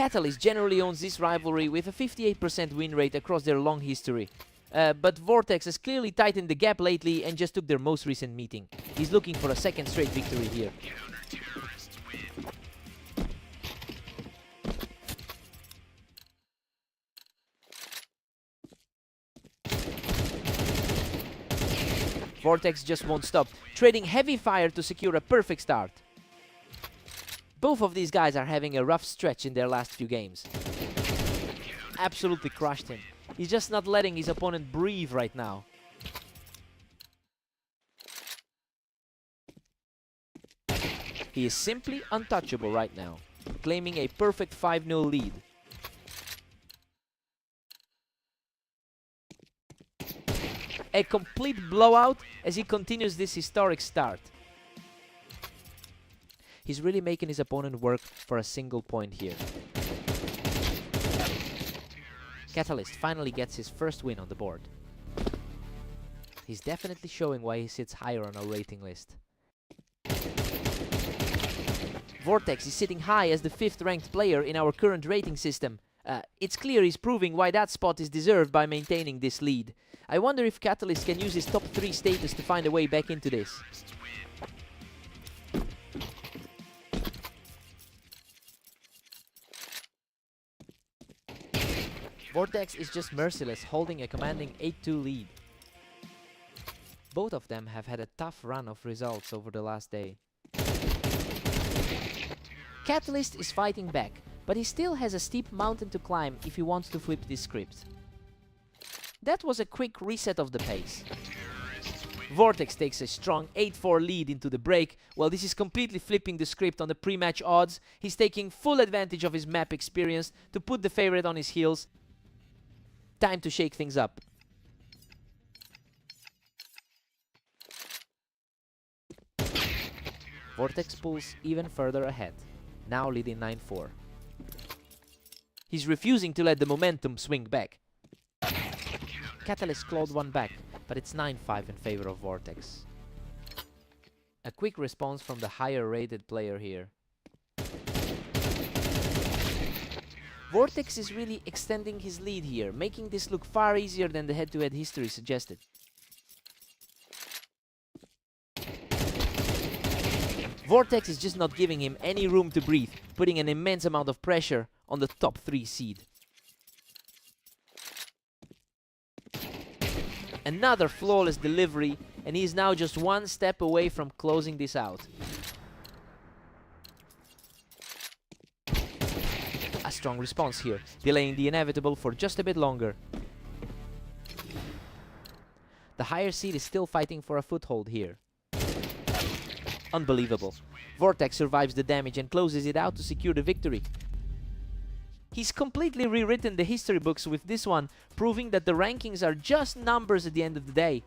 Catalyst generally owns this rivalry with a 58% win rate across their long history. But Vortex has clearly tightened the gap lately and just took their most recent meeting. He's looking for a second straight victory here. Vortex just won't stop, trading heavy fire to secure a perfect start. Both of these guys are having a rough stretch in their last few games. Absolutely crushed him. He's just not letting his opponent breathe right now. He is simply untouchable right now, claiming a perfect 5-0 lead. A complete blowout as he continues this historic start. He's really making his opponent work for a single point here. Catalyst finally gets his first win on the board. He's definitely showing why he sits higher on our rating list. Vortex is sitting high as the 5th ranked player in our current rating system. It's clear he's proving why that spot is deserved by maintaining this lead. I wonder if Catalyst can use his top 3 status to find a way back into this. Vortex is just merciless, holding a commanding 8-2 lead. Both of them have had a tough run of results over the last day. Catalyst is fighting back, but he still has a steep mountain to climb if he wants to flip this script. That was a quick reset of the pace. Vortex takes a strong 8-4 lead into the break. While this is completely flipping the script on the pre-match odds, he's taking full advantage of his map experience to put the favorite on his heels. Time to shake things up. Vortex pulls even further ahead, now leading 9-4. He's refusing to let the momentum swing back. Catalyst clawed one back, but it's 9-5 in favor of Vortex. A quick response from the higher rated player here. Vortex is really extending his lead here, making this look far easier than the head-to-head history suggested. Vortex is just not giving him any room to breathe, putting an immense amount of pressure on the top 3 seed. Another flawless delivery, and he is now just one step away from closing this out. A strong response here, delaying the inevitable for just a bit longer. The higher seed is still fighting for a foothold here. Unbelievable. Vortex survives the damage and closes it out to secure the victory. He's completely rewritten the history books with this one, proving that the rankings are just numbers at the end of the day.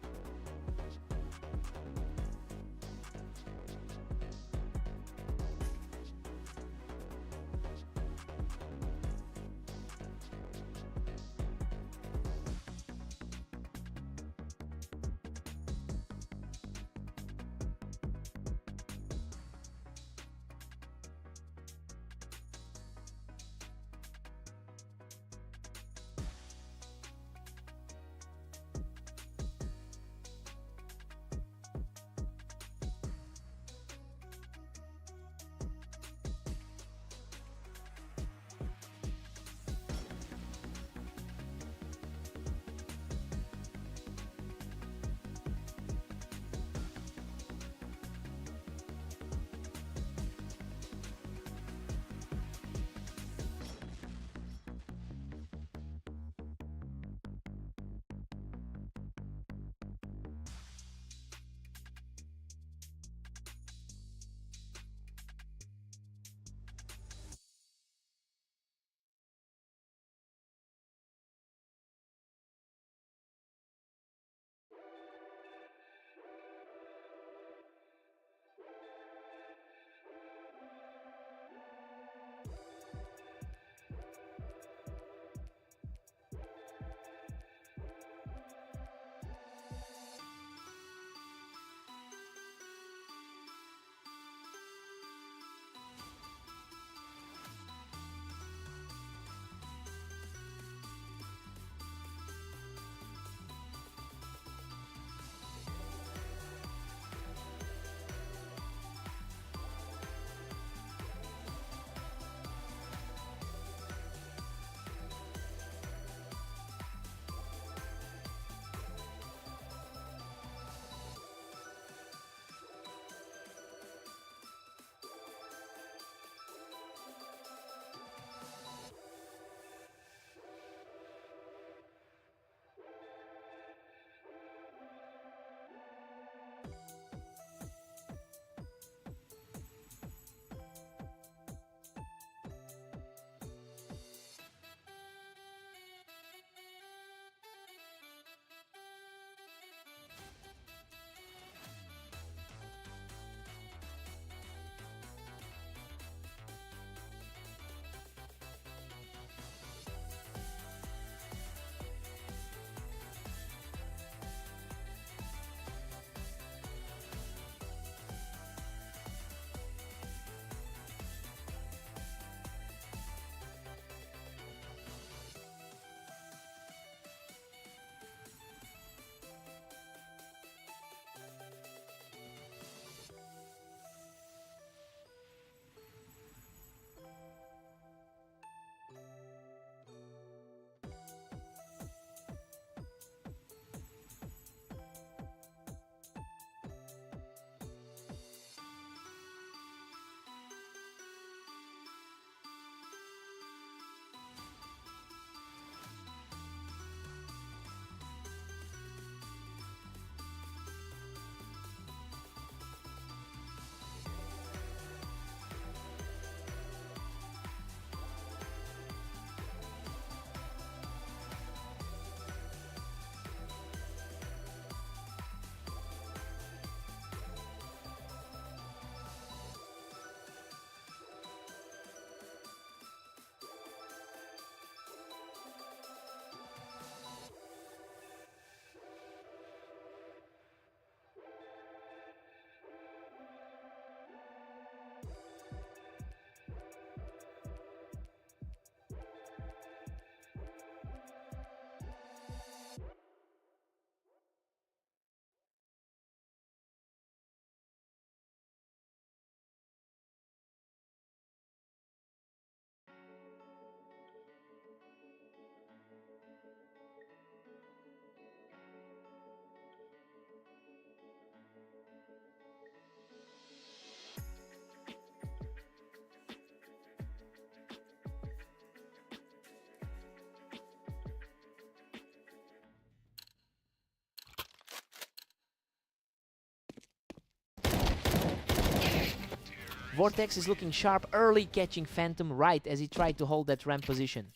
Vortex is looking sharp early, catching Phantom right as he tried to hold that ramp position.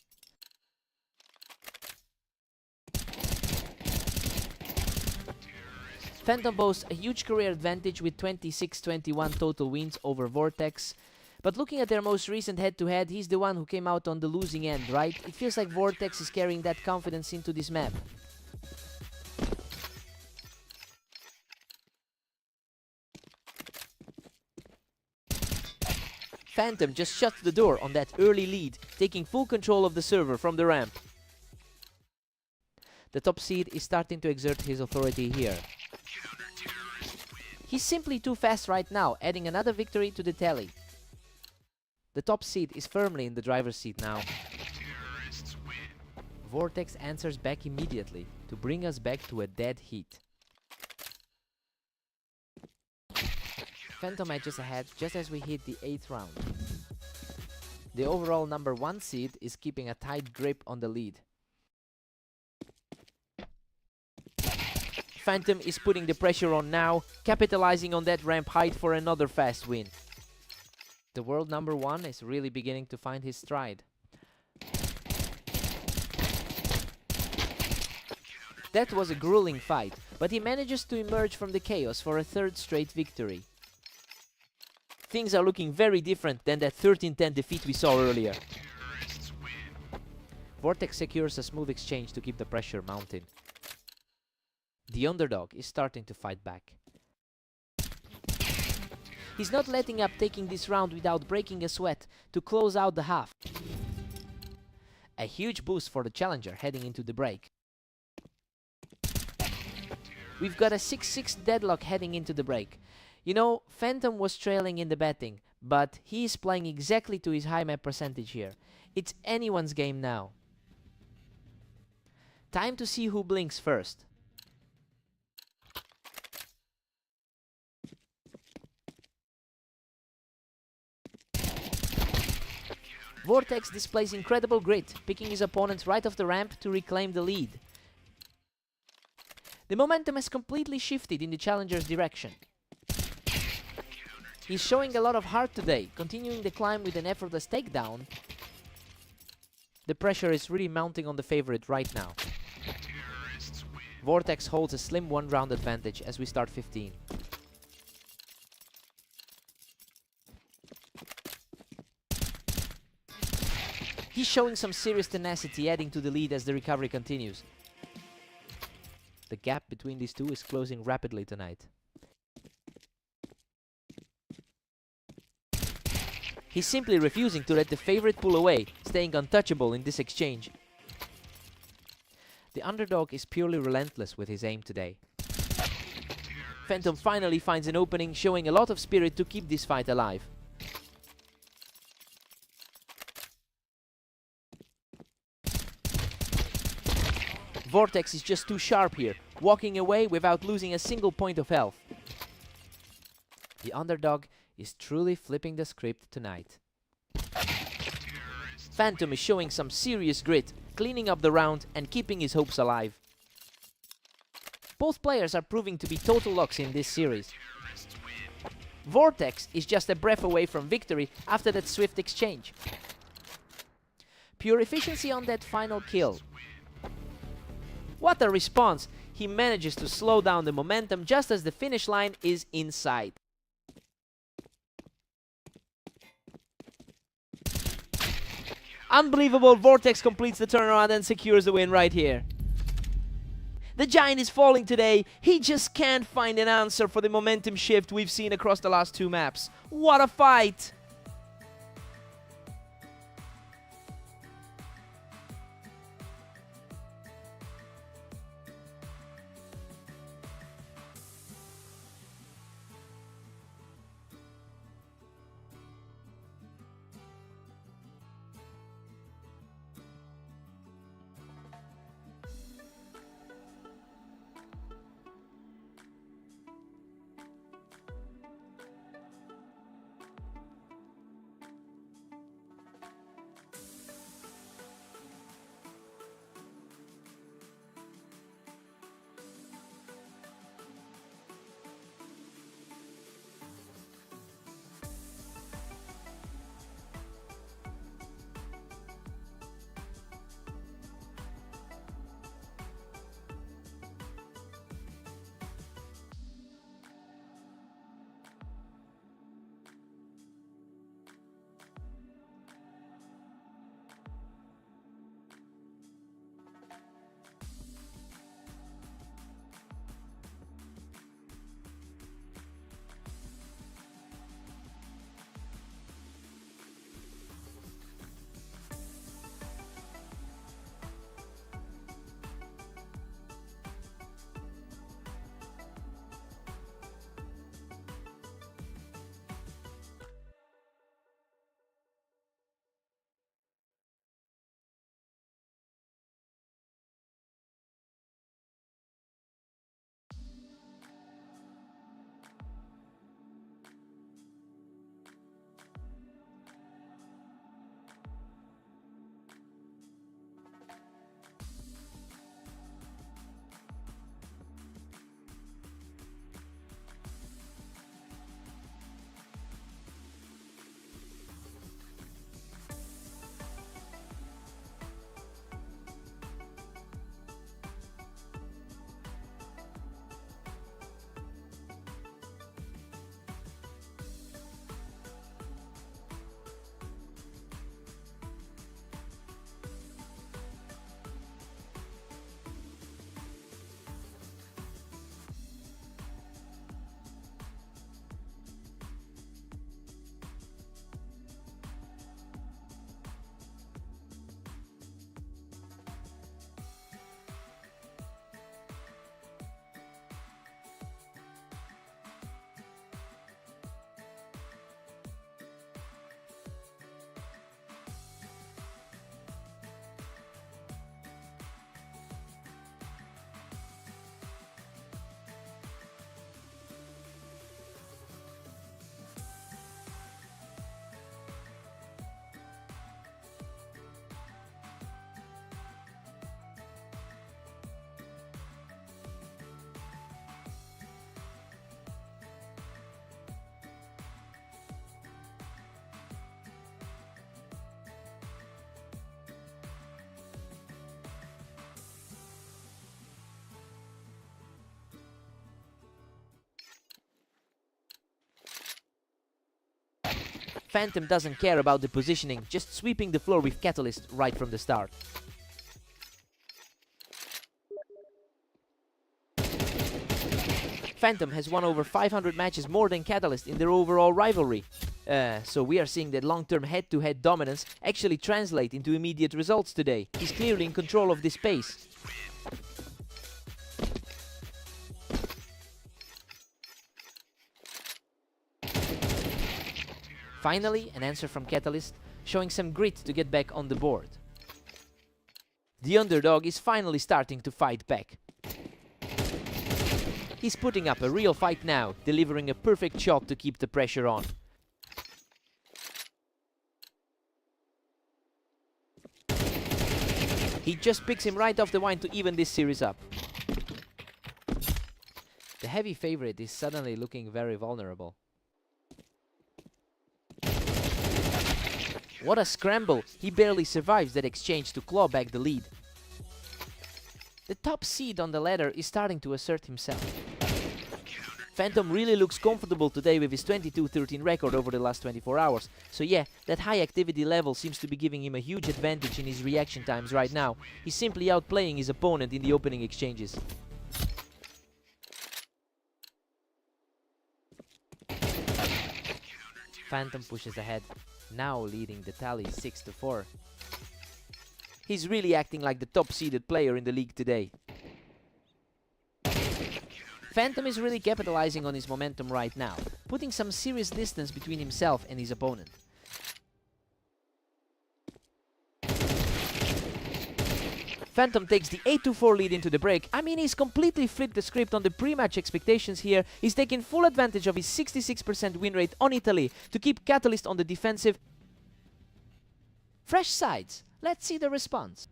Phantom boasts a huge career advantage with 26-21 total wins over Vortex. But looking at their most recent head-to-head, he's the one who came out on the losing end, right? It feels like Vortex is carrying that confidence into this map. Phantom just shuts the door on that early lead, taking full control of the server from the ramp. The top seed is starting to exert his authority here. He's simply too fast right now, adding another victory to the tally. The top seed is firmly in the driver's seat now. Vortex answers back immediately to bring us back to a dead heat. Phantom edges ahead just as we hit the 8th round. The overall number 1 seed is keeping a tight grip on the lead. Phantom is putting the pressure on now, capitalizing on that ramp height for another fast win. The world number 1 is really beginning to find his stride. That was a grueling fight, but he manages to emerge from the chaos for a 3rd straight victory. Things are looking very different than that 13-10 defeat we saw earlier. Vortex secures a smooth exchange to keep the pressure mounting. The underdog is starting to fight back. He's not letting up, taking this round without breaking a sweat to close out the half. A huge boost for the challenger heading into the break. We've got a 6-6 deadlock heading into the break. You know, Phantom was trailing in the betting, but he is playing exactly to his high map percentage here. It's anyone's game now. Time to see who blinks first. Vortex displays incredible grit, picking his opponent right off the ramp to reclaim the lead. The momentum has completely shifted in the challenger's direction. He's showing a lot of heart today, continuing the climb with an effortless takedown. The pressure is really mounting on the favorite right now. Vortex holds a slim 1-round advantage as we start 15. He's showing some serious tenacity, adding to the lead as the recovery continues. The gap between these two is closing rapidly tonight. He's simply refusing to let the favorite pull away, staying untouchable in this exchange. The underdog is purely relentless with his aim today. Phantom finally finds an opening, showing a lot of spirit to keep this fight alive. Vortex is just too sharp here, walking away without losing a single point of health. The underdog is truly flipping the script tonight. Phantom is showing some serious grit, cleaning up the round and keeping his hopes alive. Both players are proving to be total locks in this series. Vortex is just a breath away from victory after that swift exchange. Pure efficiency on that final kill. What a response! He manages to slow down the momentum just as the finish line is in sight. Unbelievable, Vortex completes the turnaround and secures the win right here. The Giant is falling today. He just can't find an answer for the momentum shift we've seen across the last 2 maps. What a fight! Phantom doesn't care about the positioning, just sweeping the floor with Catalyst right from the start. Phantom has won over 500 matches more than Catalyst in their overall rivalry. So we are seeing that long-term head-to-head dominance actually translate into immediate results today. He's clearly in control of this pace. Finally, an answer from Catalyst, showing some grit to get back on the board. The underdog is finally starting to fight back. He's putting up a real fight now, delivering a perfect shot to keep the pressure on. He just picks him right off the wine to even this series up. The heavy favorite is suddenly looking very vulnerable. What a scramble! He barely survives that exchange to claw back the lead. The top seed on the ladder is starting to assert himself. Phantom really looks comfortable today with his 22-13 record over the last 24 hours. So yeah, that high activity level seems to be giving him a huge advantage in his reaction times right now. He's simply outplaying his opponent in the opening exchanges. Phantom pushes ahead, now leading the tally 6-4. He's really acting like the top-seeded player in the league today. Phantom is really capitalizing on his momentum right now, putting some serious distance between himself and his opponent. Phantom takes the 8-4 lead into the break. I mean, he's completely flipped the script on the pre-match expectations here. He's taken full advantage of his 66% win rate on Italy to keep Catalyst on the defensive. Fresh sides. Let's see the response.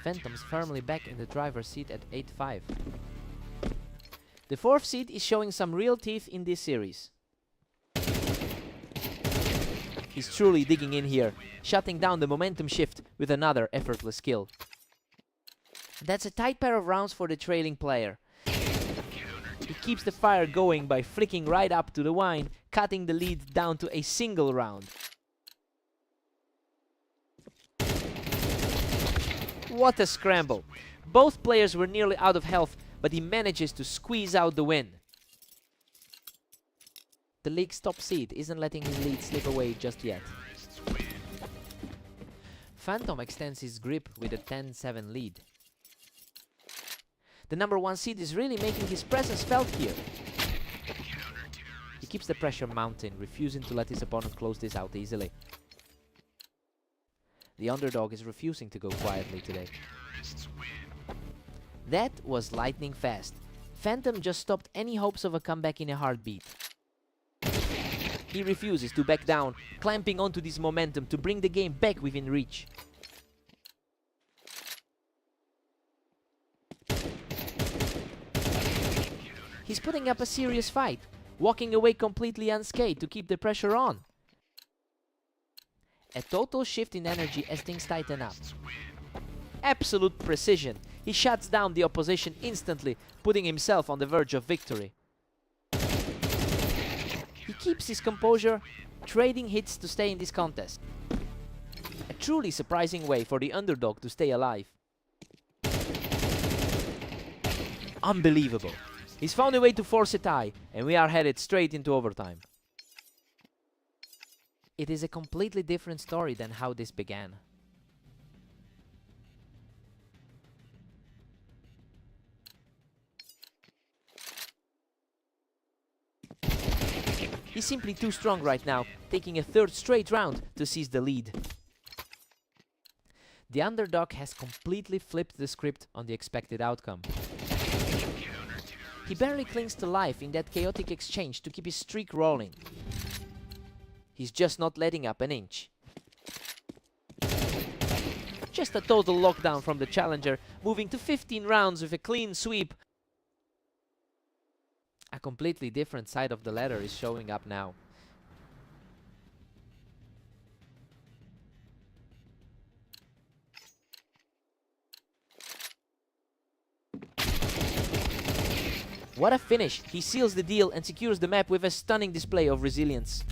Phantom's firmly back in the driver's seat at 8-5. The fourth seed is showing some real teeth in this series. He's truly digging in here, shutting down the momentum shift with another effortless kill. That's a tight pair of rounds for the trailing player. He keeps the fire going by flicking right up to the wine, cutting the lead down to a single round. What a scramble! Both players were nearly out of health, but he manages to squeeze out the win. The league's top seed isn't letting his lead slip away just yet. Phantom extends his grip with a 10-7 lead. The number one seed is really making his presence felt here. He keeps the pressure mounting, refusing to let his opponent close this out easily. The underdog is refusing to go quietly today. That was lightning fast. Phantom just stopped any hopes of a comeback in a heartbeat. He refuses to back down, clamping onto this momentum to bring the game back within reach. He's putting up a serious fight, walking away completely unscathed to keep the pressure on. A total shift in energy as things tighten up. Absolute precision. He shuts down the opposition instantly, putting himself on the verge of victory. He keeps his composure, trading hits to stay in this contest. A truly surprising way for the underdog to stay alive. Unbelievable. He's found a way to force a tie, and we are headed straight into overtime. It is a completely different story than how this began. He's simply too strong right now, taking a third straight round to seize the lead. The underdog has completely flipped the script on the expected outcome. He barely clings to life in that chaotic exchange to keep his streak rolling. He's just not letting up an inch. Just a total lockdown from the challenger, moving to 15 rounds with a clean sweep. A completely different side of the ladder is showing up now. What a finish! He seals the deal and secures the map with a stunning display of resilience.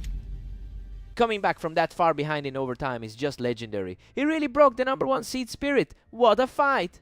Coming back from that far behind in overtime is just legendary. He really broke the #1 seed spirit. What a fight!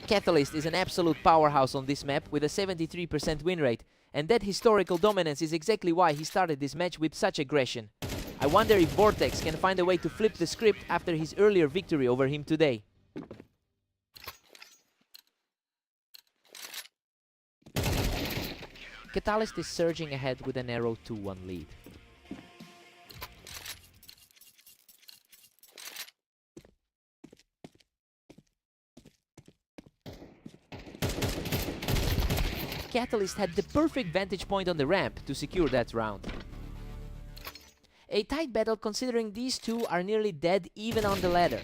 Catalyst is an absolute powerhouse on this map with a 73% win rate, and that historical dominance is exactly why he started this match with such aggression. I wonder if Vortex can find a way to flip the script after his earlier victory over him today. Catalyst is surging ahead with a narrow 2-1 lead. Catalyst had the perfect vantage point on the ramp to secure that round. A tight battle considering these two are nearly dead even on the ladder.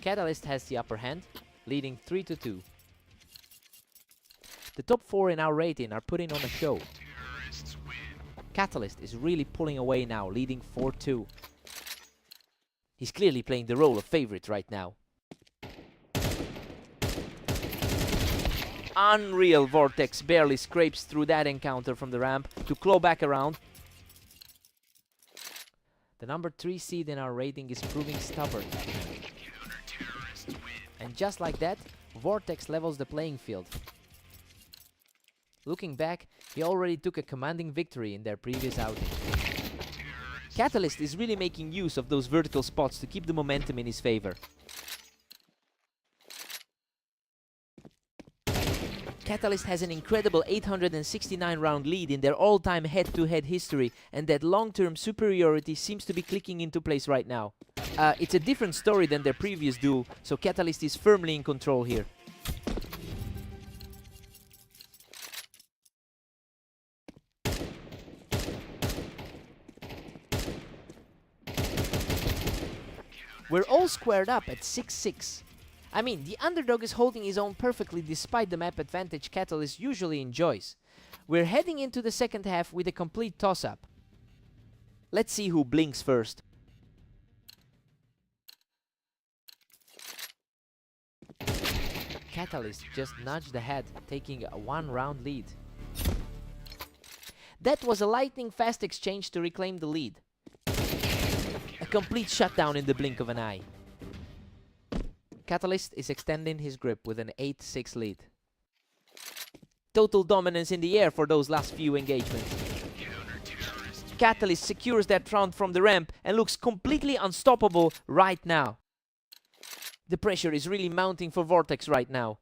Catalyst has the upper hand, leading 3-2. The top 4 in our rating are putting on a show. Catalyst is really pulling away now, leading 4-2. He's clearly playing the role of favorite right now. Unreal. Vortex barely scrapes through that encounter from the ramp to claw back around. The number 3 seed in our rating is proving stubborn. And just like that, Vortex levels the playing field. Looking back, he already took a commanding victory in their previous outing. Catalyst is really making use of those vertical spots to keep the momentum in his favor. Catalyst has an incredible 869 round lead in their all-time head-to-head history, and that long-term superiority seems to be clicking into place right now. It's a different story than their previous duel, so Catalyst is firmly in control here. all squared up at 6-6. I mean, the underdog is holding his own perfectly despite the map advantage Catalyst usually enjoys. We're heading into the second half with a complete toss-up. Let's see who blinks first. Catalyst just nudged ahead, taking a 1-round lead. That was a lightning-fast exchange to reclaim the lead. A complete shutdown in the blink of an eye. Catalyst is extending his grip with an 8-6 lead. Total dominance in the air for those last few engagements. Catalyst secures that round from the ramp and looks completely unstoppable right now. The pressure is really mounting for Vortex right now.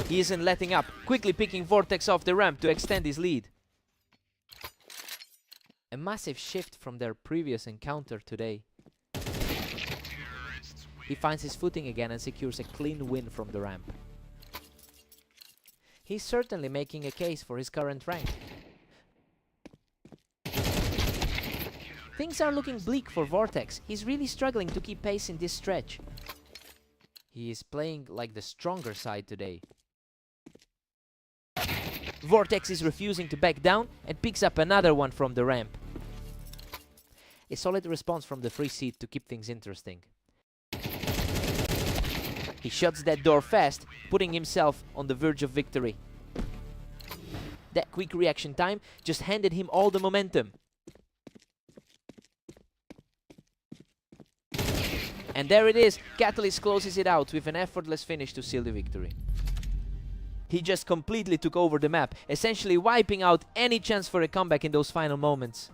He isn't letting up, quickly picking Vortex off the ramp to extend his lead. A massive shift from their previous encounter today. He finds his footing again and secures a clean win from the ramp. He's certainly making a case for his current rank. Things are looking bleak for Vortex. He's really struggling to keep pace in this stretch. He is playing like the stronger side today. Vortex is refusing to back down and picks up another one from the ramp. A solid response from the free seat to keep things interesting. He shuts that door fast, putting himself on the verge of victory. That quick reaction time just handed him all the momentum. And there it is, Catalyst closes it out with an effortless finish to seal the victory. He just completely took over the map, essentially wiping out any chance for a comeback in those final moments.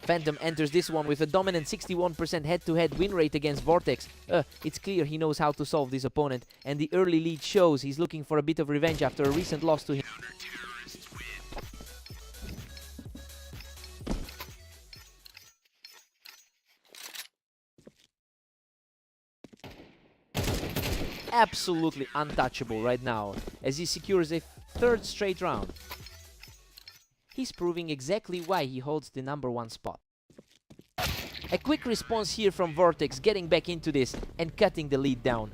Phantom enters this one with a dominant 61% head-to-head win rate against Vortex. It's clear he knows how to solve this opponent, and the early lead shows he's looking for a bit of revenge after a recent loss to him. Absolutely untouchable right now, as he secures a third straight round. He's proving exactly why he holds the #1 spot. A quick response here from Vortex, getting back into this and cutting the lead down.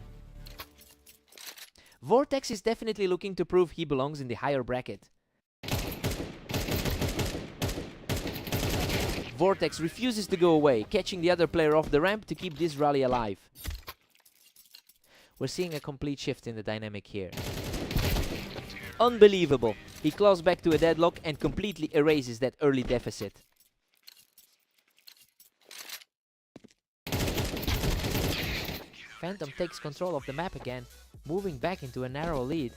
Vortex is definitely looking to prove he belongs in the higher bracket. Vortex refuses to go away, catching the other player off the ramp to keep this rally alive. We're seeing a complete shift in the dynamic here. Unbelievable. He claws back to a deadlock and completely erases that early deficit. Phantom takes control of the map again, moving back into a narrow lead.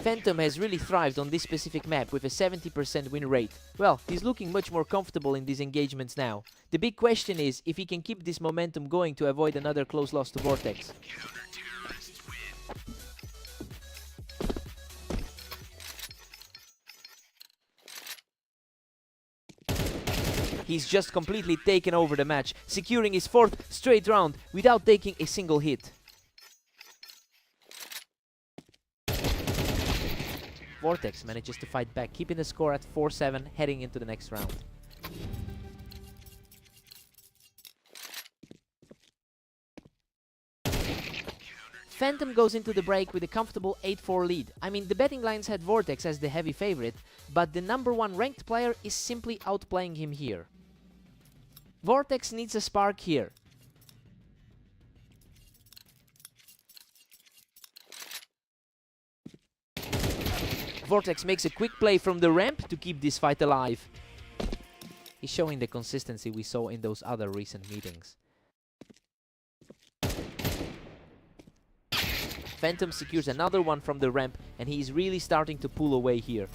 Phantom has really thrived on this specific map with a 70% win rate. Well, he's looking much more comfortable in these engagements now. The big question is if he can keep this momentum going to avoid another close loss to Vortex. He's just completely taken over the match, securing his 4th straight round without taking a single hit. Vortex manages to fight back, keeping the score at 4-7, heading into the next round. Phantom goes into the break with a comfortable 8-4 lead. I mean, the betting lines had Vortex as the heavy favorite, but the #1 ranked player is simply outplaying him here. Vortex needs a spark here. Vortex makes a quick play from the ramp to keep this fight alive. He's showing the consistency we saw in those other recent meetings. Phantom secures another one from the ramp, and he's really starting to pull away here.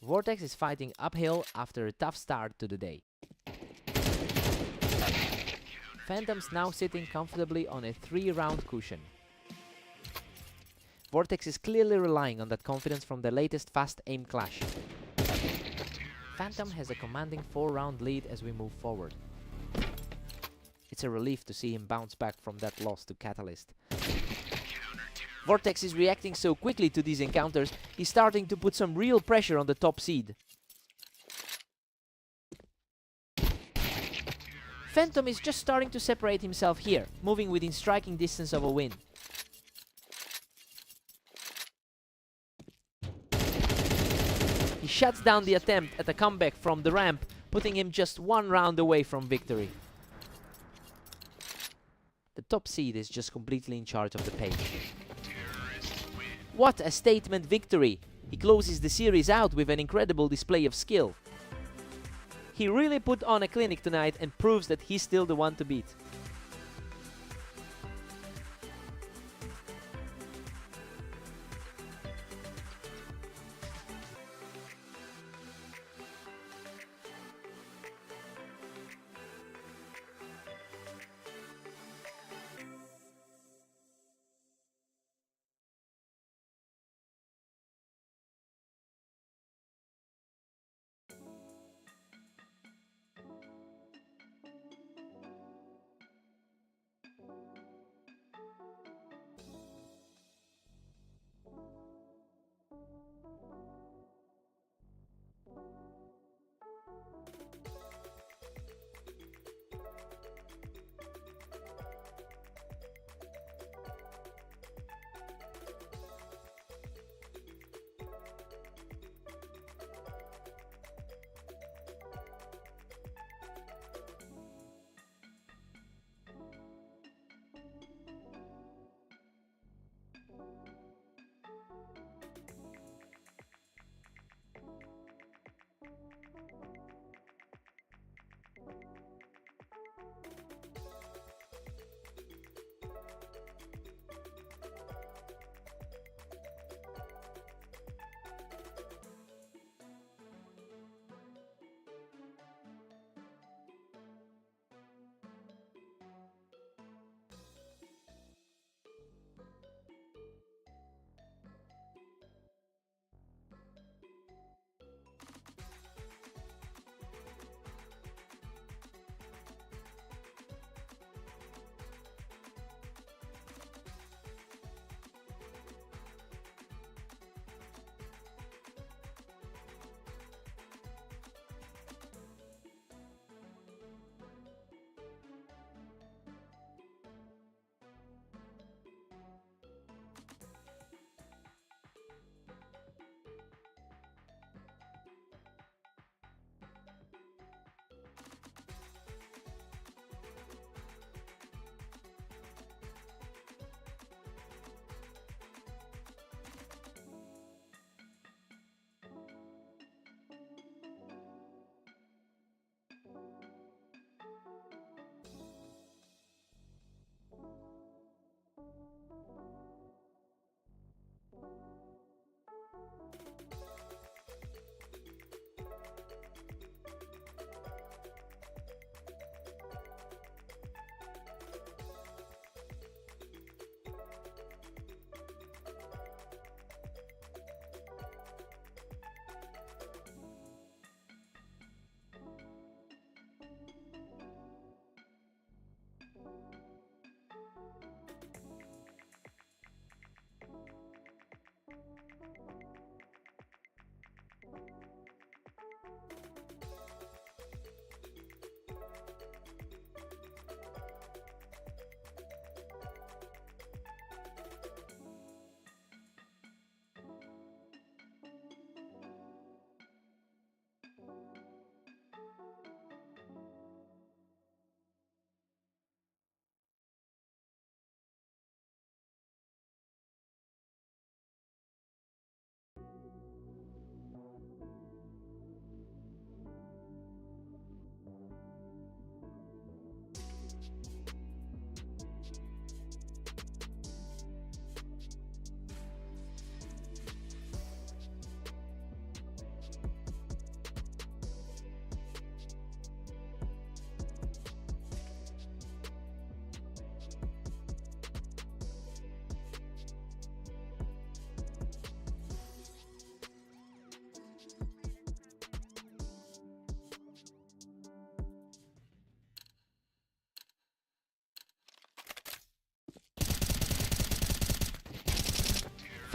Vortex is fighting uphill after a tough start to the day. Phantom's now sitting comfortably on a 3-round cushion. Vortex is clearly relying on that confidence from the latest fast aim clash. Phantom has a commanding 4-round lead as we move forward. It's a relief to see him bounce back from that loss to Catalyst. Vortex is reacting so quickly to these encounters, he's starting to put some real pressure on the top seed. Phantom is just starting to separate himself here, moving within striking distance of a win. He shuts down the attempt at a comeback from the ramp, putting him just 1 round away from victory. The top seed is just completely in charge of the pace. What a statement victory! He closes the series out with an incredible display of skill. He really put on a clinic tonight and proves that he's still the one to beat.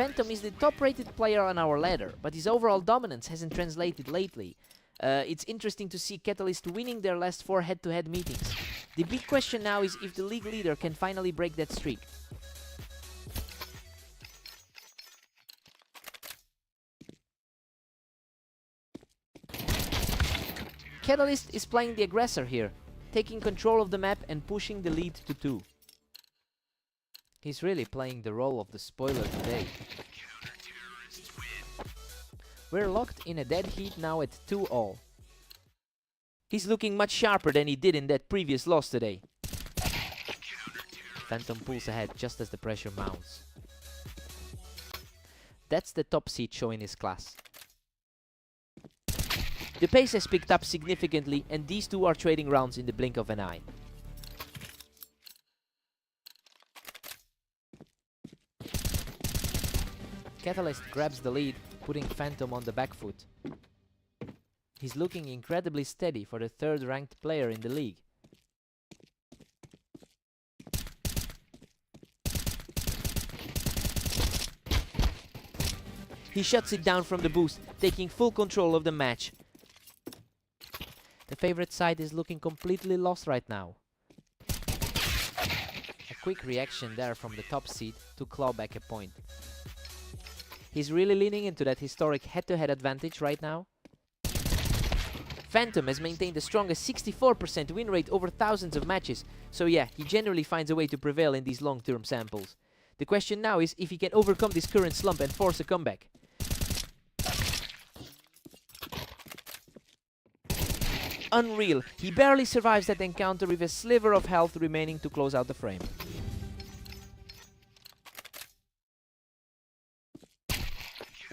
Phantom is the top-rated player on our ladder, but his overall dominance hasn't translated lately. It's interesting to see Catalyst winning their last 4 head-to-head meetings. The big question now is if the league leader can finally break that streak. Catalyst is playing the aggressor here, taking control of the map and pushing the lead to 2. He's really playing the role of the spoiler today. We're locked in a dead heat now at 2-all. He's looking much sharper than he did in that previous loss today. Phantom pulls ahead just as the pressure mounts. That's the top seed showing his class. The pace has picked up significantly and these two are trading rounds in the blink of an eye. Catalyst grabs the lead, putting Phantom on the back foot. He's looking incredibly steady for the 3rd ranked player in the league. He shuts it down from the boost, taking full control of the match. The favorite side is looking completely lost right now. A quick reaction there from the top seed to claw back a point. He's really leaning into that historic head-to-head advantage right now. Phantom has maintained the strongest 64% win rate over thousands of matches, so yeah, he generally finds a way to prevail in these long-term samples. The question now is if he can overcome this current slump and force a comeback. Unreal, he barely survives that encounter with a sliver of health remaining to close out the frame.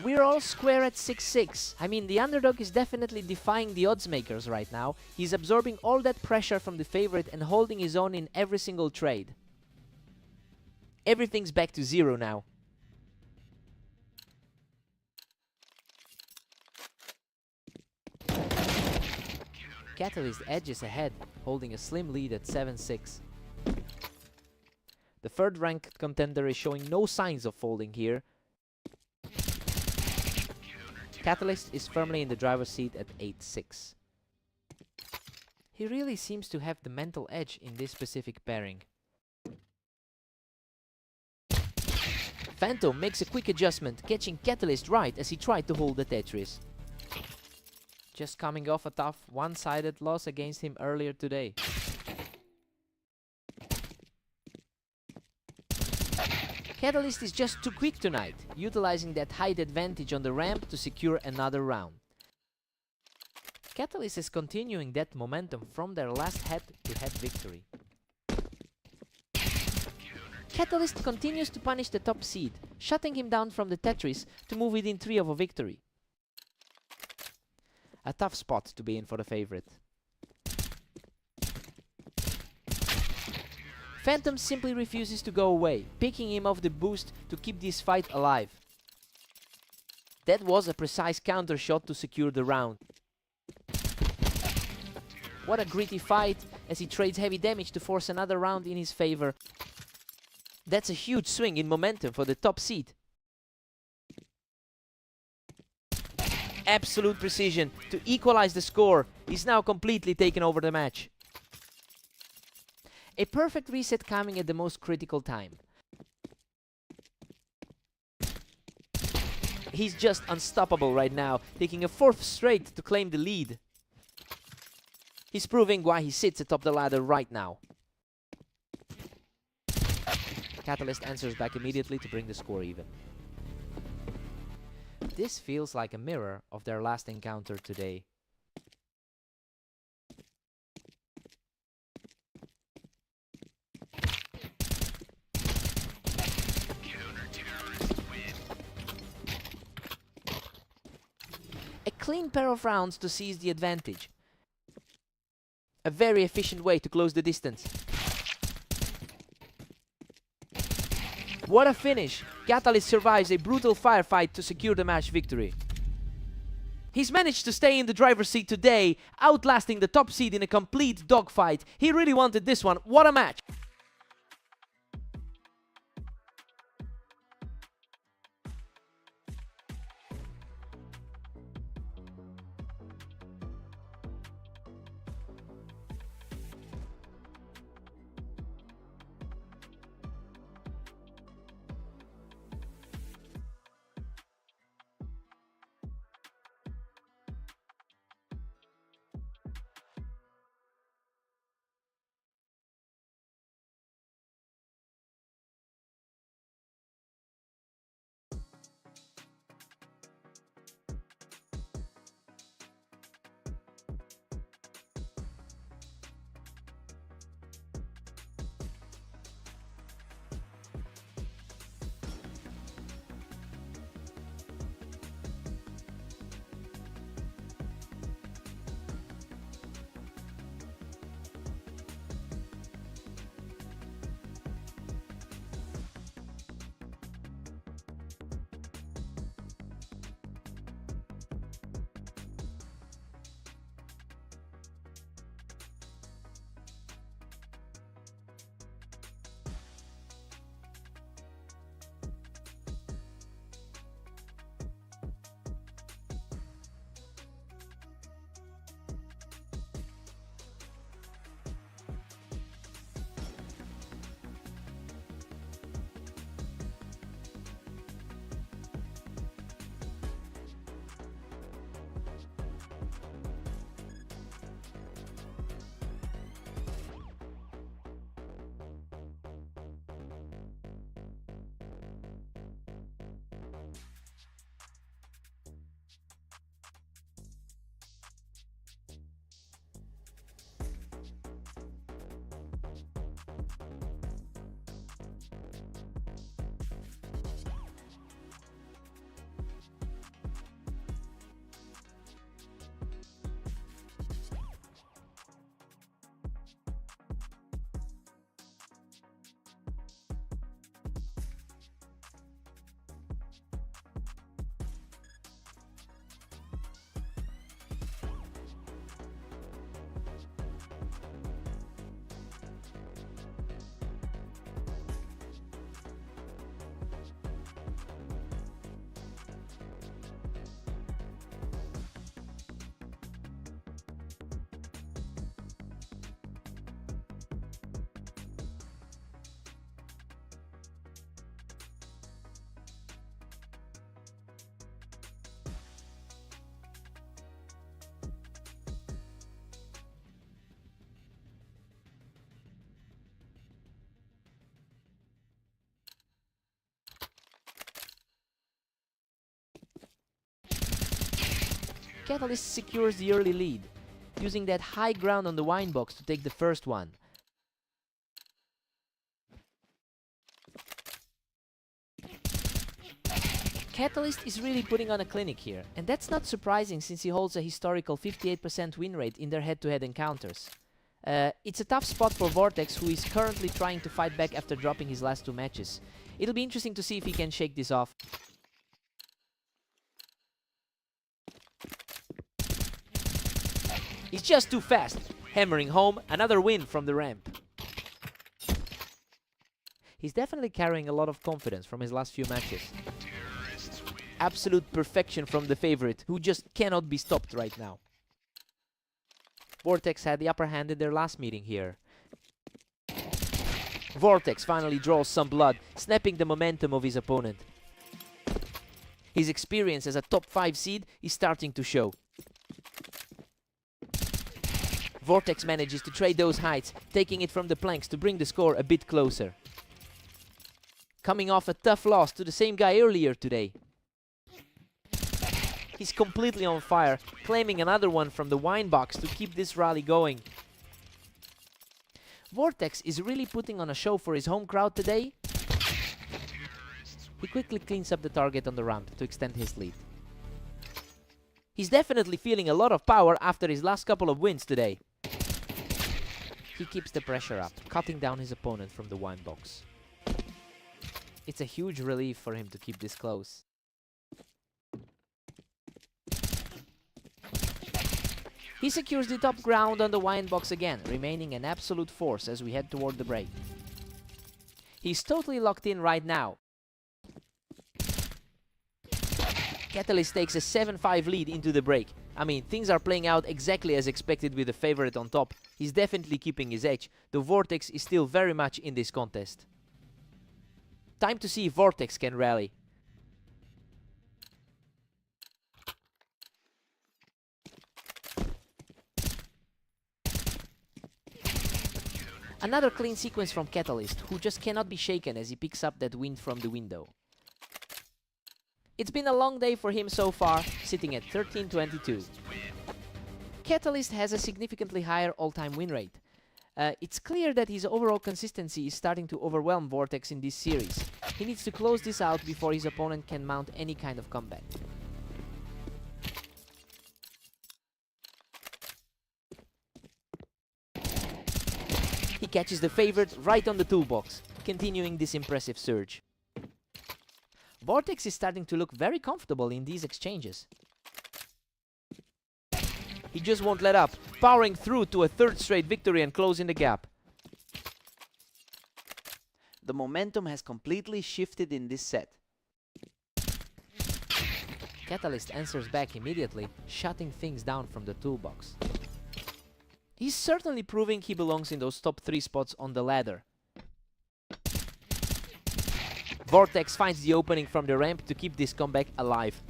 We're all square at 6-6. I mean, the underdog is definitely defying the odds makers right now. He's absorbing all that pressure from the favorite and holding his own in every single trade. Everything's back to 0 now. Catalyst edges ahead, holding a slim lead at 7-6. The 3rd ranked contender is showing no signs of folding here. Catalyst is firmly in the driver's seat at 8-6. He really seems to have the mental edge in this specific pairing. Phantom makes a quick adjustment, catching Catalyst right as he tried to hold the Tetris. Just coming off a tough one-sided loss against him earlier today. Catalyst is just too quick tonight, utilizing that height advantage on the ramp to secure another round. Catalyst is continuing that momentum from their last head-to-head victory. Catalyst continues to punish the top seed, shutting him down from the Tetris to move within 3 of a victory. A tough spot to be in for the favorite. Phantom simply refuses to go away, picking him off the boost to keep this fight alive. That was a precise counter shot to secure the round. What a gritty fight as he trades heavy damage to force another round in his favor. That's a huge swing in momentum for the top seed. Absolute precision to equalize the score. He's now completely taken over the match. A perfect reset coming at the most critical time. He's just unstoppable right now, taking a 4th straight to claim the lead. He's proving why he sits atop the ladder right now. Catalyst answers back immediately to bring the score even. This feels like a mirror of their last encounter today. A clean pair of rounds to seize the advantage. A very efficient way to close the distance. What a finish! Catalyst survives a brutal firefight to secure the match victory. He's managed to stay in the driver's seat today, outlasting the top seed in a complete dogfight. He really wanted this one. What a match! Catalyst secures the early lead, using that high ground on the wine box to take the first one. Catalyst is really putting on a clinic here, and that's not surprising since he holds a historical 58% win rate in their head-to-head encounters. It's a tough spot for Vortex, who is currently trying to fight back after dropping his last 2 matches. It'll be interesting to see if he can shake this off. He's just too fast, hammering home another win from the ramp. He's definitely carrying a lot of confidence from his last few matches. Absolute perfection from the favorite, who just cannot be stopped right now. Vortex had the upper hand in their last meeting here. Vortex finally draws some blood, snapping the momentum of his opponent. His experience as a top 5 seed is starting to show. Vortex manages to trade those heights, taking it from the planks to bring the score a bit closer. Coming off a tough loss to the same guy earlier today. He's completely on fire, claiming another one from the wine box to keep this rally going. Vortex is really putting on a show for his home crowd today. He quickly cleans up the target on the ramp to extend his lead. He's definitely feeling a lot of power after his last couple of wins today. He keeps the pressure up, cutting down his opponent from the wine box. It's a huge relief for him to keep this close. He secures the top ground on the wine box again, remaining an absolute force as we head toward the break. He's totally locked in right now. Catalyst takes a 7-5 lead into the break. I mean, things are playing out exactly as expected with the favorite on top. He's definitely keeping his edge, though Vortex is still very much in this contest. Time to see if Vortex can rally. Another clean sequence from Catalyst, who just cannot be shaken as he picks up that win from the window. It's been a long day for him so far, sitting at 13-22. Catalyst has a significantly higher all-time win rate. It's clear that his overall consistency is starting to overwhelm Vortex in this series. He needs to close this out before his opponent can mount any kind of comeback. He catches the favorite right on the toolbox, continuing this impressive surge. Vortex is starting to look very comfortable in these exchanges. He just won't let up, powering through to a 3rd straight victory and closing the gap. The momentum has completely shifted in this set. Catalyst answers back immediately, shutting things down from the toolbox. He's certainly proving he belongs in those top 3 spots on the ladder. Vortex finds the opening from the ramp to keep this comeback alive.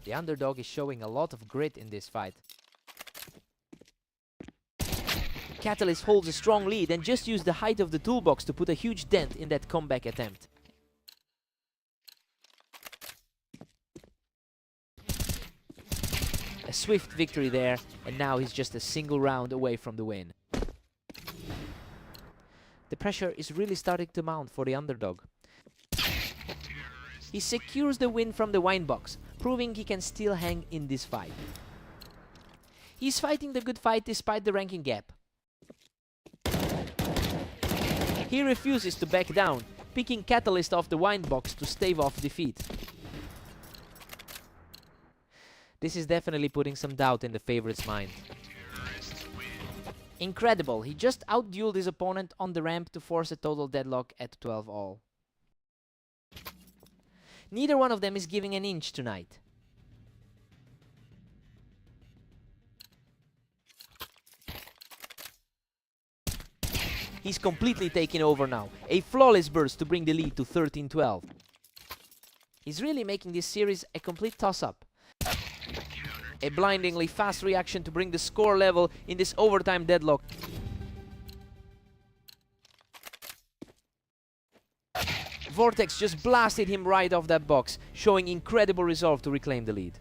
The underdog is showing a lot of grit in this fight. Catalyst holds a strong lead and just used the height of the toolbox to put a huge dent in that comeback attempt. A swift victory there, and now he's just a single round away from the win. The pressure is really starting to mount for the underdog. He secures the win from the wine box, proving he can still hang in this fight. He's fighting the good fight despite the ranking gap. He refuses to back down, picking Catalyst off the wine box to stave off defeat. This is definitely putting some doubt in the favorite's mind. Incredible, he just outdueled his opponent on the ramp to force a total deadlock at 12-all. Neither one of them is giving an inch tonight. He's completely taken over now. A flawless burst to bring the lead to 13-12. He's really making this series a complete toss-up. A blindingly fast reaction to bring the score level in this overtime deadlock. Vortex just blasted him right off that box, showing incredible resolve to reclaim the lead.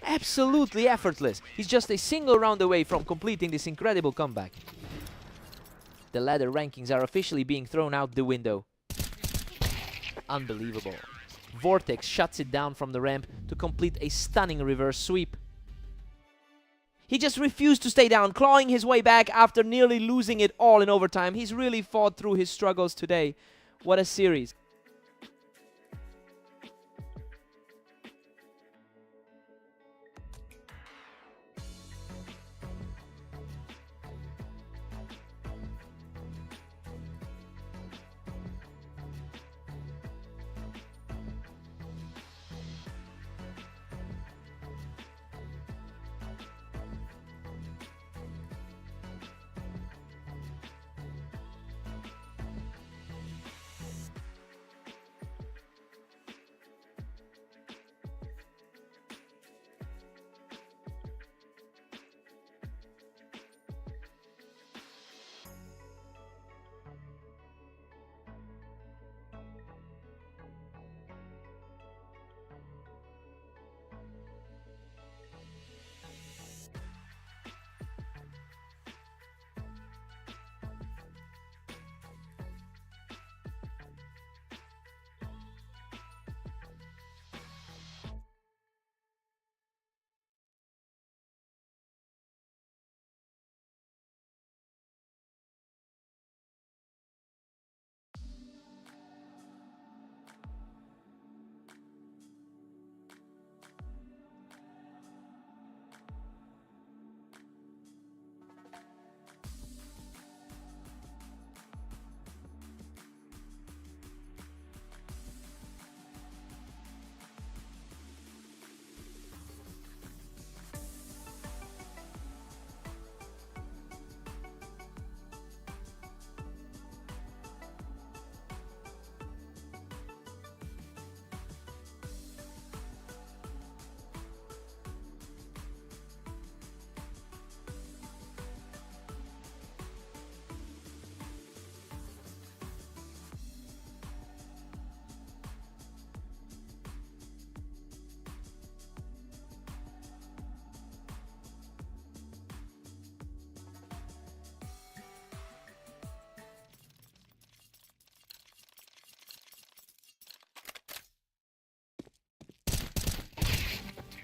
absolutely effortless. He's just a single round away from completing this incredible comeback. The ladder rankings are officially being thrown out the window. Unbelievable. Vortex shuts it down from the ramp to complete a stunning reverse sweep. He just refused to stay down, clawing his way back after nearly losing it all in overtime. He's really fought through his struggles today. What a series.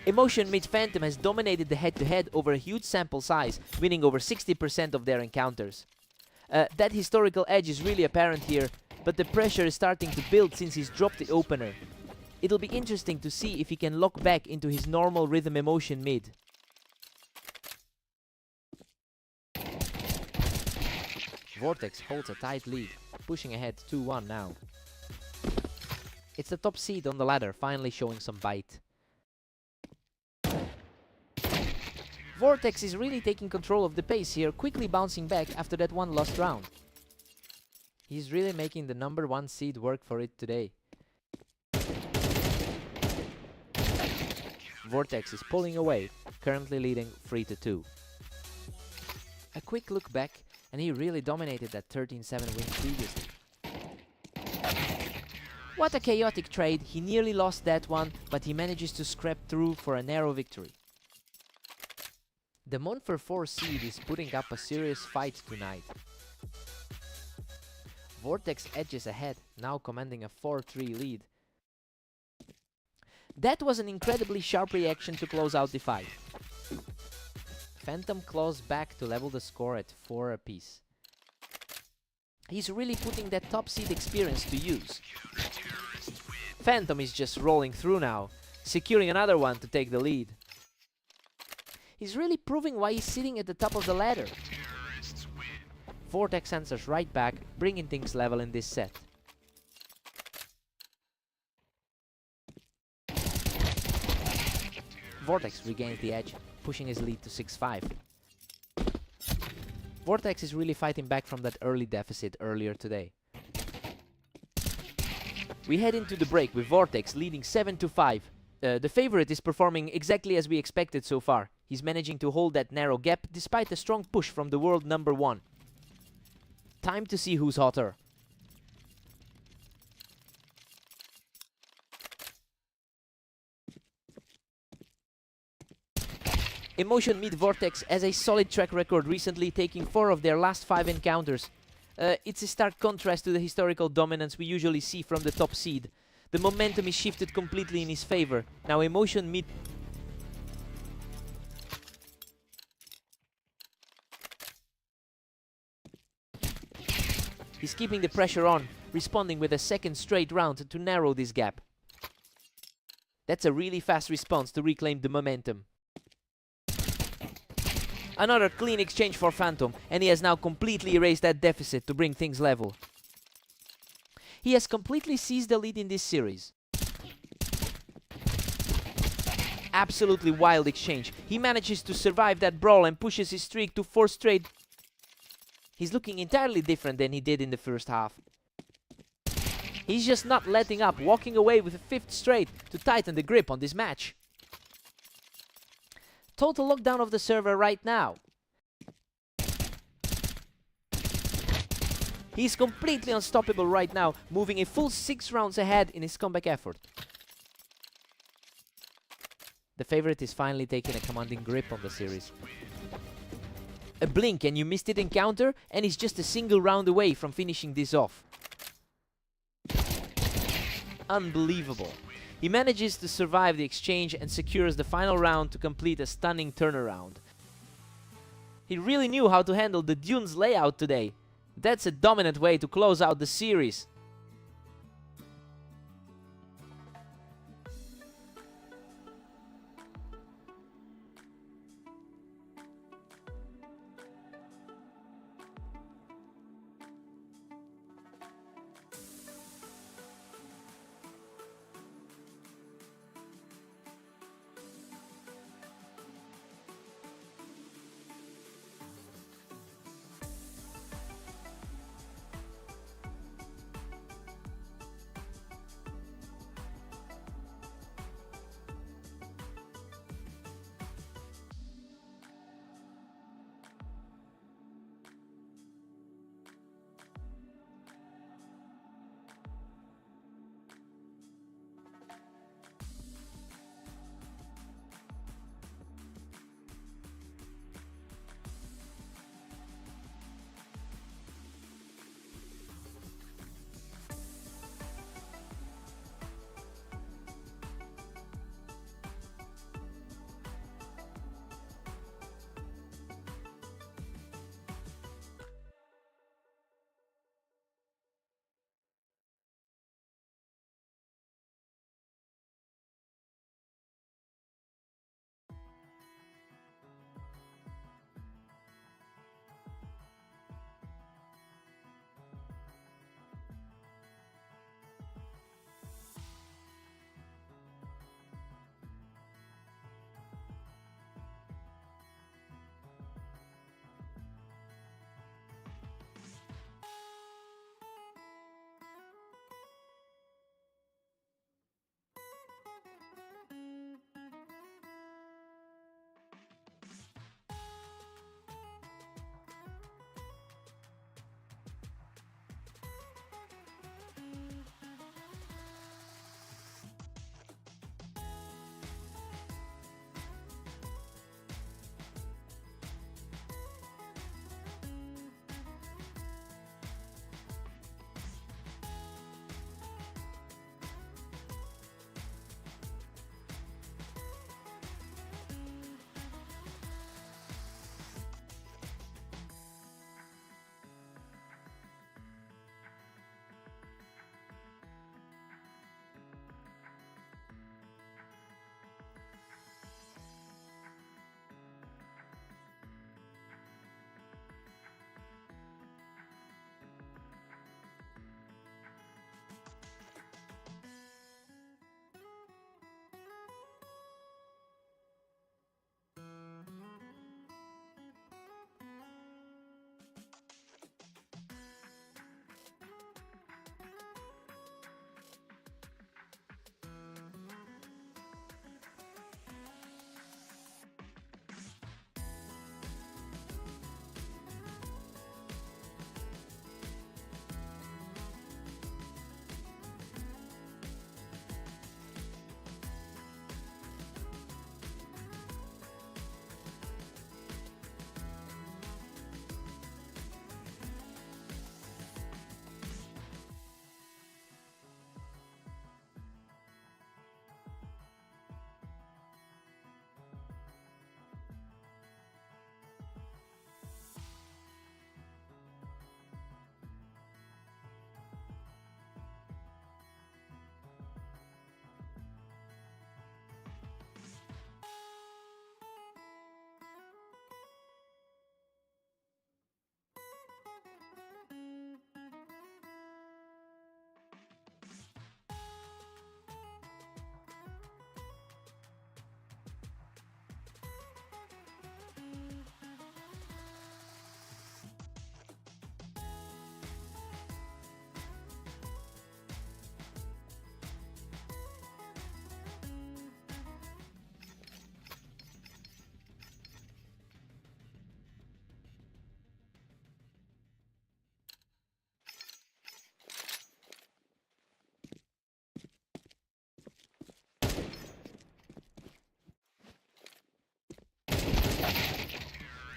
Emotion meets Phantom has dominated the head-to-head over a huge sample size, winning over 60% of their encounters. That historical edge is really apparent here, but the pressure is starting to build since he's dropped the opener. It'll be interesting to see if he can lock back into his normal rhythm emotion mid. Vortex holds a tight lead, pushing ahead 2-1 now. It's the top seed on the ladder finally showing some bite. Vortex is really taking control of the pace here, quickly bouncing back after that one lost round. He's really making the #1 seed work for it today. Vortex is pulling away, currently leading 3-2. A quick look back, and he really dominated that 13-7 win previously. What a chaotic trade, he nearly lost that one, but he manages to scrap through for a narrow victory. The Monfer 4 seed is putting up a serious fight tonight. Vortex edges ahead, now commanding a 4-3 lead. That was an incredibly sharp reaction to close out the fight. Phantom claws back to level the score at 4 apiece. He's really putting that top seed experience to use. Phantom is just rolling through now, securing another one to take the lead. He's really proving why he's sitting at the top of the ladder. Vortex answers right back, bringing things level in this set. Vortex regains the edge, pushing his lead to 6-5. Vortex is really fighting back from that early deficit earlier today. We head into the break with Vortex leading 7-5. The favorite is performing exactly as we expected so far. He's managing to hold that narrow gap despite a strong push from the world #1. Time to see who's hotter. Emotion Meet Vortex has a solid track record, recently taking 4 of their last 5 encounters. It's a stark contrast to the historical dominance we usually see from the top seed. The momentum is shifted completely in his favor. Now Emotion Meet... He's keeping the pressure on, responding with a second straight round to narrow this gap. That's a really fast response to reclaim the momentum. Another clean exchange for Phantom, and he has now completely erased that deficit to bring things level. He has completely seized the lead in this series. Absolutely wild exchange. He manages to survive that brawl and pushes his streak to 4 straight. He's looking entirely different than he did in the first half. He's just not letting up, walking away with a 5th straight to tighten the grip on this match. Total lockdown of the server right now. He's completely unstoppable right now, moving a full 6 rounds ahead in his comeback effort. The favorite is finally taking a commanding grip on the series. A blink and you missed it encounter, and he's just a single round away from finishing this off. Unbelievable. He manages to survive the exchange and secures the final round to complete a stunning turnaround. He really knew how to handle the Dunes layout today. That's a dominant way to close out the series.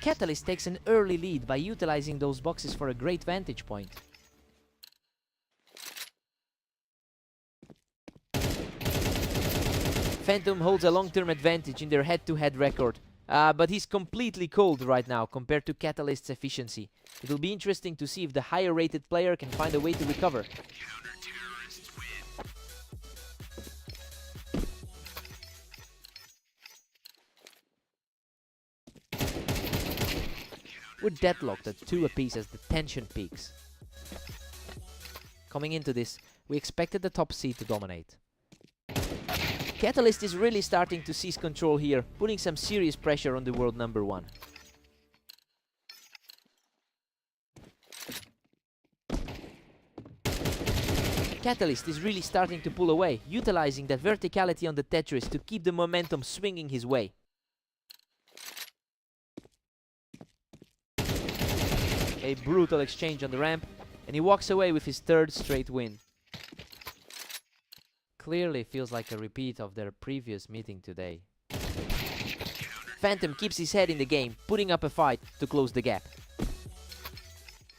Catalyst takes an early lead by utilizing those boxes for a great vantage point. Phantom holds a long-term advantage in their head-to-head record, but he's completely cold right now compared to Catalyst's efficiency. It'll be interesting to see if the higher-rated player can find a way to recover. We're deadlocked at 2 apiece as the tension peaks. Coming into this, we expected the top seed to dominate. Catalyst is really starting to seize control here, putting some serious pressure on the world number 1. Catalyst is really starting to pull away, utilizing that verticality on the Tetris to keep the momentum swinging his way. A brutal exchange on the ramp, and he walks away with his 3rd straight win. Clearly feels like a repeat of their previous meeting today. Phantom keeps his head in the game, putting up a fight to close the gap.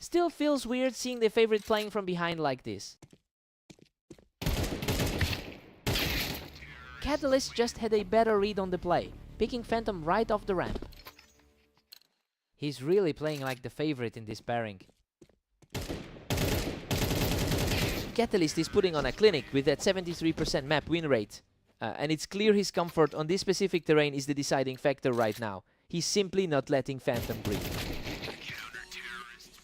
Still feels weird seeing the favorite playing from behind like this. Catalyst just had a better read on the play, picking Phantom right off the ramp. He's really playing like the favorite in this pairing. Catalyst is putting on a clinic with that 73% map win rate. And it's clear his comfort on this specific terrain is the deciding factor right now. He's simply not letting Phantom breathe.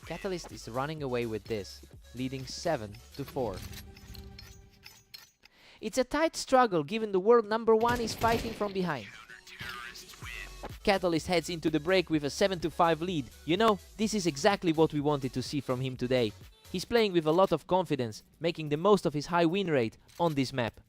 Catalyst is running away with this, leading 7-4. It's a tight struggle given the world number 1 is fighting from behind. Catalyst heads into the break with a 7-5 lead. You know, this is exactly what we wanted to see from him today. He's playing with a lot of confidence, making the most of his high win rate on this map.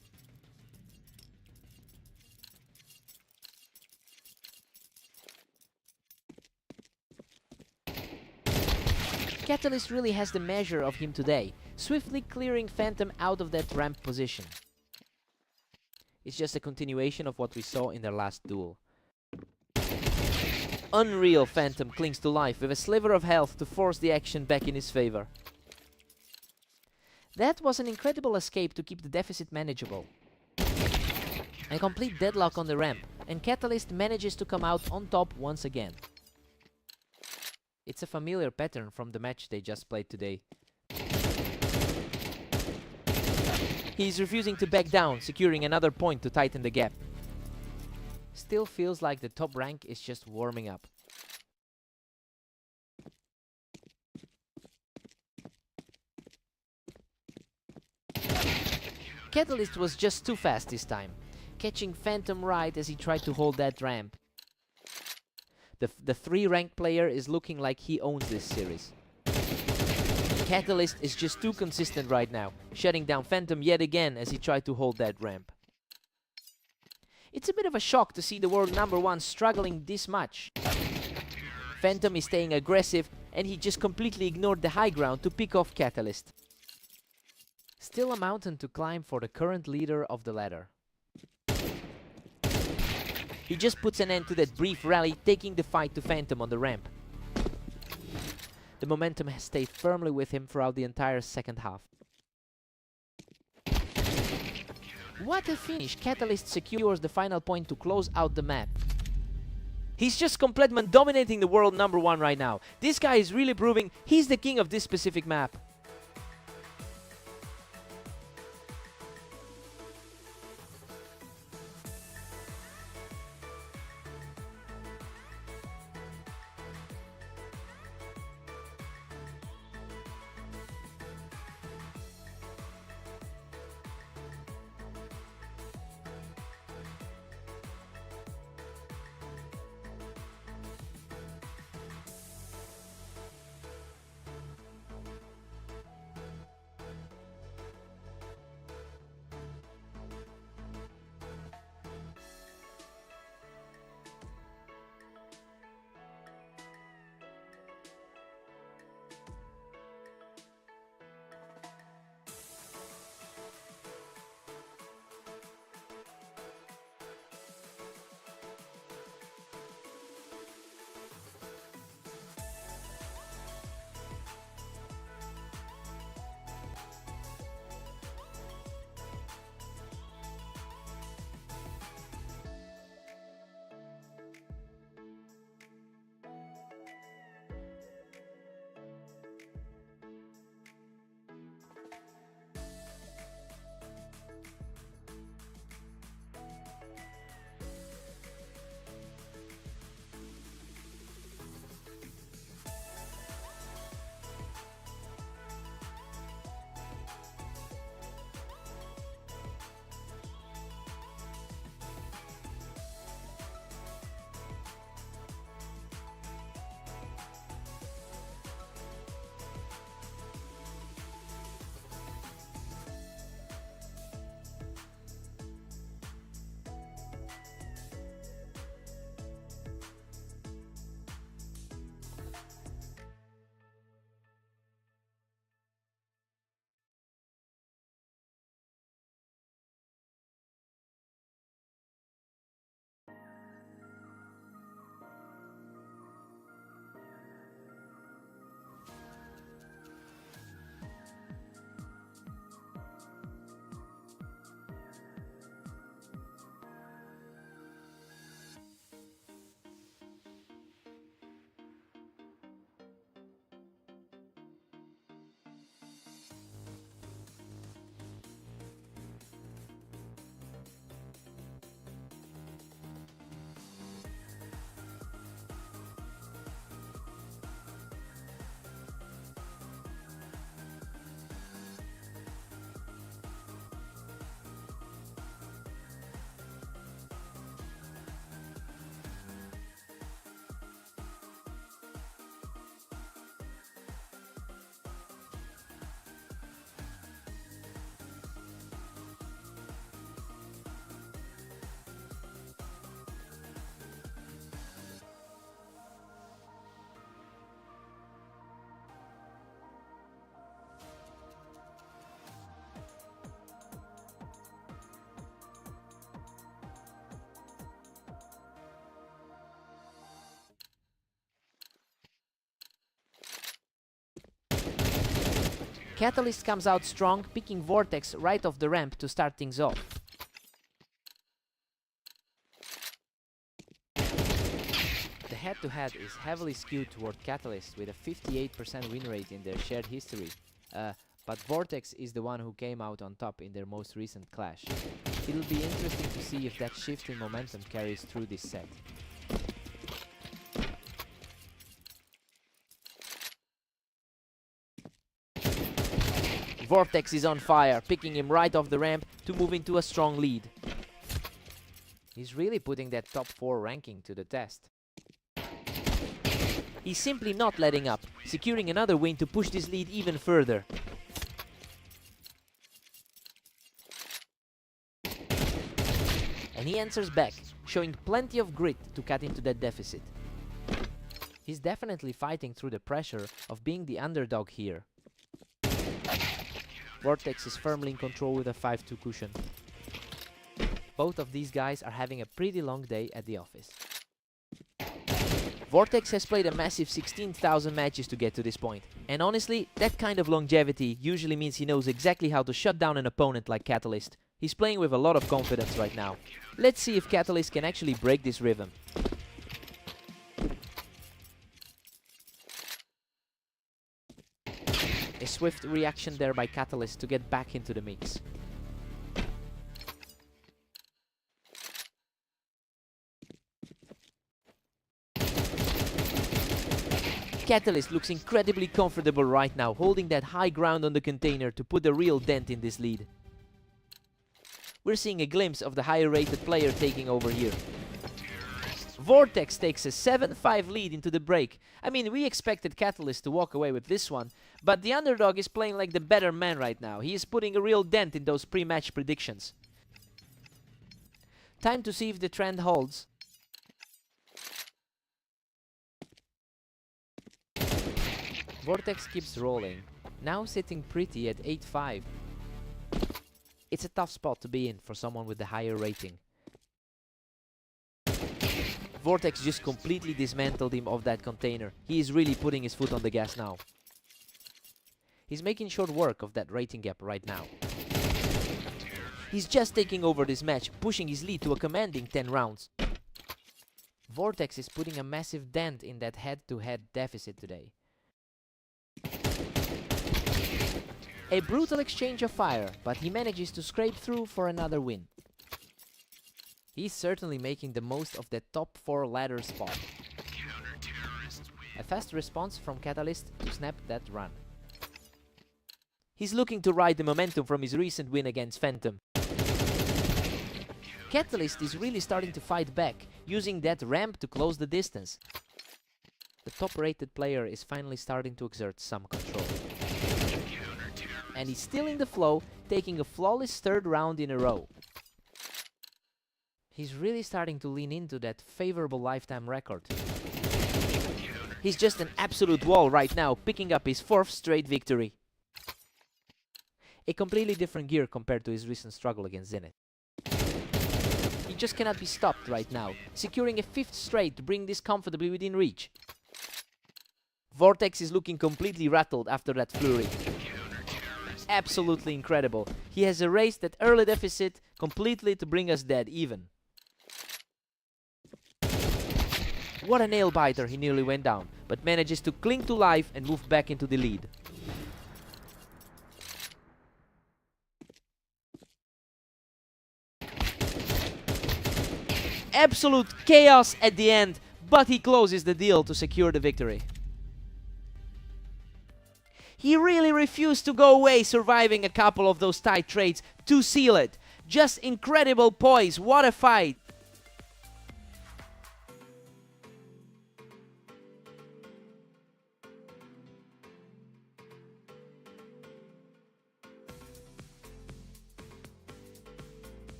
Catalyst really has the measure of him today, swiftly clearing Phantom out of that ramp position. It's just a continuation of what we saw in their last duel. Unreal Phantom clings to life with a sliver of health to force the action back in his favor. That was an incredible escape to keep the deficit manageable. A complete deadlock on the ramp, and Catalyst manages to come out on top once again. It's a familiar pattern from the match they just played today. He's refusing to back down, securing another point to tighten the gap. Still feels like the top rank is just warming up. Catalyst was just too fast this time, catching Phantom right as he tried to hold that ramp. The 3 rank player is looking like he owns this series. Catalyst is just too consistent right now, shutting down Phantom yet again as he tried to hold that ramp. It's a bit of a shock to see the world number 1 struggling this much. Phantom is staying aggressive, and he just completely ignored the high ground to pick off Catalyst. Still a mountain to climb for the current leader of the ladder. He just puts an end to that brief rally, taking the fight to Phantom on the ramp. The momentum has stayed firmly with him throughout the entire second half. What a finish! Catalyst secures the final point to close out the map. He's just completely dominating the world number 1 right now. This guy is really proving he's the king of this specific map. Catalyst comes out strong, picking Vortex right off the ramp to start things off. The head-to-head is heavily skewed toward Catalyst with a 58% win rate in their shared history. But Vortex is the one who came out on top in their most recent clash. It'll be interesting to see if that shift in momentum carries through this set. Vortex is on fire, picking him right off the ramp to move into a strong lead. He's really putting that top 4 ranking to the test. He's simply not letting up, securing another win to push this lead even further. And he answers back, showing plenty of grit to cut into that deficit. He's definitely fighting through the pressure of being the underdog here. Vortex is firmly in control with a 5-2 cushion. Both of these guys are having a pretty long day at the office. Vortex has played a massive 16,000 matches to get to this point. And honestly, that kind of longevity usually means he knows exactly how to shut down an opponent like Catalyst. He's playing with a lot of confidence right now. Let's see if Catalyst can actually break this rhythm. A swift reaction there by Catalyst to get back into the mix. Catalyst looks incredibly comfortable right now, holding that high ground on the container to put a real dent in this lead. We're seeing a glimpse of the higher rated player taking over here. Vortex takes a 7-5 lead into the break. I mean, we expected Catalyst to walk away with this one, but the underdog is playing like the better man right now. He is putting a real dent in those pre-match predictions. Time to see if the trend holds. Vortex keeps rolling, now sitting pretty at 8-5. It's a tough spot to be in for someone with the higher rating. Vortex just completely dismantled him off that container. He is really putting his foot on the gas now. He's making short work of that rating gap right now. He's just taking over this match, pushing his lead to a commanding 10 rounds. Vortex is putting a massive dent in that head-to-head deficit today. A brutal exchange of fire, but he manages to scrape through for another win. He's certainly making the most of that top 4 ladder spot. A fast response from Catalyst to snap that run. He's looking to ride the momentum from his recent win against Phantom. Catalyst is really starting to fight back, using that ramp to close the distance. The top-rated player is finally starting to exert some control. And he's still in the flow, taking a flawless 3rd round in a row. He's really starting to lean into that favorable lifetime record. He's just an absolute wall right now, picking up his 4th straight victory. A completely different gear compared to his recent struggle against Zenith. He just cannot be stopped right now, securing a 5th straight to bring this comfortably within reach. Vortex is looking completely rattled after that flurry. Absolutely incredible. He has erased that early deficit completely to bring us dead even. What a nail biter, he nearly went down, but manages to cling to life and move back into the lead. Absolute chaos at the end, but he closes the deal to secure the victory. He really refused to go away, surviving a couple of those tight trades to seal it. Just incredible poise, what a fight!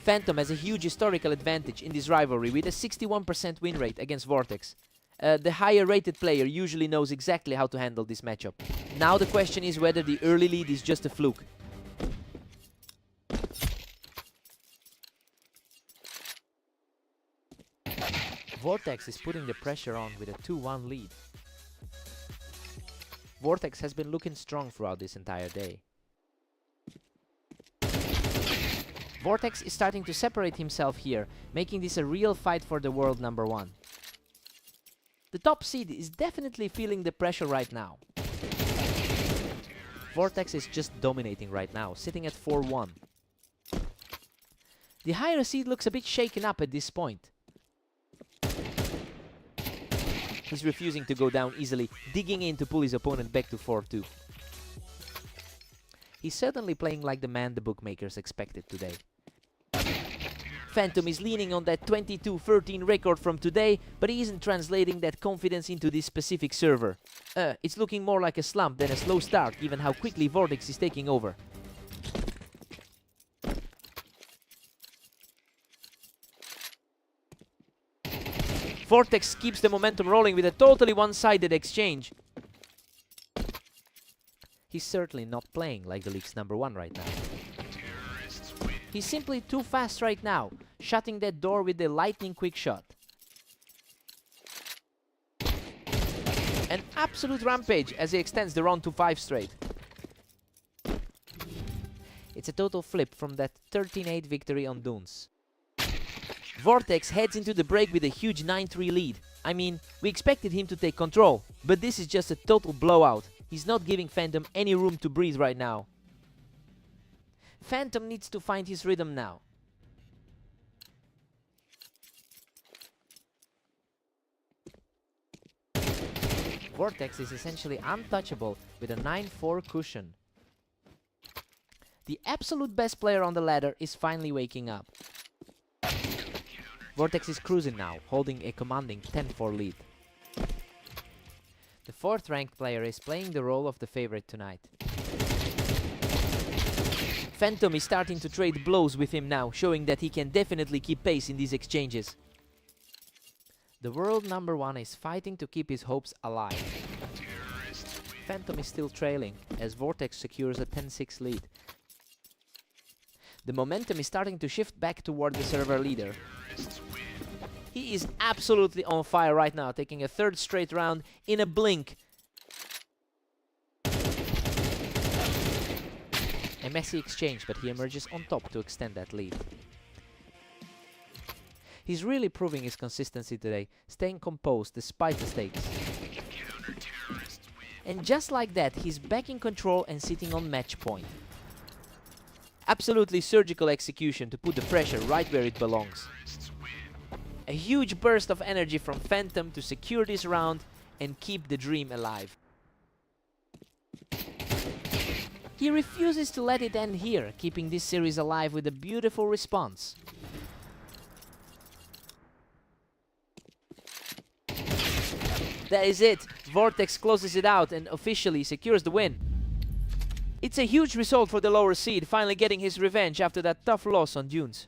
Phantom has a huge historical advantage in this rivalry with a 61% win rate against Vortex. The higher rated player usually knows exactly how to handle this matchup. Now the question is whether the early lead is just a fluke. Vortex is putting the pressure on with a 2-1 lead. Vortex has been looking strong throughout this entire day. Vortex is starting to separate himself here, making this a real fight for the world number 1. The top seed is definitely feeling the pressure right now. Vortex is just dominating right now, sitting at 4-1. The higher seed looks a bit shaken up at this point. He's refusing to go down easily, digging in to pull his opponent back to 4-2. He's certainly playing like the man the bookmakers expected today. Phantom is leaning on that 22-13 record from today, but he isn't translating that confidence into this specific server. It's looking more like a slump than a slow start, given how quickly Vortex is taking over. Vortex keeps the momentum rolling with a totally one-sided exchange. He's certainly not playing like the league's number 1 right now. He's simply too fast right now, shutting that door with the lightning quick shot. An absolute rampage as he extends the round to 5 straight. It's a total flip from that 13-8 victory on Dunes. Vortex heads into the break with a huge 9-3 lead. I mean, we expected him to take control, but this is just a total blowout. He's not giving Phantom any room to breathe right now. Phantom needs to find his rhythm now. Vortex is essentially untouchable with a 9-4 cushion. The absolute best player on the ladder is finally waking up. Vortex is cruising now, holding a commanding 10-4 lead. The 4th ranked player is playing the role of the favorite tonight. Phantom is starting to trade blows with him now, showing that he can definitely keep pace in these exchanges. The world number 1 is fighting to keep his hopes alive. Phantom is still trailing, as Vortex secures a 10-6 lead. The momentum is starting to shift back toward the server leader. He is absolutely on fire right now, taking a 3rd straight round in a blink. A messy exchange, but he emerges on top to extend that lead. He's really proving his consistency today, staying composed despite the stakes. And just like that, he's back in control and sitting on match point. Absolutely surgical execution to put the pressure right where it belongs. A huge burst of energy from Phantom to secure this round and keep the dream alive. He refuses to let it end here, keeping this series alive with a beautiful response. That is it. Vortex closes it out and officially secures the win. It's a huge result for the lower seed, finally getting his revenge after that tough loss on Dunes.